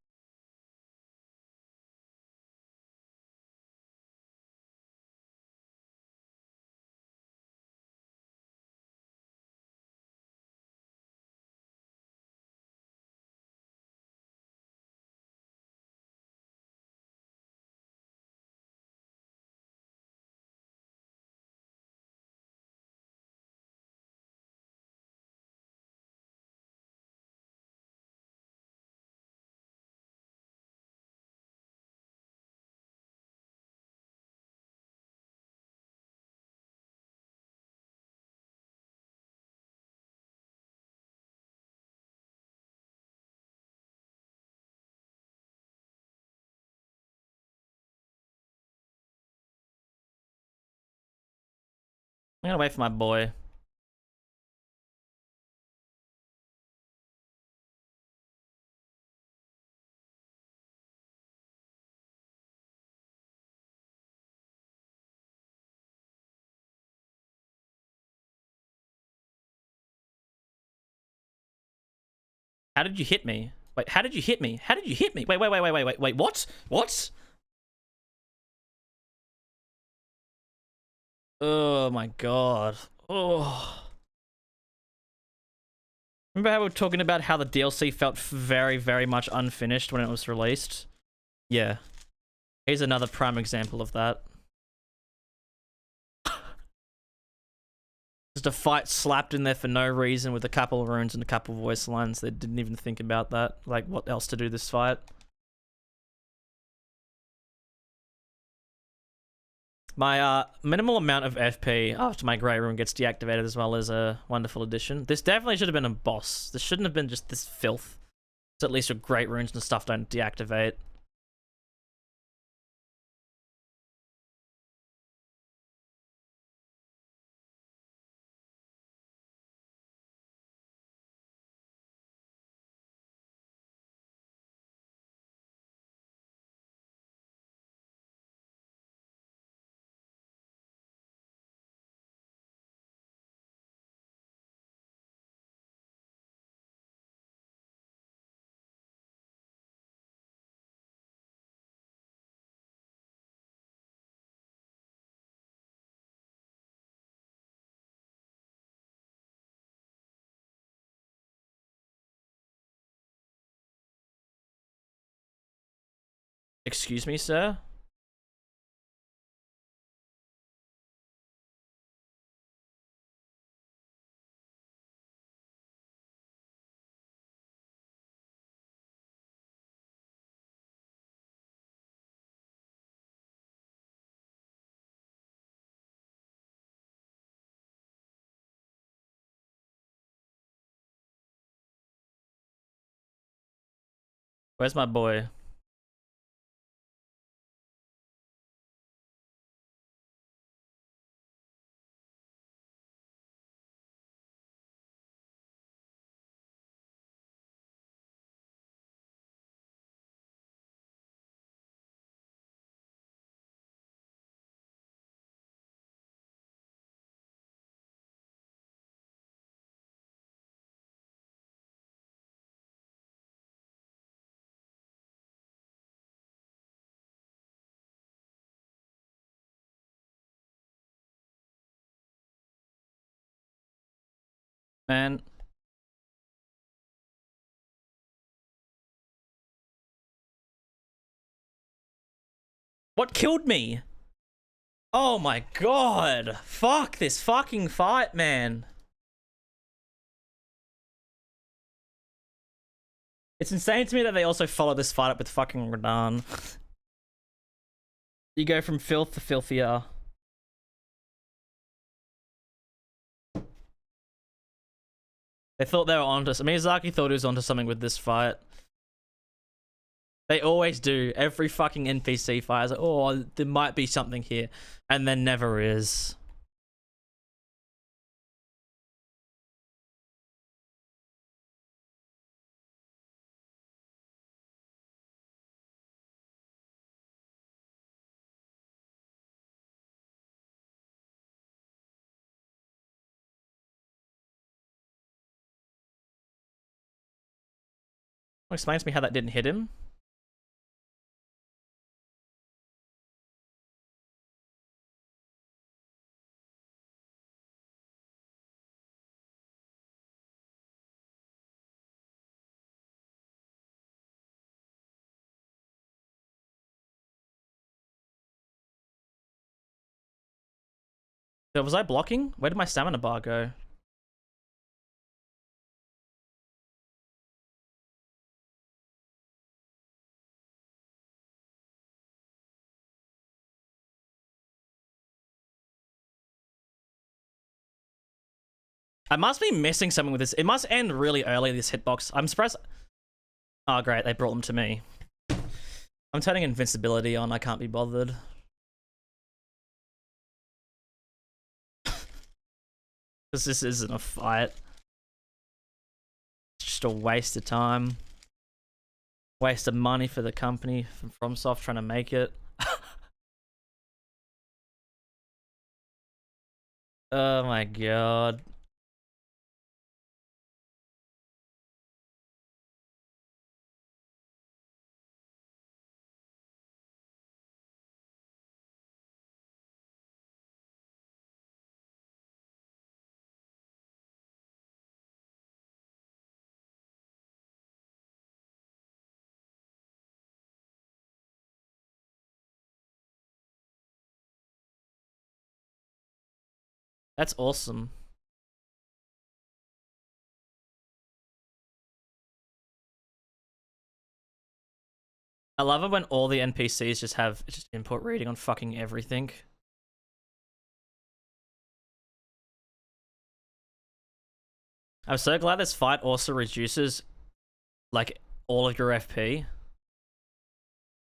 I'm gonna wait for my boy. How did you hit me? Wait, how did you hit me? How did you hit me? Wait, what? What? Oh my god. Oh. Remember how we were talking about how the DLC felt very, very much unfinished when it was released? Yeah. Here's another prime example of that. Just a fight slapped in there for no reason with a couple of runes and a couple of voice lines. They didn't even think about that. Like, what else to do this fight? My minimal amount of FP after my Grey Rune gets deactivated as well as a wonderful addition. This definitely should have been a boss. This shouldn't have been just this filth. So at least your Great Runes and stuff don't deactivate. Excuse me, sir? Where's my boy? Man. What killed me? Oh my god. Fuck this fucking fight, man. It's insane to me that they also follow this fight up with fucking Radahn. You go from filth to filthier. They thought they were onto something. Miyazaki thought he was onto something with this fight. They always do. Every fucking NPC fight is like, oh, there might be something here. And there never is. Explain to me how that didn't hit him. So was I blocking? Where did my stamina bar go? I must be missing something with this. It must end really early, this hitbox. I'm surprised. Oh, great. They brought them to me. I'm turning invincibility on. I can't be bothered. Because this isn't a fight. It's just a waste of time. Waste of money for the company from FromSoft trying to make it. Oh my god. That's awesome. I love it when all the NPCs just have just input reading on fucking everything. I'm so glad this fight also reduces like all of your FP.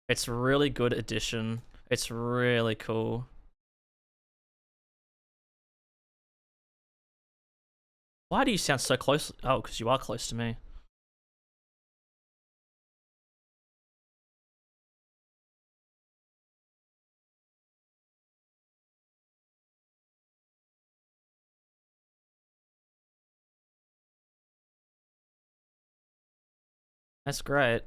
It's really good addition. It's really cool. Why do you sound so close? Oh, because you are close to me. That's great.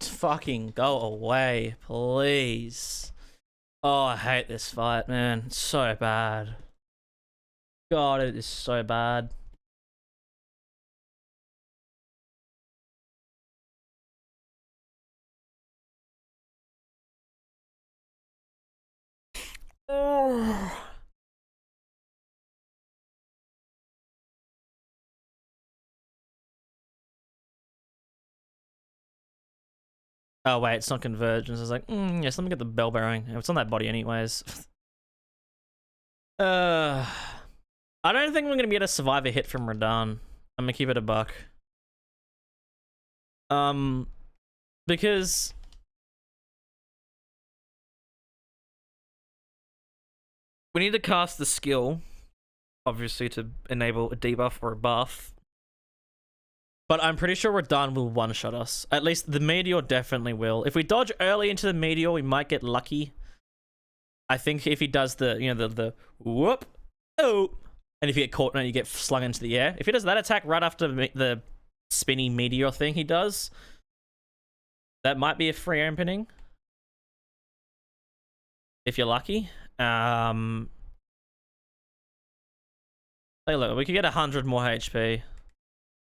Fucking go away, please. Oh, I hate this fight, man. It's so bad. God, it is so bad. Oh. Oh wait, it's not convergence. I was like, yes, let me get the bell bearing. It's on that body anyways. I don't think we're gonna be able to survive a hit from Radahn. I'm gonna keep it a buck. Because we need to cast the skill, obviously, to enable a debuff or a buff. But I'm pretty sure Radahn will one-shot us. At least the Meteor definitely will. If we dodge early into the Meteor, we might get lucky. I think if he does the, you know, the whoop, oh, and if you get caught, you get slung into the air. If he does that attack right after the spinny Meteor thing he does, that might be a free opening. If you're lucky. Hey, look, we could get 100 more HP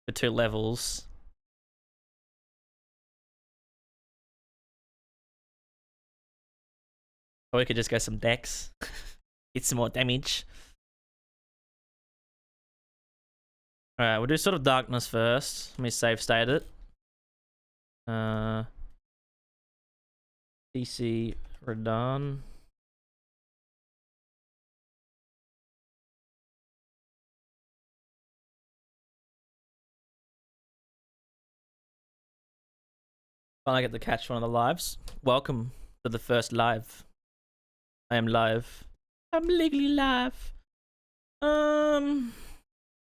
for 2 levels. Or we could just go some Dex. Get some more damage. Alright, we'll do sort of darkness first. Let me save state it. DC Radahn. Finally get to catch one of the lives. Welcome. to the first live. I am live. I'm legally live.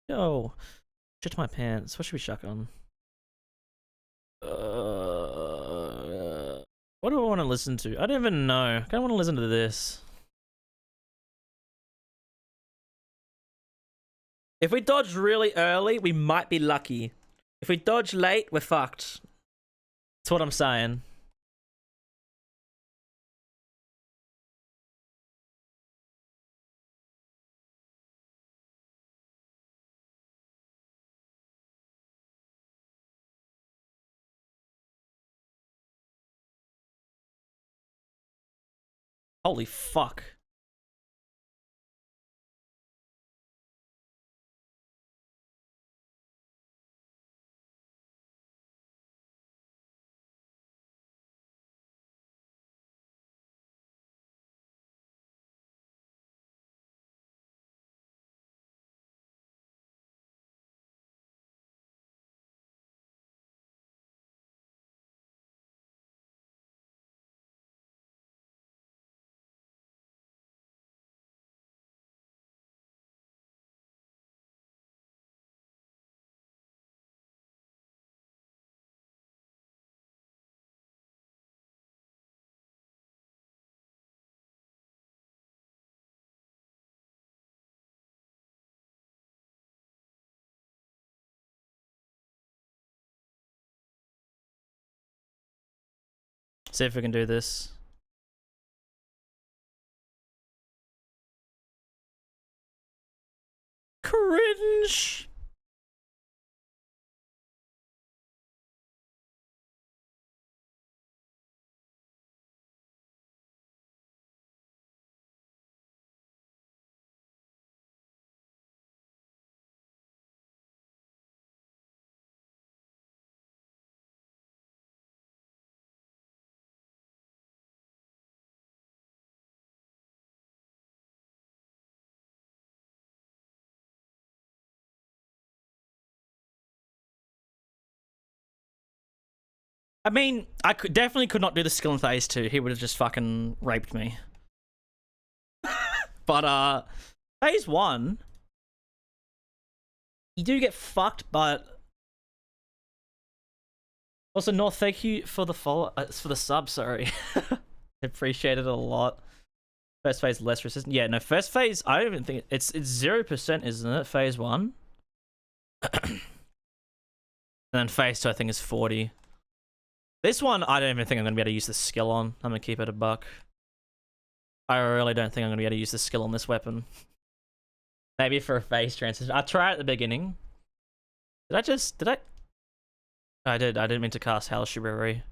Yo. Shit my pants. What should we chuck on? What do I want to listen to? I don't even know. I kind of want to listen to this. If we dodge really early, we might be lucky. If we dodge late, we're fucked. That's what I'm saying. Holy fuck. See if we can do this. Cringe. I mean, I definitely could not do the skill in phase 2. He would have just fucking raped me. But phase 1, you do get fucked, but also North, thank you for the follow, for the sub. Sorry, appreciate it a lot. First phase less resistant. Yeah, no, first phase I don't even think it's 0%, isn't it? Phase 1, and then phase 2 I think is 40. This one I don't even think I'm gonna be able to use the skill on. I'm gonna keep it a buck. I really don't think I'm gonna be able to use the skill on this weapon. Maybe for a phase transition. I'll try at the beginning. Did I? I did. I didn't mean to cast Hal Shibari.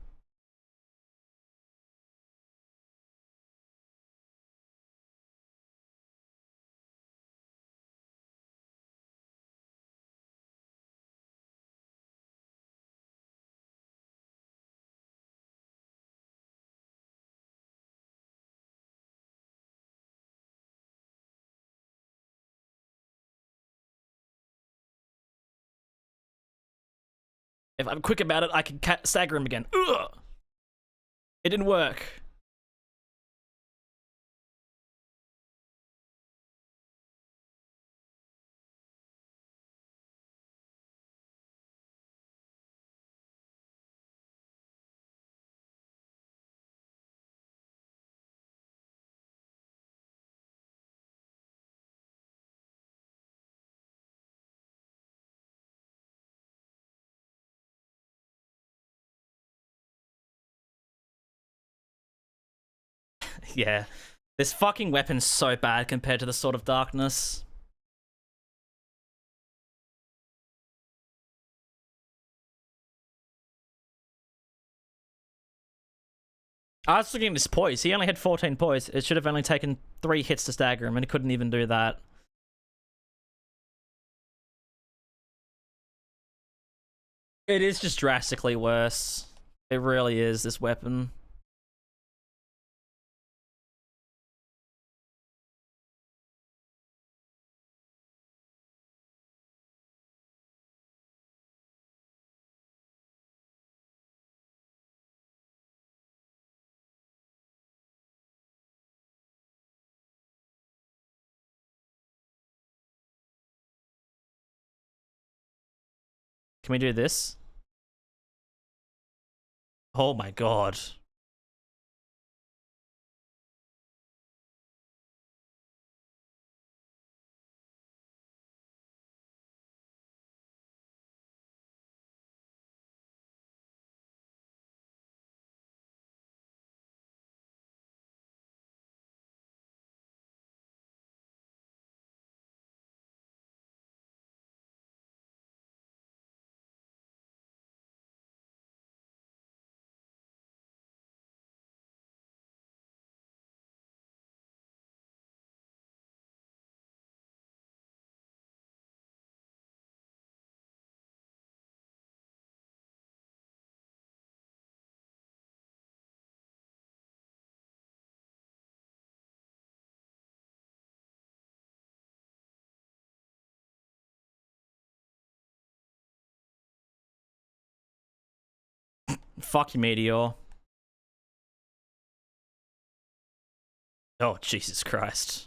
If I'm quick about it, I can stagger him again. Ugh! It didn't work. Yeah. This fucking weapon's so bad compared to the Sword of Darkness. I was looking at his poise. He only had 14 poise. It should have only taken 3 hits to stagger him, and he couldn't even do that. It is just drastically worse. It really is, this weapon. Can we do this? Oh my god. Fuck you, Meteor. Oh, Jesus Christ.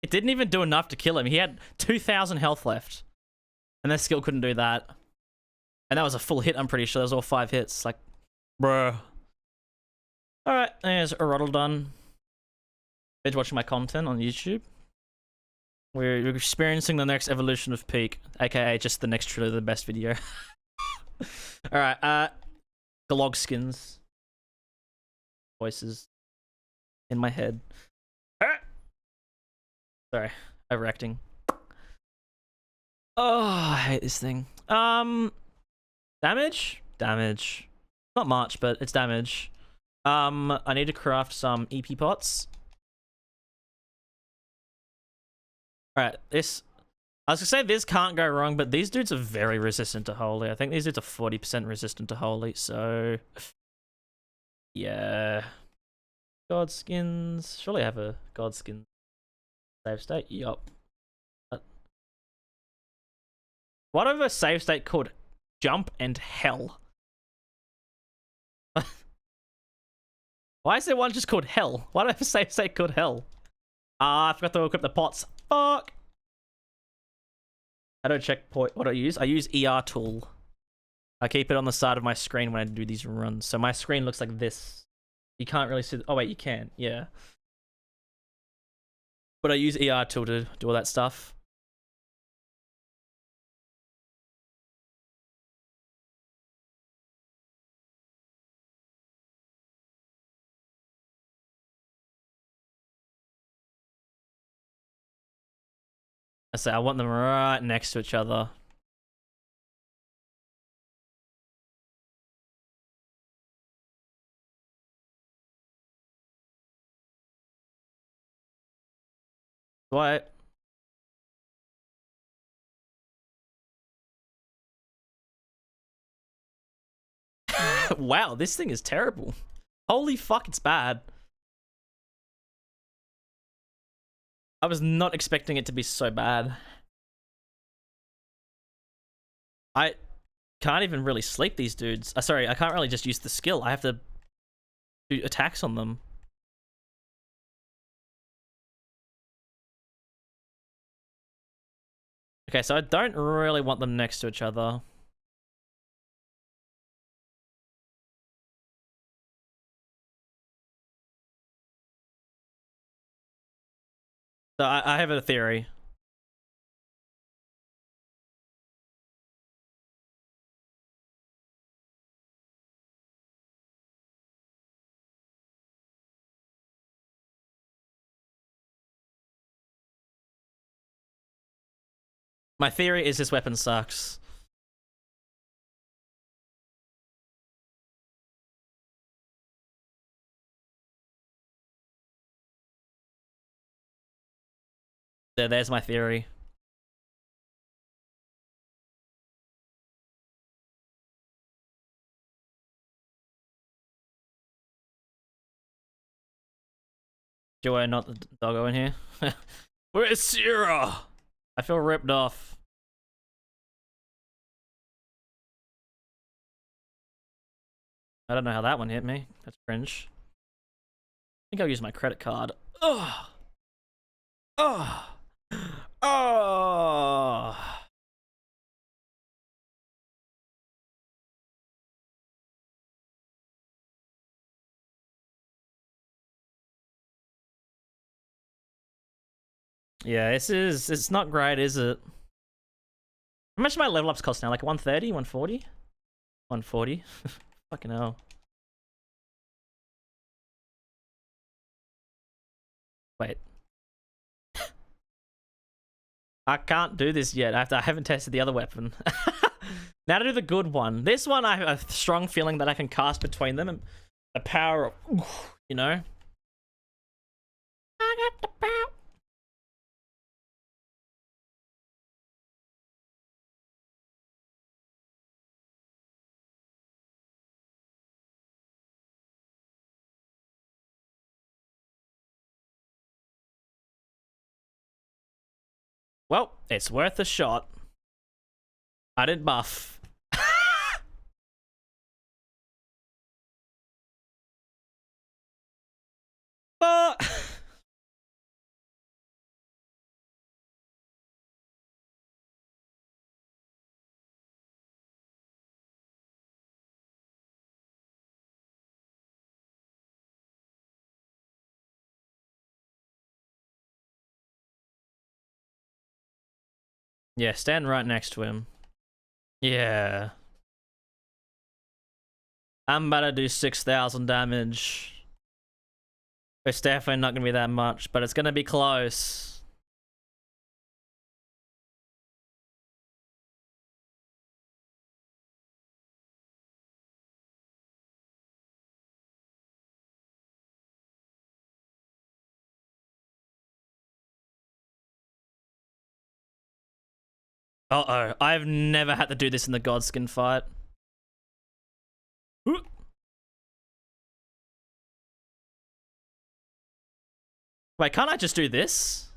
It didn't even do enough to kill him. He had 2,000 health left. And their skill couldn't do that. And that was a full hit, I'm pretty sure. That was all 5 hits. Like, bruh. Alright, there's a Roddle done. Binge watching my content on YouTube. We're experiencing the next evolution of Peak, aka just the next truly the best video. Alright, Glog skins. Voices in my head. Sorry, overacting. Oh, I hate this thing. Damage? Damage. Not much, but it's damage. I need to craft some EP pots. Alright, this... I was gonna say this can't go wrong, but these dudes are very resistant to Holy. I think these dudes are 40% resistant to Holy, so... Yeah. God skins. Surely I have a God skin save state? Yup. What of a save state called Jump and Hell? Why is there one just called Hell? Why do I have a save state called Hell? Ah, I forgot to equip the pots. Fuck! I don't check what I use. I use ER tool. I keep it on the side of my screen when I do these runs. So my screen looks like this. You can't really see... Oh wait, you can. Yeah. But I use ER tool to do all that stuff. I say I want them right next to each other. What? Wow, this thing is terrible. Holy fuck, it's bad. I was not expecting it to be so bad. I can't even really sleep these dudes. Sorry, I can't really just use the skill. I have to do attacks on them. Okay, so I don't really want them next to each other. So I have a theory. My theory is this weapon sucks. There's my theory. Joey, not the doggo in here. Where's Sierra? I feel ripped off. I don't know how that one hit me. That's cringe. I think I'll use my credit card. Ugh. Ugh. Oh. Yeah, it's not great, is it? How much do my level ups cost now? Like 130, 140? 140? Fucking hell. Wait. I can't do this yet. I haven't tested the other weapon. Now to do the good one. This one, I have a strong feeling that I can cast between them. And the power of, you know? I got the power. Well, it's worth a shot. I didn't buff. But yeah, stand right next to him. Yeah. I'm about to do 6,000 damage. It's definitely not going to be that much, but it's going to be close. Uh-oh. I've never had to do this in the Godskin fight. Wait, can't I just do this?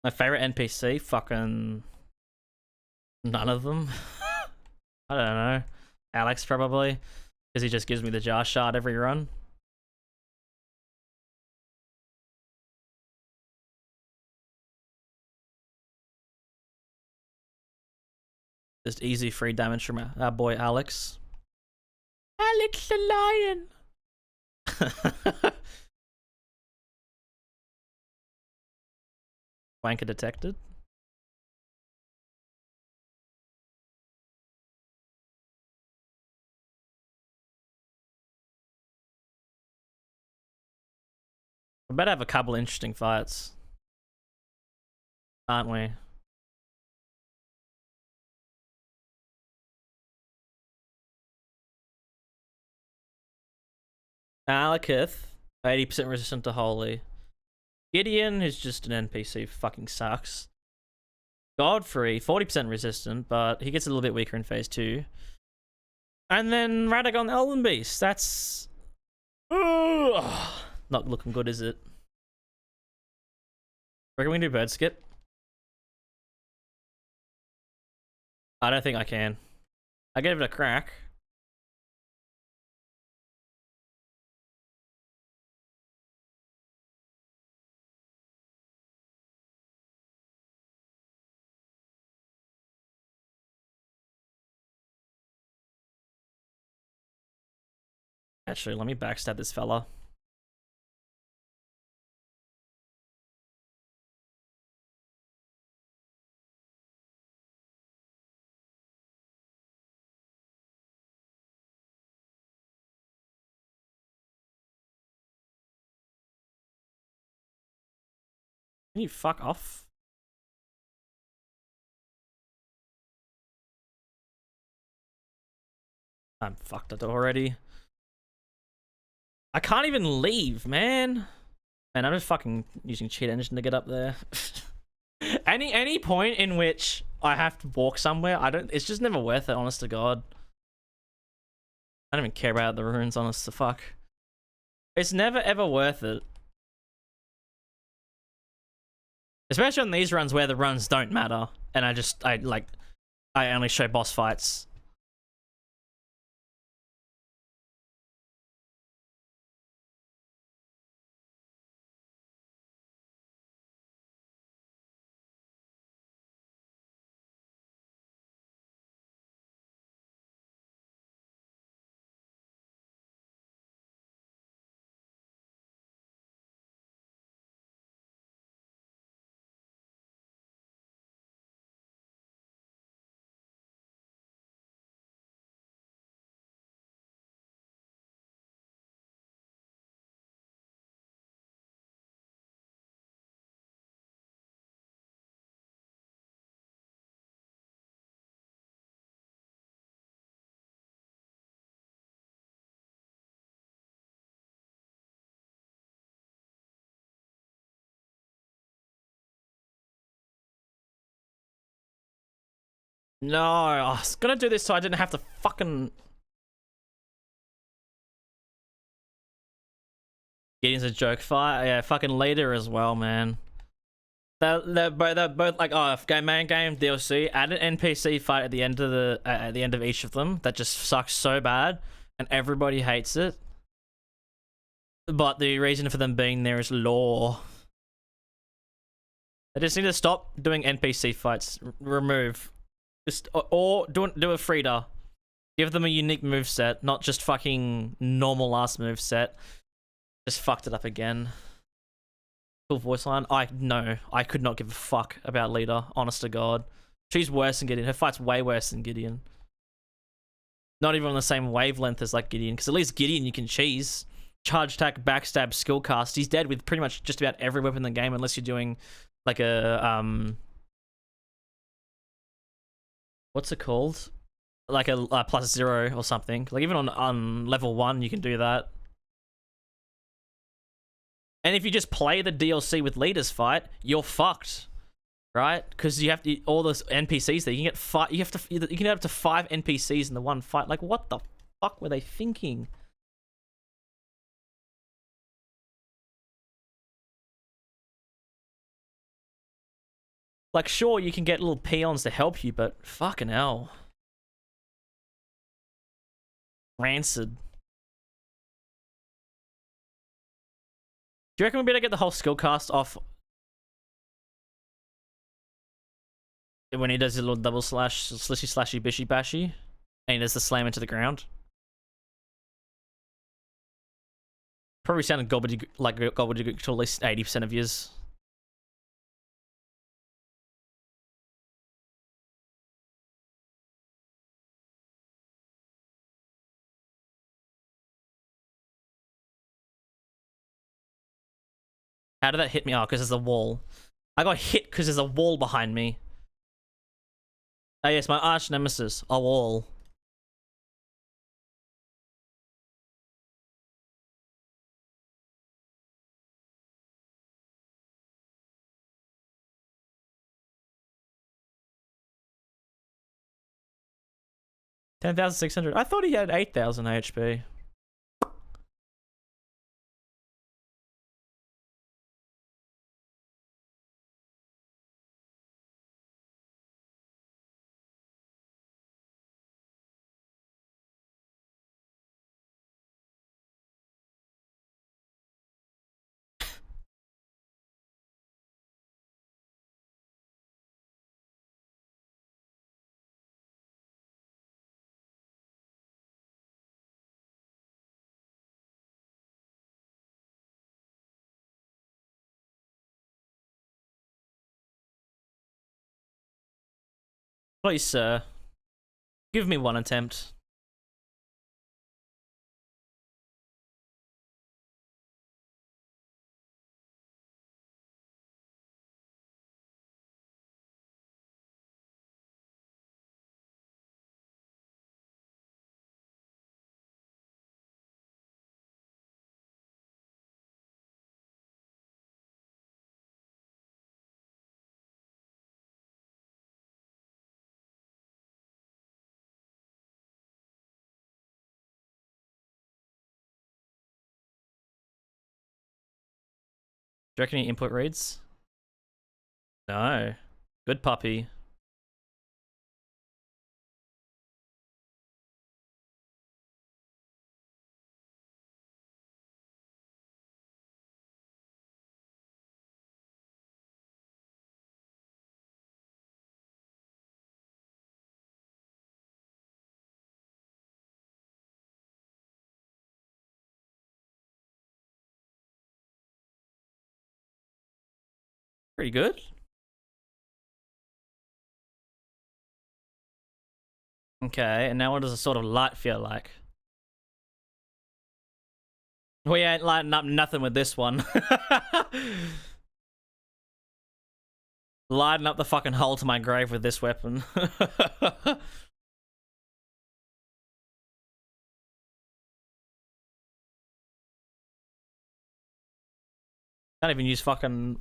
My favorite NPC? Fucking none of them. I don't know. Alex, probably. Because he just gives me the jar shard every run. Just easy free damage from our boy Alex. Alex the Lion! Wanker detected. We better have a couple interesting fights. Aren't we? Alakith, 80% resistant to Holy. Gideon, who's just an NPC, fucking sucks. Godfrey, 40% resistant, but he gets a little bit weaker in phase 2. And then Radagon the Elven Beast. That's... not looking good, is it? Reckon we can do bird skip? I don't think I can. I gave it a crack. Actually, let me backstab this fella. Can you fuck off? I'm fucked up already. I can't even leave, man. And I'm just fucking using cheat engine to get up there. Any point in which I have to walk somewhere, it's just never worth it, honest to God. I don't even care about the runes, honest to fuck. It's never ever worth it. Especially on these runs where the runs don't matter. And I only show boss fights. No, I was gonna do this so I didn't have to fucking... Gideon's a joke fight. Yeah, fucking leader as well, man. They're both like, oh, main game DLC. Add an NPC fight at the end of each of them that just sucks so bad, and everybody hates it. But the reason for them being there is lore. They just need to stop doing NPC fights. Remove, or do a Frida. Give them a unique move set, not just fucking normal ass move set. Just fucked it up again. Cool voice line. I could not give a fuck about Lita, honest to God. She's worse than Gideon. Her fight's way worse than Gideon. Not even on the same wavelength as like Gideon, because at least Gideon you can cheese. Charge attack, backstab, skill cast. He's dead with pretty much just about every weapon in the game, unless you're doing like a what's it called? Like a +0 or something. Like even on level 1 you can do that. And if you just play the DLC with Lita's fight, you're fucked, right? Because you have to all those NPCs there. You can get you can get up to 5 NPCs in the one fight. Like what the fuck were they thinking? Like sure you can get little peons to help you, but fucking hell, rancid. Do you reckon we'd better get the whole skill cast off when he does his little double slash, slishy slashy bishy bashy, and he does the slam into the ground? Probably sounded gobbledygook to at least 80% of yours. How did that hit me? Oh, because there's a wall. I got hit because there's a wall behind me. Oh yes, my arch nemesis, a wall. $10,600. I thought he had 8,000 HP. Please, sir. Give me one attempt. you reckon he input reads? No. Good puppy. Pretty good. Okay, and now what does a sort of light feel like? We ain't lighting up nothing with this one. Lighting up the fucking hole to my grave with this weapon. Can't even use fucking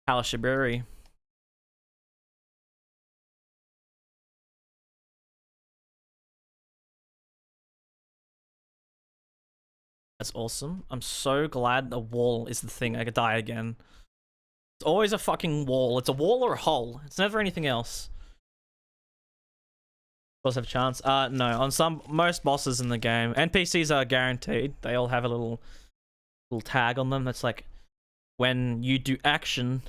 Halashiburi. That's awesome. I'm so glad the wall is the thing I could die again. It's always a fucking wall. It's a wall or a hole. It's never anything else. Boss have a chance? No. On most bosses in the game, NPCs are guaranteed. They all have a little tag on them that's like, when you do action,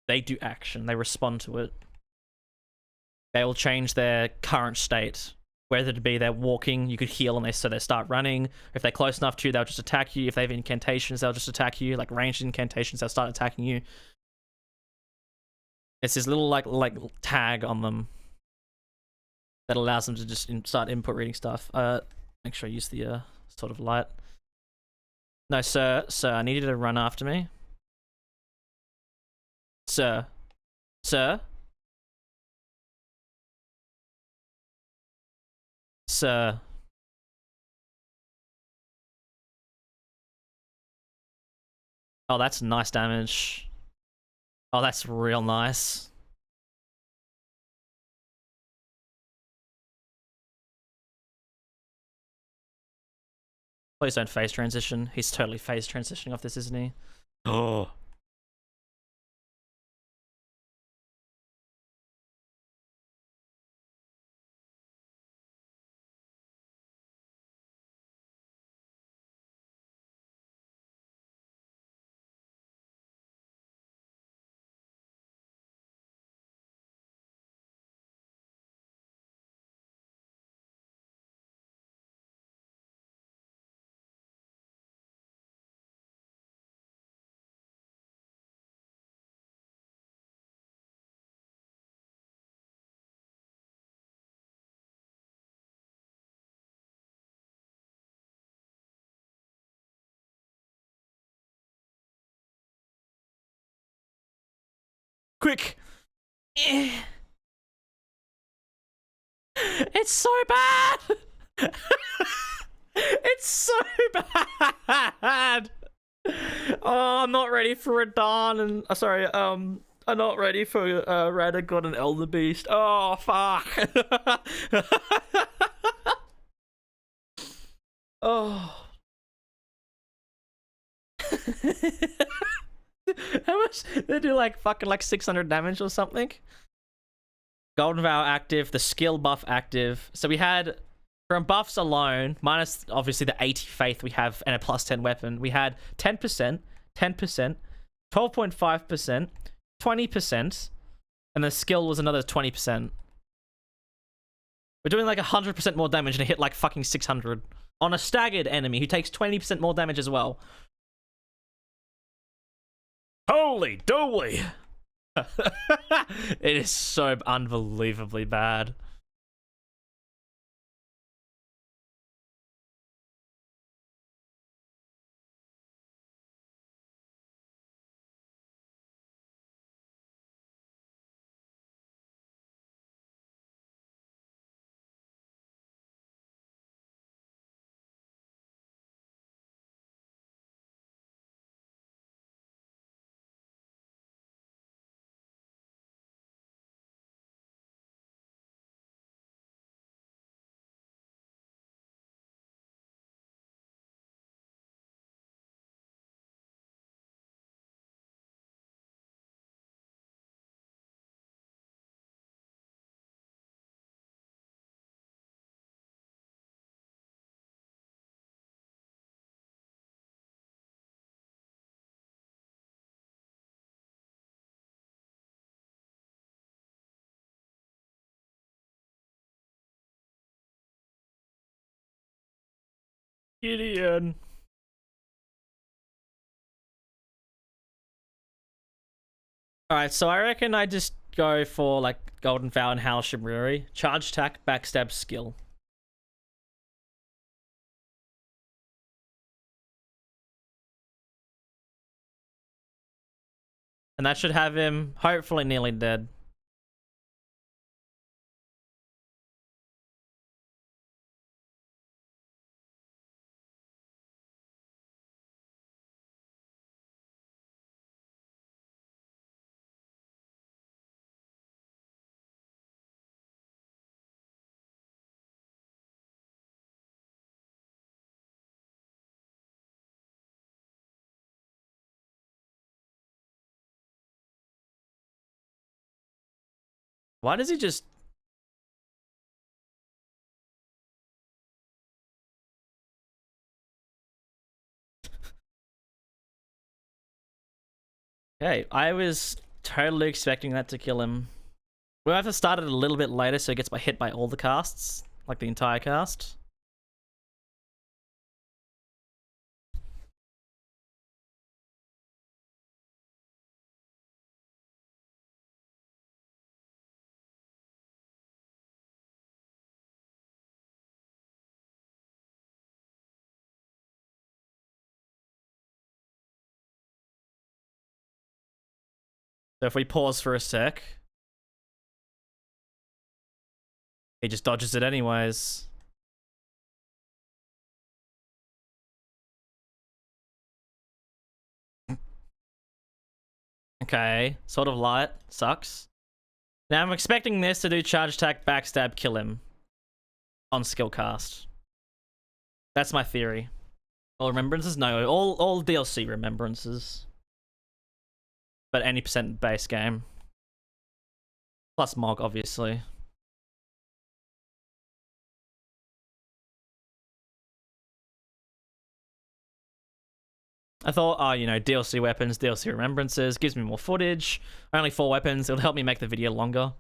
they do action. They respond to it. They will change their current state. Whether it be they're walking, you could heal and they start running. If they're close enough to you, they'll just attack you. If they have incantations, they'll just attack you. Like ranged incantations, they'll start attacking you. It's this little like tag on them that allows them to just start input reading stuff. Make sure I use the sort of light. No, sir, I need you to run after me. Sir. Sir. Sir. Oh, that's nice damage. Oh, that's real nice. Please don't phase transition. He's totally phase transitioning off this, isn't he? Oh. Quick! It's so bad! It's so bad! Oh, I'm not ready for Radahn and... sorry, I'm not ready for Radagon and Elder Beast. Oh, fuck! Oh... How much? They do like fucking like 600 damage or something. Golden Vow active, the skill buff active. So we had, from buffs alone, minus obviously the 80 faith we have and a plus 10 weapon, we had 10%, 10%, 12.5%, 20%, and the skill was another 20%. We're doing like 100% more damage and it hit like fucking 600 on a staggered enemy who takes 20% more damage as well. Holy dooly! It is so unbelievably bad. Gideon. Alright, so I reckon I just go for like Golden Vow and Hal Shimuri. Charge attack, backstab, skill. And that should have him hopefully nearly dead. Why does he just... Okay, I was totally expecting that to kill him. We'll have to start it a little bit later so he gets hit by all the casts. Like the entire cast. So if we pause for a sec, he just dodges it anyways. Okay, sort of light. Sucks. Now I'm expecting this to do charge attack, backstab, kill him. On skill cast. That's my theory. All remembrances? No, all DLC remembrances. But any percent base game. Plus Mog, obviously. I thought, oh, you know, DLC weapons, DLC remembrances, gives me more footage. Only 4 weapons, it'll help me make the video longer.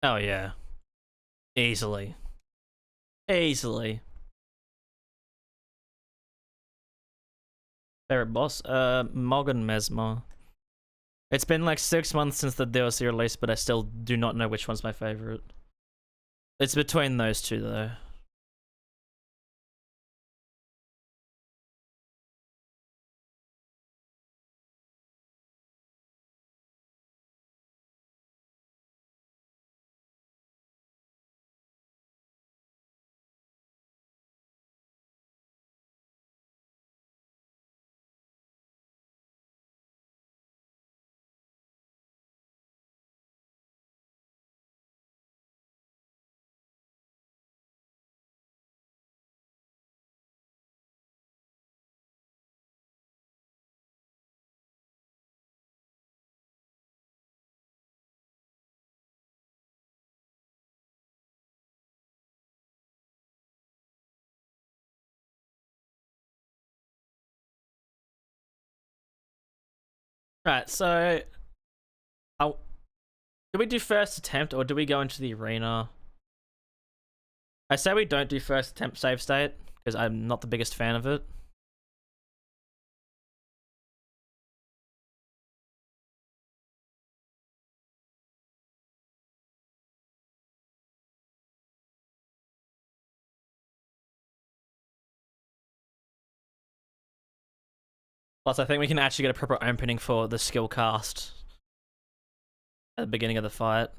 Oh yeah. Easily. Easily. Favorite boss? Mog and Mesmer. It's been like 6 months since the DLC released, but I still do not know which one's my favorite. It's between those two though. Right, so do we do first attempt or do we go into the arena? I say we don't do first attempt save state because I'm not the biggest fan of it. Plus, I think we can actually get a proper opening for the skill cast at the beginning of the fight.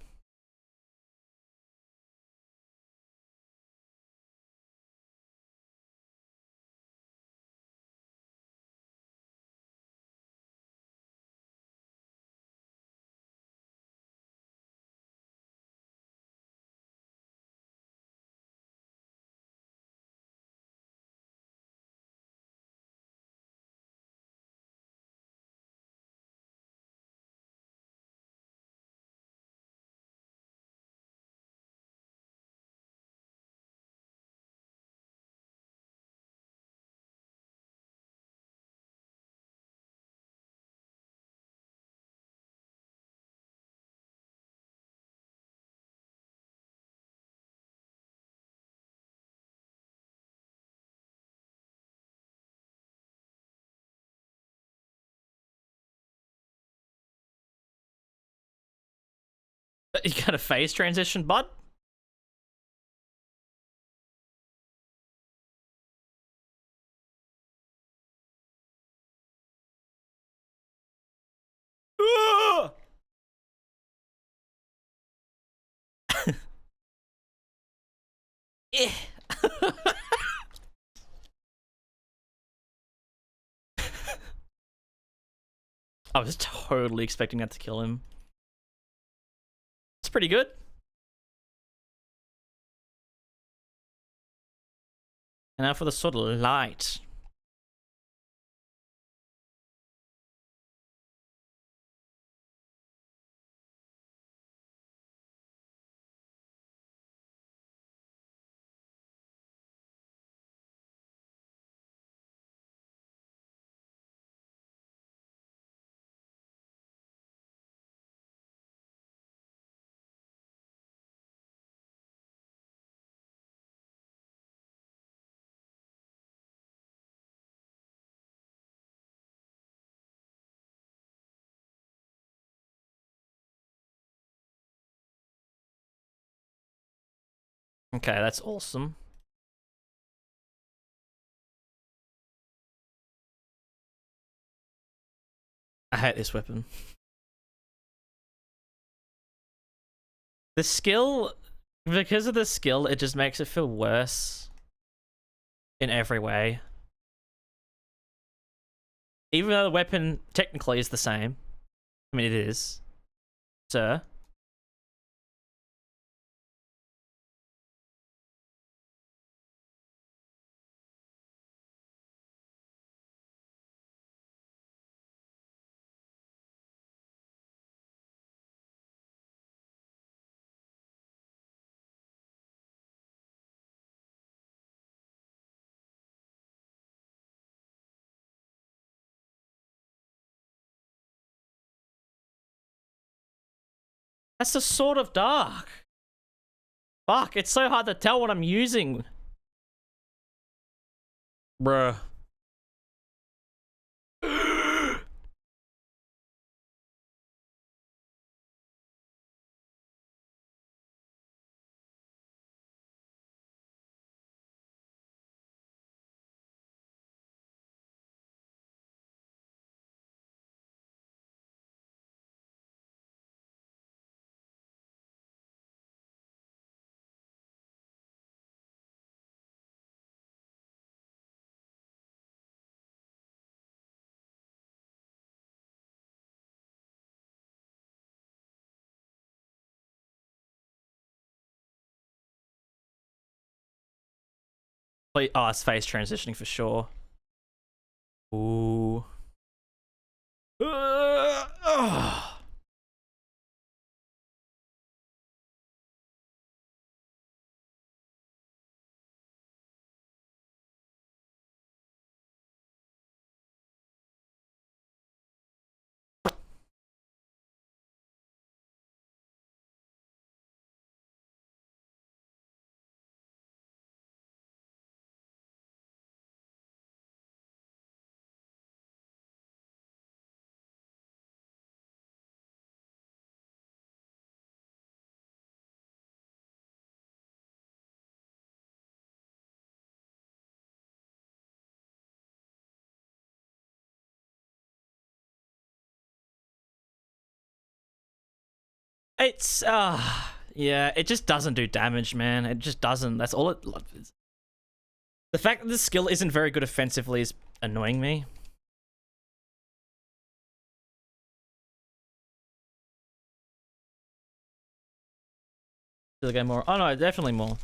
You got a phase transition, bud? Eh. I was totally expecting that to kill him. It's pretty good. And now for the sort of light. Okay, that's awesome. I hate this weapon. The skill, because of the skill, it just makes it feel worse in every way. Even though the weapon technically is the same. I mean, it is. Sir. That's the Sword of Dark. Fuck, it's so hard to tell what I'm using. Bruh. Oh, it's phase transitioning for sure. Ooh. It's yeah, it just doesn't do damage, man. It just doesn't. That's all it. The fact that the skill isn't very good offensively is annoying me. Does it go more? Oh no, definitely more.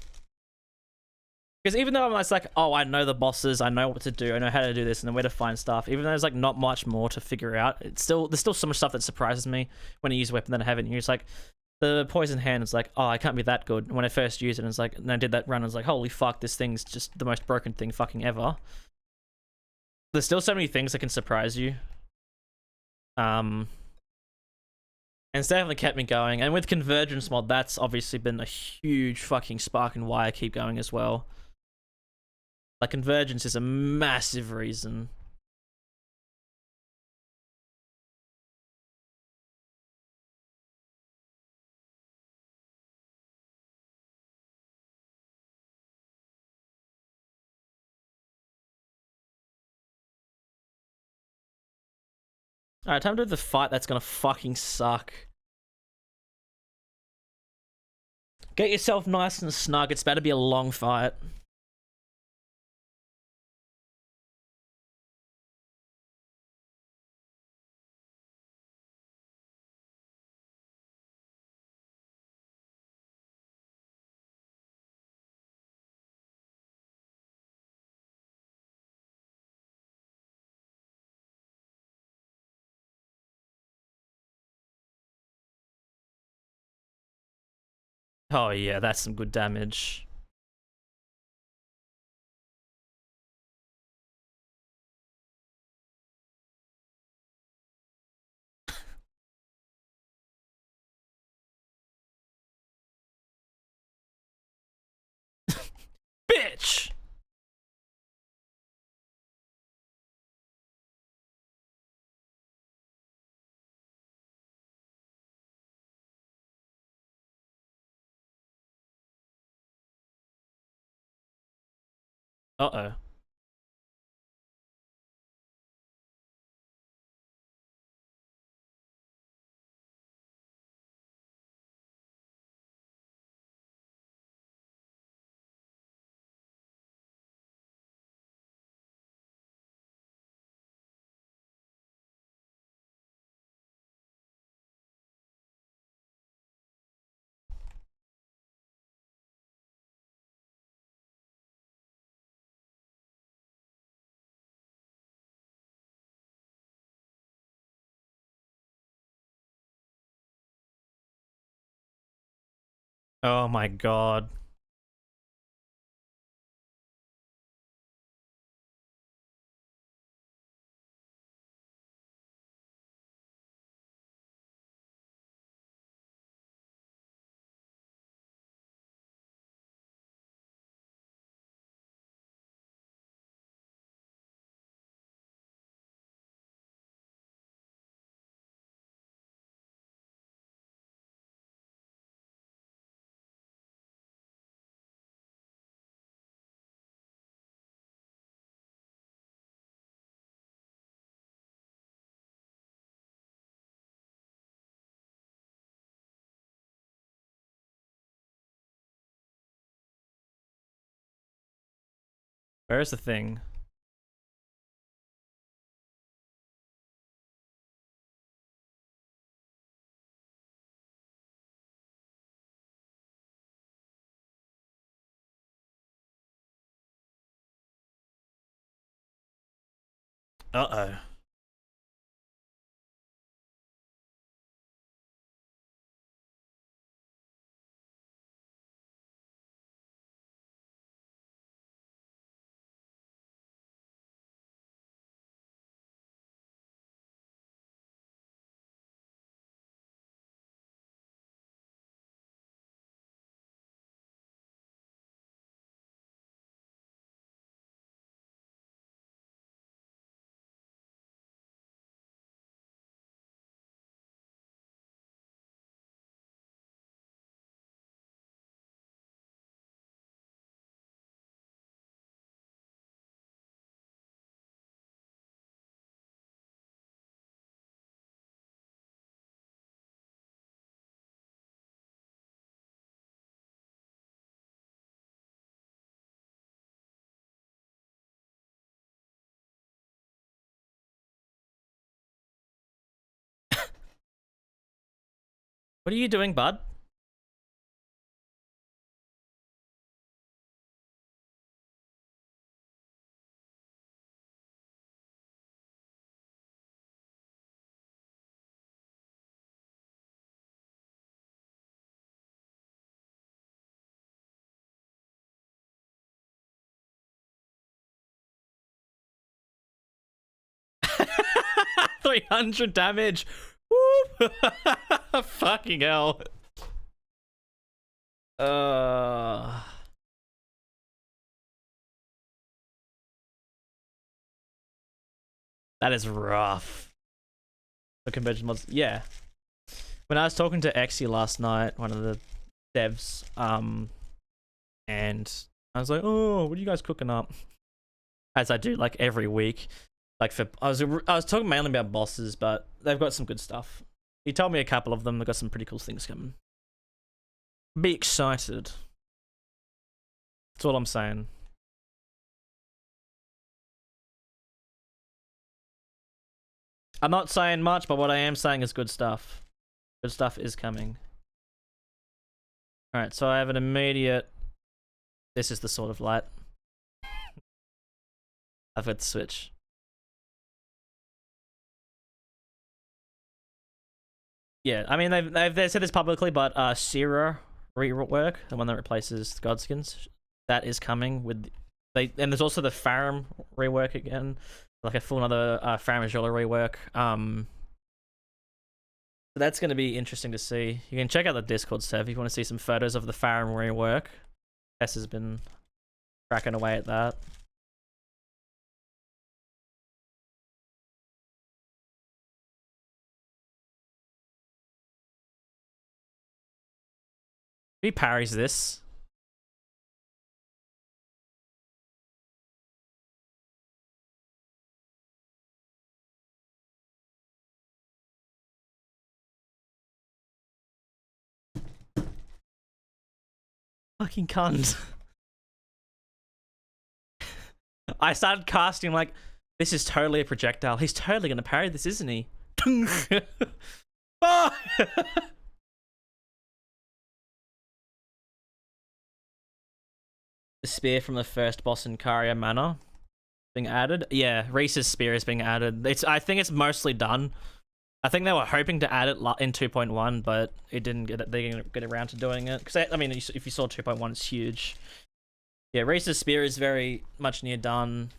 Because even though I'm like, oh, I know the bosses, I know what to do, I know how to do this, and where to find stuff. Even though there's like not much more to figure out, there's still so much stuff that surprises me when I use a weapon that I haven't used. Like the poison hand is like, oh, I can't be that good. When I first used it, it's like, and I did that run, I was like, holy fuck, this thing's just the most broken thing fucking ever. There's still so many things that can surprise you. And it's definitely kept me going. And with Convergence mod, that's obviously been a huge fucking spark in why I keep going as well. Like, Convergence is a massive reason. Alright, time to do the fight that's gonna fucking suck. Get yourself nice and snug. It's about to be a long fight. Oh yeah, that's some good damage. Bitch! Uh-oh. Oh my god. Where's the thing? Uh-oh. What are you doing, bud? $300 damage. Woo! Fucking hell. That is rough. The convention mods, yeah. When I was talking to Exy last night, one of the devs, and I was like, "Oh, what are you guys cooking up?" As I do like every week, Like for I was talking mainly about bosses, but they've got some good stuff. He told me a couple of them. They've got some pretty cool things coming. Be excited. That's all I'm saying. I'm not saying much, but what I am saying is good stuff. Good stuff is coming. Alright, so I have an immediate... This is the sort of light. I've got the switch. Yeah, I mean, they've said this publicly, but Sierra rework, the one that replaces the Godskins, that is coming with... And there's also the Farum rework again. Like a full another Farum Azula rework. That's going to be interesting to see. You can check out the Discord server if you want to see some photos of the Farum rework. Tess has been cracking away at that. He parries this. Fucking cunt. I started casting like, this is totally a projectile. He's totally gonna parry this, isn't he? Oh! The spear from the first boss in Caria Manor being added. Yeah, Reese's spear is being added. I think it's mostly done. I think they were hoping to add it in 2.1, but it didn't get it. They didn't get around to doing it. Because I mean, if you saw 2.1, it's huge. Yeah, Reese's spear is very much near done.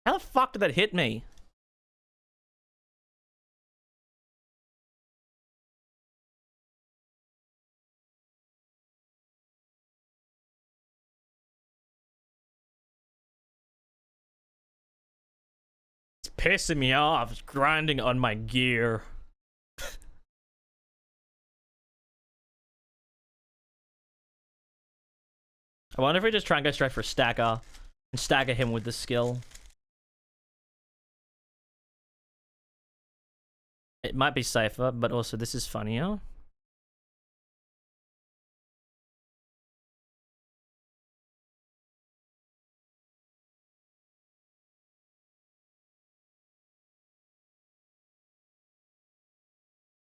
How the fuck did that hit me? It's pissing me off. It's grinding on my gear. I wonder if we just try and go straight for stagger and stagger him with the skill. It might be safer, but also this is funnier.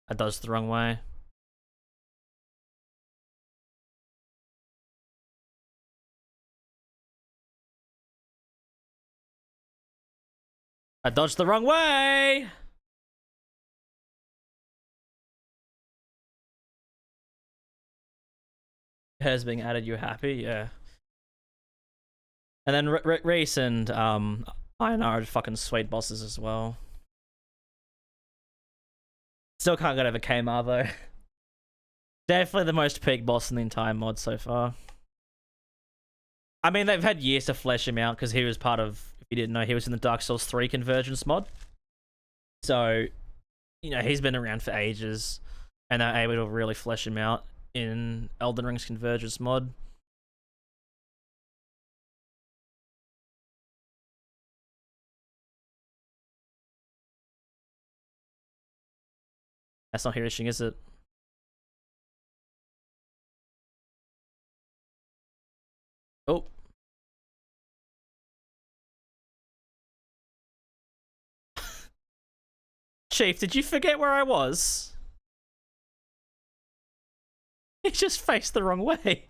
I dodged the wrong way. I dodged the wrong way! Hair's being added, you happy? Yeah. And then Reese and Iron are fucking sweet bosses as well. Still can't get over Kmar though. Definitely the most peak boss in the entire mod so far. I mean, they've had years to flesh him out because he was part of, if you didn't know, he was in the Dark Souls 3 Convergence mod. So, you know, he's been around for ages and they're able to really flesh him out in Elden Ring's Convergence mod. That's not Hirishing, is it? Oh. Chief, did you forget where I was? He just faced the wrong way.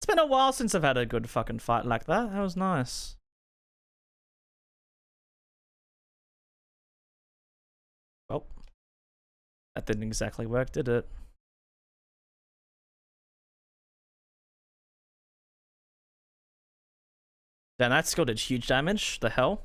It's been a while since I've had a good fucking fight like that. That was nice. Well, that didn't exactly work, did it? Damn, that skill did huge damage. The hell?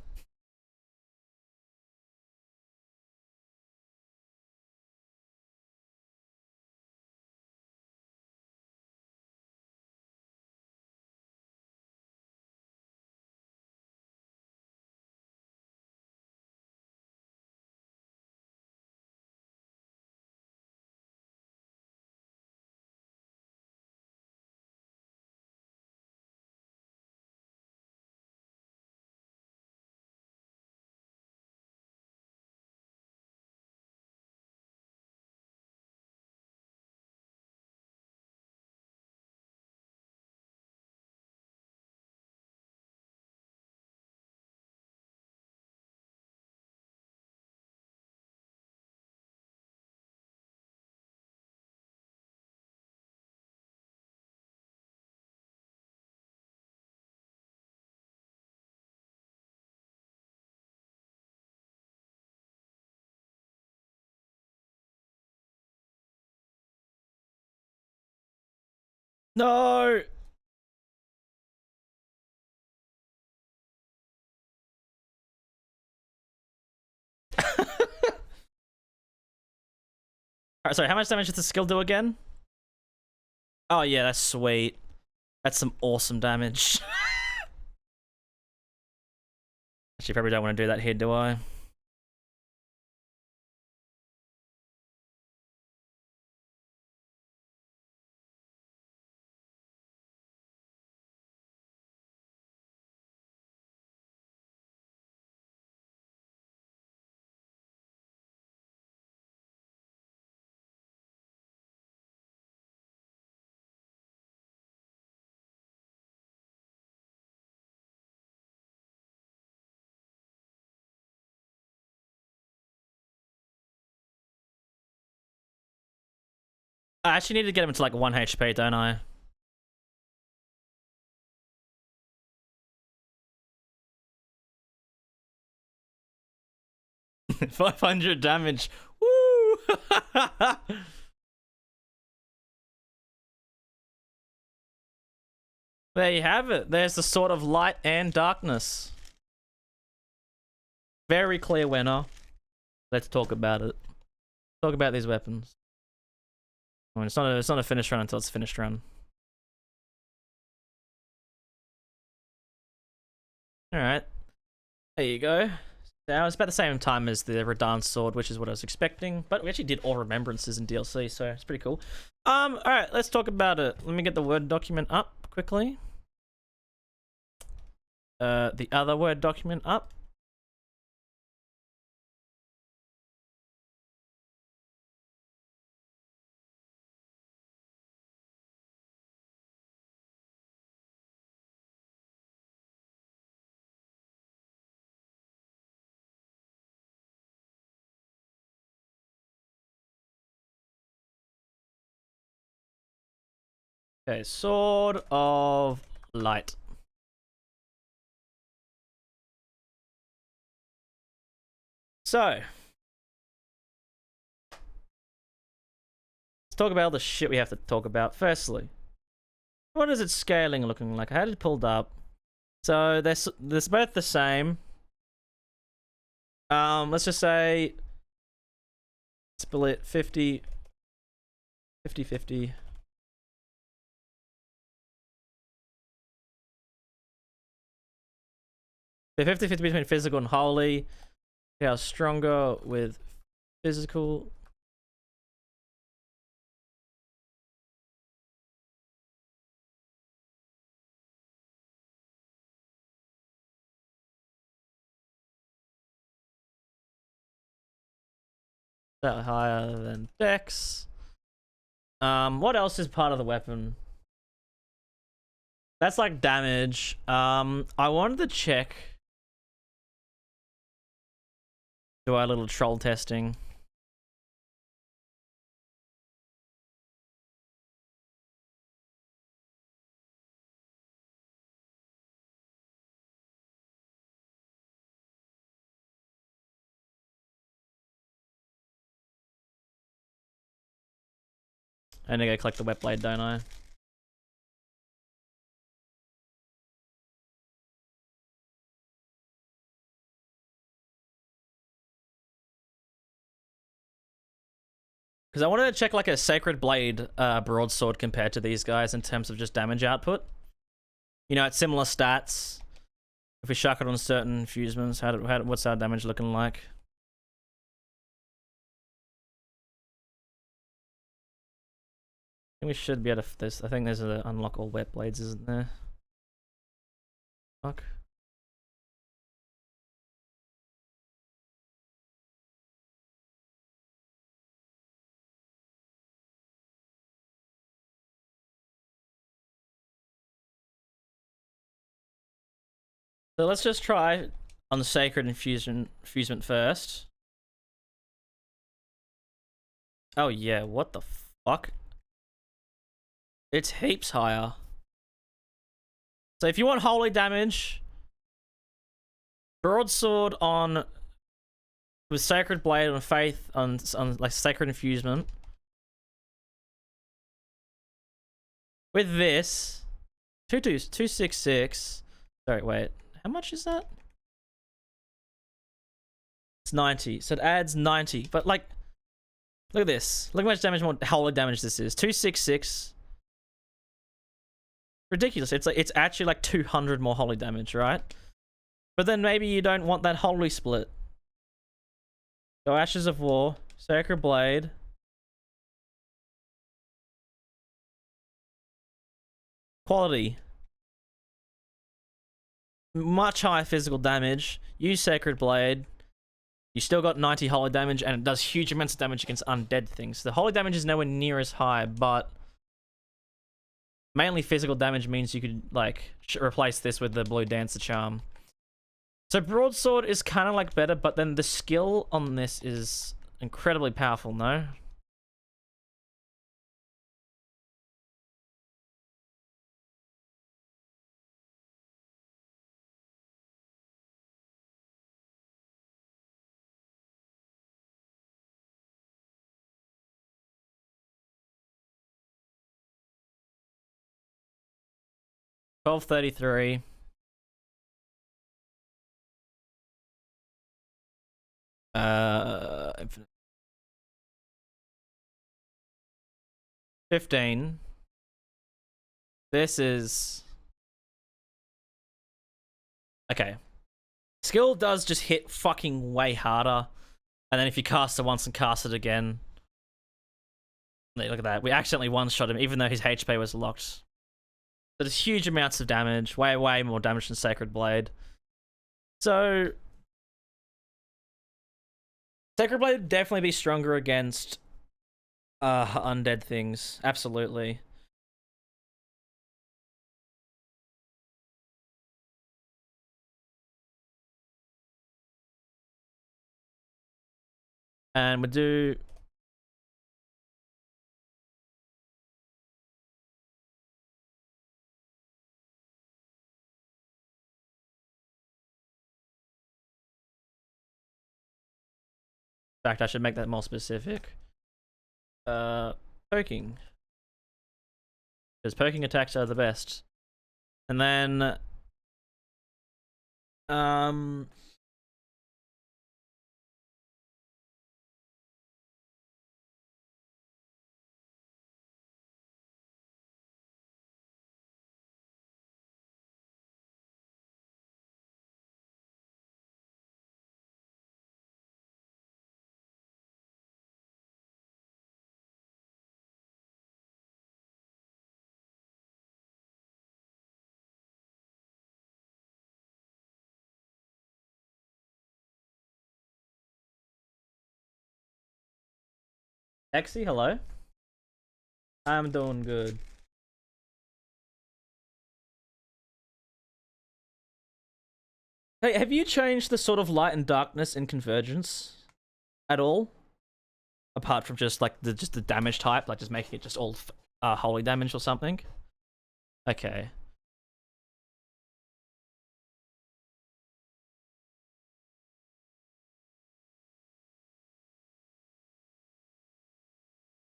No! Alright, sorry, how much damage does the skill do again? Oh yeah, that's sweet. That's some awesome damage. Actually, probably don't want to do that here, do I? I actually need to get him to like 1 HP, don't I? 500 damage. Woo! There you have it. There's the Sword of Light and Darkness. Very clear winner. Let's talk about it. Talk about these weapons. I mean, it's not a finished run until it's a finished run. Alright. There you go. Now it's about the same time as the Radahn sword, which is what I was expecting. But we actually did all remembrances in DLC, so it's pretty cool. Alright, let's talk about it. Let me get the Word document up quickly. The other Word document up. Okay, Sword of Light. So, let's talk about all the shit we have to talk about. Firstly, what is its scaling looking like? I had it pulled up. So, they're both the same. Let's just say split 50 50. The 50-50 between physical and holy. How stronger with physical. That higher than Dex. What else is part of the weapon? That's like damage. I wanted to check. Do our little troll testing. I need to go collect the wet blade, don't I? Because I wanted to check like a Sacred Blade broadsword compared to these guys in terms of just damage output. You know, it's similar stats. If we shuck it on certain infusements, what's our damage looking like? I think we should be able to. I think there's an unlock all wet blades, isn't there? Fuck. So let's just try on the Sacred Infusement first. Oh yeah, what the fuck? It's heaps higher. So if you want holy damage, broadsword on with Sacred Blade on Faith on like Sacred Infusement. With this, 266. Sorry, wait. How much is that? It's 90. So it adds 90. But like, look at this. Look how much damage, more holy damage this is. 266. Ridiculous. It's actually like 200 more holy damage, right? But then maybe you don't want that holy split. Go Ashes of War, Sacred Blade. Quality. Much higher physical damage. Use Sacred Blade. You still got 90 holy damage, and it does huge amounts of damage against undead things. The holy damage is nowhere near as high, but mainly physical damage means you could like replace this with the Blue Dancer Charm. So broadsword is kind of like better, but then the skill on this is incredibly powerful, no? $12.33. Infinite. 15. This is okay. Skill does just hit fucking way harder, and then if you cast it once and cast it again, look at that. We accidentally one-shot him, even though his HP was locked. So there's huge amounts of damage, way more damage than Sacred Blade. So Sacred Blade would definitely be stronger against undead things. Absolutely. And we do in fact, I should make that more specific. Poking. Because poking attacks are the best. And then Exy, hello. I'm doing good. Hey, have you changed the sort of light and darkness in Convergence at all? Apart from just like the damage type, like just making it just all holy damage or something? Okay.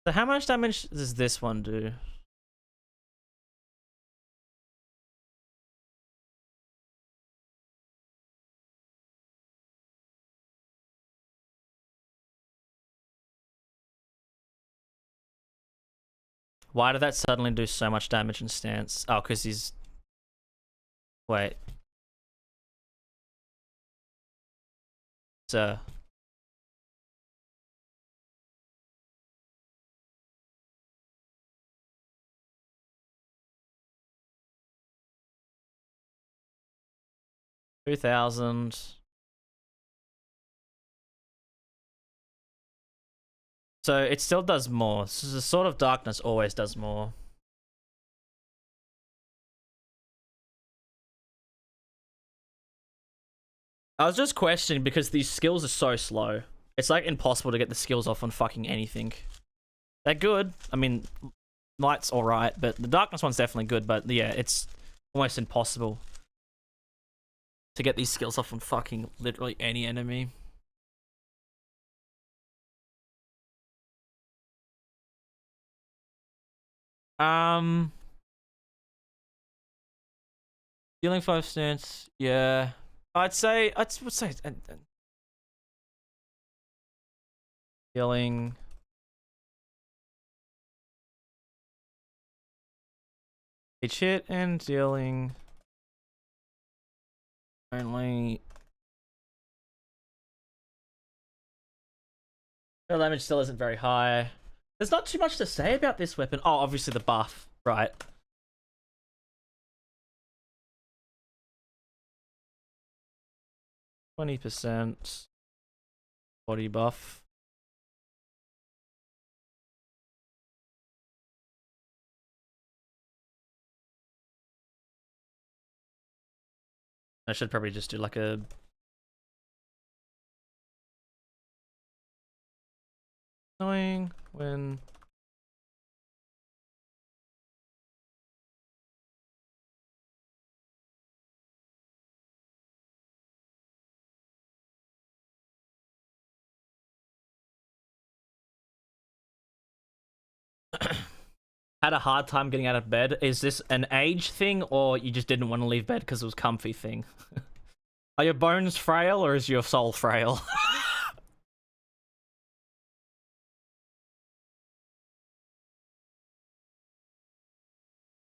So how much damage does this one do? Why did that suddenly do so much damage in stance? Oh, because he's... Wait. So... $3,000. So it still does more. So the Sword of Darkness always does more. I was just questioning because these skills are so slow. It's like impossible to get the skills off on fucking anything. They're good. I mean, Light's alright, but the Darkness one's definitely good, but yeah, it's almost impossible to get these skills off on fucking literally any enemy. Dealing 5 stance, yeah. I would say dealing each hit and dealing only the damage still isn't very high. There's not too much to say about this weapon. Oh, obviously the buff, right? %, body buff. I should probably just do like a annoying when had a hard time getting out of bed. Is this an age thing or you just didn't want to leave bed because it was comfy thing? Are your bones frail or is your soul frail?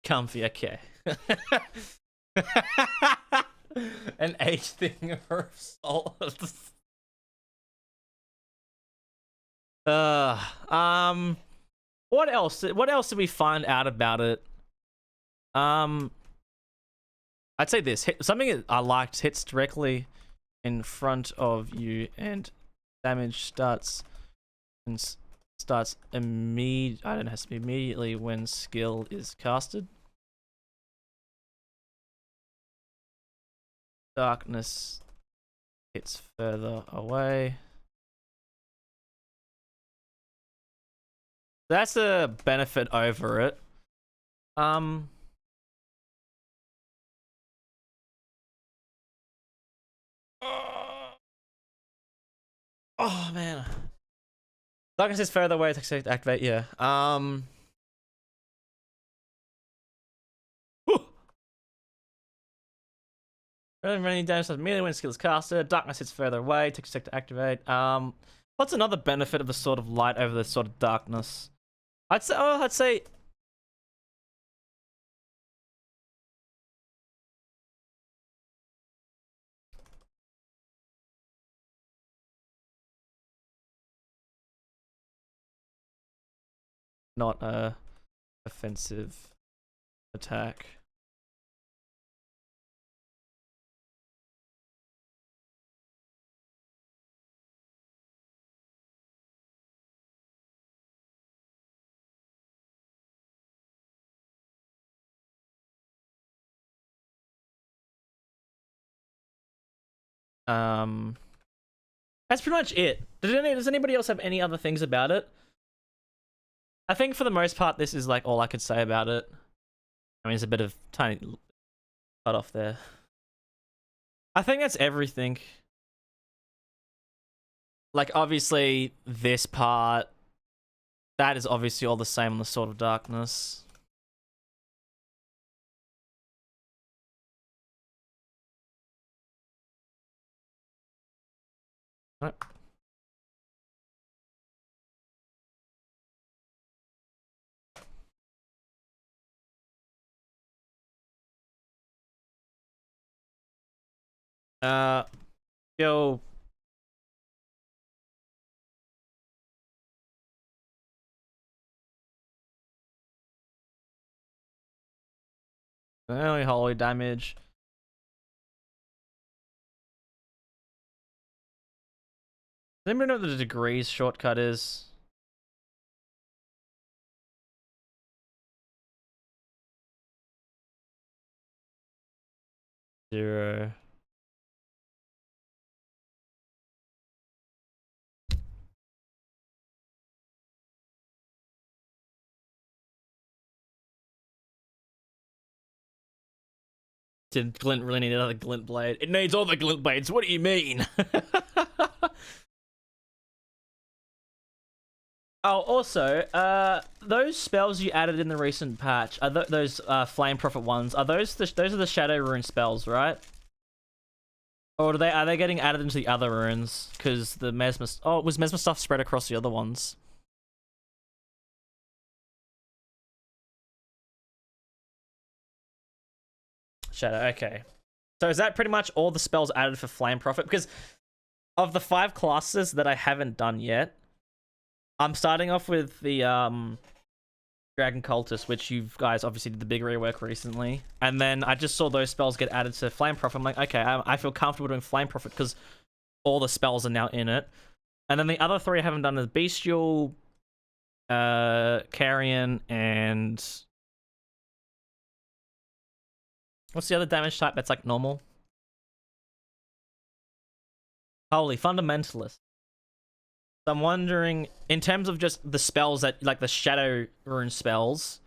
Comfy, okay. An age thing or soul. What else? What else did we find out about it? I'd say this. Something I liked hits directly in front of you and damage starts immediately. I don't know, it has to be immediately when skill is casted. Darkness hits further away. That's a benefit over it. Oh man. Darkness is further away to activate, yeah. Rather than any damage immediately when skill is casted, darkness hits further away, takes a sec to activate. What's another benefit of the Sword of Light over the Sword of Darkness? I'd say not a offensive attack. That's pretty much it. Does anybody else have any other things about it? I think for the most part, this is like all I could say about it. I mean, it's a bit of tiny cut off there. I think that's everything. Like, obviously, this part That is obviously all the same on the Sword of Darkness. Nope. Yo. Only holy damage. Does anybody know what the degrees shortcut is? Zero. Did Glint really need another Glint blade? It needs all the Glint blades. What do you mean? Oh, also, those spells you added in the recent patch are those Flame Prophet ones. Are those those are the Shadow Rune spells, right? Or are they getting added into the other runes? Because the Mesmer... Oh, was Mesmer stuff spread across the other ones? Shadow, okay. So is that pretty much all the spells added for Flame Prophet? Because of the 5 classes that I haven't done yet, I'm starting off with the Dragon Cultist, which you guys obviously did the big rework recently. And then I just saw those spells get added to Flame Prophet. I'm like, okay, I feel comfortable doing Flame Prophet because all the spells are now in it. And then the other 3 I haven't done is Bestial, Carrion, and... What's the other damage type that's like normal? Holy, Fundamentalist. So I'm wondering, in terms of just the spells that, like the Shadow Rune spells,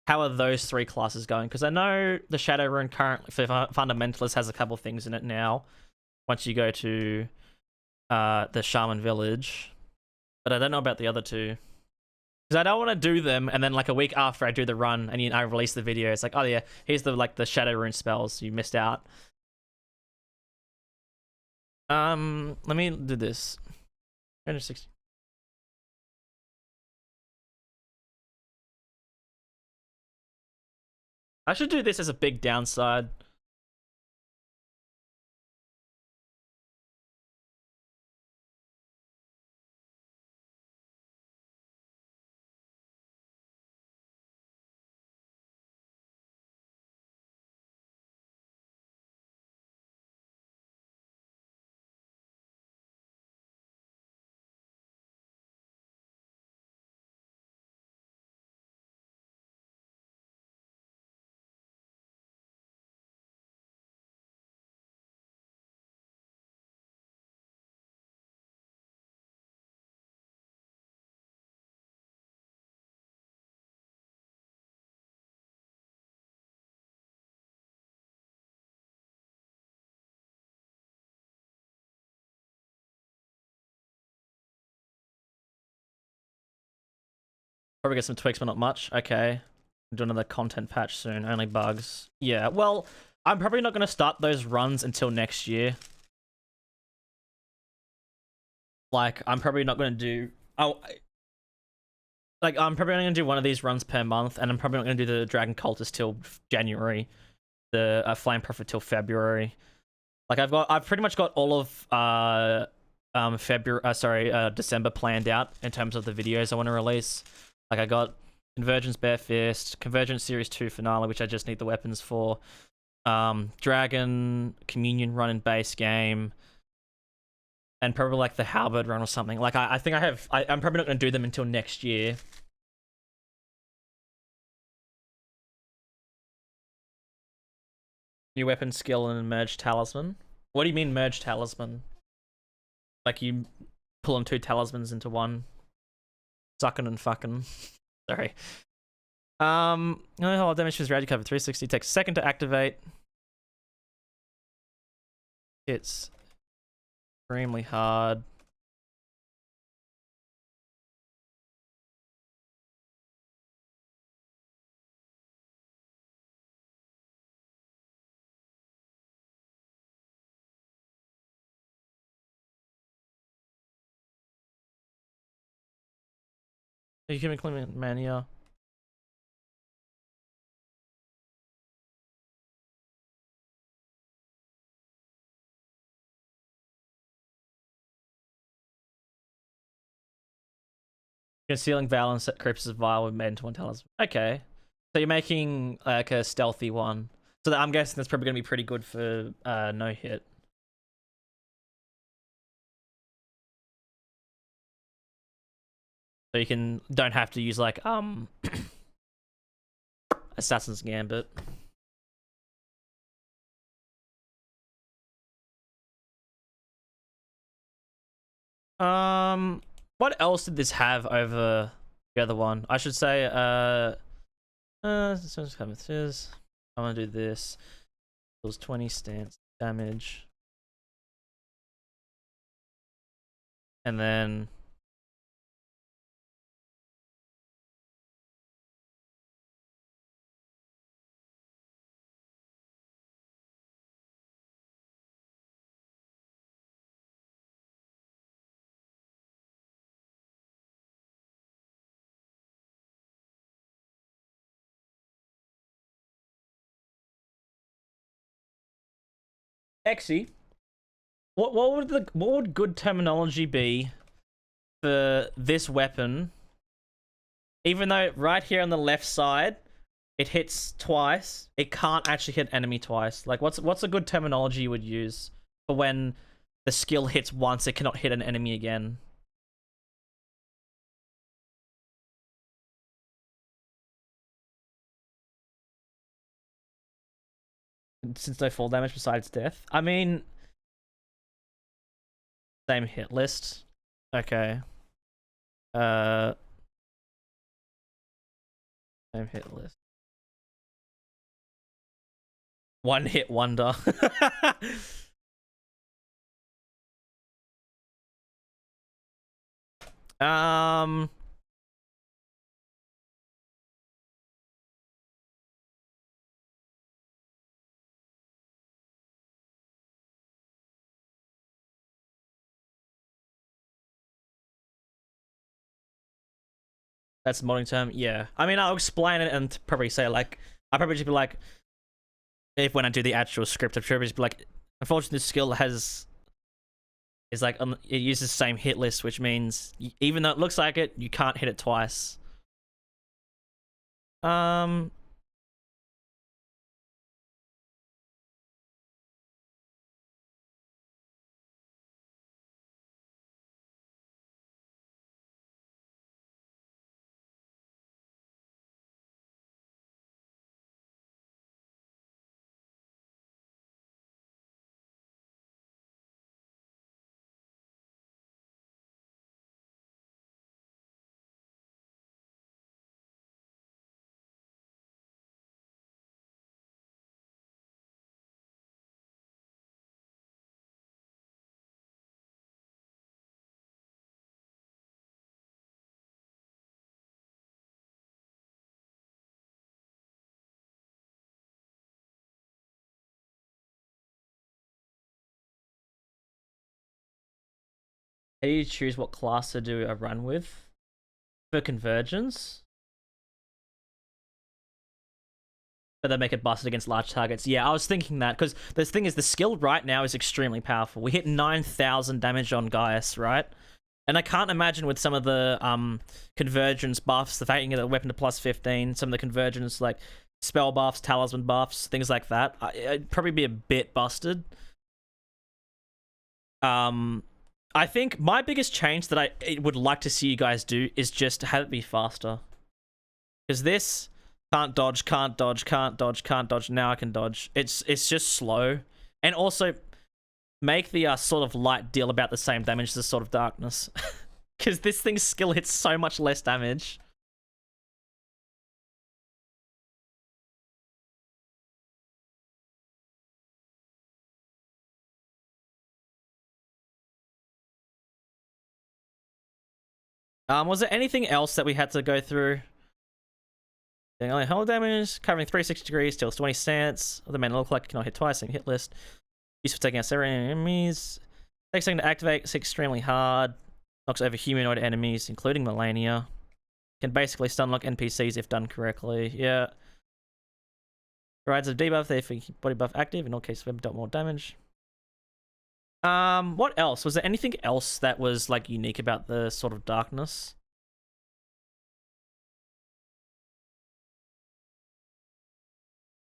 how are those 3 classes going? Because I know the Shadow Rune currently for Fundamentalist has a couple things in it now, once you go to the Shaman Village. But I don't know about the other 2. Because I don't want to do them, and then like a week after I do the run, and I release the video, it's like, oh yeah, here's the Shadow Rune spells, you missed out. Let me do this. 360. I should do this as a big downside. Probably get some tweaks, but not much. Okay. Do another content patch soon. Only bugs. Yeah, well, I'm probably not going to start those runs until next year. Like, I'm probably not going to do... I'm probably only going to do one of these runs per month, and I'm probably not going to do the Dragon Cultist till January. The Flame Prophet till February. Like, I've pretty much got all of December planned out in terms of the videos I want to release. Like, I got Convergence Bare Fist, Convergence Series 2 Finale, which I just need the weapons for, Dragon Communion run in base game, and probably like the Halberd run or something. Like, I think I'm probably not going to do them until next year. New weapon skill and merge talisman. What do you mean merge talisman? Like you pull on 2 talismans into one. Sucking and fucking. Sorry. No, whole damage is radical cover 360. Takes a second to activate. It's extremely hard. Human Clement Mania. Concealing Valence that creeps as vile with made into one talisman. Okay. So you're making like a stealthy one. So I'm guessing that's probably gonna be pretty good for no hit. So you don't have to use like Assassin's Gambit. What else did this have over the other one? I should say this one's coming with this. I want to do this. It was 20 stance damage. And then Exy, what would good terminology be for this weapon? Even though right here on the left side it hits twice, it can't actually hit enemy twice. Like what's a good terminology you would use for when the skill hits once, it cannot hit an enemy again? Since no fall damage besides death. I mean, same hit list. Okay. Same hit list. One hit wonder. That's the modding term. Yeah. I mean, I'll explain it and probably say like, I'll probably just be like, if when I do the actual script, I'll probably just be like, unfortunately, this skill is like it uses the same hit list, which means even though it looks like it, you can't hit it twice. How do you choose what class to do a run with for convergence? But they make it busted against large targets. Yeah, I was thinking that because the thing is, the skill right now is extremely powerful. We hit 9,000 damage on Gaius, right? And I can't imagine with some of the convergence buffs, the fact you can get a weapon to plus 15, some of the convergence like spell buffs, talisman buffs, things like that, it'd probably be a bit busted. I think my biggest change that I would like to see you guys do is just have it be faster. Because this can't dodge, can't dodge, can't dodge, can't dodge. Now I can dodge. It's just slow. And also make the sort of light deal about the same damage as the Sword of Darkness. Because this thing's skill hits so much less damage. Was there anything else that we had to go through? Only hull damage, covering 360 degrees, deals 20 stance. Other men look like cannot hit twice, same hit list. Used for taking out several enemies. Takes a second to activate, it's extremely hard. Knocks over humanoid enemies, including Melania. Can basically stun lock NPCs if done correctly. Yeah. Provides a debuff, they keep body buff active. In all cases, we've done more damage. What else? Was there anything else that was like unique about the Sword of Darkness?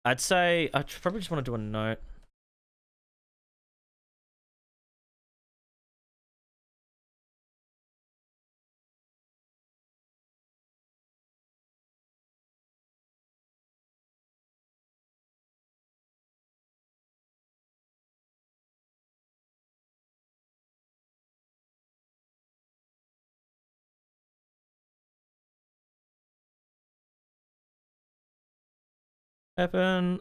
I'd say I probably just want to do a note. Weapon.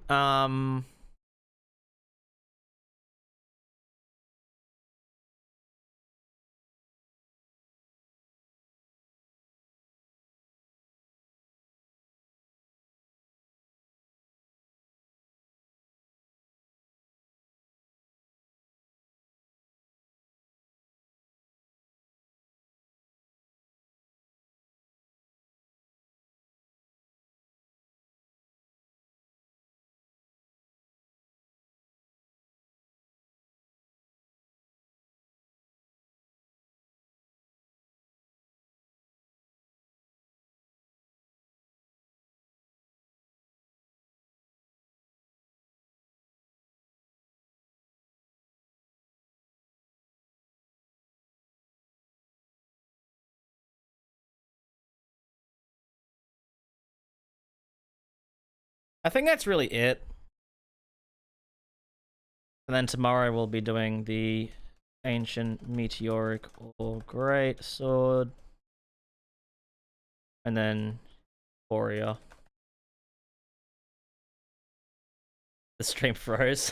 I think that's really it. And then tomorrow we'll be doing the Ancient Meteoric or Great Sword. And then Warrior. The stream froze.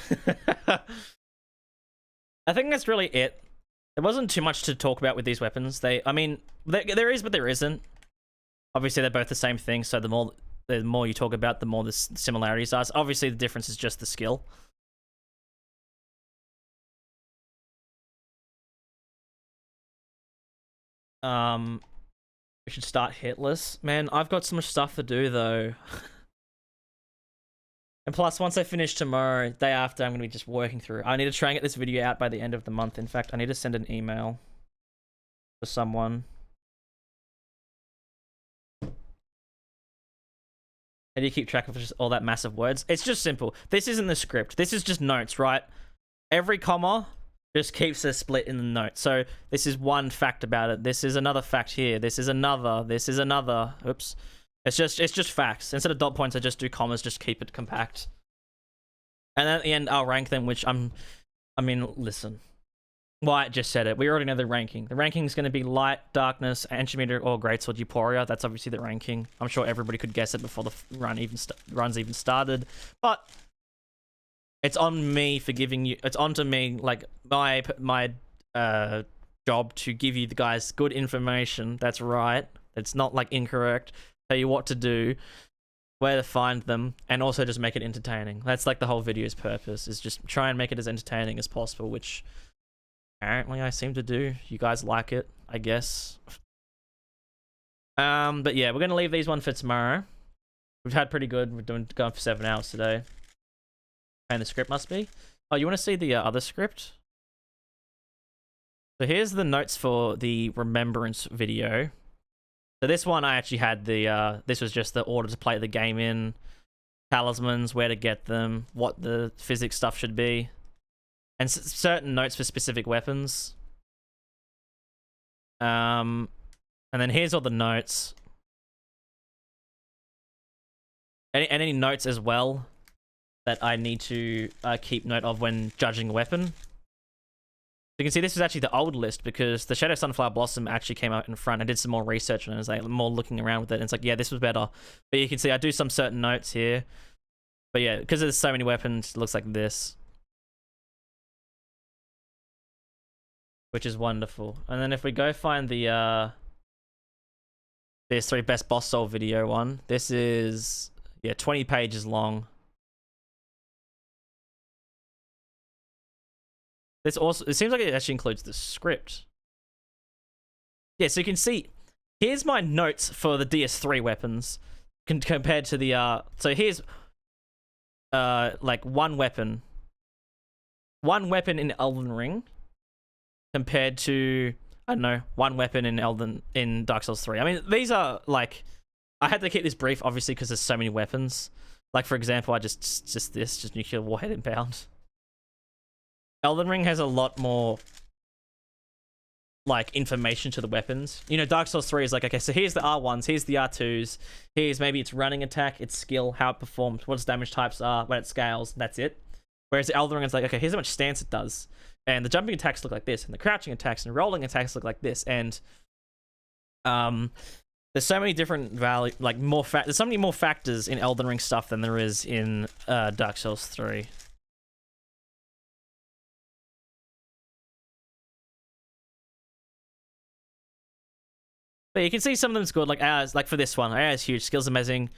I think that's really it. There wasn't too much to talk about with these weapons. I mean, there is, but there isn't. Obviously, they're both the same thing, so the more you talk about, the more the similarities are. So obviously, the difference is just the skill. We should start hitless. Man, I've got so much stuff to do, though. And plus, once I finish tomorrow, day after, I'm going to be just working through. I need to try and get this video out by the end of the month. In fact, I need to send an email to someone. How do you keep track of just all that massive words? It's just simple. This isn't the script. This is just notes, right? Every comma just keeps a split in the note. So this is one fact about it. This is another fact here. This is another. This is another. Oops. It's just facts. Instead of dot points, I just do commas, just keep it compact. And then at the end, I'll rank them, which I mean, listen. Wyatt just said it. We already know the ranking. The ranking is going to be Light, Darkness, Ancient Meteor, or Greatsword Euphoria. That's obviously the ranking. I'm sure everybody could guess it before the runs even started. But it's on me for giving you. It's on to me, like my job to give you the guys good information. That's right. It's not like incorrect. Tell you what to do, where to find them, and also just make it entertaining. That's like the whole video's purpose, is just try and make it as entertaining as possible, which apparently I seem to do. You guys like it, I guess. But yeah, we're gonna leave these one for tomorrow. We've had pretty good. We're going for 7 hours today. And the script must be. Oh, you want to see the other script? So here's the notes for the Remembrance video. So this one I actually had this was just the order to play the game in, talismans, where to get them, what the physics stuff should be, and certain notes for specific weapons. And then here's all the notes. Any notes as well that I need to keep note of when judging a weapon. You can see this is actually the old list because the Shadow Sunflower Blossom actually came out in front. I did some more research on it. I was like more looking around with it. And it's like, yeah, this was better. But you can see I do some certain notes here. But yeah, because there's so many weapons, it looks like this. Which is wonderful. And then if we go find the there's 3 best boss soul video one. This is, yeah, 20 pages long. This also, it seems like it actually includes the script. Yeah, so you can see Here's my notes for the DS3 weapons compared to the so here's like one weapon in Elden Ring compared to, I don't know, one weapon in Dark Souls 3. I mean, these are like, I had to keep this brief obviously because there's so many weapons. Like for example, I just nuclear warhead inbound. Elden Ring has a lot more like information to the weapons. You know, Dark Souls 3 is like, okay, so here's the R1s, here's the R2s, here's maybe its running attack, its skill, how it performs, what its damage types are, when it scales, that's it. Whereas Elden Ring is like, okay, here's how much stance it does, and the jumping attacks look like this, and the crouching attacks and rolling attacks look like this, and there's so many different value, like there's so many more factors in Elden Ring stuff than there is in Dark Souls 3. But you can see some of them's good, like for this one, AI's huge, skills amazing,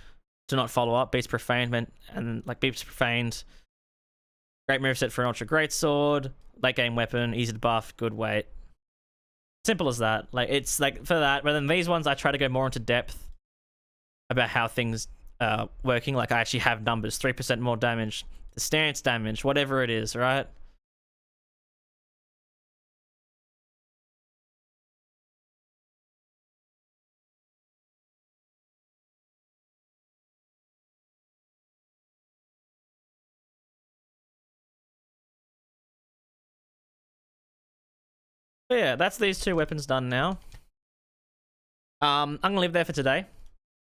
do not follow up, beats profaned, and like beats profaned. Great moveset for an ultra great sword, late game weapon, easy to buff, good weight. Simple as that. Like it's like for that, but then these ones I try to go more into depth about how things working. Like I actually have numbers, 3% more damage, the stance damage, whatever it is, right? But yeah, that's these two weapons done now. I'm gonna leave there for today.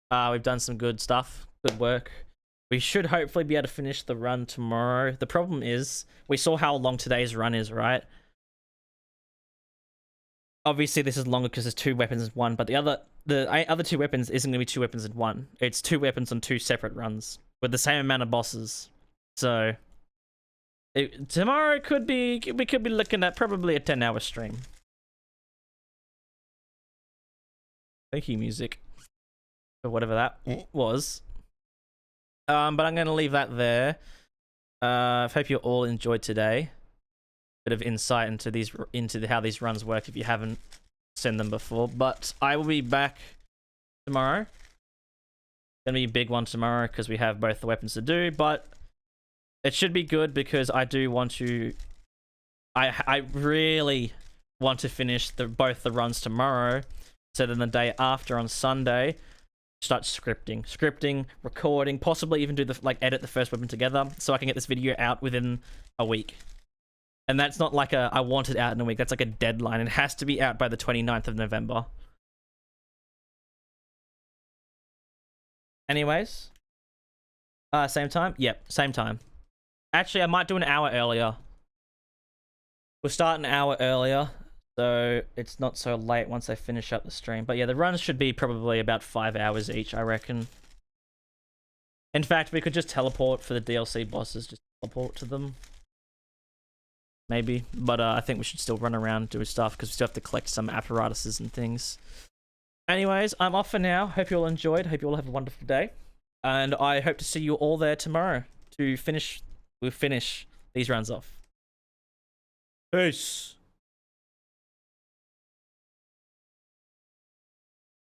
We've done some good stuff, good work. We should hopefully be able to finish the run tomorrow. The problem is, we saw how long today's run is, right? Obviously, this is longer because there's two weapons in one, but the other two weapons isn't gonna be two weapons in one. It's two weapons on two separate runs with the same amount of bosses. So tomorrow we could be looking at probably a 10-hour stream. Thank you, music, or whatever that was. But I'm gonna leave that there. I hope you all enjoyed today. Bit of insight into how these runs work if you haven't seen them before. But I will be back tomorrow. Gonna be a big one tomorrow because we have both the weapons to do, but it should be good because I do want to. I really want to finish both the runs tomorrow, so then the day after on Sunday, start scripting, recording, possibly even do edit the first weapon together, so I can get this video out within a week. And that's not like I want it out in a week. That's like a deadline. It has to be out by the 29th of November. Anyways, same time. Yep, same time. Actually, I might do an hour earlier. We'll start an hour earlier, so it's not so late once I finish up the stream. But yeah, the runs should be probably about 5 hours each, I reckon. In fact, we could just teleport for the DLC bosses, just teleport to them. Maybe, but I think we should still run around doing stuff because we still have to collect some apparatuses and things. Anyways, I'm off for now. Hope you all enjoyed. Hope you all have a wonderful day. And I hope to see you all there tomorrow to finish these rounds off. Peace.